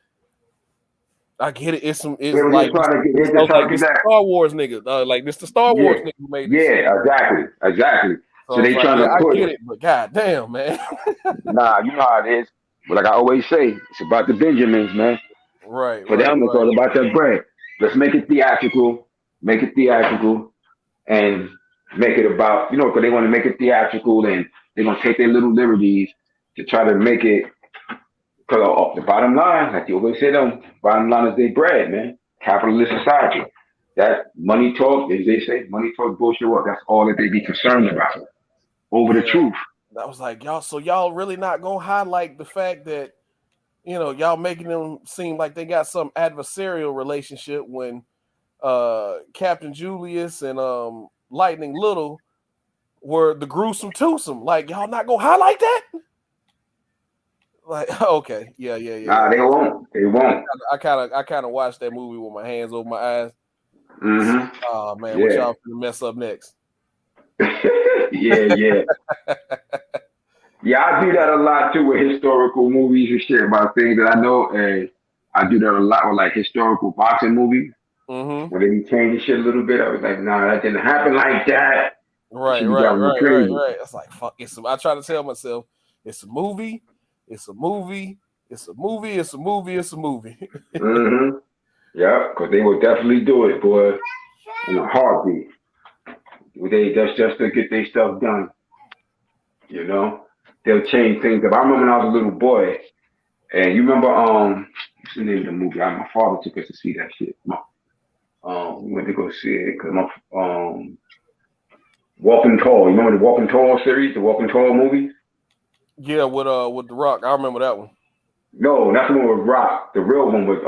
I get it. It's They were like just trying to get. it's They just trying like to this get that. Star Wars nigga. Like this the Star Wars nigga who made this shit. Yeah. Exactly. So So they it's like, trying yeah, to I push. get it, but god damn, man. Nah, you know how it is. But like I always say, it's about the Benjamins, man. Right. For them, it's all about that bread. Let's make it theatrical, and make it about, because they want to make it theatrical and they're going to take their little liberties to try to make it, because the bottom line, like you always say, bottom line is their bread, man. Capitalist society. That money talk, as they say, money talk, bullshit work. That's all that they be concerned about over the truth. I was like, y'all really not gonna highlight the fact that y'all making them seem like they got some adversarial relationship when Captain Julius and Lightning Little were the gruesome twosome. Like, y'all not gonna highlight that? Like, okay, yeah. Nah, they won't. I kind of watched that movie with my hands over my eyes. Mm-hmm. Oh man, Yeah. what y'all gonna mess up next? Yeah. Yeah, I do that a lot too with historical movies and shit about things that I know. And I do that a lot with like historical boxing movies. Mm-hmm. When they be changing shit a little bit, I was like, nah, that didn't happen like that. Right. It's like, fuck. I try to tell myself, it's a movie. Mm-hmm. Yeah, because they will definitely do it, boy, in a heartbeat. That's just to get their stuff done. They'll change things up. I remember when I was a little boy, and you remember, what's the name of the movie? My father took us to see that shit. We went to go see it because Walking Tall. You remember the Walking Tall series, the Walking Tall movie? Yeah, with The Rock. I remember that one. No, that's the one with Rock. The real one was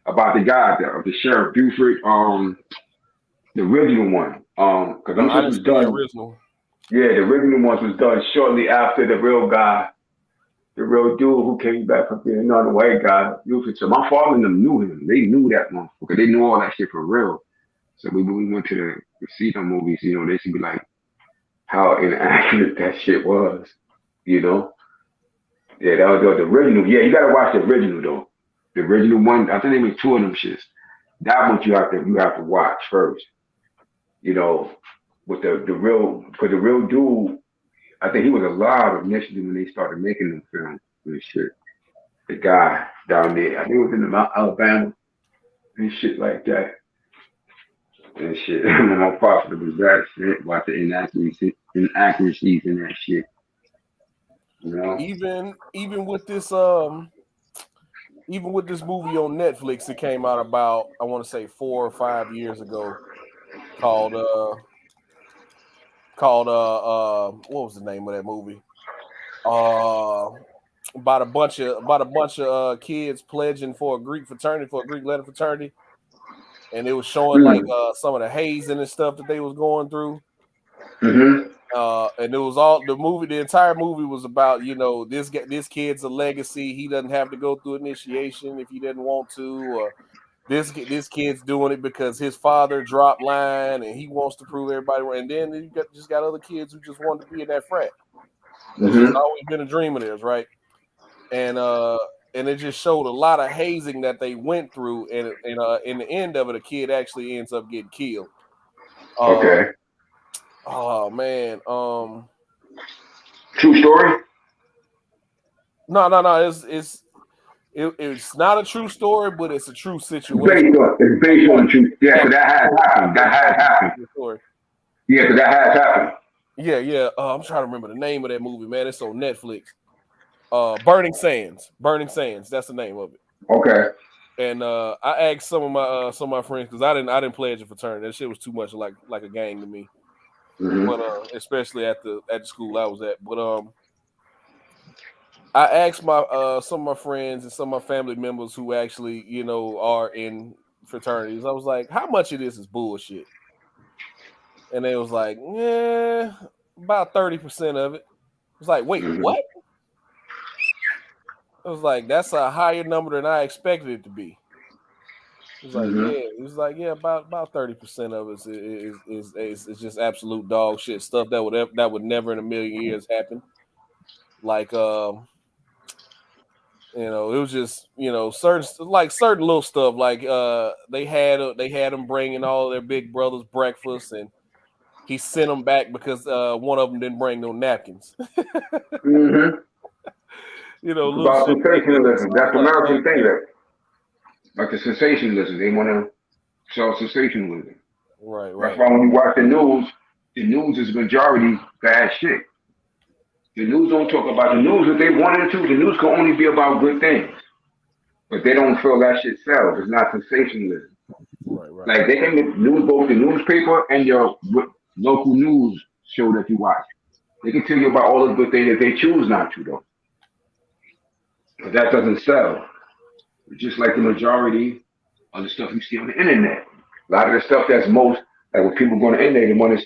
about the guy, the Sheriff Buford, the original one. Because I'm sure it was done. The original. Yeah, the original ones was done shortly after the real guy, the real dude who came back from being another white guy. So my father and them knew him. They knew that motherfucker. They knew all that shit for real. So when we went to see them movies, they should be like, how inaccurate that shit was, Yeah, that was the original. Yeah, you gotta watch the original though. The original one, I think they made two of them shits. That one you have to watch first. With the real, because the real dude, I think he was alive initially when they started making them films and shit. The guy down there, I think it was in Alabama and shit like that. And shit, my father was that shit about the inaccuracies in that shit. Even with this movie on Netflix, it came out about, I want to say 4 or 5 years ago, called what was the name of that movie? About a bunch of kids pledging for a Greek letter fraternity, and it was showing like some of the hazing and stuff that they was going through. Mm-hmm. And it was all the entire movie was about, this kid's a legacy. He doesn't have to go through initiation if he doesn't want to, or this kid's doing it because his father dropped line and he wants to prove everybody right. And then you got other kids who just wanted to be in that frat. It's just always been a dream of theirs, right? and it just showed a lot of hazing that they went through, and in the end of it, a kid actually ends up getting killed. Okay. Oh man. True story? No. It's not a true story, but it's a true situation. It's based on truth. Yeah, so that has happened. That has happened. Yeah, so that has happened. Yeah. I'm trying to remember the name of that movie, man. It's on Netflix. Burning Sands. That's the name of it. Okay. And I asked some of my friends, because I didn't pledge a fraternity. That shit was too much like a gang to me. Mhm. But especially at the school I was at. But I asked some of my friends and some of my family members who actually, are in fraternities. I was like, how much of this is bullshit? And they was like, yeah, about 30% of it. I was like, wait, what? I was like, that's a higher number than I expected it to be. It was like, yeah. It was like, yeah, about 30% of it is just absolute dog shit stuff that would never in a million years happen. Like, it was just, certain little stuff. Like, they had them bringing all their big brothers breakfast, and he sent them back because one of them didn't bring no napkins. Mm-hmm. About sensationalism. That's American thing. Like the sensationalism. They want to sell sensationalism. Right. That's why when you watch the news is majority bad shit. The news don't talk about the news. If they wanted to, the news can only be about good things. But they don't feel that shit sells. It's not sensationalism. Right. Like they can make news, both the newspaper and your local news show that you watch. They can tell you about all the good things that they choose not to, though. But that doesn't sell. It's just like the majority of the stuff you see on the internet. A lot of the stuff that's most, like when people go on the internet, they want to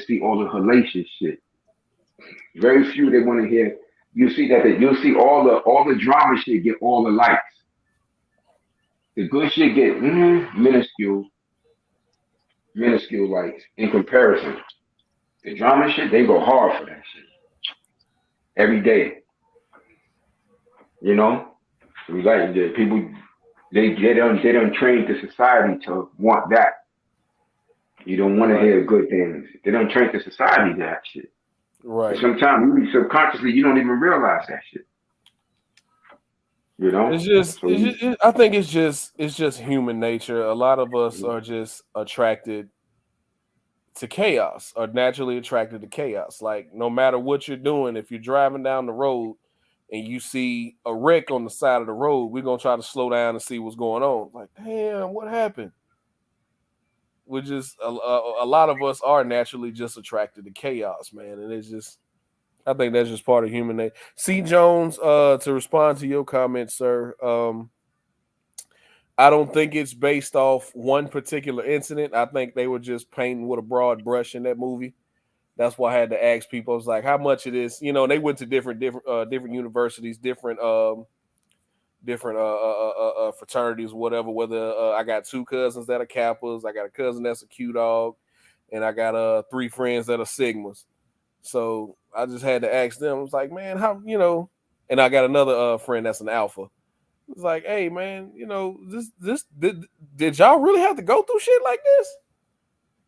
see all the hellacious shit. Very few they want to hear. You'll see all the drama shit get all the likes. The good shit get minuscule likes in comparison. The drama shit, they go hard for that shit every day. We like the people. They don't train the society to want that. You don't want to hear good things. They don't train the society to that shit. Right. Sometimes you subconsciously you don't even realize that shit. It's just, I think it's just human nature. A lot of us are just attracted to chaos, are naturally attracted to chaos. Like no matter what you're doing, if you're driving down the road and you see a wreck on the side of the road, we're gonna try to slow down and see what's going on. Like, damn, what happened? We're just a lot of us are naturally just attracted to chaos, man. And it's just, I think that's just part of human nature. C. Jones, to respond to your comment, sir, I don't think it's based off one particular incident. I think they were just painting with a broad brush in that movie. That's why I had to ask people. I was like, how much it is? They went to different universities, different fraternities, whatever. Whether I got two cousins that are Kappas, I got a cousin that's a Q Dog, and I got 3 friends that are Sigmas. So I just had to ask them. I was like, man, how And I got another friend that's an Alpha. It's like, hey, man, did y'all really have to go through shit like this?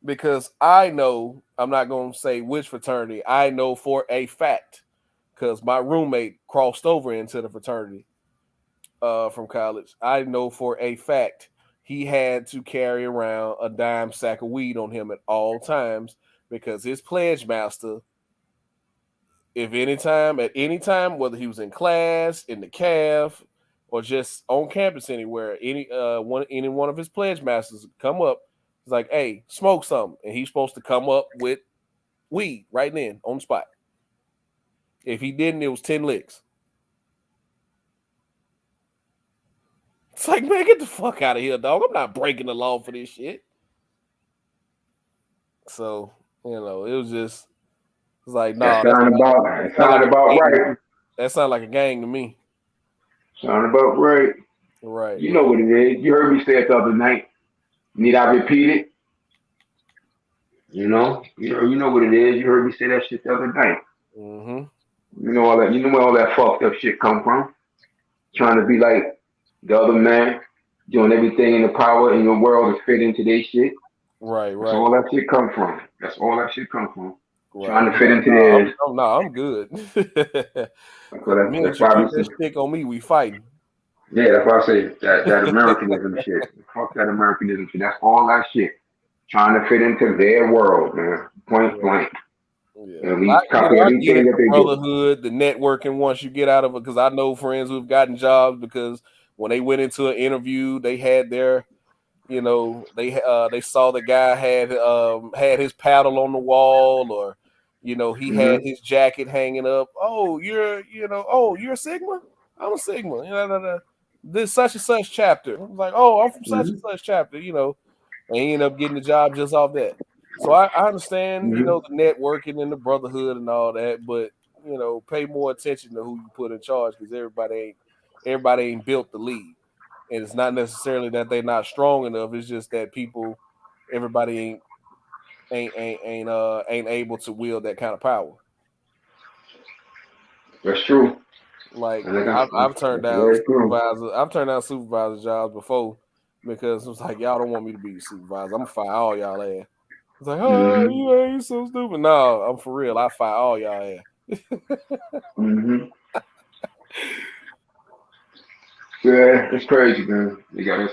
Because I know, I'm not going to say which fraternity, I know for a fact, because my roommate crossed over into the fraternity from college. I know for a fact he had to carry around a dime sack of weed on him at all times because his pledge master, at any time, whether he was in class, in the caf, or just on campus anywhere, any one of his pledge masters come up, it's like, hey, smoke something. And he's supposed to come up with weed right then on the spot. If he didn't, it was 10 licks. It's like, man, get the fuck out of here, dog. I'm not breaking the law for this shit. So, it was just, it's like, nah. That sound about right. That sounds like a gang to me. Sound about right. Right. You know what it is. You heard me say it the other night. Need I repeat it? You know what it is. You heard me say that shit the other night. Mm-hmm. You know all that. You know where all that fucked up shit come from. Trying to be like the other man, doing everything in the power in your world to fit into their shit. Right, That's right, all that shit come from. That's all that shit come from. right. Trying to fit into No, theirs. I'm good. So The minute that's you why keep we that see. stick on me, we fighting. Yeah, that's why I say that Americanism shit. Fuck that Americanism shit. That's all that shit. Trying to fit into their world, man. Point blank. Yeah. And we I copy get everything it, that the they do. brotherhood, the networking once you get out of it, because I know friends who've gotten jobs because when they went into an interview, they had their, you know, they saw the guy had his paddle on the wall, or you know, he had his jacket hanging up. Oh, you're a Sigma? I'm a Sigma. You know, this such and such chapter. I'm like, oh, I'm from such and such chapter, you know, and he ended up getting the job just off that. So I understand, you know, the networking and the brotherhood and all that, but you know, pay more attention to who you put in charge, because everybody ain't built to lead. And it's not necessarily that they're not strong enough. It's just that everybody ain't able to wield that kind of power. That's true. Like That's I've turned down very true. supervisor jobs before because it was like, y'all don't want me to be the supervisor. I'm gonna fire all y'all ass. It's like, oh, you so stupid. No, I'm for real. I fire all y'all ass. Yeah, it's crazy, man. They got us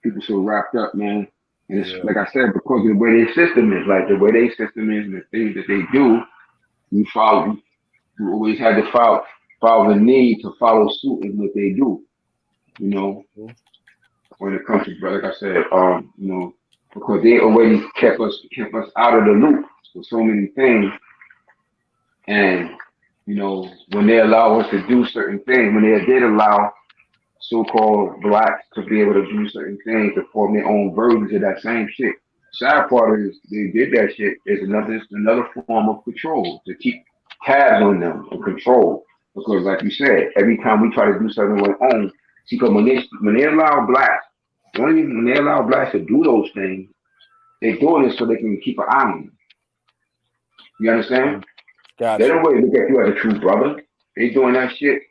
people so wrapped up, man. And it's like I said, because of the way their system is, like the way their system is and the things that they do, you always had to follow the need to follow suit in what they do. You know, when it comes to, like I said, you know, because they already kept us out of the loop with so many things. And, you know, when they allow us to do certain things, when they did allow so-called blacks to be able to do certain things to form their own versions of that same shit. Sad part is they did that shit is another form of control to keep tabs on them and control. Because like you said, every time we try to do something on our own, see, because when they allow blacks, when they allow blacks to do those things, they're doing it so they can keep an eye on you. You understand? Gotcha. They don't really look at you as a true brother. They doing that shit.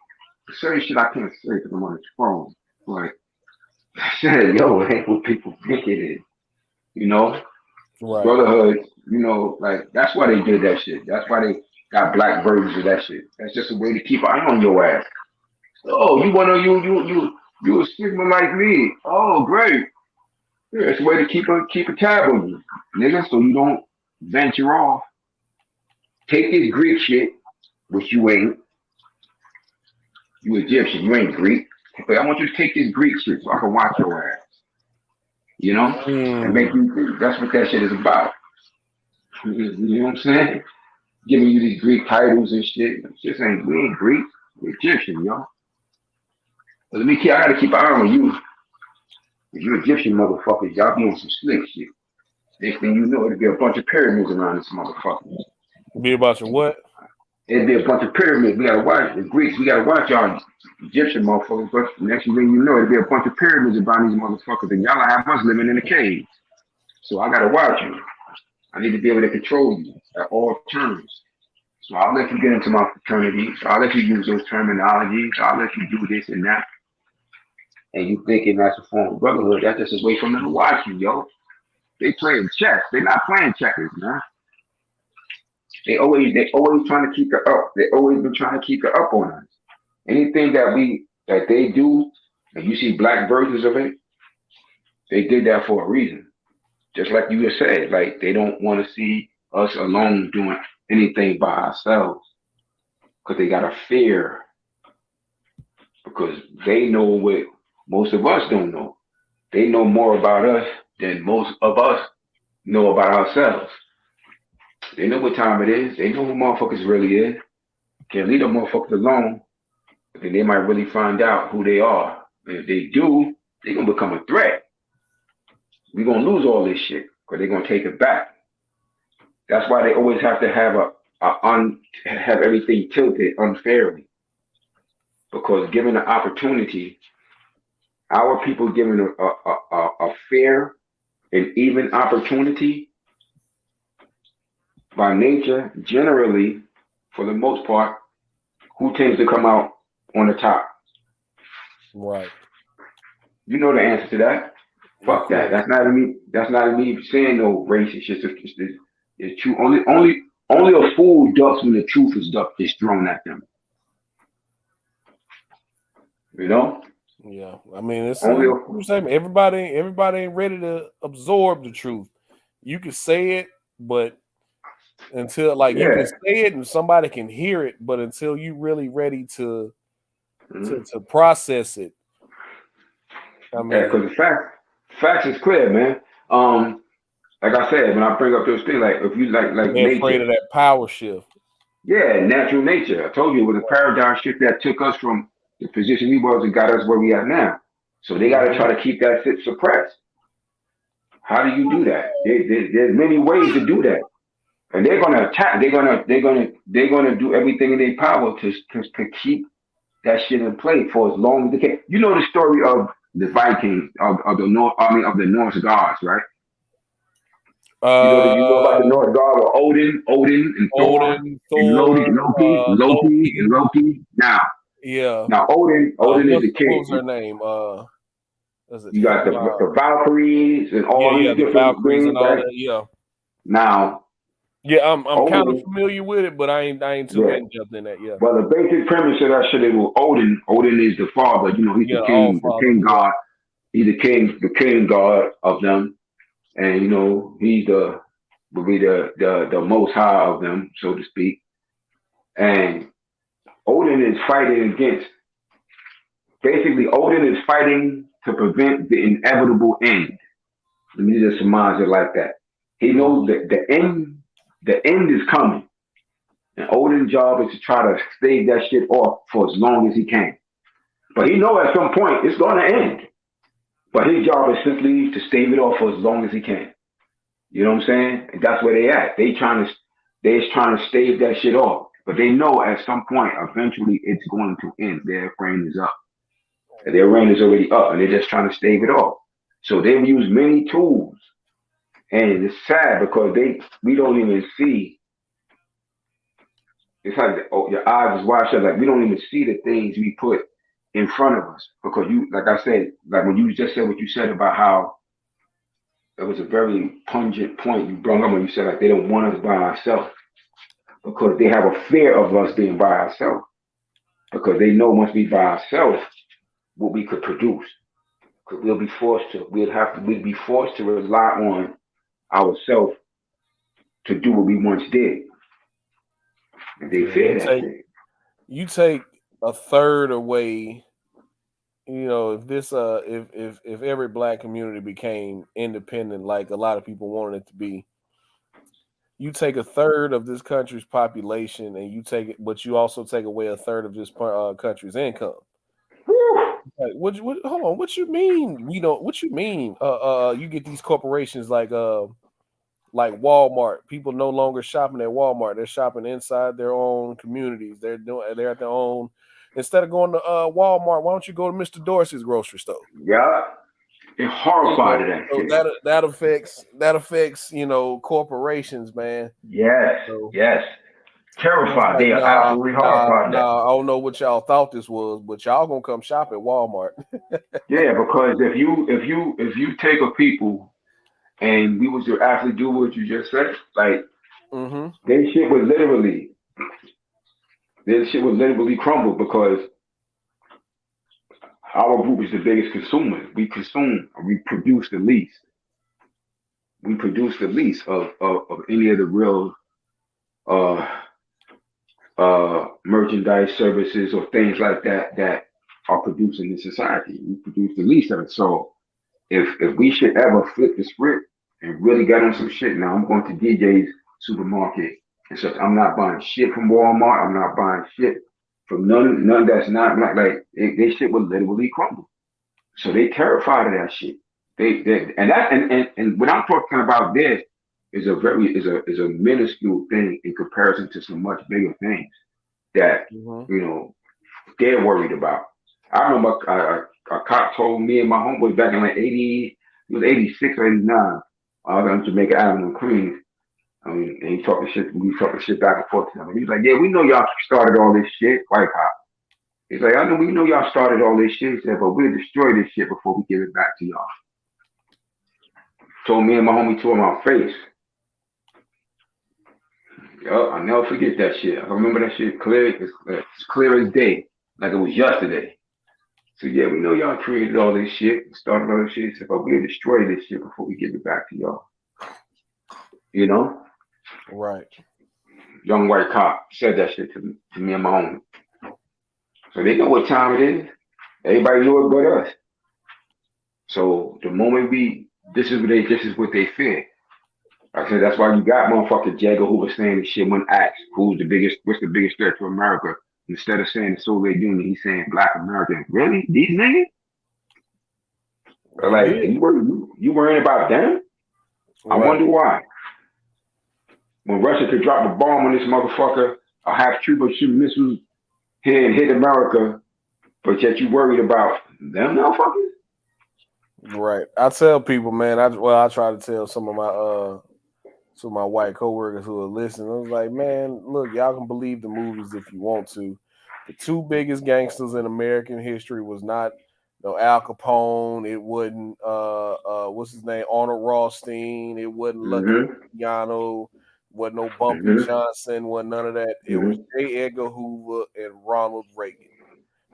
Certain shit I can't say because I'm on the phone. Like, shit, yo, it ain't what people think it is. You know? Right. Brotherhood, you know, like, that's why they did that shit. That's why they got black versions of that shit. That's just a way to keep an eye on your ass. Oh, you a Sigma like me. Oh, great. Yeah, it's a way to keep a tab on you, nigga, so you don't venture off. Take this Greek shit, which you ain't. You Egyptian, you ain't Greek. But I want you to take this Greek shit so I can watch your ass. You know? And make you think. That's what that shit is about. You know what I'm saying? Giving you these Greek titles and shit. We ain't Greek. We're Egyptian, yo. But I gotta keep an eye on you. If you Egyptian motherfuckers, y'all be on some slick shit. Next thing you know, it'll be a bunch of pyramids around this motherfucker. Be a bunch of what? It'd be a bunch of pyramids. We gotta watch the Greeks. We gotta watch y'all Egyptian motherfuckers. But next thing you know, it'd be a bunch of pyramids around these motherfuckers, and y'all have us living in a cave. So I gotta watch you. I need to be able to control you at all times. So I'll let you get into my fraternity. So I'll let you use those terminologies. So I'll let you do this and that. And you thinking that's a form of brotherhood? That's just a way for them to watch you, yo. They playing chess. They're not playing checkers, man. They always trying to keep it up. They always been trying to keep it up on us. Anything that they do, and you see black versions of it, they did that for a reason. Just like you just said, like they don't want to see us alone doing anything by ourselves because they got a fear. Because they know what most of us don't know. They know more about us than most of us know about ourselves. They know what time it is. They know who motherfuckers really is. Can't leave them motherfuckers alone. But then they might really find out who they are. And if they do, they're going to become a threat. We're going to lose all this shit because they're going to take it back. That's why they always have to have have everything tilted unfairly. Because given the opportunity, our people given a fair and even opportunity, by nature, generally, for the most part, who tends to come out on the top? Right. You know the answer to that. Fuck that. That's not me. That's not me saying no race. It's just it's true. Only a fool ducks when the truth is thrown at them. You know. Yeah, I mean, it's Only everybody ain't ready to absorb the truth. You can say it, but until you can say it and somebody can hear it, but until you really ready to process it, I mean, because the facts is clear, man. Like I said, when I bring up those things, like if you like they're nature, afraid of that power shift. yeah, natural nature. I told you it was a paradigm shift that took us from the position we was and got us where we are now. So they got to try to keep that shit suppressed. How do you do that? There's many ways to do that, and they're gonna attack. They're gonna do everything in their power to keep that shit in play for as long as they can. You know the story of the Vikings of the North, of the Norse gods, right? You know about the Norse god of Odin and Thor, and Loki. Now Odin is the king. What's her name? You got the Valkyries and all these different Valkyries things, and all right? that. Yeah. Now, I'm kind of familiar with it, but I ain't too in-depth in that. Yeah. Well, the basic premise of that shit is Odin. Odin is the father. You know, he's the king god. He's the king god of them, and you know he's the most high of them, so to speak. And Odin is fighting against. Basically, Odin is fighting to prevent the inevitable end. Let me just surmise it like that. He knows that the end is coming. And Odin's job is to try to stave that shit off for as long as he can. But he knows at some point it's going to end. But his job is simply to stave it off for as long as he can. You know what I'm saying? And that's where they at. They're trying to stave that shit off. But they know at some point, eventually, it's going to end. Their reign is up. Their reign is already up, and they're just trying to stave it off. So they've used many tools. And it's sad because we don't even see. It's like your eyes is wide shut. Like we don't even see the things we put in front of us because like I said, like when you just said what you said about how it was a very pungent point you brought up when you said like they don't want us by ourselves because they have a fear of us being by ourselves because they know once we by ourselves what we could produce because we'd be forced to rely on ourselves to do what we once did. And they fear that. You take a third away, you know, if this if every black community became independent like a lot of people wanted it to be, you take a third of this country's population and you take it, but you also take away a third of this country's income. Like, hold on, what you mean? What you mean? You get these corporations like Walmart. People no longer shopping at Walmart. They're shopping inside their own communities. They're at their own. Instead of going to Walmart, why don't you go to Mr. Dorsey's grocery store? Yeah, they're horrified of that. So that affects corporations, man. Yes, so, yes. Terrified. They are absolutely horrified. I don't know what y'all thought this was, but y'all gonna come shop at Walmart. Yeah, because if you take a people and we was to actually do what you just said, like their shit would literally crumble because our group is the biggest consumer. We produce the least. We produce the least of any of the real merchandise, services, or things like that are produced in this society. We produce the least of it. So if we should ever flip the script and really get on some shit, now I'm going to DJ's supermarket and so I'm not buying shit from Walmart. I'm not buying shit from none that's not like they shit will literally crumble. So they terrified of that shit. And what I'm talking about this is a minuscule thing in comparison to some much bigger things that they're worried about. I remember a cop told me and my homeboy back in like 86 or 89. I was on Jamaica Avenue in Queens. I mean, and he talking shit. We talking shit back and forth to him. He was like, "Yeah, we know y'all started all this shit, white cop." He's like, we know y'all started all this shit. He said, but we'll destroy this shit before we give it back to y'all. Told me and my homie to my face. Yo, I'll never forget that shit. I remember that shit clear. It's clear as day, like it was yesterday. So yeah, we know y'all created all this shit, started all this shit. He said, but we'll destroy this shit before we give it back to y'all. You know? Right. Young white cop said that shit to me and my homie. So they know what time it is. Everybody knew it but us. So the moment this is what they fear. I said that's why you got motherfucker Jagger who was saying this shit when asked what's the biggest threat to America. Instead of saying the Soviet Union, he's saying Black Americans. Really? These niggas? Like you worrying about them? I wonder why. When Russia could drop a bomb on this motherfucker, or have trooper shoot missiles here and hit America, but yet you worried about them motherfuckers? Right. I tell people, man, I try to tell some of my white coworkers who are listening. I was like, man, look, y'all can believe the movies if you want to. The two biggest gangsters in American history was not Al Capone, it wasn't what's his name, Arnold Rothstein, it wasn't Lucky Luciano, wasn't no Bumpy Johnson, wasn't none of that. It was J. Edgar Hoover and Ronald Reagan.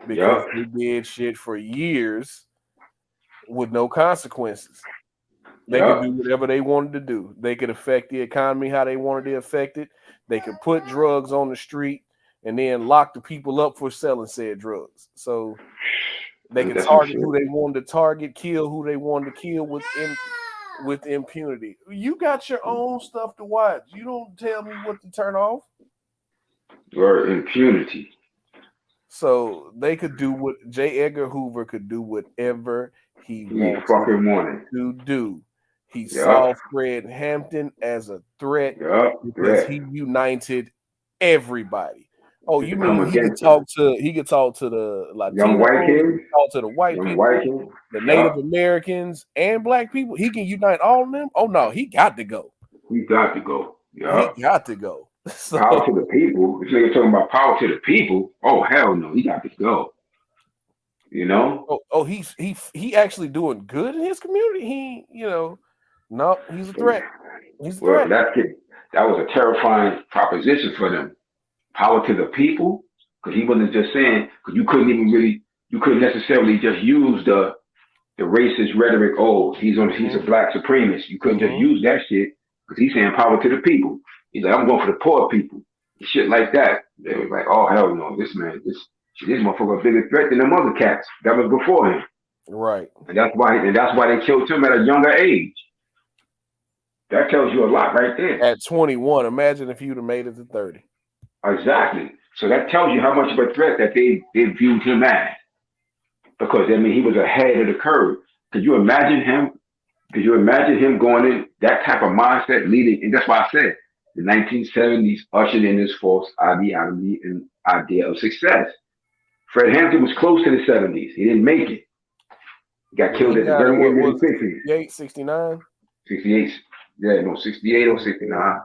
Because they did shit for years with no consequences. They could do whatever they wanted to do. They could affect the economy how they wanted to affect it. They could put drugs on the street and then lock the people up for selling said drugs. So they could target who they wanted to target, kill who they wanted to kill with impunity. You got your own stuff to watch. You don't tell me what to turn off. Or impunity. So they could do what J. Edgar Hoover could do whatever he wanted to do. He saw Fred Hampton as a threat because he united everybody. Oh, you mean he could talk to the Latino, young white kids, talk to the white people, the Native Americans, and black people. He can unite all of them. Oh no, he got to go. He got to go. Yeah. He got to go. So, power to the people. This nigga talking about power to the people. Oh hell no, he got to go. You know? He actually doing good in his community. No, he's a threat. He's a threat. That was a terrifying proposition for them. Power to the people, because he wasn't just saying, because you couldn't necessarily just use the racist rhetoric. Oh, he's a black supremacist. You couldn't just use that shit because he's saying power to the people. He's like, I'm going for the poor people, shit like that. They were like, oh hell no, this motherfucker a bigger threat than them other cats that was before him. Right. And that's why they killed him at a younger age. That tells you a lot right there. At 21, imagine if you'd have made it to 30. Exactly. So that tells you how much of a threat that they viewed him as. Because he was ahead of the curve. Could you imagine him going in that type of mindset leading? And that's why I said the 1970s ushered in this false ideology and idea of success. Fred Hampton was close to the 70s. He didn't make it. He got killed at the very end of the 60s. 69? 68. Yeah, no, 68 or 69.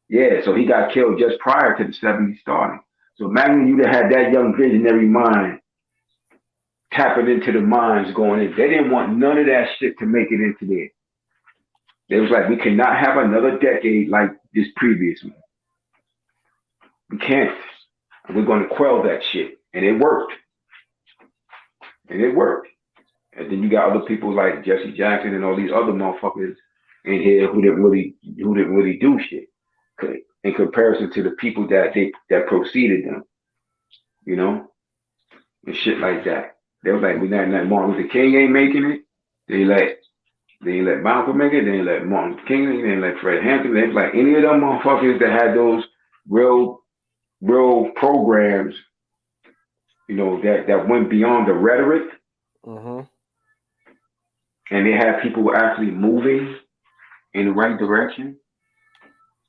Yeah, so he got killed just prior to the 70s starting. So imagine you'd have had that young visionary mind tapping into the minds going in. They didn't want none of that shit to make it into there. They was like, we cannot have another decade like this previous one. We can't. And we're going to quell that shit. And it worked. And then you got other people like Jesse Jackson and all these other motherfuckers in here who didn't really do shit in comparison to the people that preceded them, and shit like that. They were like, we not let Martin Luther King ain't making it. They ain't let Malcolm make it. They ain't let Martin Luther King. They ain't let Fred Hampton. They ain't like any of them motherfuckers that had those real programs, that went beyond the rhetoric. Mm-hmm. And they had people actually moving in the right direction.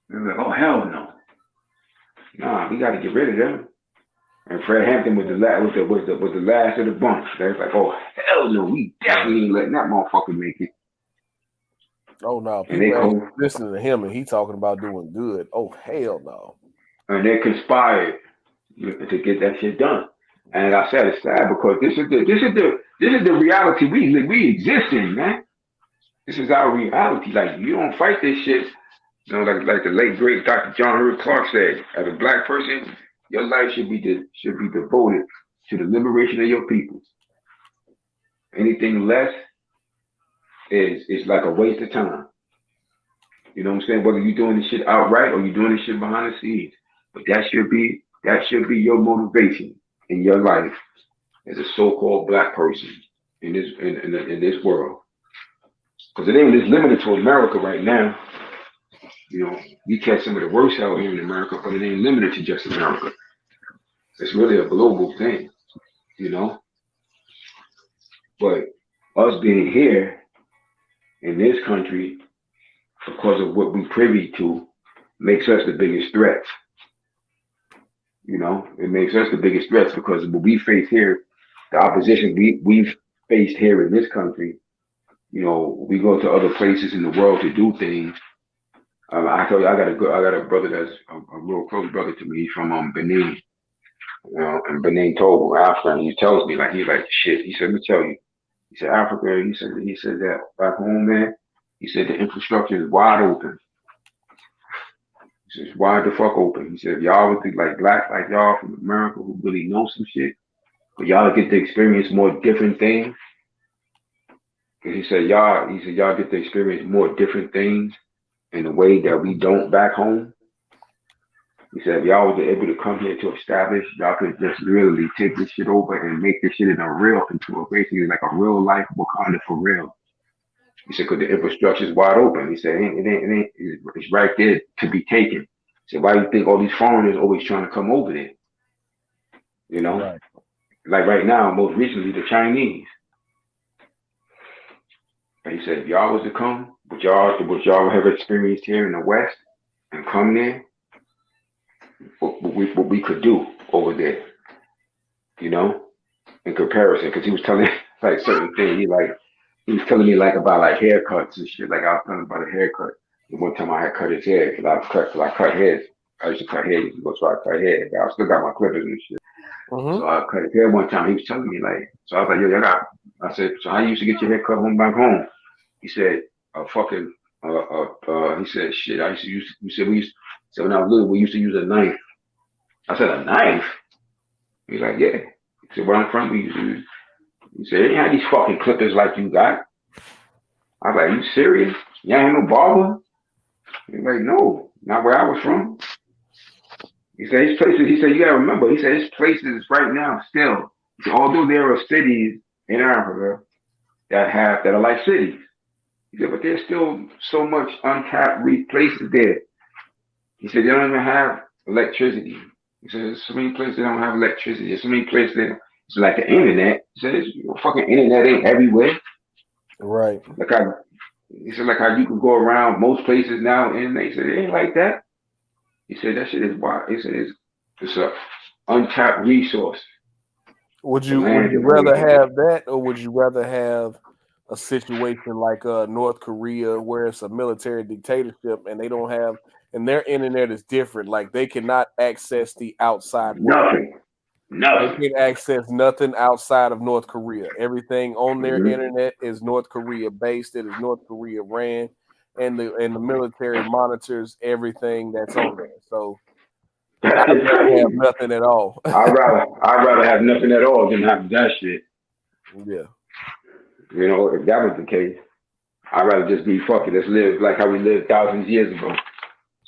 They're like, oh hell no. Nah, we got to get rid of them. And Fred Hampton was the last of the bunch. They was like, oh hell no, we definitely ain't letting that motherfucker make it. Oh no, And they people actually come listening to him and he talking about doing good. Oh hell no. and they conspired to get that shit done. And like I said, it's sad because this is the reality we exist in, man. This is our reality. Like you don't fight this shit. You know, like the late great Dr. John Hurt Clark said, as a black person, your life should be devoted to the liberation of your people. Anything less is like a waste of time. You know what I'm saying? Whether you're doing this shit outright or you're doing this shit behind the scenes, but that should be your motivation in your life as a so-called black person in this world. Because it ain't just limited to America right now. You know, we catch some of the worst out here in America, but it ain't limited to just America. It's really a global thing, you know. But us being here in this country, because of what we privy to, makes us the biggest threat. You know, it makes us the biggest threats because what we face here, the opposition we've faced here in this country, you know, we go to other places in the world to do things. I told you, I got a brother that's a real close brother to me. He's from Benin, you know, and Benin Togo, Africa. And he tells me he's like shit. He said, let me tell you. He said Africa. He said that back home, man. He said the infrastructure is wide open. He said it's wide the fuck open. He said if y'all would be like black like y'all from America who really know some shit, but y'all get to experience more different things. Cause he said y'all get to experience more different things in a way that we don't back home. He said if y'all was able to come here to establish, y'all could just literally take this shit over and make this shit into basically like a real life Wakanda for real. He said, because the infrastructure is wide open. He said, it's right there to be taken. He said, why do you think all these foreigners always trying to come over there? You know, Right. Like right now, most recently, the Chinese. And he said, if y'all was to come, what y'all have experienced here in the West and come there, what we could do over there, you know, in comparison. Because he was telling like certain things. He was telling me like about like haircuts and shit. Like I was telling him about a haircut. And one time I had cut his hair because I cut heads. I used to cut hair. So I cut hair. I still got my clippers and shit. So I cut his hair one time. He was telling me like, so I was like, yo, I said, so how you used to get your hair cut back home? He said, he said, shit, so when I was little, we used to use a knife. I said, a knife? He's like, yeah. He said, where I'm from, we used to use. He said, ain't had these fucking clippers like you got. I was like, are you serious? You ain't no barber? He's like, no, not where I was from. He said, his places, he said, you gotta remember, he said, his places right now still, he said, although there are cities in Africa that are like cities, he said, but there's still so much untapped places there. He said, they don't even have electricity. He said, there's so many places that don't have electricity. There's so many places that it's like the internet. He said, fucking internet ain't everywhere. Right. He said, like how you can go around most places now, and he said, it ain't like that. He said, that shit is wild. He said, it's a untapped resource. Would you rather have that, or would you rather have a situation like North Korea where it's a military dictatorship and they don't have, and their internet is different. Like they cannot access the outside world. Nothing. They can access nothing outside of North Korea. Everything on their internet is North Korea based. It is North Korea ran, and the military monitors everything that's on there. So I'd rather have nothing at all. I'd rather have nothing at all than have that shit. Yeah. You know, if that was the case, I'd rather just be fuck it. Let's live like how we lived thousands of years ago.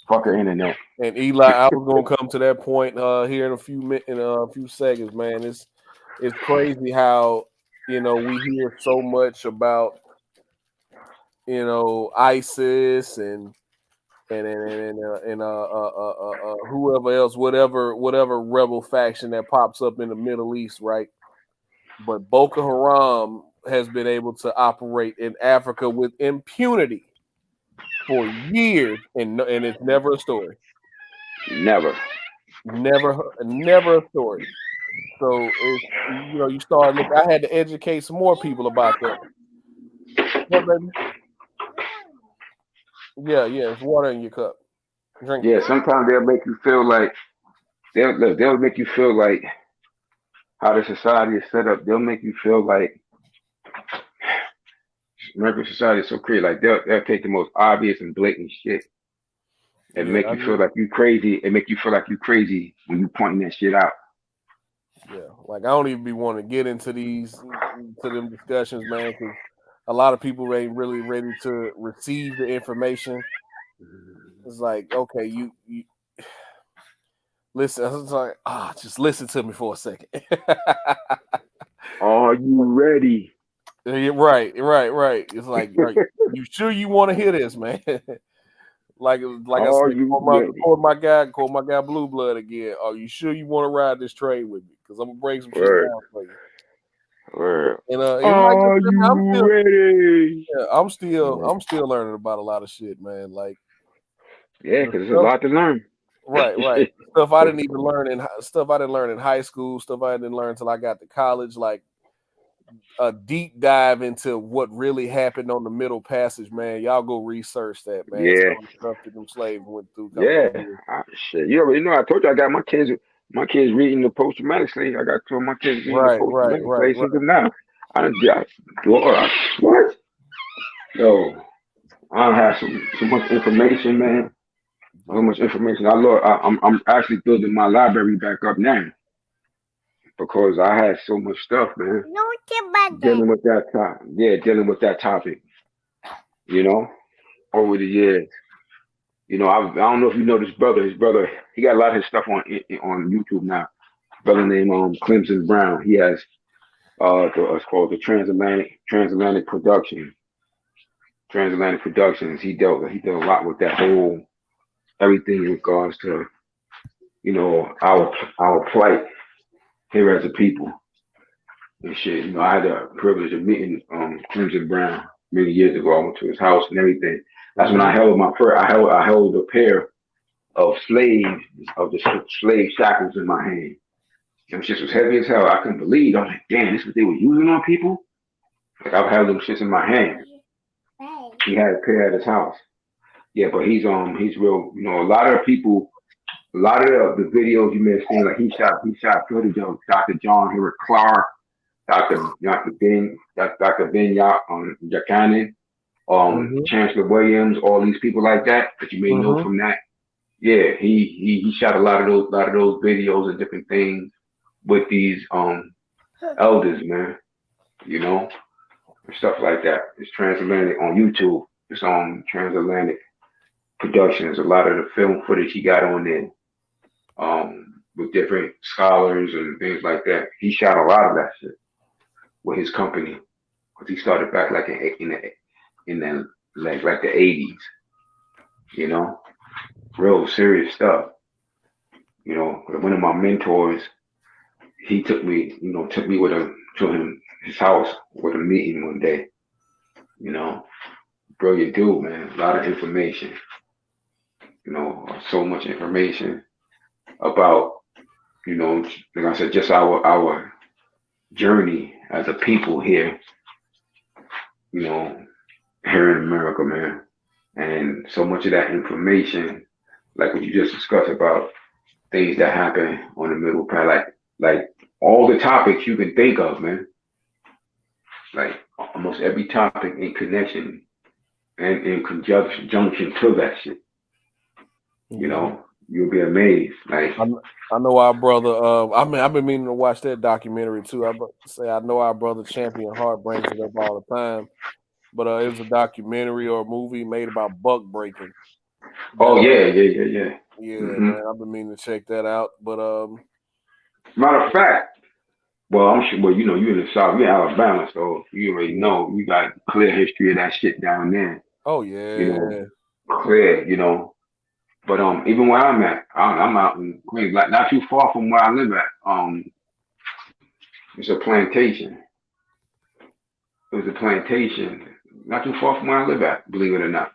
Fuck the internet. And Eli, I was gonna come to that point here in a few seconds, man. It's crazy how we hear so much about ISIS and whoever else, whatever rebel faction that pops up in the Middle East, right? But Boko Haram has been able to operate in Africa with impunity for years, and it's never a story. Never a story. So you start looking. I had to educate some more people about that. What, baby? Yeah, it's water in your cup. Drink Yeah, it. sometimes they'll make you feel like they'll make you feel like how the society is set up. They'll make you feel like American society is so crazy. Like they'll take the most obvious and blatant shit and Yeah, make I you feel need. like you crazy and make you feel like you crazy when you pointing that shit out. Yeah, like I don't even be wanting to get into them discussions, man, because a lot of people ain't really ready to receive the information. It's like, okay, you listen. It's like, just listen to me for a second. Are you ready? Yeah, right. It's like, are you sure you want to hear this, man? like I Are said, you ready? call my guy Blue Blood again. Are you sure you want to ride this train with me? Because I'm gonna bring some shit Word. down for you. Word. And like Are I said, man, I'm you still, ready? yeah, I'm still learning about a lot of shit, man. Like Yeah, the because there's a stuff, lot to learn. right. Stuff I didn't learn in high school. Stuff I didn't learn until I got to college. Like a deep dive into what really happened on the Middle Passage, man. Y'all go research that, man. Yeah. Some of the stuff that them slaves went through. Yeah. Shit. You already know. I told you I got my kids reading the post traumatic slave. I got two of my kids reading the post traumatic slave syndrome now. I done what? Yo, I don't have so much information, man. So much information. I'm actually building my library back up now because I had so much stuff, man. Dealing with that topic. Yeah, dealing with that topic. You know, over the years. You know, I don't know if you know this brother. His brother, he got a lot of his stuff on YouTube now. Brother named Clemson Brown. He has it's called the Transatlantic Production. Transatlantic Productions. He did a lot with that whole everything in regards to, you know, our plight here as a people and shit. You know, I had the privilege of meeting Clemson Brown many years ago. I went to his house and everything. That's when I held I held a pair of the slave shackles in my hand. Them shits was heavy as hell. I couldn't believe. I was like, damn, this is what they were using on people? Like I've had them shits in my hand. He had a pair at his house. Yeah, but he's real, you know, a lot of the videos you may have seen, like he shot footage of Dr. John Hewlett Clark, Dr. Ben Yakani, Chancellor Williams, all these people like that you may know from that. Yeah, he shot a lot of those videos and different things with these elders, man. You know, and stuff like that. It's Transatlantic on YouTube. It's on Transatlantic Productions. A lot of the film footage he got on there, with different scholars and things like that. He shot a lot of that shit with his company because he started back like in the like the 80s. You know, real serious stuff. You know, one of my mentors, he took me with him to his house with a meeting one day. You know, brilliant dude, man. A lot of information. You know, so much information about, you know, like I said, just our journey as a people here. You know, here in America, man. And so much of that information, like what you just discussed about things that happen on the middle path, like all the topics you can think of, man. Like almost every topic in connection and in conjunction to that shit. You know, you'll be amazed. Like I know our brother. I've been meaning to watch that documentary too. I know our brother Champion Hart brings it up all the time. But it was a documentary or a movie made about buck breaking. Oh yeah. Yeah, man. I've been meaning to check that out. But matter of fact, well, I'm sure. Well, you know, you're in the South, you're in Alabama, so you already know you got clear history of that shit down there. Oh yeah, you know, clear. You know, but even where I'm at, I'm out in Queens, like not too far from where I live at. It's a plantation. It was a plantation. Not too far from where I live at, believe it or not.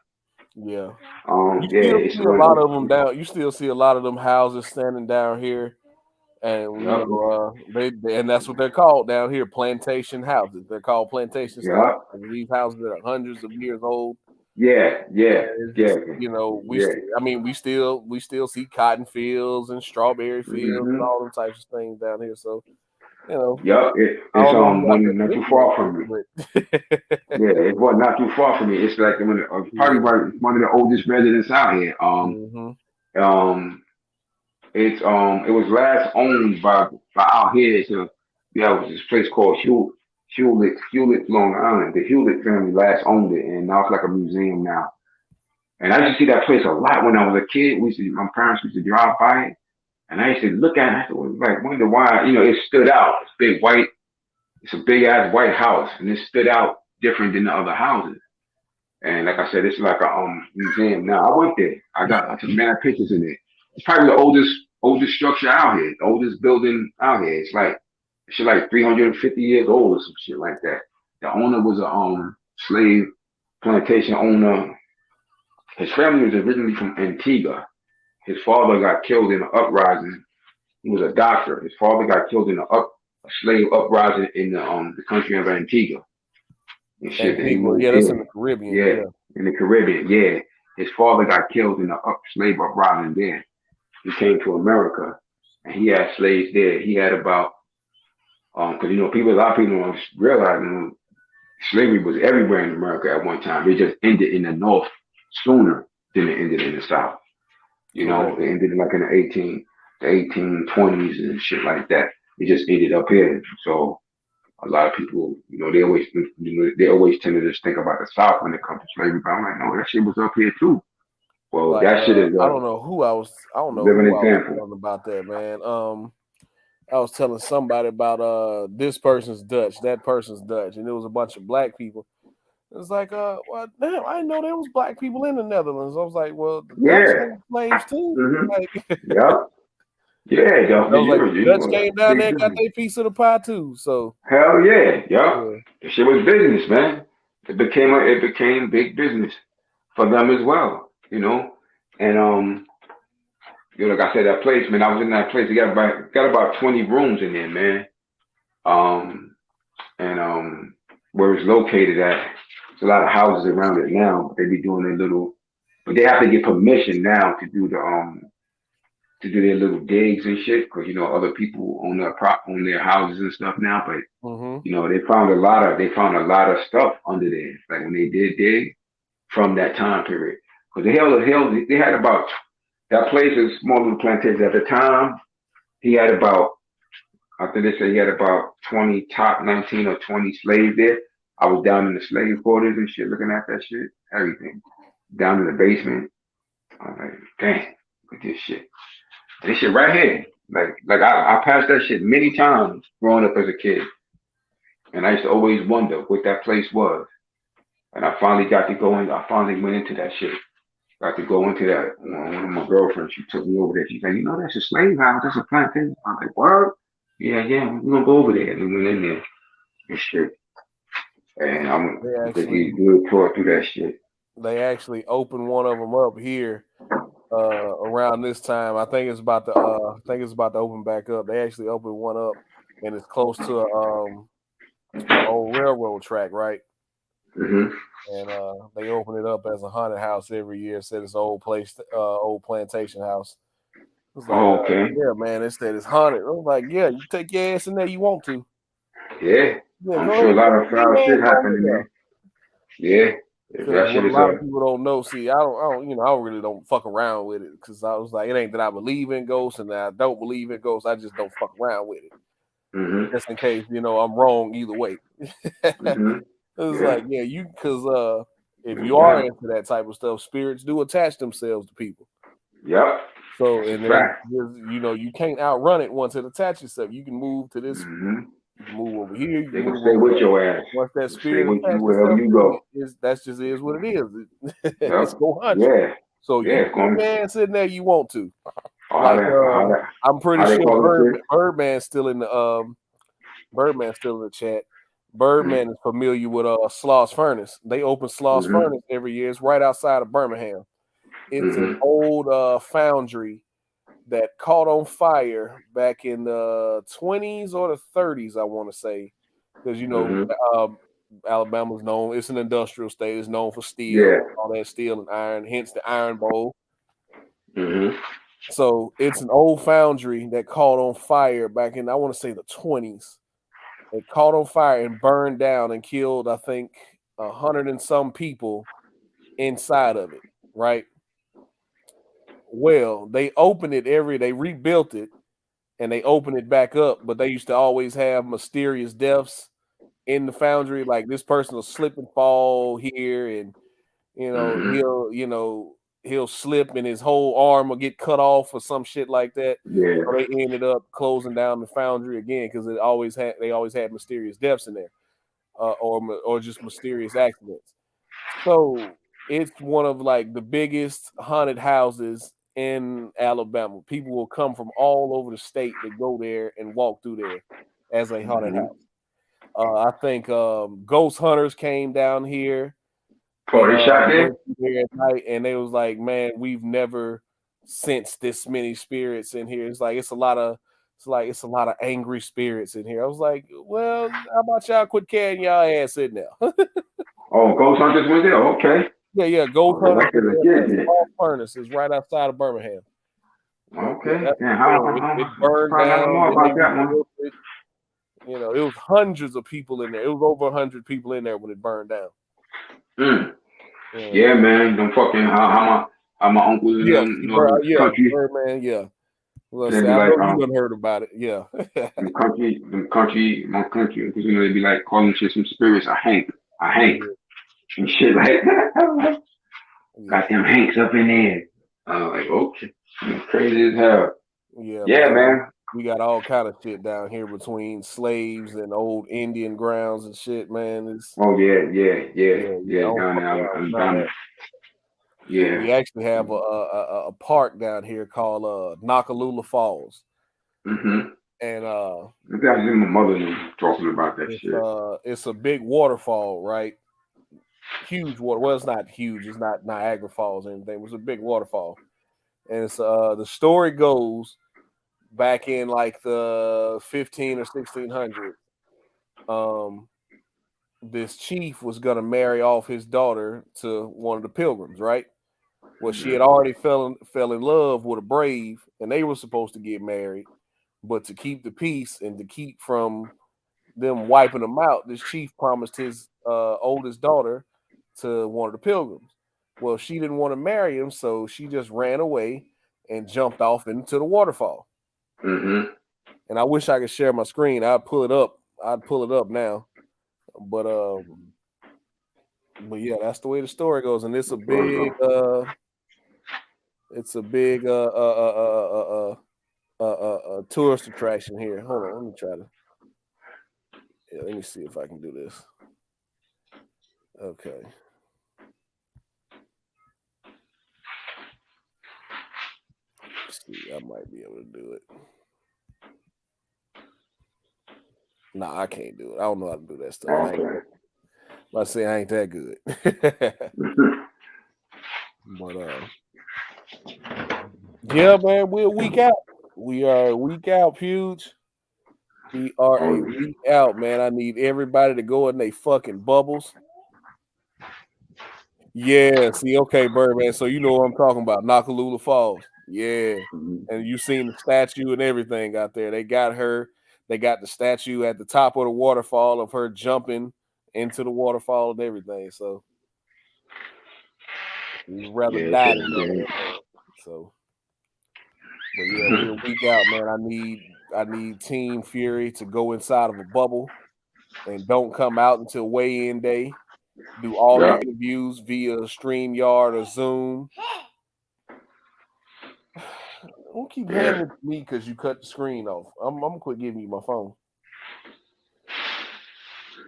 Yeah. You see a lot of them down. You still see a lot of them houses standing down here, and you know, and that's what they're called down here, plantation houses. They're called plantation style. These houses that are hundreds of years old. Yeah, It's just, you know, yeah. we still see cotton fields and strawberry fields and all them types of things down here. So, you know, Yup, I it's don't know about the not too Caribbean, far from me. but Yeah, it's not too far from me. It's like probably one of the oldest residents out here. It's it was last owned by out here. So yeah, it was this place called Hewlett, Long Island. The Hewlett family last owned it, and now it's like a museum now. And I used to see that place a lot when I was a kid. My parents used to drive by it, and I used to look at it. I used to like wonder why, it stood out. It's big white. It's a big ass white house, and it stood out different than the other houses. And like I said, it's like a museum now. I went there. I took many pictures in there. It's probably the oldest structure out here, the oldest building out here. It's like 350 years old or some shit like that. The owner was a slave plantation owner. His family was originally from Antigua. His father got killed in an uprising. He was a doctor. His father got killed in a slave uprising in the country of Antigua. And shit. Antigua, that's in the Caribbean. Yeah, in the Caribbean. Yeah, his father got killed in the slave uprising there. He came to America, and he had slaves there. He had about because a lot of people don't realize slavery was everywhere in America at one time. It just ended in the North sooner than it ended in the South. It ended like in the 1820s and shit like that. It just ended up here. So a lot of people, they always tend to just think about the South when it comes to slavery. But I'm like, no, that shit was up here too. Well, like, that shit is. I don't know who I was talking about that, man. I was telling somebody about this person's Dutch, that person's Dutch, and it was a bunch of black people. It was like, well, damn, I didn't know there was black people in the Netherlands. I was like, well, the Dutch had slaves too. Mm-hmm. Like, the Dutch came down there and got their piece of the pie too. So hell yeah. The shit was business, man. It became big business for them as well. And like I said, that place, man, I was in that place. It got about 20 rooms in there, man. And where it's located at, there's a lot of houses around it now. They be doing but they have to get permission now to do their little digs and shit, because other people own their houses and stuff now. But they found a lot of stuff under there, like when they did dig from that time period. Because they had about, that place is small little plantation at the time. He had about, I think they said he had about 19 or 20 slaves there. I was down in the slave quarters and shit, looking at that shit, everything. Down in the basement. I was like, dang, look at this shit. This shit right here. Like I passed that shit many times growing up as a kid. And I used to always wonder what that place was. And I finally got to go in. I finally went into that shit. Got to go into that. One of my girlfriends, she took me over there. She's like, that's a slave house. That's a plantation. I'm like, what? Yeah, we're gonna go over there. And we went in there and shit. And I'm gonna do a tour through that shit. They actually opened one of them up here around this time. I think it's about to open back up. They actually opened one up, and it's close to an old railroad track, right? Mm-hmm. And they open it up as a haunted house every year. Said it's an old plantation house. Like, okay. Yeah, man. They said it's haunted. I was like, yeah, you take your ass in there, you want to. Yeah, I'm sure a lot of foul shit happened in there. Yeah. That shit is a lot of people don't know. See, I really don't fuck around with it, because I was like, it ain't that I believe in ghosts and that I don't believe in ghosts. I just don't fuck around with it. Mm-hmm. Just in case, I'm wrong either way. Mm-hmm. It's like, because if you are into that type of stuff, spirits do attach themselves to people. Yep. So, and then, you can't outrun it once it attaches itself. You can move to this. Mm-hmm. You can move over here. You they can can stay with your ass. Once that spirit attaches wherever you go. That's just is what it is. Yep. It's go hunt. Yeah. So you man sitting there, you want to. I'm pretty sure Birdman's still in the chat. Birdman is familiar with Sloss Furnace. They open Sloss Furnace every year. It's right outside of Birmingham. It's an old foundry that caught on fire back in the 20s or the 30s, I want to say, because Alabama's known. It's an industrial state. It's known for steel, Yeah. all that steel and iron. Hence the Iron Bowl. Mm-hmm. So it's an old foundry that caught on fire back in, I want to say, the 20s. It caught on fire and burned down and killed, I think, 100 and some people inside of it, right? Well, they opened it they rebuilt it and they opened it back up, but they used to always have mysterious deaths in the foundry. Like this person will slip and fall here, and he'll slip and his whole arm will get cut off or some shit like that. Yeah. So they ended up closing down the foundry again because they always had mysterious deaths in there, or just mysterious accidents. So it's one of like the biggest haunted houses in Alabama. People will come from all over the state to go there and walk through there as a haunted house. I think ghost hunters came down here. Oh, they shot there? At night, and they was like, man, we've never sensed this many spirits in here. It's like it's a lot of angry spirits in here. I was like, well, how about y'all quit carrying y'all ass in there? Oh, ghost hunters went there? Okay. Yeah, ghost Oh, hunters. that's legit, Small furnace is right outside of Birmingham. Okay. That's Yeah, it burned find out down. more about that one. It was hundreds of people in there. It was over 100 people in there when it burned down. Yeah, man. Them fucking how my uncles in the country. Man, yeah. Well, They see, be I like, know you done heard about it. Yeah. my country, because they be like calling shit some spirits. I Hank, and shit like that. Got them Hanks up in there. Like, okay, crazy as hell. Yeah, man. We got all kind of shit down here between slaves and old Indian grounds and shit, man. It's Oh yeah. Down there, I'm down. Yeah. We actually have a park down here called Nakalula Falls. Mm-hmm. And That's my mother talking about that shit. It's a big waterfall, right? Huge water. Well, it's not huge. It's not Niagara Falls or anything. It was a big waterfall. And it's the story goes back in like the 15 or 1600s. This chief was gonna marry off his daughter to one of the pilgrims, right? Well, she had already fell in love with a brave, and they were supposed to get married. But to keep the peace and to keep from them wiping them out, this chief promised his oldest daughter to one of the pilgrims. Well, she didn't want to marry him, so she just ran away and jumped off into the waterfall. Mm-hmm. And I wish I could share my screen. I'd pull it up now. But yeah, that's the way the story goes, and it's a big tourist attraction here. Hold on, let me see if I can do this. Okay. Let's see, I might be able to do it. Nah, I can't do it. I don't know how to do that stuff. Okay. I say I ain't that good. But yeah, man, we're a week out. We are a week out, Puge. We are a week out, man. I need everybody to go in they fucking bubbles. Yeah, see, okay, Birdman. So you know what I'm talking about. Nakalula Falls. Yeah. And you seen the statue and everything out there. They got her. They got the statue at the top of the waterfall of her jumping into the waterfall and everything. So you'd rather die than that. So, but yeah, we're a week out, man. I need Team Fury to go inside of a bubble and don't come out until weigh-in day. Do all the interviews via StreamYard or Zoom. Don't keep handing it to me because you cut the screen off. I'm gonna quit giving you my phone.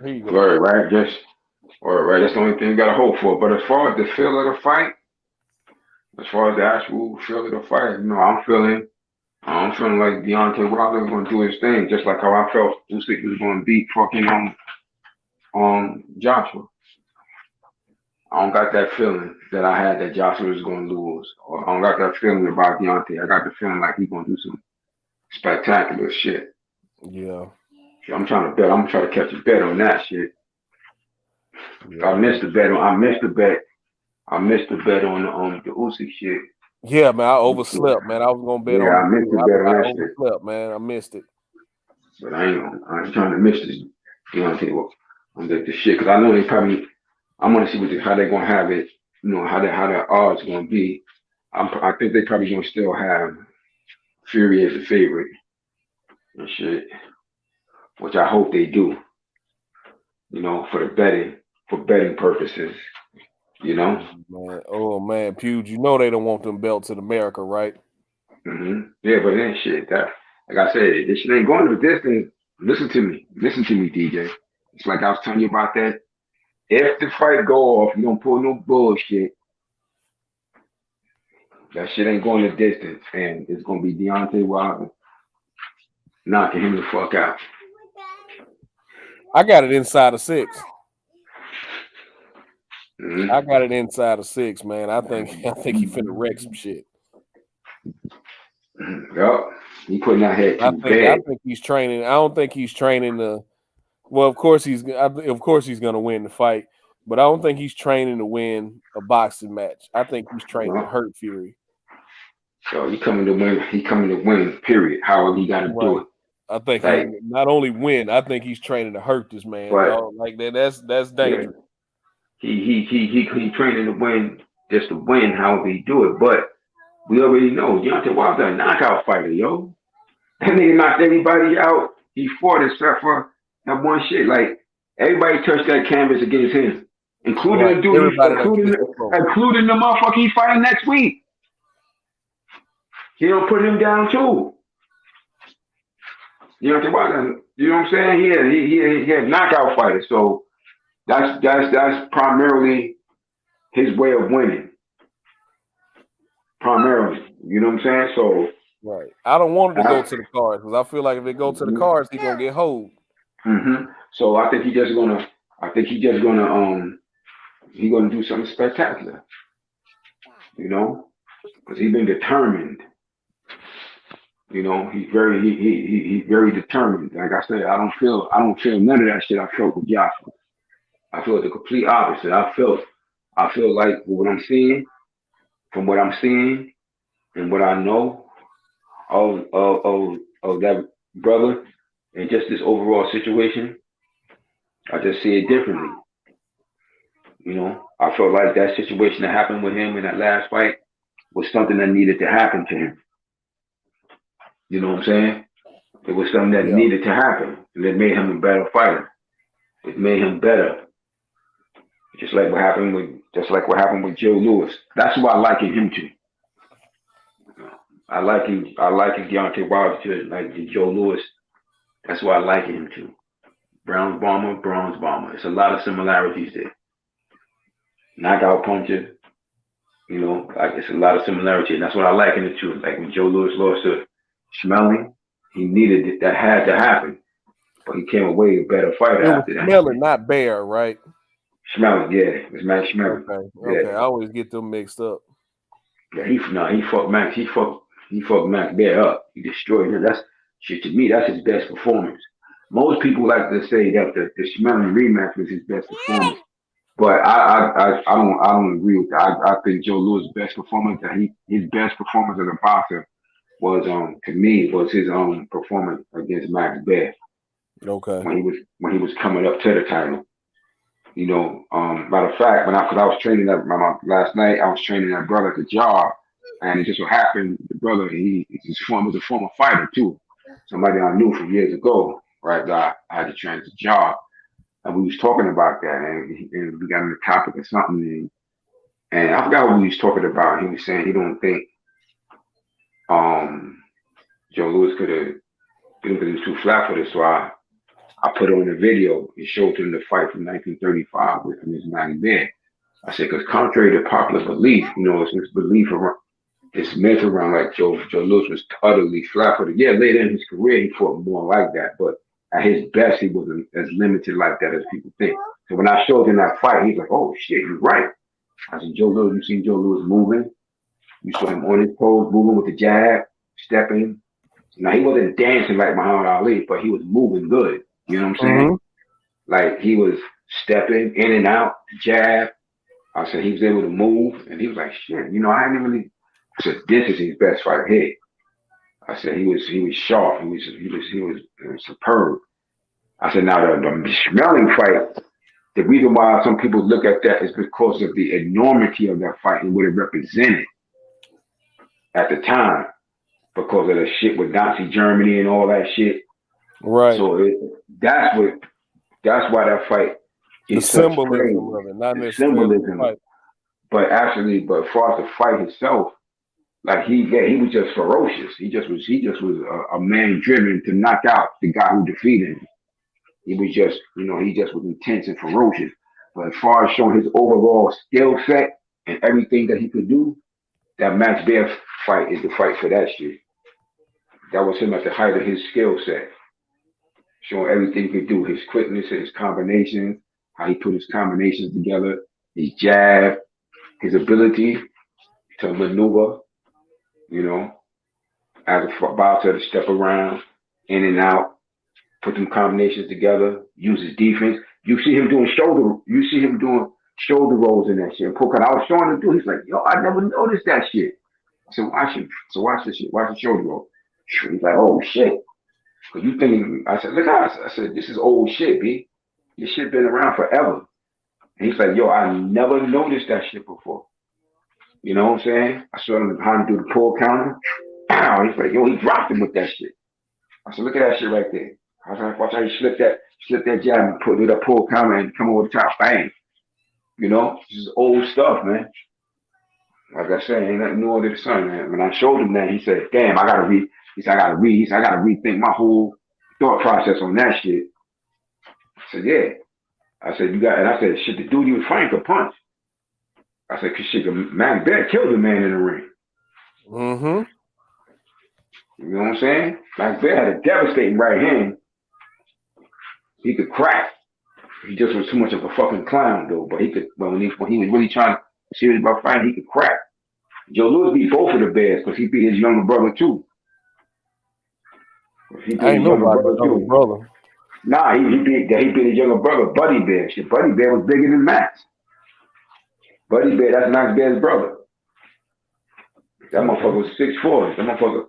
Here you go. Right. That's the only thing you gotta hope for. But as far as the feel of the fight, as far as the actual feel of the fight, I'm feeling like Deontay Wilder is gonna do his thing, just like how I felt Usyk was gonna beat fucking Joshua. I don't got that feeling that I had that Joshua was going to lose. Or I don't got that feeling about Deontay. I got the feeling like he's going to do some spectacular shit. Yeah. So I'm trying to catch a bet on that shit. I missed the bet on the Usyk shit. Yeah, man, I overslept, man. I was gonna bet Yeah, I on missed the you. bet on I that shit. overslept, man. I missed it. But I ain't trying to miss this. You know what I'm saying? Well, I'm the shit because I know they probably. I want to see how they're gonna have it. You know how the odds gonna be. I think they probably gonna still have Fury as a favorite and shit, which I hope they do. You know, for betting purposes. You know. Man, oh man, Puge, you know they don't want them belts in America, right? Yeah, but then shit, that like I said, this shit ain't going to the distance. Listen to me, DJ. It's like I was telling you about that. If the fight go off, you don't pull no bullshit. That shit ain't going the distance, and it's gonna be Deontay Wilder knocking him the fuck out. I got it inside of 6. I got it inside of 6, man. I think he finna wreck some shit. Yup, he putting that head too bad. I think he's training. I don't think he's training the. Well, of course he's gonna win the fight, but I don't think he's training to win a boxing match. I think he's training to hurt Fury. So he coming to win. He coming to win. Period. However he got to do it. I think he not only win. I think he's training to hurt this man. Dog. Like that. That's dangerous. Yeah. He training to win, just to win. However he do it, but we already know Deontay Wilder a knockout fighter, yo. That nigga knocked everybody out. He fought except for that one shit. Like everybody touched that canvas against him, including the dude, including the motherfucker he's fighting next week. He don't put him down too. Deontay Wilder, you know what I'm saying? He had knockout fighters, so that's primarily his way of winning. Primarily, you know what I'm saying? So right. I don't want him to go to the cards because I feel like if they go to the cards, he's gonna get hold. So I think he's gonna do something spectacular. You know, because he's been determined. You know, he's very determined. Like I said, I don't feel none of that shit I felt with Joshua. I feel the complete opposite. I feel like what I'm seeing, from what I'm seeing and what I know of that brother and just this overall situation, I just see it differently. You know, I felt like that situation that happened with him in that last fight was something that needed to happen to him. You know what I'm saying? It was something that needed to happen, and it made him a better fighter. It made him better. Just like what happened with Joe Louis. That's who I liken him to. I liken Deontay Wilder to like Joe Louis. That's who I liken him to. Bronze bomber. It's a lot of similarities there. Knockout puncher. You know, like it's a lot of similarity, and that's what I liken it to. Like when Joe Louis lost to Schmeling, he needed it. That had to happen, but he came away a better fighter after that. Schmeling, not Bear, right? Schmeling, yeah, it was Max Schmeling. Okay, I always get them mixed up. Yeah, he fucked Max. He fucked Max Bear up. He destroyed him. That's shit to me. That's his best performance. Most people like to say that the Schmeling rematch was his best performance, but I don't agree with that. I think Joe Louis' best performance, his best performance as a boxer was to me was his performance against Max Bear. Okay. When he was coming up to the title. You know, matter of fact, because I was training that last night, I was training that brother at the job, and it just so happened the brother was a former fighter too, somebody I knew from years ago. Right, I had to train at the job, and we was talking about that, and we got on the topic of something, and I forgot what we was talking about. He was saying he don't think Joe Louis he was too flat-footed, so I put on the video and showed him the fight from 1935 with him as Max Bear. I said, because contrary to popular belief, you know, it's this belief around, this myth around like Joe Louis was utterly flat-footed. Yeah, later in his career, he fought more like that, but at his best, he wasn't as limited like that as people think. So when I showed him that fight, he's like, oh shit, you're right. I said, Joe Louis, you seen Joe Louis moving? You saw him on his toes, moving with the jab, stepping. Now, he wasn't dancing like Muhammad Ali, but he was moving good. You know what I'm saying? Like he was, stepping in and out, jab. I said he was able to move, and he was like, shit, you know, I hadn't really. I said this is his best fight here. I said he was sharp, he was superb. I said now the Schmeling fight. The reason why some people look at that is because of the enormity of that fight and what it represented at the time, because of the shit with Nazi Germany and all that shit. Right. So that's why that fight The is such symbolism praise. of it, not The necessarily the symbolism, fight. but as far as the fight itself, like he was just ferocious. He just was a man driven to knock out the guy who defeated him. He was just, he just was intense and ferocious. But as far as showing his overall skill set and everything that he could do, that Max Baer fight is the fight for that shit. That was him at the height of his skill set. Showing everything he could do, his quickness and his combinations, how he put his combinations together, his jab, his ability to maneuver, as a boxer to step around, in and out, put them combinations together, use his defense. You see him doing shoulder rolls and that shit. I was showing him do. He's like, yo, I never noticed that shit. I said, watch this shit. Watch the shoulder roll. He's like, oh shit. Cause you thinking? I said, look, I said, this is old shit, B. This shit been around forever. And he's like, yo, I never noticed that shit before. You know what I'm saying? I saw him how to do the pull counter. He's like, yo, he dropped him with that shit. I said, look at that shit right there. I was like, watch how he slip that jab and put it up, pull counter and come over the top, bang. This is old stuff, man. Like I said, ain't nothing new under the sun, man. When I showed him that, he said, damn, I gotta read. He said, I gotta rethink my whole thought process on that shit. I said, yeah. I said, I said, shit, the dude he was fighting could punch. I said, cause shit, Max Baer killed a man in the ring. Mm-hmm. You know what I'm saying? Max Baer had a devastating right hand. He could crack. He just was too much of a fucking clown, though. But he could, when he was really trying to serious about fighting, he could crack. Joe Louis beat both of the Bears because he beat his younger brother too. I ain't know about his younger brother. Nah, he beat his younger brother, Buddy Bear. Shit, Buddy Bear was bigger than Max. Buddy Bear, that's Max Bear's brother. That motherfucker was 6'4". That motherfucker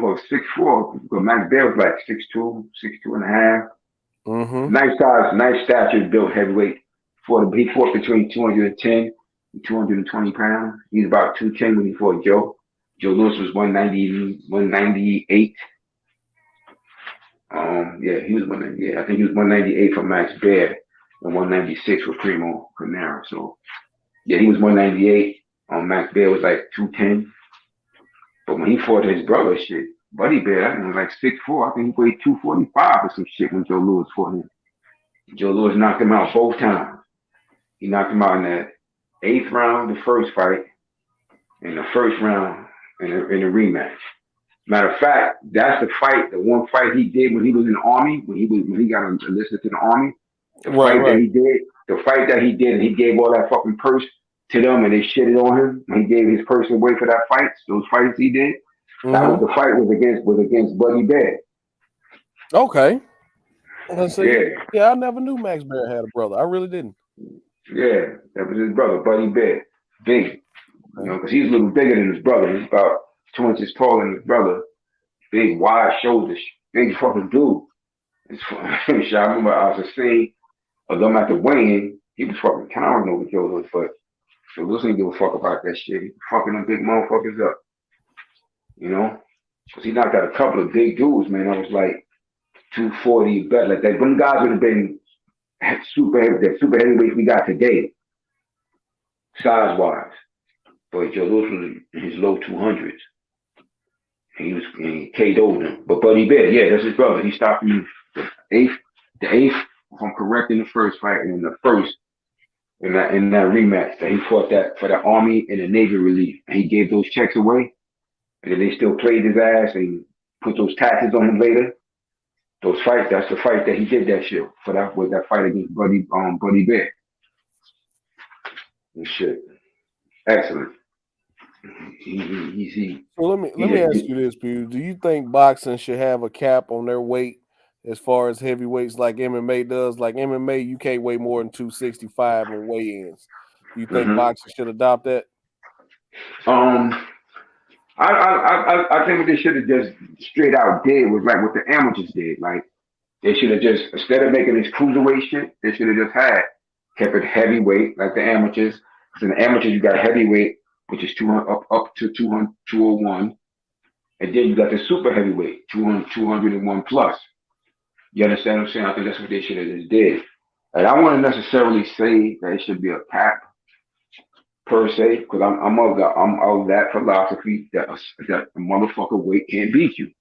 was 6'4". Because Max Bear was like 6'2", 6'2.5". Mm-hmm. Nice size, nice stature, built heavyweight. He fought between 210 and 220 pounds. He's about 210 when he fought Joe. Joe Louis was 198. He was 198. I think he was 198 for Max Baer and 196 for Primo Carnera. So, yeah, he was 198. Max Baer was like 210. But when he fought his brother, shit, Buddy Bear, I think was like 6'4". I think he weighed 245 or some shit when Joe Louis fought him. Joe Louis knocked him out both times. He knocked him out in the 8th round, the first fight, and the first round in a rematch. Matter of fact, that's the one fight he did when he was in the army, when he got enlisted to the army. The fight that he did, and he gave all that fucking purse to them, and they shitted on him. And he gave his purse away for that fight. Those fights he did. Mm-hmm. That was the fight was against Buddy Bear. Okay. Yeah, I never knew Max Baer had a brother. I really didn't. Yeah, that was his brother, Buddy Bear. Big. Because he's a little bigger than his brother. He's about 2 inches taller than his brother. Big, wide shoulders. Big fucking dude. I remember I was seeing them at the weigh-in. He was fucking cowering over Joe Louis, but Joe Louis didn't give a fuck about that shit. He fucking them big motherfuckers up. Because he knocked out a couple of big dudes, man. I was like 240 better. Like that. Them guys would have been super heavyweights we got today, size-wise. But Joe Louis was in his low 200s. He KO'd him. But Buddy Bear, yeah, that's his brother. He stopped him the eighth, if I'm correct, in the first fight, and in the first, in that rematch, that he fought that for the Army and the Navy relief. And he gave those checks away. And then they still played his ass and put those taxes on him later. Those fights, that's the fight that he did that shit for. That was that fight against Buddy Bear. And shit. Excellent. So let me ask you this, Pew. Do you think boxing should have a cap on their weight as far as heavyweights like MMA does. Like MMA, you can't weigh more than 265 on weigh-ins. You think boxing should adopt that? I think what they should have just straight out did was like what the amateurs did. Like they should have just, instead of making this cruiserweight shit, they should have just kept it heavyweight like the amateurs. Because in the amateurs you got heavyweight, which is 200 up to 200, 201, and then you got the super heavyweight, 201 plus. You understand what I'm saying? I think that's what they should have just did. And I wouldn't necessarily say that it should be a cap per se, because I'm of that philosophy that a motherfucker weight can't beat you.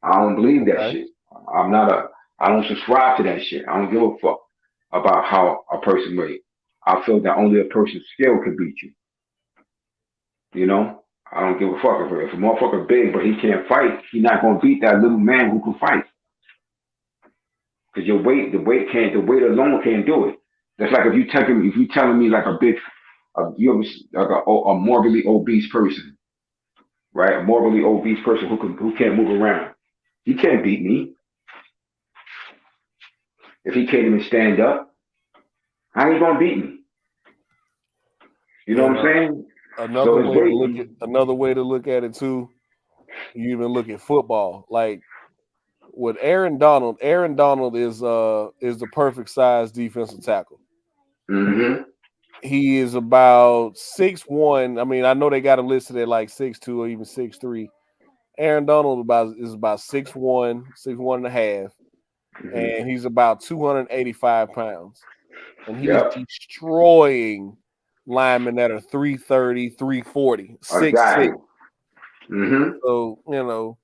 I don't believe that shit. I don't subscribe to that shit. I don't give a fuck about how a person weight. I feel that only a person's skill can beat you. You know? I don't give a fuck if a motherfucker big but he can't fight, he's not gonna beat that little man who can fight. Because the weight alone can't do it. That's like if you telling me like a morbidly obese person, right? A morbidly obese person who can't move around. He can't beat me. If he can't even stand up, how he gonna beat me? You know what I'm saying? Another way to look at it too, you even look at football. Like with Aaron Donald is the perfect size defensive tackle. Mm-hmm. He is about 6'1". I mean, I know they got him listed at like 6'2" or even 6'3". Aaron Donald is about 6'1", 6'1 and a half, and he's about 285 pounds. And he's destroying linemen that are 330, 340, 6'6". So, you know,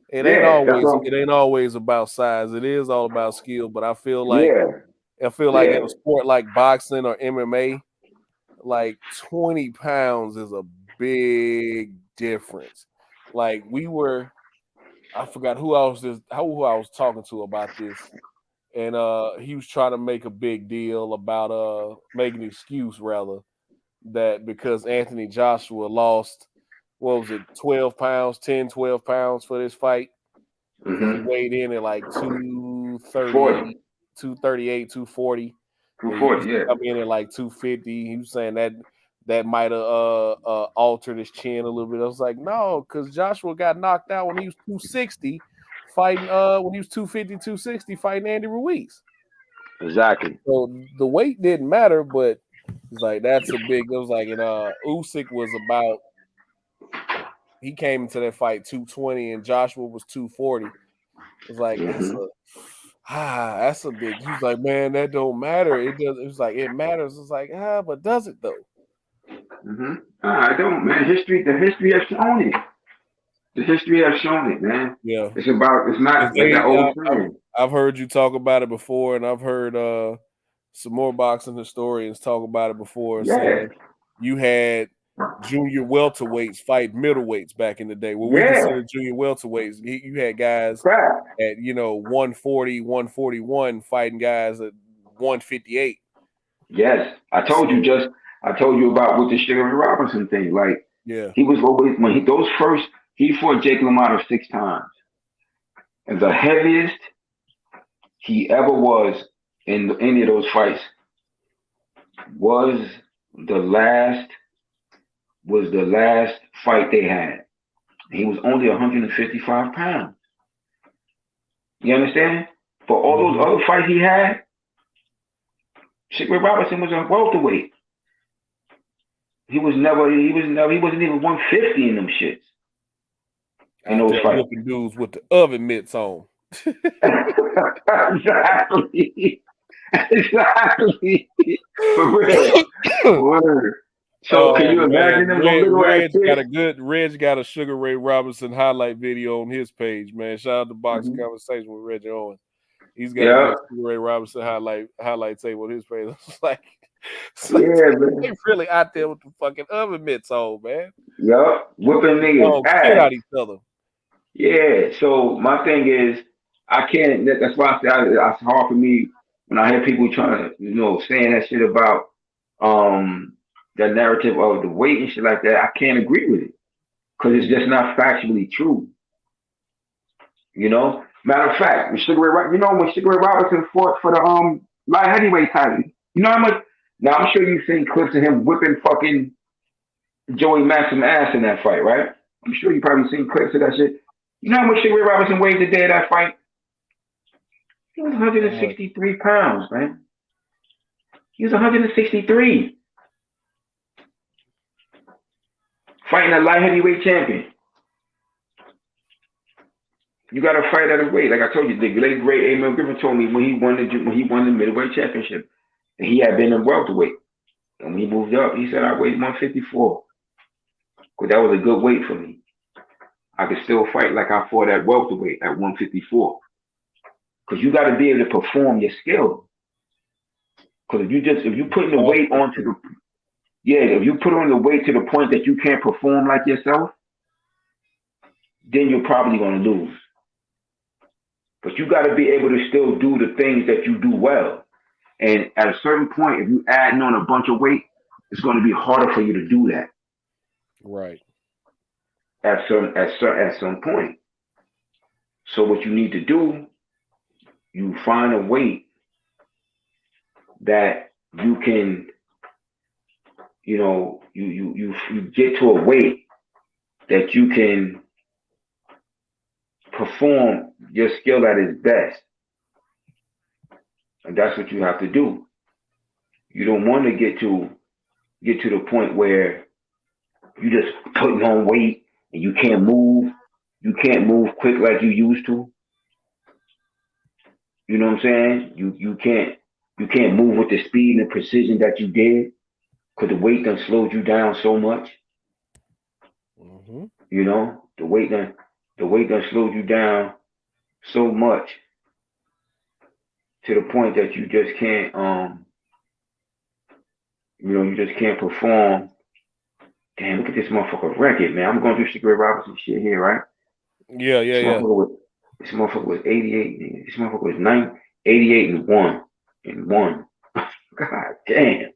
it ain't always about size. It is all about skill, but I feel like in a sport like boxing or MMA, like 20 pounds is a big difference. Like I forgot who I was talking to about this, and he was trying to make a big deal about make an excuse rather, that because Anthony Joshua lost, what was it, 12 pounds for this fight. He weighed in at like 230, 238, 240. 240, yeah. Come in at like 250. He was saying that might have altered his chin a little bit. I was like, no, because Joshua got knocked out when he was 260 fighting when he was 250, 260 fighting Andy Ruiz. Exactly. So the weight didn't matter, but it's like it was like Usyk was about, he came into that fight 220 and Joshua was 240. It's like that's a big. He's like, man, that don't matter. It does. It's like it matters. It's like, but does it though? I don't, man. The history has shown it. The history has shown it, man. Yeah. It's not like that old thing. I've heard you talk about it before, and I've heard some more boxing historians talk about it before, saying you had junior welterweights fight middleweights back in the day. Well, we consider junior welterweights. You had guys at 140, 141 fighting guys at 158. Yes, I told you about with the Sugar Ray Robinson thing. Like, he was always he fought Jake LaMotta 6 times, and the heaviest he ever was in any of those fights was the last fight they had. He was only 155 pounds. You understand? For all those other fights he had, Sugar Ray Robinson was a welterweight. He wasn't even 150 in them shits. In those fights. Whooping dudes with the oven mitts on. Exactly. For real. Word. So can you imagine them Reg got a Sugar Ray Robinson highlight video on his page, man. Shout out to Boxing Conversation with Reggie Owens. He's got a Sugar Ray Robinson highlight tape on his page. It's like they really out there with the fucking oven mitts on, man. Yup. Whipping niggas ass out each other. Yeah. So my thing is, I can't. That's why I say it's hard for me when I hear people trying to, saying that shit about the narrative of the weight and shit like that. I can't agree with it because it's just not factually true. Matter of fact, when Sugar Ray Robinson fought for the light heavyweight title, you know how much? Now I'm sure you've seen clips of him whipping fucking Joey Maxim ass in that fight, right? I'm sure you probably seen clips of that shit. You know how much Sugar Ray Robinson weighed the day of that fight? He was 163 pounds, man. He was 163. Fighting a light heavyweight champion. You got to fight at a weight. Like I told you, the late great Emil Griffin told me when he won the middleweight championship, and he had been in welterweight. And when he moved up, he said, I weighed 154. Because that was a good weight for me. I could still fight like I fought at welterweight at 154. Because you got to be able to perform your skill. Because if you put the weight onto the, if you put on the weight to the point that you can't perform like yourself, then you're probably going to lose. But you got to be able to still do the things that you do well. And at a certain point, if you add on a bunch of weight, it's going to be harder for you to do that. Right. At some point. So what you need to do, you find a weight that you can, you get to a weight that you can perform your skill at its best. And that's what you have to do. You don't want to get to the point where you just putting on weight and you can't move. You can't move quick like you used to. You know what I'm saying? You can't move with the speed and the precision that you did because the weight done slowed you down so much. Mm-hmm. You know, the weight done slowed you down so much to the point that you just can't you just can't perform. Damn, look at this motherfucker record, man. I'm going through Sugar Ray Robinson shit here, right? Yeah. This motherfucker was 88. This motherfucker was 88 and 1. God damn.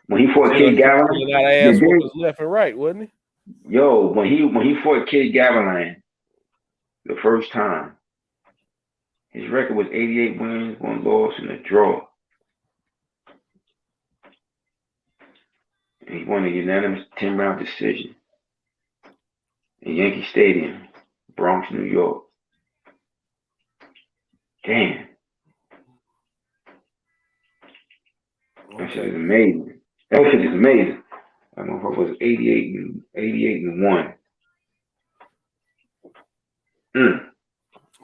When he fought Kid Gavilan, got ass whoopers left and right, wasn't he? Yo, when he fought Kid Gavilan the first time, his record was 88 wins, 1 loss, and a draw. And he won a unanimous 10-round decision in Yankee Stadium, Bronx, New York. Damn. That shit is amazing. That motherfucker was 88 and 1.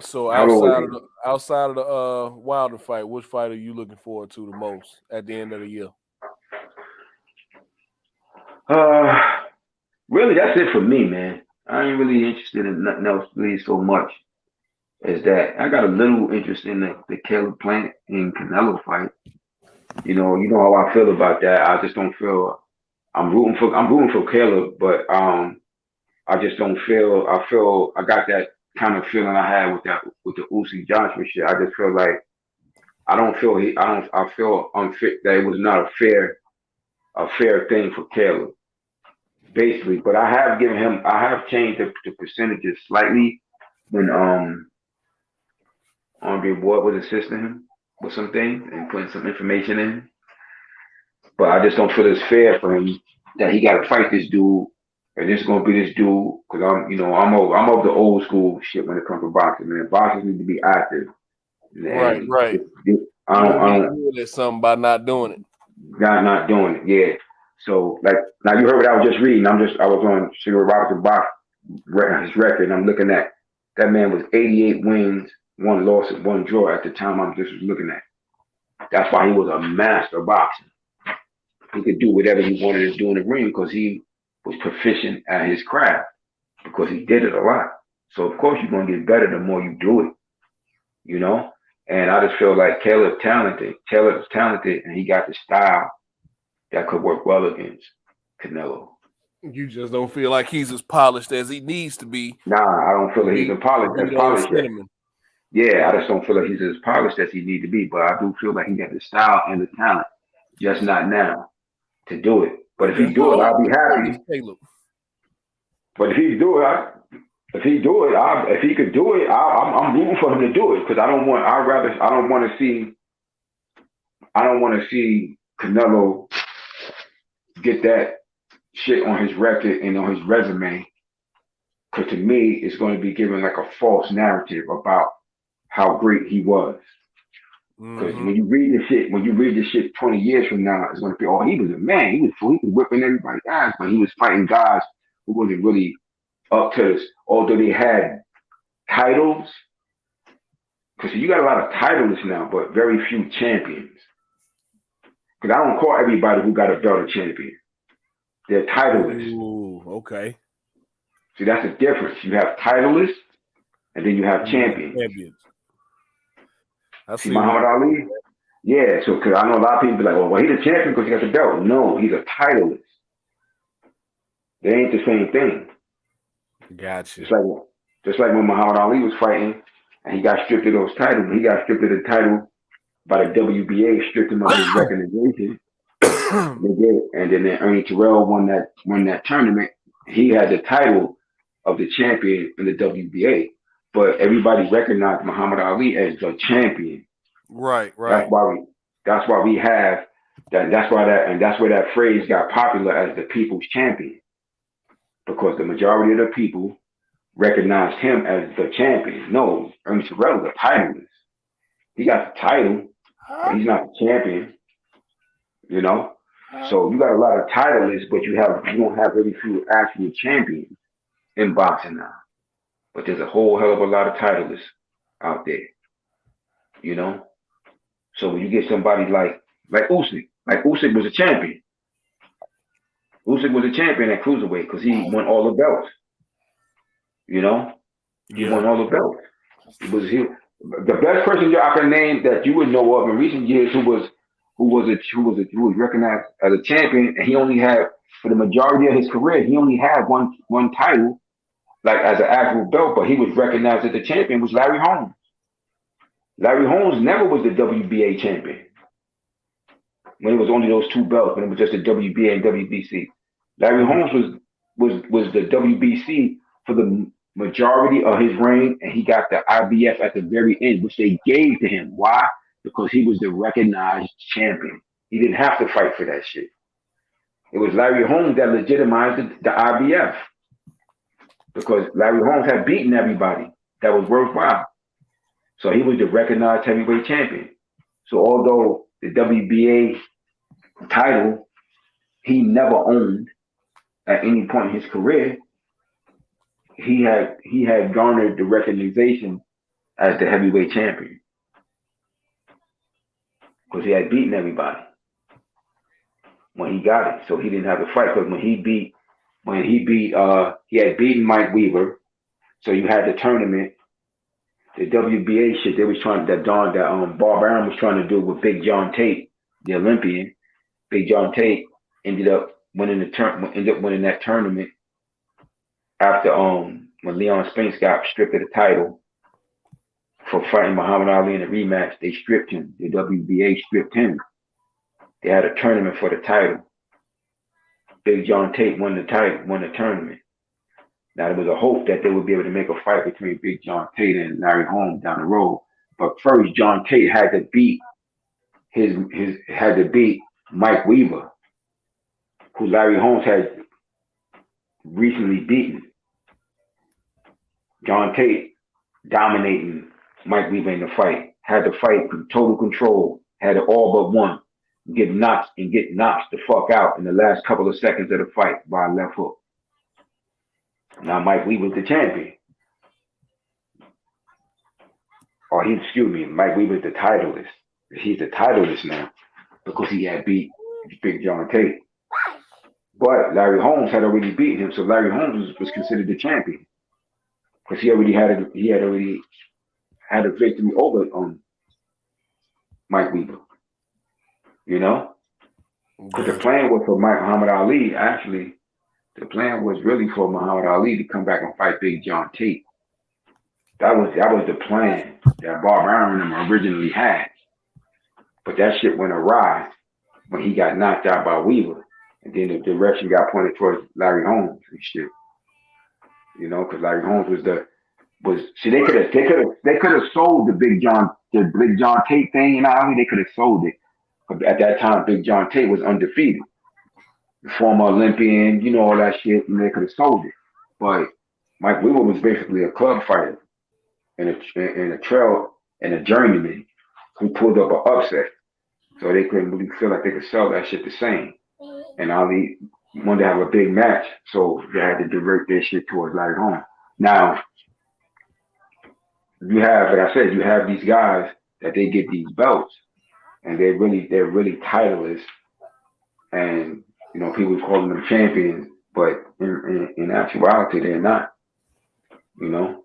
So outside of the Wilder fight, which fight are you looking forward to the most at the end of the year? Really, that's it for me, man. I ain't really interested in nothing else really so much as that. I got a little interest in the Caleb Plant and Canelo fight. You know how I feel about that. I just don't feel I'm rooting for Caleb, but I just don't feel I got that kind of feeling I had with the Usyk Joshua shit. I just feel like I feel unfit that it was not a fair thing for Caleb. Basically, but I have changed the percentages slightly when Andre Ward was assisting him with some things and putting some information in. But I just don't feel it's fair for him that he got to fight this dude, and this is gonna be this dude because I'm of the old school shit when it comes to boxing. Man, boxers need to be active. Right. I don't do something by not doing it. Not doing it. Yeah. So like now you heard what I was just reading. I was on Sugar Ray Robinson box his record, and I'm looking at that man was 88 wins, 1 loss, and 1 draw at the time I'm just looking at. That's why he was a master boxer. He could do whatever he wanted to do in the ring because he was proficient at his craft because he did it a lot. So of course you're gonna get better the more you do it, you know. And I just feel like Caleb's talented, and he got the style that could work well against Canelo. You just don't feel like he's as polished as he needs to be. Nah, I don't feel like he's as polished yet. Yeah, I just don't feel like he's as polished as he needs to be, but I do feel like he got the style and the talent, just not now, to do it. But if he do it, I'll be happy. But if he do it, If he do it, if he could do it, I'm rooting for him to do it because I don't want to see Canelo get that shit on his record and on his resume. Because to me, it's going to be given like a false narrative about how great he was. Because when you read the shit 20 years from now, it's going to be, oh, he was a man. He was whipping everybody's ass, but he was fighting guys who wasn't really up to this. Although they had titles, because you got a lot of titleists now, but very few champions. Because I don't call everybody who got a belt a champion. They're titleists. Ooh, okay. See, that's the difference. You have titleists, and then you have champions. See, Muhammad Ali? Yeah, so because I know a lot of people be like, well, he's a champion because he got the belt. No, he's a titleist. They ain't the same thing. Gotcha. Just like when Muhammad Ali was fighting, and he got stripped of those titles. He got stripped of the title by the WBA, stripped him of his recognition. And then Ernie Terrell won that tournament. He had the title of the champion in the WBA, but everybody recognized Muhammad Ali as the champion. Right. That's why we have that. That's where that phrase got popular as the people's champion, because the majority of the people recognized him as the champion. No, Ernie Terrell is a titleist. He got the title, but he's not the champion. You know, so you got a lot of titleists, but you don't have very few actual champions in boxing now. But there's a whole hell of a lot of titleists out there. You know, so when you get somebody like Usyk was a champion. Usyk was a champion at cruiserweight because he won all the belts. You know, he won all the belts. The best person I can name that you would know of in recent years who was recognized as a champion, and he only had, for the majority of his career, he only had one title, like as an actual belt, but he was recognized as the champion, was Larry Holmes. Larry Holmes never was the WBA champion when it was only those two belts, when it was just the WBA and WBC. Larry Holmes was the WBC for the majority of his reign, and he got the IBF at the very end, which they gave to him. Why? Because he was the recognized champion. He didn't have to fight for that shit. It was Larry Holmes that legitimized the IBF, because Larry Holmes had beaten everybody that was worthwhile. So he was the recognized heavyweight champion. So although the WBA title he never owned at any point in his career, he had garnered the recognition as the heavyweight champion, because he had beaten everybody when he got it. So he didn't have to fight, because he had beaten Mike Weaver. So you had the tournament, the WBA shit. They was trying that Bob Arum was trying to do with Big John Tate, the Olympian. Big John Tate ended up winning that tournament after when Leon Spinks got stripped of the title for fighting Muhammad Ali in a rematch. They stripped him. The WBA stripped him. They had a tournament for the title. Big John Tate won the tournament. Now there was a hope that they would be able to make a fight between Big John Tate and Larry Holmes down the road. But first, John Tate had to beat Mike Weaver, who Larry Holmes had recently beaten. John Tate dominating Mike Weaver in the fight, had the fight in total control, had it all but won. Get knocked the fuck out in the last couple of seconds of the fight by a left hook. Now Mike Weaver's the champion. Mike Weaver's the titleist. He's the titleist now because he had beat Big John Tate. But Larry Holmes had already beaten him, so Larry Holmes was considered the champion because he already had a victory over Mike Weaver. You know, because the plan was for Muhammad Ali. Actually, the plan was really for Muhammad Ali to come back and fight Big John Tate. That was the plan that Bob Arum and them originally had. But that shit went awry when he got knocked out by Weaver, and then the direction got pointed towards Larry Holmes and shit. You know, because Larry Holmes see they could have sold the Big John Tate thing. You know, I mean, they could have sold it. But at that time, Big John Tate was undefeated, former Olympian. You know, all that shit, and they could have sold it. But Mike Weaver was basically a club fighter and a trail and a journeyman who pulled up an upset. So they couldn't really feel like they could sell that shit the same. And Ali wanted to have a big match, so they had to divert their shit towards Larry Holmes. Now, you have, like I said, you have these guys that they get these belts, and they're really titleist, and you know people calling them champions, but in actuality they're not. You know,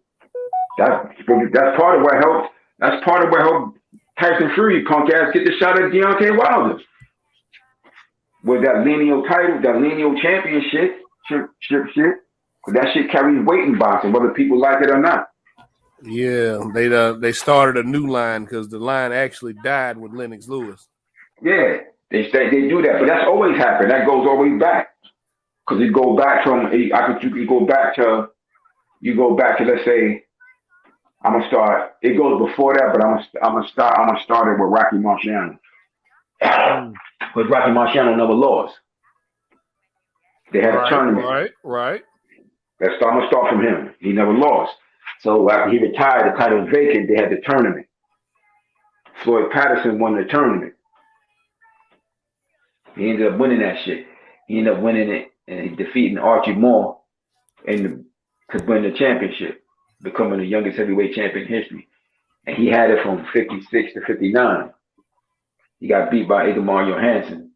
that's part of what helped. That's part of what helped Tyson Fury punk ass get the shot at Deontay Wilder. With that lineal title, that lineal championship shit, that shit carries weight in boxing, whether people like it or not. Yeah, they started a new line because the line actually died with Lennox Lewis. Yeah, they do that, but that's always happened. That goes always back because you go back from you go back to let's say I'm gonna start. It goes before that, but I'm gonna start it with Rocky Marciano. Because Rocky Marciano never lost. They had a tournament. Right. I'm gonna start from him. He never lost. So after he retired, the title was vacant. They had the tournament. Floyd Patterson won the tournament. He ended up winning that shit. He ended up winning it and defeating Archie Moore to win the championship, becoming the youngest heavyweight champion in history. And he had it from 56 to 59. He got beat by Igemar Johansson.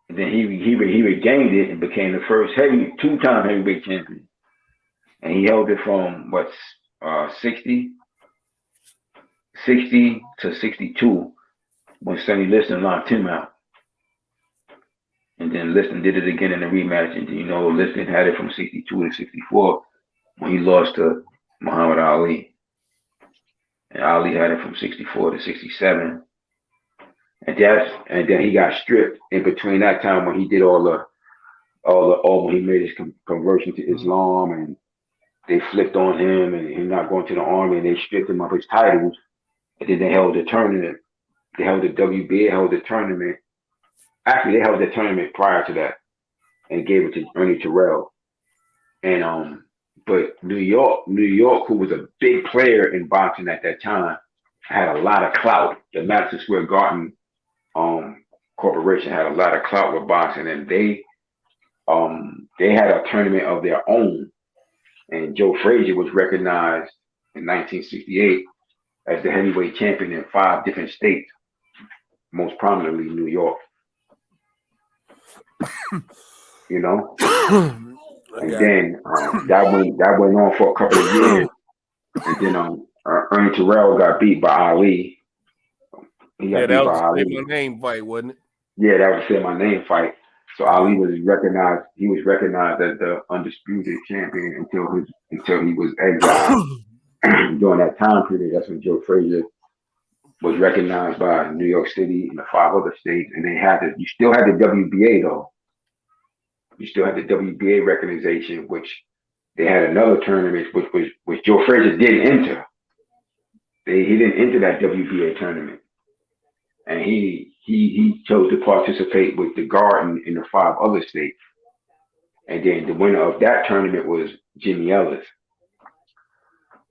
And then he regained it and became the first two-time heavyweight champion. And he held it from 60 to 62 when Sonny Liston knocked him out. And then Liston did it again in the rematch. And you know, Liston had it from 62 to 64 when he lost to Muhammad Ali. And Ali had it from 64 to 67. And then he got stripped in between that time when he did when he made his conversion to Islam, and they flipped on him and him not going to the army, and they stripped him of his titles. And then they held the tournament. They held the WBA held the tournament. Actually, they held the tournament prior to that and gave it to Ernie Terrell. And but New York, who was a big player in boxing at that time, had a lot of clout. The Madison Square Garden Corporation had a lot of clout with boxing, and they had a tournament of their own. And Joe Frazier was recognized in 1968 as the heavyweight champion in 5 different states, most prominently New York. You know, and then that went on for a couple of years, and then Ernie Terrell got beat by Ali. That was a my name fight, wasn't it? Yeah, that was my name fight. So Ali was recognized. He was recognized as the undisputed champion until he was exiled. During that time period, that's when Joe Frazier was recognized by New York City and the 5 other states, and you still had the WBA though. You still had the WBA recognition, which they had another tournament, which Joe Frazier didn't enter. He didn't enter that WBA tournament, and he chose to participate with the Garden in the 5 other states. And then the winner of that tournament was Jimmy Ellis.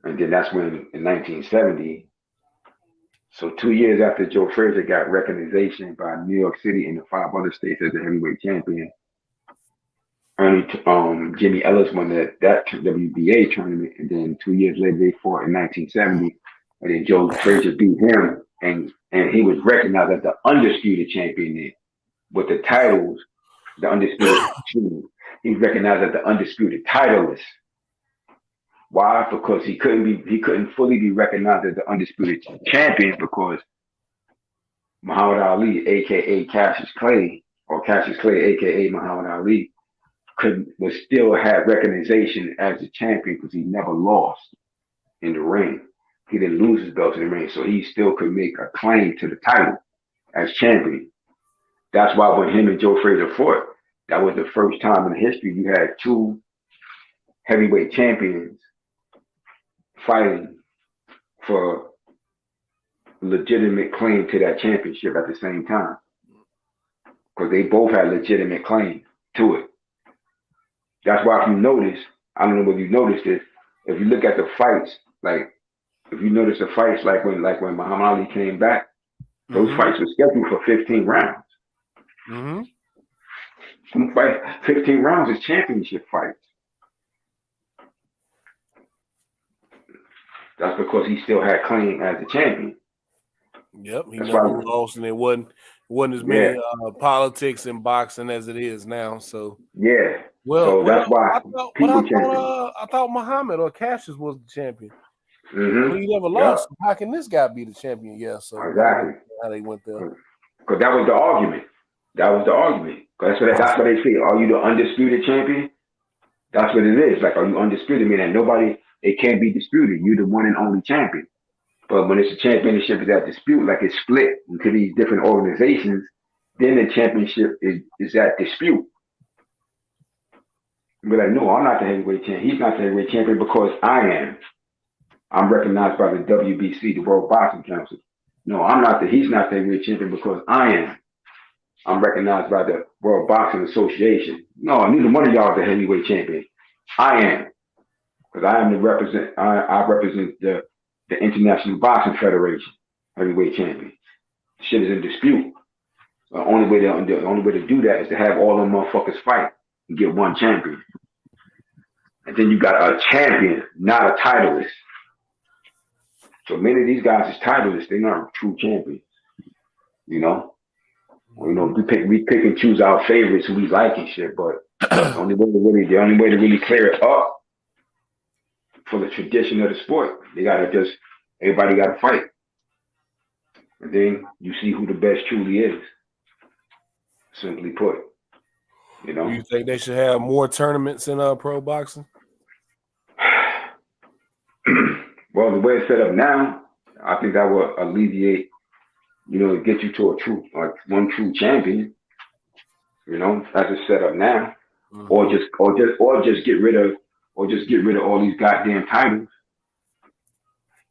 And then that's when in 1970. So 2 years after Joe Frazier got recognition by New York City and the 5 other states as the heavyweight champion, Jimmy Ellis won that WBA tournament, and then 2 years later they fought in 1970, and then Joe Frazier beat him, and he was recognized as the undisputed champion then, with the titles, the undisputed. He was recognized as the undisputed titleist. Why? Because he couldn't fully be recognized as the undisputed champion because Muhammad Ali, aka Cassius Clay, aka Muhammad Ali, still had recognition as the champion because he never lost in the ring. He didn't lose his belt in the ring, so he still could make a claim to the title as champion. That's why when him and Joe Frazier fought, that was the first time in history you had two heavyweight champions fighting for legitimate claim to that championship at the same time. Because they both had legitimate claim to it. That's why if you notice, I don't know whether you noticed this, if you look at the fights, like if you notice the fights like when Muhammad Ali came back, those fights were scheduled for 15 rounds. Some fights, 15 rounds is championship fights. That's because he still had claim as a champion. Yep, he That's never why- lost, and it wasn't as many politics in boxing as it is now. So Yeah. well, so that's why I thought Muhammad or Cassius was the champion. Well, he never lost. So how can this guy be the champion? Yeah, so Exactly. how they went there. Because that was the argument. That's what they say. Are you the undisputed champion? That's what it is. Like, are you undisputed? Meaning nobody, it can't be disputed. You're the one and only champion. But when it's a championship is at dispute, like it's split into these different organizations, then the championship is at dispute. Be like, no, I'm not the heavyweight champion. He's not the heavyweight champion because I am. I'm recognized by the WBC, the World Boxing Council. No, he's not the heavyweight champion because I am. I'm recognized by the World Boxing Association. No, neither one of y'all is the heavyweight champion. I am. Because I represent the International Boxing Federation heavyweight champion. Shit is in dispute. The only way to do that is to have all them motherfuckers fight and get one champion. And then you got a champion, not a titleist. So many of these guys is titleists, they're not true champions. You know? We pick and choose our favorites who we like and shit, but the only way to really clear it up for the tradition of the sport, everybody gotta fight. And then you see who the best truly is. Simply put. You know? Do you think they should have more tournaments in pro boxing? Well, the way it's set up now, I think that will alleviate, get you to one true champion. As it's set up now. Or just get rid of all these goddamn titles.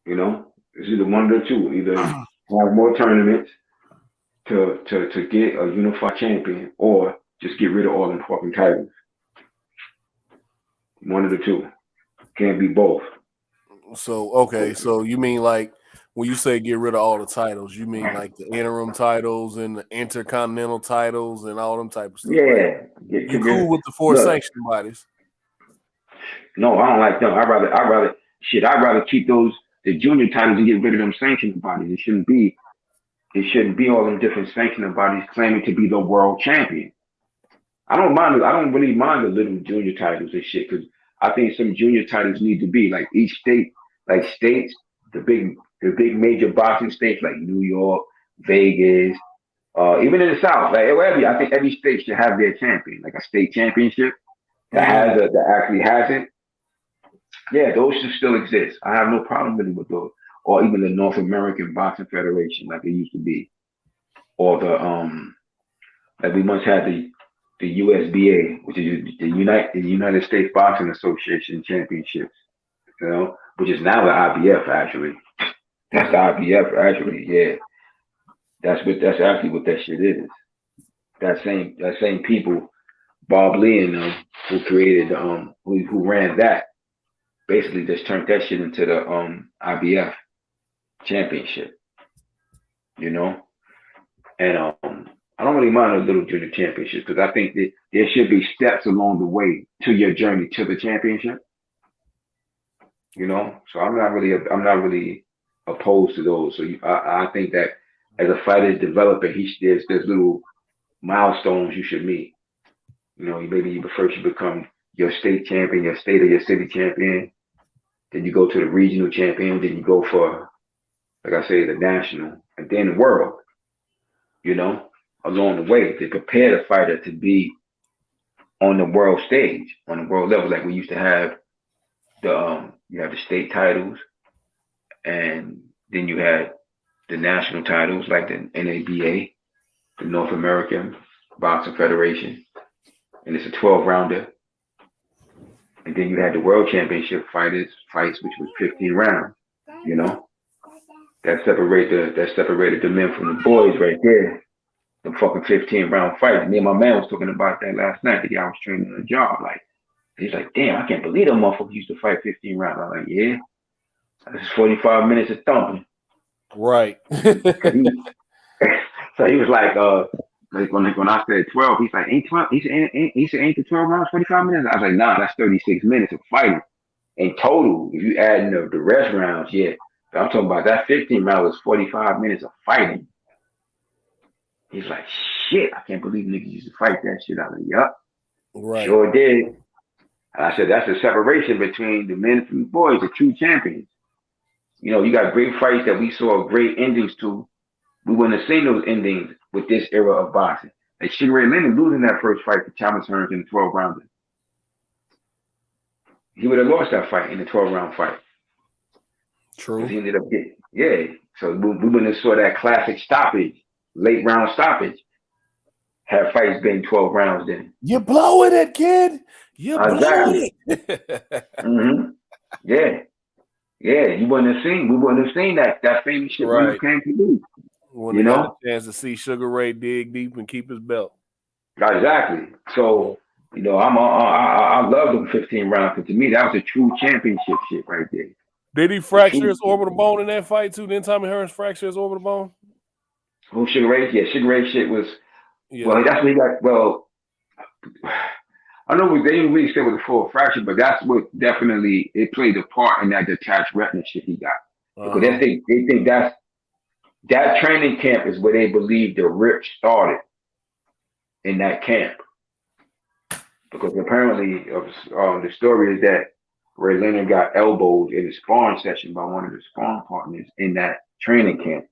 It's either one or two. Either have more tournaments to get a unified champion, or just get rid of all them fucking titles. One of the two. Can't be both. So you mean like when you say get rid of all the titles, you mean like the interim titles and the intercontinental titles and all them type of stuff? Yeah. Right? You cool with the four sanctioning bodies? No, I don't like them. I'd rather keep the junior titles and get rid of them sanctioning bodies. It shouldn't be all them different sanctioning bodies claiming to be the world champion. I don't really mind the little junior titles and shit, because I think some junior titles need to be like each state, like states, the big major boxing states like New York, Vegas, even in the South, like I think every state should have their champion, like a state championship that actually has it. Yeah, those should still exist. I have no problem really with those, or even the North American Boxing Federation, like it used to be, or the like we once had the USBA, which is the United States Boxing Association Championships, which is now the IBF actually. That's the IBF actually, yeah. That's actually what that shit is. That same people, Bob Lee and them, who created who ran that, basically just turned that shit into the IBF championship. And I don't really mind a little junior championship, because I think that there should be steps along the way to your journey to the championship. So I'm not really opposed to those. So I think that as a fighter is developing, there's little milestones you should meet. Maybe first you become your state champion, your state or your city champion. Then you go to the regional champion. Then you go for, like I say, the national, and then the world. Along the way, to prepare the fighter to be on the world stage, on the world level. Like we used to have you have the state titles, and then you had the national titles like the NABA, the North American Boxing Federation. and it's a 12-rounder. And then you had the world championship fights, which was 15 rounds. You know, that separated the men from the boys right there. The fucking 15-round fight. Me and my man was talking about that last night. The guy was training on a job. Like, he's like, damn, I can't believe that motherfucker used to fight 15 rounds. I'm like, yeah, that's 45 minutes of thumping. Right. So he was like when I said 12, he's like, ain't 12? He said, ain't the 12 rounds 45 minutes? I was like, nah, that's 36 minutes of fighting. In total, if you add in the rest rounds, yeah. But I'm talking about that 15 round was 45 minutes of fighting. He's like, shit, I can't believe niggas used to fight that shit. I was like, yup. Right. Sure did. And I said, that's the separation between the men and the boys, the true champions. You know, you got great fights that we saw great endings to. We wouldn't have seen those endings with this era of boxing. Like Sugar Ray Leonard losing that first fight to Thomas Hearns in the 12 rounder. He would have lost that fight in the 12-round fight. True. He ended up getting, yeah. So we wouldn't have saw that classic stoppage, late round stoppage. Had fights been 12 rounds then. You're blowing it, kid. You're blowing it. Mm-hmm. Yeah. Yeah, we wouldn't have seen that famous shit when it came to do. When you they know, got a chance to see Sugar Ray dig deep and keep his belt. Exactly. So, you know, I love them 15 rounds, because to me that was a true championship shit right there. Did he fracture his orbital bone in that fight too? Didn't Tommy Hearns fracture his orbital bone? Who, Sugar Ray? Yeah, Sugar Ray shit was. Yeah. Well, that's what he got. Well, I know they didn't really say it was a full fracture, but that's what definitely it played a part in that detached retina shit he got. Because they think that training camp is where they believe the rip started in that camp. Because apparently, the story is that Ray Leonard got elbowed in a sparring session by one of the sparring partners in that training camp.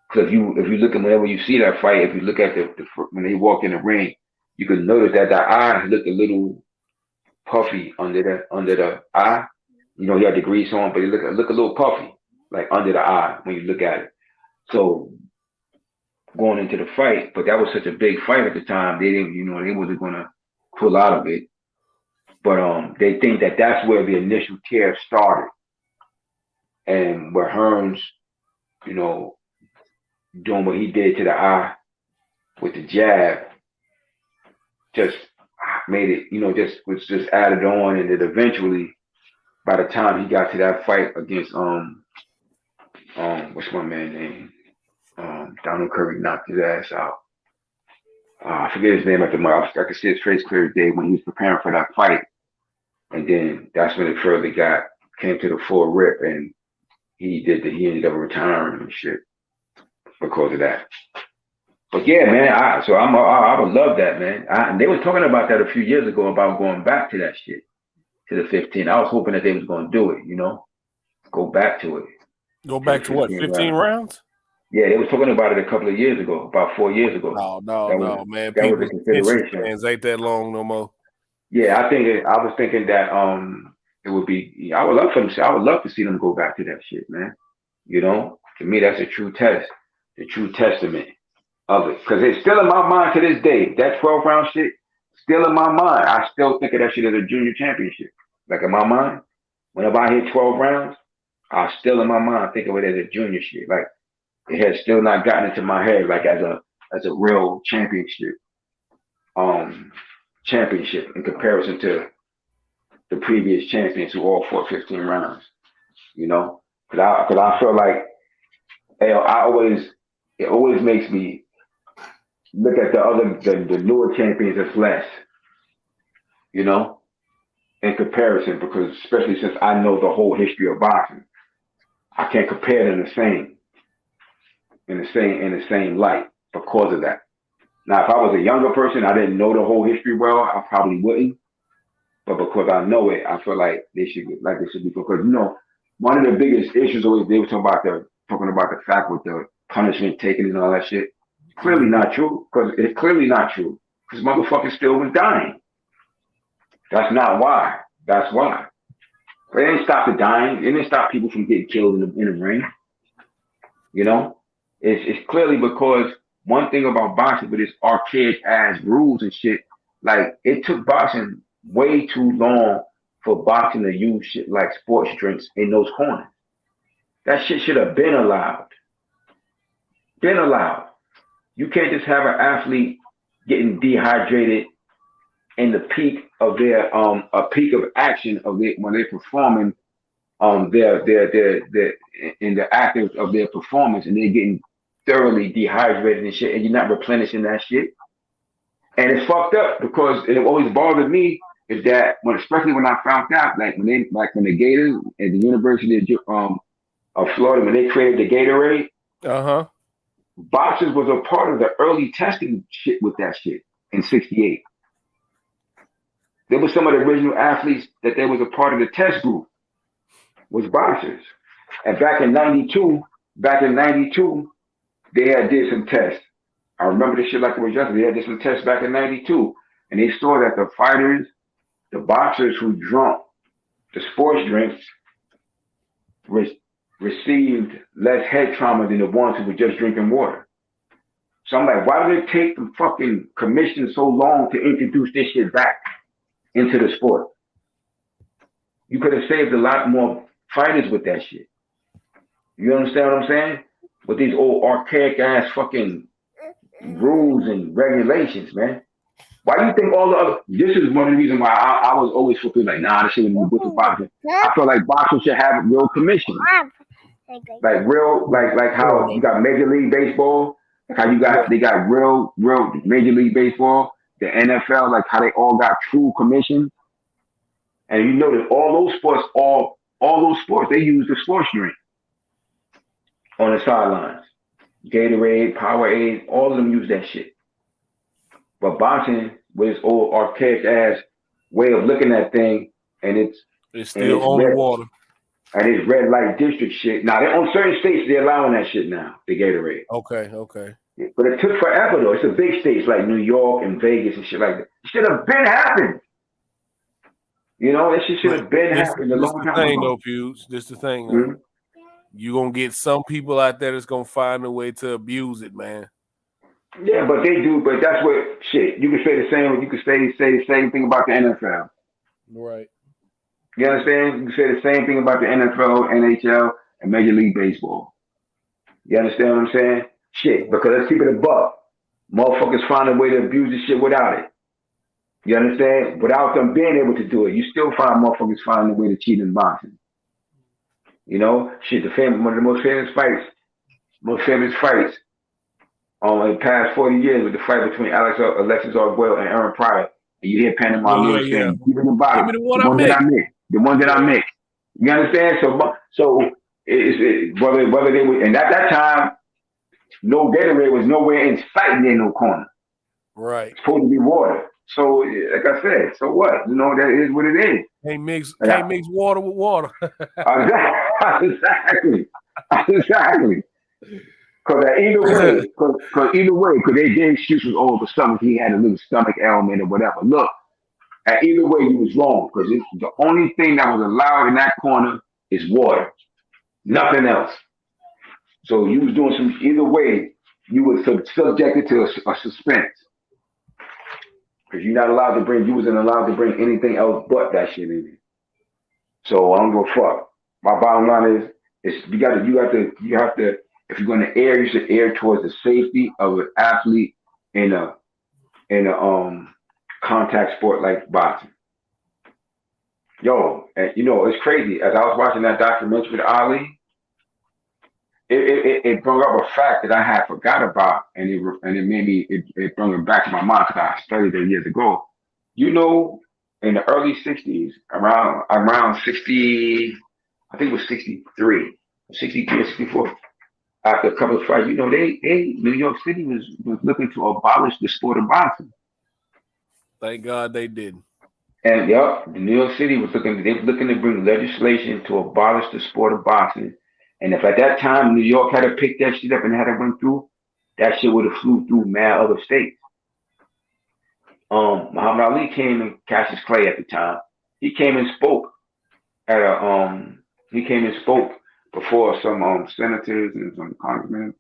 Because if you look at whenever you see that fight, if you look at the when they walk in the ring, you can notice that the eye looked a little puffy under the eye. You know, he had the grease on, but it look a little puffy, like under the eye when you look at it. So going into the fight, but that was such a big fight at the time, they didn't, you know, they wasn't gonna pull out of it. But they think that that's where the initial tear started, and where Hearns, you know, doing what he did to the eye with the jab, just made it, you know, just added on, and then eventually, by the time he got to that fight against what's my man name? Donald Curry knocked his ass out. I forget his name at the moment. I could see his face clear as day when he was preparing for that fight, and then that's when it further came to the full rip, and he ended up retiring and shit because of that. But yeah, man, I would love that, man. And they were talking about that a few years ago about going back to that shit, to the 15. I was hoping that they was going to do it, you know, go back to it. Go back to what, 15 rounds? Yeah, they were talking about it a couple of years ago, about 4 years ago. No, man. That was a consideration. Fans ain't that long no more. Yeah, I was thinking that it would be. I would love for them. I would love to see them go back to that shit, man. You know, to me, that's a true test, the true testament of it, because it's still in my mind to this day. That 12-round shit still in my mind. I still think of that shit as a junior championship. Like in my mind, whenever I hit 12 rounds, I still in my mind think of it as a junior shit. Like it has still not gotten into my head like as a real championship. Championship in comparison to the previous champions who all fought 15 rounds. You know, because I feel like, it always makes me look at the newer champions as less, you know, in comparison, because especially since I know the whole history of boxing, I can't compare them in the same light because of that. Now, if I was a younger person, I didn't know the whole history well, I probably wouldn't. But because I know it, I feel like they should be, because, you know, one of the biggest issues always, they were talking about the fact with the punishment taken and all that shit. Clearly not true, because it's clearly not true, because motherfuckers still was dying. That's not why. That's why. But it didn't stop the dying. It didn't stop people from getting killed in the ring. You know, it's clearly because one thing about boxing with its archaic ass rules and shit, Like it took boxing way too long for boxing to use shit like sports drinks in those corners. That shit should have been allowed. Been allowed. You can't just have an athlete getting dehydrated in the peak of their a peak of action of their when they're performing their in the act of their performance, and they're getting thoroughly dehydrated and shit, and you're not replenishing that shit. And it's fucked up because it always bothered me is that especially when I found out when the Gators at the University of Florida, when they created the Gatorade, boxers was a part of the early testing shit with that shit in '68. There was some of the original athletes that they was a part of the test group was boxers. And back in '92, they had did some tests. I remember this shit like it was yesterday. They had did some tests back in '92, and they saw that the fighters, the boxers who drunk the sports drinks, received less head trauma than the ones who were just drinking water. So I'm like, why did it take the fucking commission so long to introduce this shit back into the sport? You could have saved a lot more fighters with that shit. You understand what I'm saying? With these old archaic ass fucking rules and regulations, man. Why do you think all the other? This is one of the reasons why I was always fucking like, nah, this shit wouldn't be good for boxing. I feel like boxing should have real commission, like real, like how you got Major League Baseball, like how they got real Major League Baseball, the NFL, like how they all got true commission. And you notice all those sports, they use the sports drink on the sidelines. Gatorade, Powerade, all of them use that shit. But boxing, with its old archaic ass way of looking at things, and it's still only water. And it's red light district shit. Now, on certain states, they're allowing that shit now, the Gatorade. Okay. But it took forever, though. It's a big states like New York and Vegas and shit like that. It should have been happened. You know, that shit should have been happened a long time ago. This the thing, though, Fuse. This the thing. Mm-hmm. You're going to get some people out there that's going to find a way to abuse it, man. Yeah, but they do. But that's what, shit, you can say the same. You can say the same thing about the NFL. Right. You understand? You can say the same thing about the NFL, NHL, and Major League Baseball. You understand what I'm saying? Shit, because let's keep it a buck. Motherfuckers find a way to abuse this shit without it. You understand? Without them being able to do it, you still find motherfuckers finding a way to cheat in boxing. You know, shit, one of the most famous fights in the past 40 years was the fight between Alexis Arguello and Aaron Pryor. And you hear Panama News saying, give me the bottom, the one that I mixed. You understand? So it's whether they were, and at that time, no Gatorade was nowhere in sight near no corner. Right. It's supposed to be water. So, like I said, so what? You know, that is what it is. Can't mix water with water. Exactly. Because either way, because their excuse was over stomach, he had a little stomach ailment or whatever. Look, either way, you was wrong, because the only thing that was allowed in that corner is water, nothing else. So you was doing either way, you were subjected to a suspense. Because you wasn't allowed to bring anything else but that shit in it. So I don't give a fuck. My bottom line is you have to, if you're going to err, you should err towards the safety of an athlete in a contact sport like boxing. Yo, and you know, it's crazy. As I was watching that documentary with Ali, it brought up a fact that I had forgot about, and it made me, it brought it back to my mind because I studied it years ago. You know, in the early 60s, around 60, I think it was 63 or 64, after a couple of fights, you know, New York City was looking to abolish the sport of boxing. Thank God they didn't. And the New York City was looking to bring legislation to abolish the sport of boxing. And if at that time New York had to pick that shit up and had it went through, that shit would have flew through mad other states. Muhammad Ali came, and Cassius Clay at the time, he came and spoke before some senators and some congressmen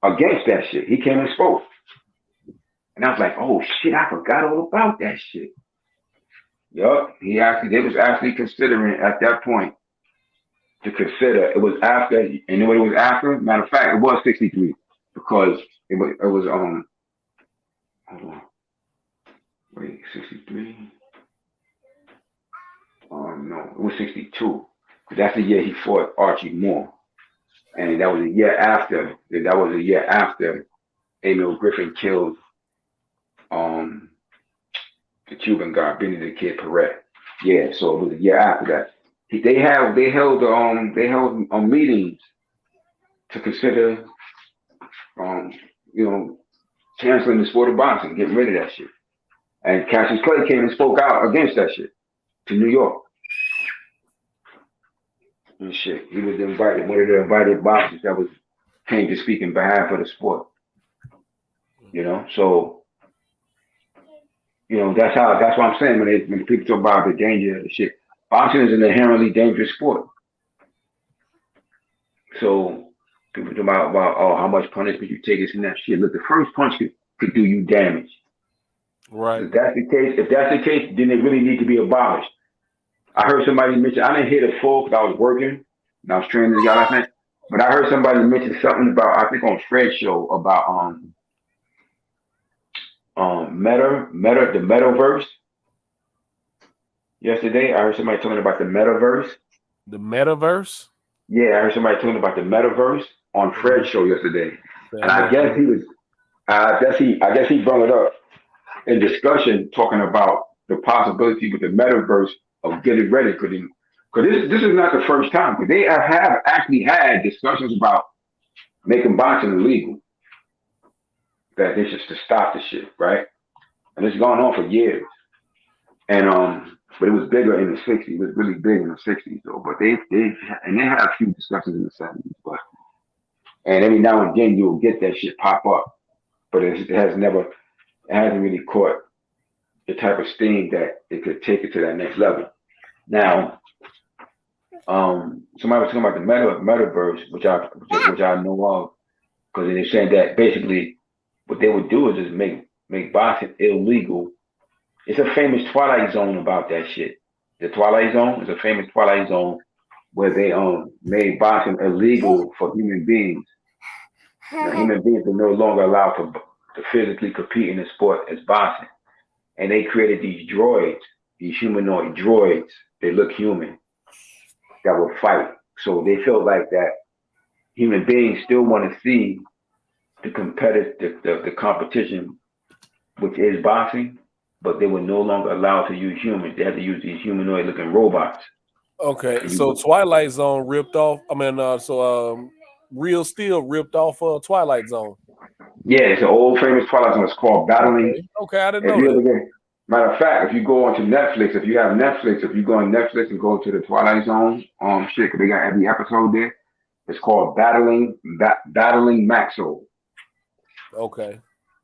against that shit. He came and spoke. And I was like, oh shit, I forgot all about that shit. Yup, they was actually considering at that point to consider. It was after, and you know what it was after? Matter of fact, it was 63 because it was hold on, wait, 63. No, it was 62 because that's the year he fought Archie Moore, and that was a year after. That was a year after Emil Griffin killed the Cuban guy, Benny the Kid Perret. Yeah, so it was a year after that. They held meetings to consider canceling the sport of boxing, getting rid of that shit. And Cassius Clay came and spoke out against that shit to New York. And shit. He was invited, one of the invited boxers that came to speak in behalf of the sport. So that's what I'm saying when people talk about the danger of the shit. Boxing is an inherently dangerous sport. So people talk about how much punishment you take and that shit. Look, the first punch could do you damage. Right. If that's the case, then they really need to be abolished. I heard somebody mention, I didn't hear the full because I was working and I was training the guy last night, but I heard somebody mention something about, I think on Fred's show, about the metaverse. Yesterday, I heard somebody talking about the metaverse. The metaverse? Yeah, I heard somebody talking about the metaverse on Fred's show yesterday. And I guess he brought it up in discussion, talking about the possibility with the metaverse of getting ready, because this is not the first time. But they have actually had discussions about making boxing illegal. That they should stop the shit, right? And it's gone on for years. And but it was bigger in the 60s. It was really big in the 60s though. But they had a few discussions in the 70s, and every now and then you'll get that shit pop up. But it hasn't really caught the type of steam that it could take it to that next level. Now, somebody was talking about the metaverse, which I know of, because they're saying that basically what they would do is just make boxing illegal. It's a famous Twilight Zone about that shit. The Twilight Zone is a famous Twilight Zone where they made boxing illegal for human beings. Now, human beings are no longer allowed to physically compete in the sport as boxing. And they created these droids, these humanoid droids. They look human, that will fight. So they felt like that human beings still want to see the competition, which is boxing, but they were no longer allowed to use humans. They had to use these humanoid looking robots. Okay, so Twilight Zone ripped off. Real Steel ripped off Twilight Zone. Yeah, it's an old famous Twilight Zone. It's called Battling. Okay, I didn't know that. Matter of fact, if you go onto Netflix, if you go on Netflix and go to the Twilight Zone, shit, because they got every episode there. It's called Battling Maxwell. Okay.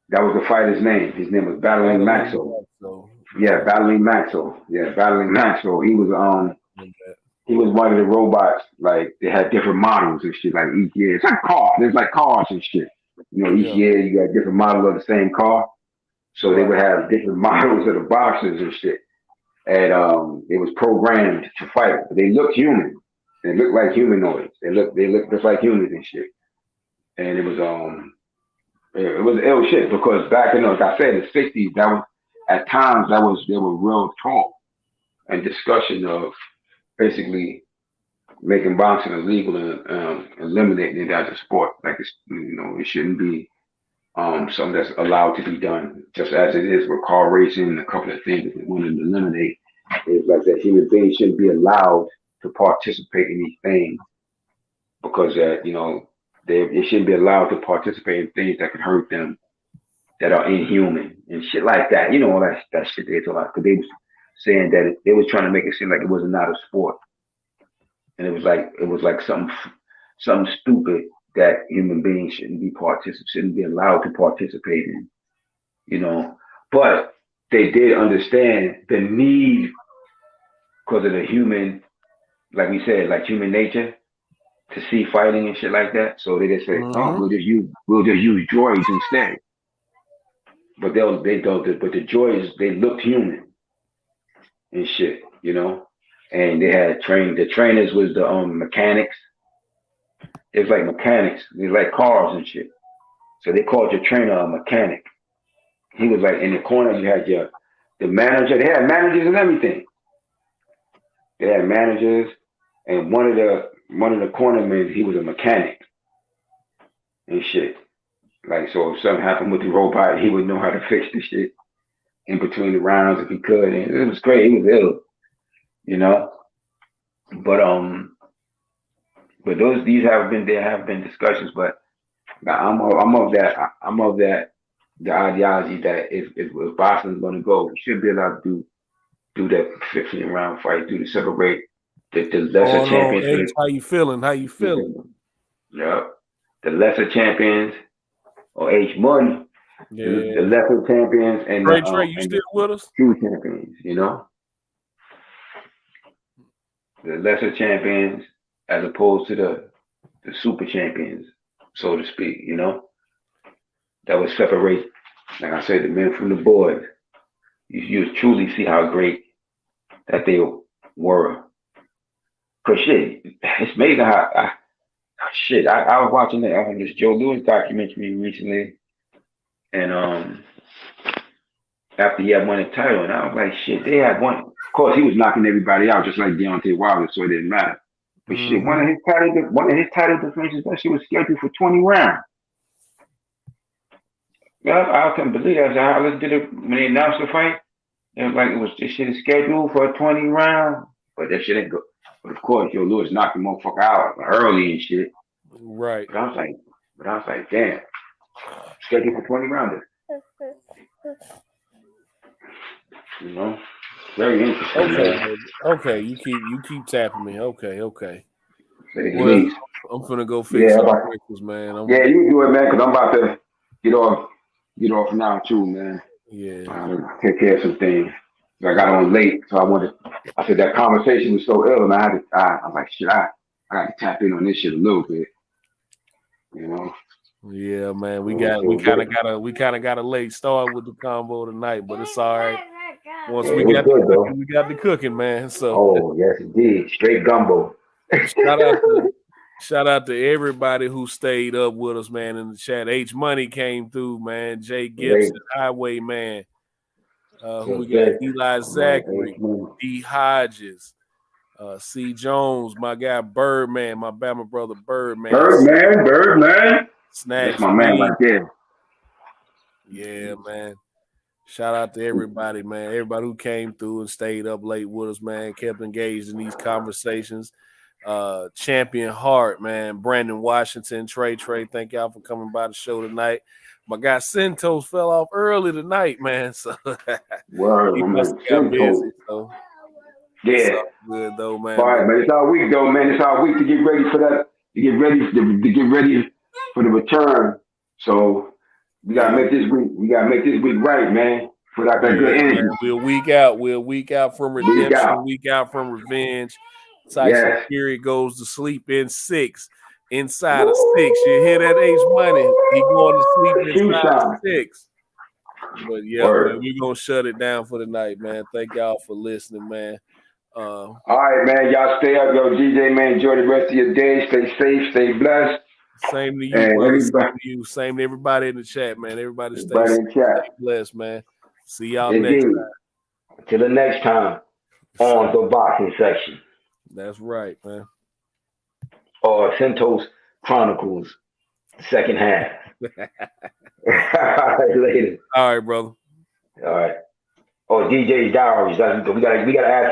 That was the fighter's name. His name was Battling Maxwell. Yeah, Battling Maxwell. Yeah, Battling Maxwell. He was one of the robots. Like they had different models and shit. Like each year, it's like cars. There's like cars and shit. Each year you got different models of the same car. So they would have different models of the boxers and shit. And it was programmed to fight. But they looked human. They looked like humanoids. They looked just like humans and shit. And it was ill shit because back in, like I said, the 60s, they were real talk and discussion of basically making boxing illegal and eliminating it as a sport. Like it shouldn't be something that's allowed to be done, just as it is with car racing and a couple of things that they wanted to eliminate. It's like that human beings shouldn't be allowed to participate in these things because they shouldn't be allowed to participate in things that could hurt them, that are inhuman and shit like that. All that shit they talk about, because they was saying that they was trying to make it seem like it was not a sport, and it was like something stupid that human beings shouldn't be allowed to participate in. But they did understand the need because of the human, like we said, like human nature, to see fighting and shit like that. So they just say, we'll just use droids instead. but the Jordans, they looked human and shit, you know. And they had the trainers was the mechanics. It was like mechanics. They like cars and shit. So they called your trainer a mechanic. He was like in the corner. You had the manager. They had managers and everything. They had managers, and one of the cornermen, he was a mechanic and shit. Like, so if something happened with the robot, he would know how to fix the shit in between the rounds if he could. And it was great. He was ill, you know. But there have been discussions, but I'm of that the ideology that if boxing is going to go, we should be allowed to do that 15 round fight, to separate the lesser champions. How you feeling? Yeah, the lesser champions or H Money, the lesser champions, and Trey, you still with us? True champions, you know, the lesser champions as opposed to the super champions, so to speak, you know, that would separate, like I said, the men from the boys. You truly see how great that they were. Cause shit, it's amazing how I was watching this Joe Louis documentary recently, and after he had won the title, and I was like, shit, they had one. Of course, he was knocking everybody out just like Deontay Wilder, so it didn't matter. But shit, one of his title defenses, that shit was scheduled for 20 rounds. I couldn't believe that. I listened to when they announced the fight. It was like this shit is scheduled for a 20 round, but that shit ain't good. But of course, Joe Louis knocked the motherfucker out early and shit. Right. But I was like, damn, scheduled for 20 rounders. You know, very interesting. Okay. You keep tapping me. Okay. Well, I'm finna go fix some breakfast, man. You do it, man, because I'm about to get off now too, man. Yeah. Take care of some things. I got on late, so I said that conversation was so ill, and I was like, shit, I got to tap in on this shit a little bit, you know. Yeah, man, we kind of got a late start with the combo tonight, but it's all right. Once we got the cooking, man. So yes, indeed, straight gumbo. Shout out to everybody who stayed up with us, man, in the chat. H Money came through, man. Jay Gibson, Highway Man. Who we got? Eli Zachary, D. Hodges, C. Jones, my guy Birdman, my Bama brother Birdman. Birdman. Snacks. That's my man right there. Yeah, man. Shout out to everybody, man. Everybody who came through and stayed up late with us, man. Kept engaged in these conversations. Champion Heart, man. Brandon Washington, Trey, thank y'all for coming by the show tonight. My guy Centos fell off early tonight, man. So he must have got busy. So yeah, it's all good though, man. All right, man. It's our week though, man. It's our week to get ready for that. To get ready for the return. So we gotta make this week. We gotta make this week right, man. Put out that good energy. We're a week out from redemption. Week out from revenge. Tyson Fury goes to sleep in 6. Inside of 6. You hear that, H Money? He going to sleep inside of 6. But yeah, man, we're gonna shut it down for the night, man. Thank y'all for listening, man. All right, man. Y'all stay up, yo. DJ, man. Enjoy the rest of your day. Stay safe. Stay blessed. Same to you, brother. Same to you. Same to everybody in the chat, man. Everybody stay safe. Stay blessed, man. See y'all next time. Till the next time on the boxing section. That's right, man. Or Centos Chronicles, second half. All right, later. All right, brother. All right. Oh, DJ's Diaries. We gotta ask him.